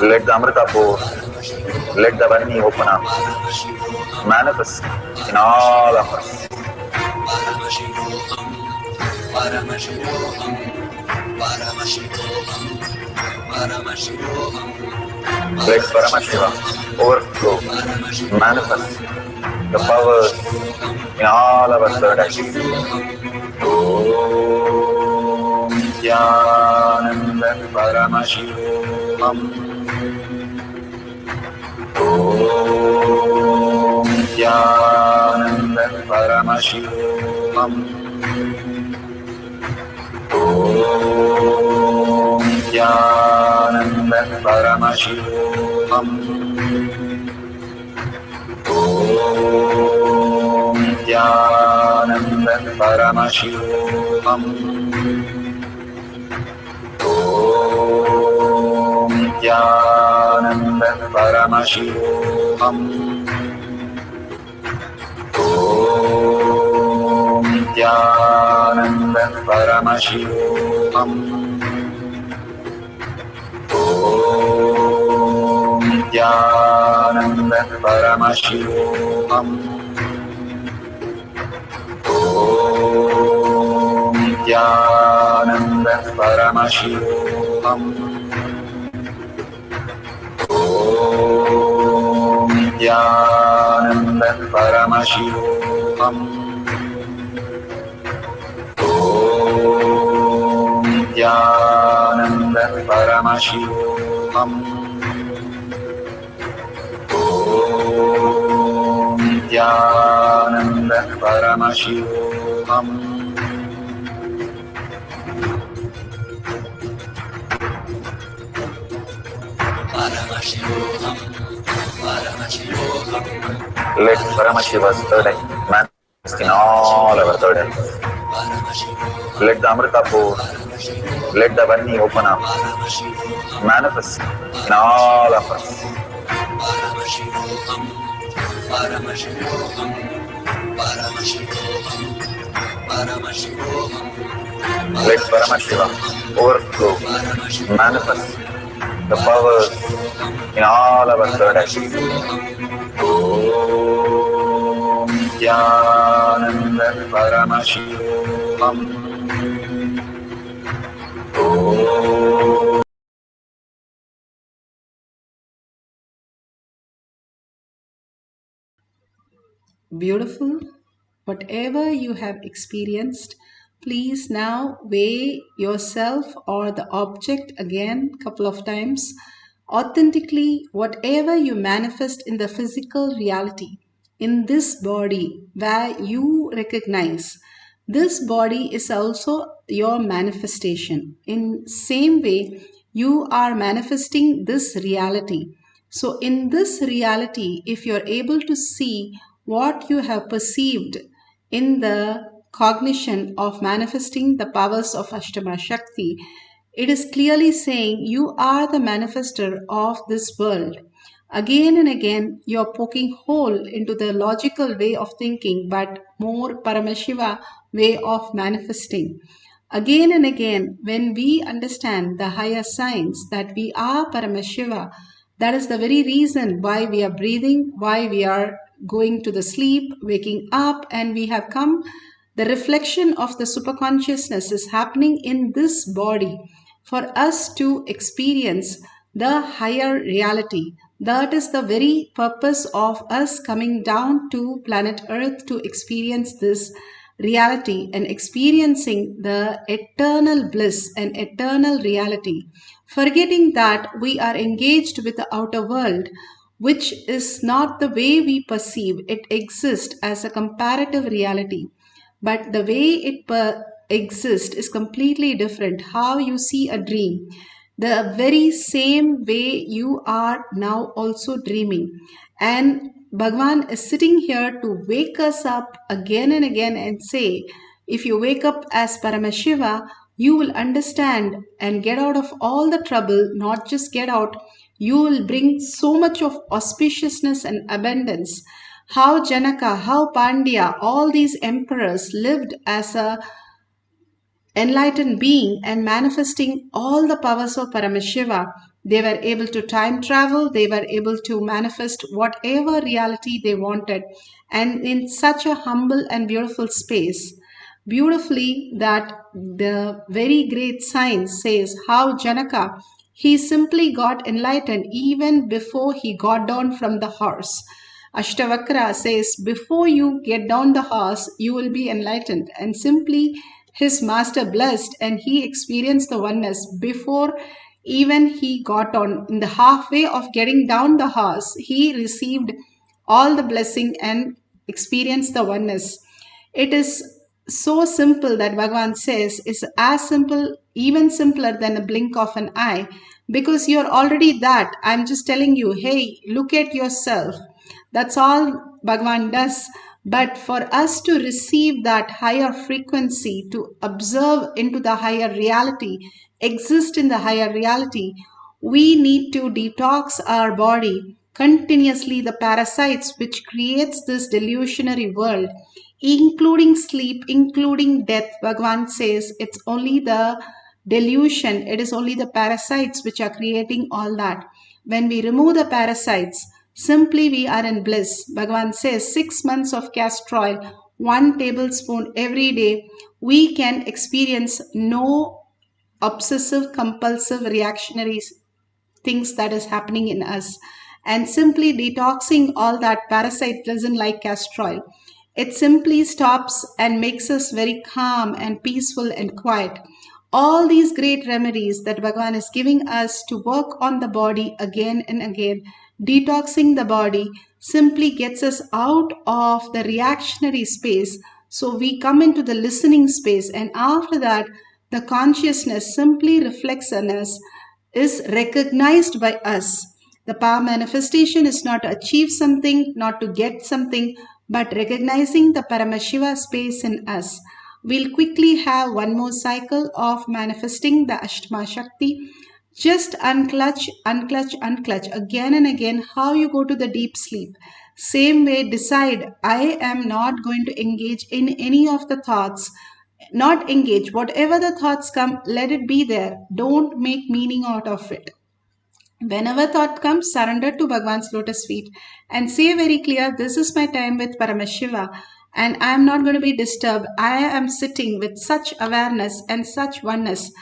Let the Amrita pour, let the Vani open up, manifest in all of us. Let Paramashiva overflow, manifest the powers in all our third eye. Om Nithyananda Paramashivoham. Om Nithyananda Paramashivoham. Om Nithyananda Paramashivoham. Om Nithyananda Paramashivoham. Om Nithyananda Paramashivoham. Om Nithyananda Paramashivoham. Om Nithyananda Paramashivoham. Om Nithyananda Paramashivoham. Om Nithyananda Paramashivoham. Om Nithyananda Paramashivoham. Om Nithyananda Paramashivoham. Let Paramashiva's third eye manifest in all our third eyes. Let the Amrita pour, let the Vani open up, manifest in all of us. Let Paramashiva overflow, manifest the powers in all our third eyes. Om Nithyananda Paramashivoham. Om Beautiful. Whatever you have experienced, please now weigh yourself or the object again couple of times. Authentically, whatever you manifest in the physical reality, in this body where you recognize this body is also your manifestation. In same way, you are manifesting this reality. So in this reality, if you're able to see what you have perceived in the cognition of manifesting the powers of Ashtama Shakti, it is clearly saying you are the manifester of this world. Again and again, you're poking hole into the logical way of thinking, but more Paramashiva way of manifesting. Again and again, when we understand the higher science that we are Paramashiva, that is the very reason why we are breathing, why we are going to the sleep, waking up, and we have come. The reflection of the superconsciousness is happening in this body for us to experience the higher reality. That is the very purpose of us coming down to planet Earth to experience this reality and experiencing the eternal bliss and eternal reality, forgetting that we are engaged with the outer world, which is not the way we perceive. It exists as a comparative reality, but the way it exists is completely different. How you see a dream, the very same way you are now also dreaming. And Bhagwan is sitting here to wake us up again and again and say, if you wake up as Paramashiva, you will understand and get out of all the trouble. Not just get out, you will bring so much of auspiciousness and abundance. How Janaka, how Pandya, all these emperors lived as a enlightened being and manifesting all the powers of Paramashiva. They were able to time travel. They were able to manifest whatever reality they wanted. And in such a humble and beautiful space, beautifully, that the very great science says how Janaka, he simply got enlightened even before he got down from the horse. Ashtavakra says, before you get down the horse, you will be enlightened. And simply his master blessed and he experienced the oneness before even he got on. In the halfway of getting down the horse, he received all the blessing and experienced the oneness. It is so simple that Bhagavan says is as simple, even simpler than a blink of an eye, because you're already that. I'm just telling you, hey, look at yourself. That's all Bhagavan does. But for us to receive that higher frequency, to observe into the higher reality, exist in the higher reality, we need to detox our body continuously, the parasites which creates this delusionary world, including sleep, including death. Bhagavan says it's only the delusion, it is only the parasites which are creating all that. When we remove the parasites, simply we are in bliss. Bhagavan says 6 months of castor oil, 1 tablespoon every day, we can experience no obsessive, compulsive, reactionary things that is happening in us. And simply detoxing all that parasite doesn't like castor oil. It simply stops and makes us very calm and peaceful and quiet. All these great remedies that Bhagavan is giving us to work on the body again and again, detoxing the body, simply gets us out of the reactionary space. So we come into the listening space, and after that, the consciousness simply reflects on us, is recognized by us. The power manifestation is not to achieve something, not to get something, but recognizing the Paramashiva space in us. We'll quickly have one more cycle of manifesting the Ashtama Shakti. Just unclutch, unclutch, unclutch again and again how you go to the deep sleep. Same way, decide, I am not going to engage in any of the thoughts. Not engage. Whatever the thoughts come, let it be there. Don't make meaning out of it. Whenever thought comes, surrender to Bhagavan's lotus feet and say very clear, this is my time with Paramashiva and I am not going to be disturbed. I am sitting with such awareness and such oneness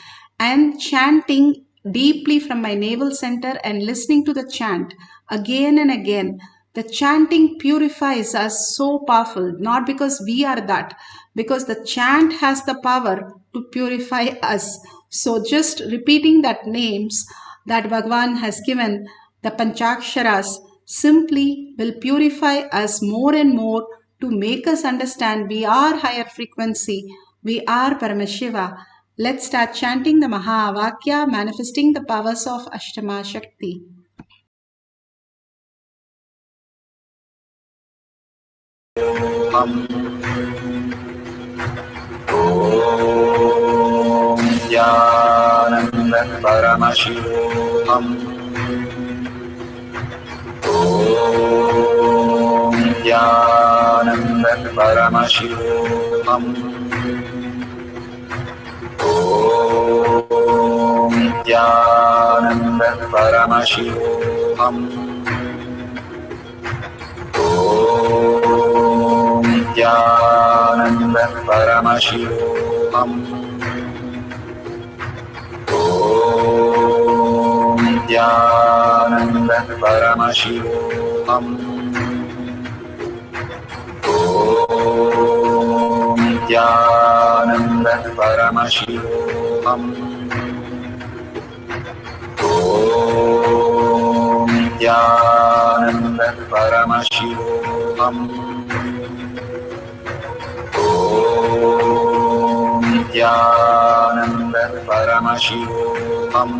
and chanting deeply from my navel center and listening to the chant again and again. The chanting purifies us so powerful, not because we are that, because the chant has the power to purify us. So just repeating that names that Bhagavan has given, the Panchaksharas, simply will purify us more and more to make us understand we are higher frequency, we are Paramashiva. Let's start chanting the Mahavakya, manifesting the powers of Ashtama Shakti. Nithyananda Paramashivoham. Om Nithyananda Paramashivoham. Om Nithyananda Paramashivoham. Om Nithyananda Paramashivoham. Om Nithyananda Paramashivoham. Om Nithyananda Paramashivoham. Om Nithyananda Paramashivoham. Om Nithyananda Paramashivoham.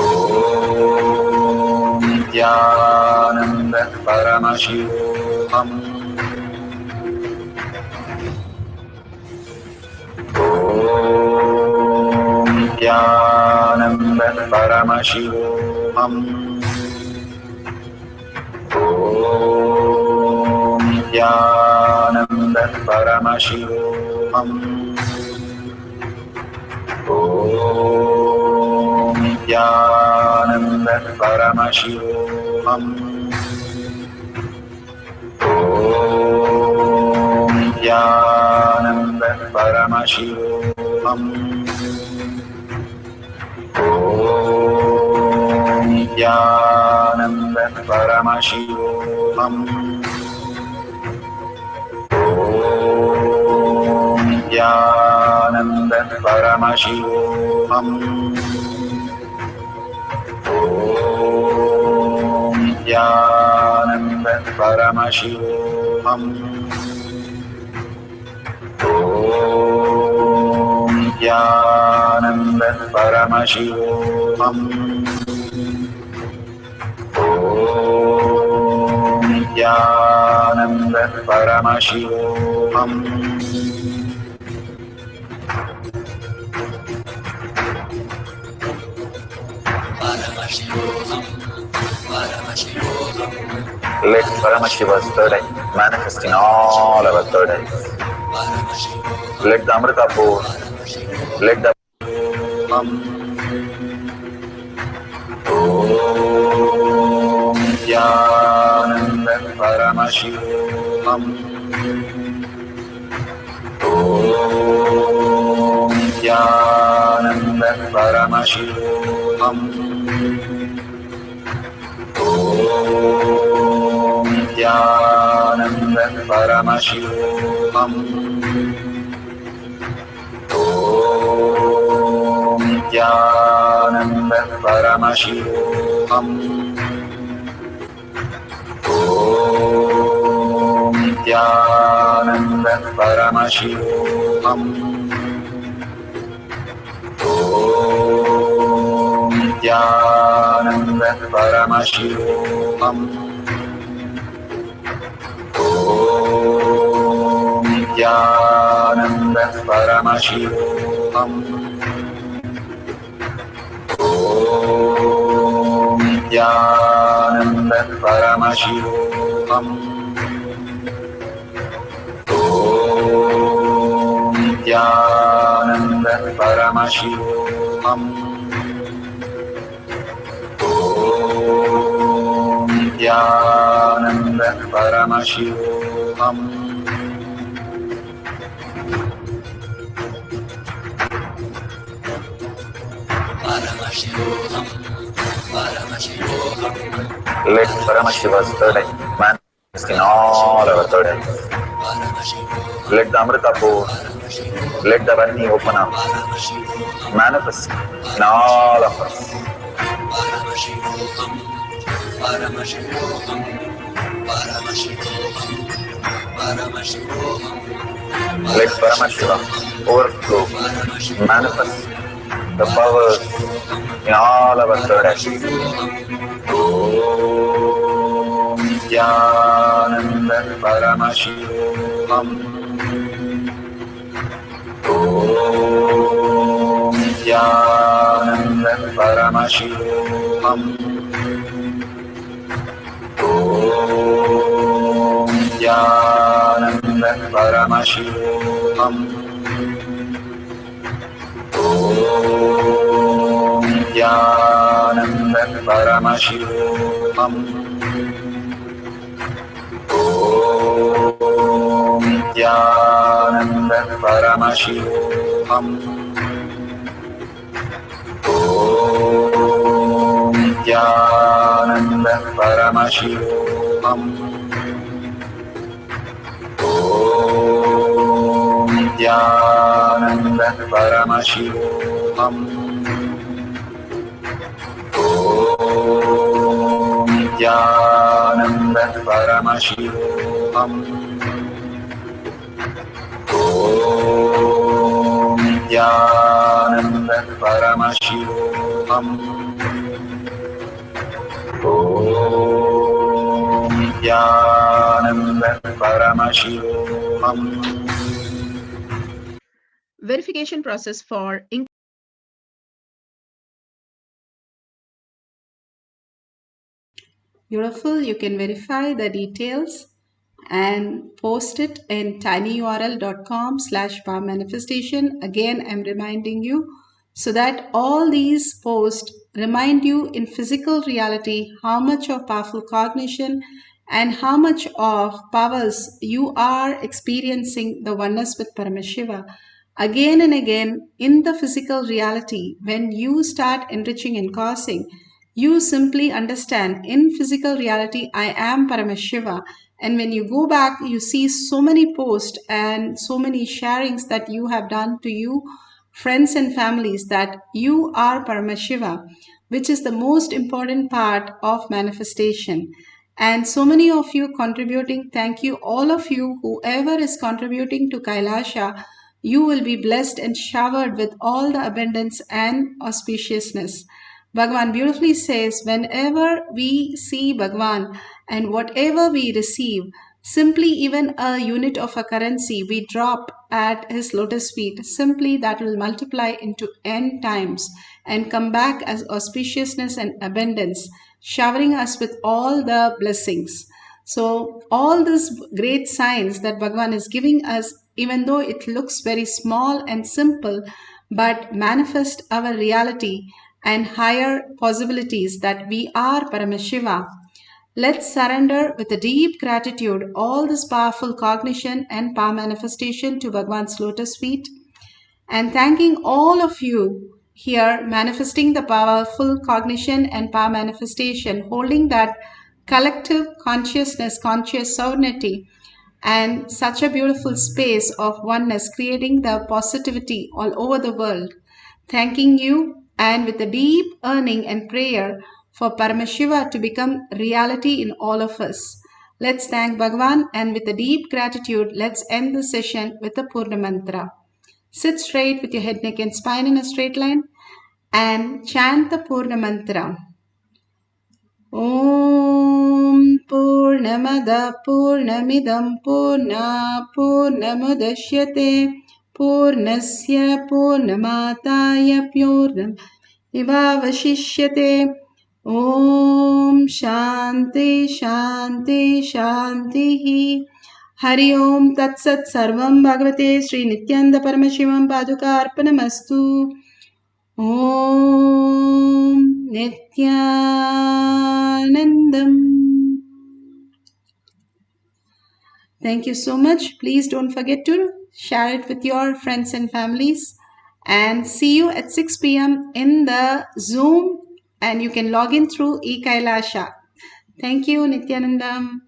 Om Nithyananda Paramashivoham. Om Nithyananda Paramashivoham. Om Nithyananda Paramashivoham. Om Nithyananda Paramashivoham. Om Nithyananda Paramashivoham. Om Nithyananda Paramashivoham. Om Nithyananda Paramashivoham. Om Nithyananda Paramashivoham. Om Nithyananda Paramashivoham. Om Nithyananda Paramashivoham. Let Paramashiva's third eye manifest in all our third eyes. Let the Amrita pour, let the Om Nithyananda Paramashivoham. Om Nithyananda Paramashivoham. Om Nithyananda Paramashivoham. Om Nithyananda Paramashivoham. Om Nithyananda Paramashivoham. Om Nithyananda Paramashivoham. Om Nithyananda Paramashivoham. Om Nithyananda Paramashivoham. Om Nithyananda Paramashivoham. Om Nithyananda Paramashivoham. Let Paramashiva's third eye manifest in all our third eyes. Let the Amrita pour, let the Varni open up, manifest in all of us. Let Paramashiva overflow, manifest the powers in all our third eyes. Om Nithyananda Paramashivoham. Om Nithyananda Paramashivoham. Om Nithyananda Paramashivoham. Om Nithyananda Paramashivoham. Om Nithyananda Paramashivoham. Om Nithyananda Paramashivoham. Om Nithyananda Paramashivoham. Om Nithyananda Paramashivoham. Om Nithyananda Paramashivoham. Om Nithyananda Paramashivoham. Verification process for Beautiful. You can verify the details and post it in tinyurl.com/powermanifestation. Again, I'm reminding you so that all these posts remind you in physical reality how much of powerful cognition and how much of powers you are experiencing the oneness with Paramashiva. Again and again, in the physical reality, when you start enriching and causing, you simply understand in physical reality, I am Paramashiva. And when you go back, you see so many posts and so many sharings that you have done to you, friends and families, that you are Paramashiva, which is the most important part of manifestation. And so many of you contributing, thank you, all of you, whoever is contributing to Kailasa, you will be blessed and showered with all the abundance and auspiciousness. Bhagavan beautifully says, whenever we see Bhagavan and whatever we receive, simply even a unit of a currency we drop at his lotus feet, simply that will multiply into n times and come back as auspiciousness and abundance, showering us with all the blessings. So all these great signs that Bhagavan is giving us, even though it looks very small and simple, but manifest our reality and higher possibilities that we are Paramashiva. Let's surrender with a deep gratitude all this powerful cognition and power manifestation to Bhagavan's lotus feet, and thanking all of you here manifesting the powerful cognition and power manifestation, holding that collective consciousness, conscious sovereignty, and such a beautiful space of oneness, creating the positivity all over the world. Thanking you, and with a deep yearning and prayer for Paramashiva to become reality in all of us. Let's thank Bhagavan, and with a deep gratitude, let's end the session with the Purna Mantra. Sit straight with your head, neck and spine in a straight line and chant the Purna Mantra. Om Purnamada Purnamidam Purna Purnamudashyate Purnasya Purnamataya Purnam Ivavashishyate. Om Shanti Shanti Shanti. Hari Om Tat Sat Sarvam Bhagavate Sri Nithyananda Paramashivam Paduka Arpanamastu. Om Nithyanandam. Thank you so much. Please don't forget to share it with your friends and families. And see you at 6 p.m. in the Zoom. And you can log in through eKailasa. Thank you, Nithyanandam.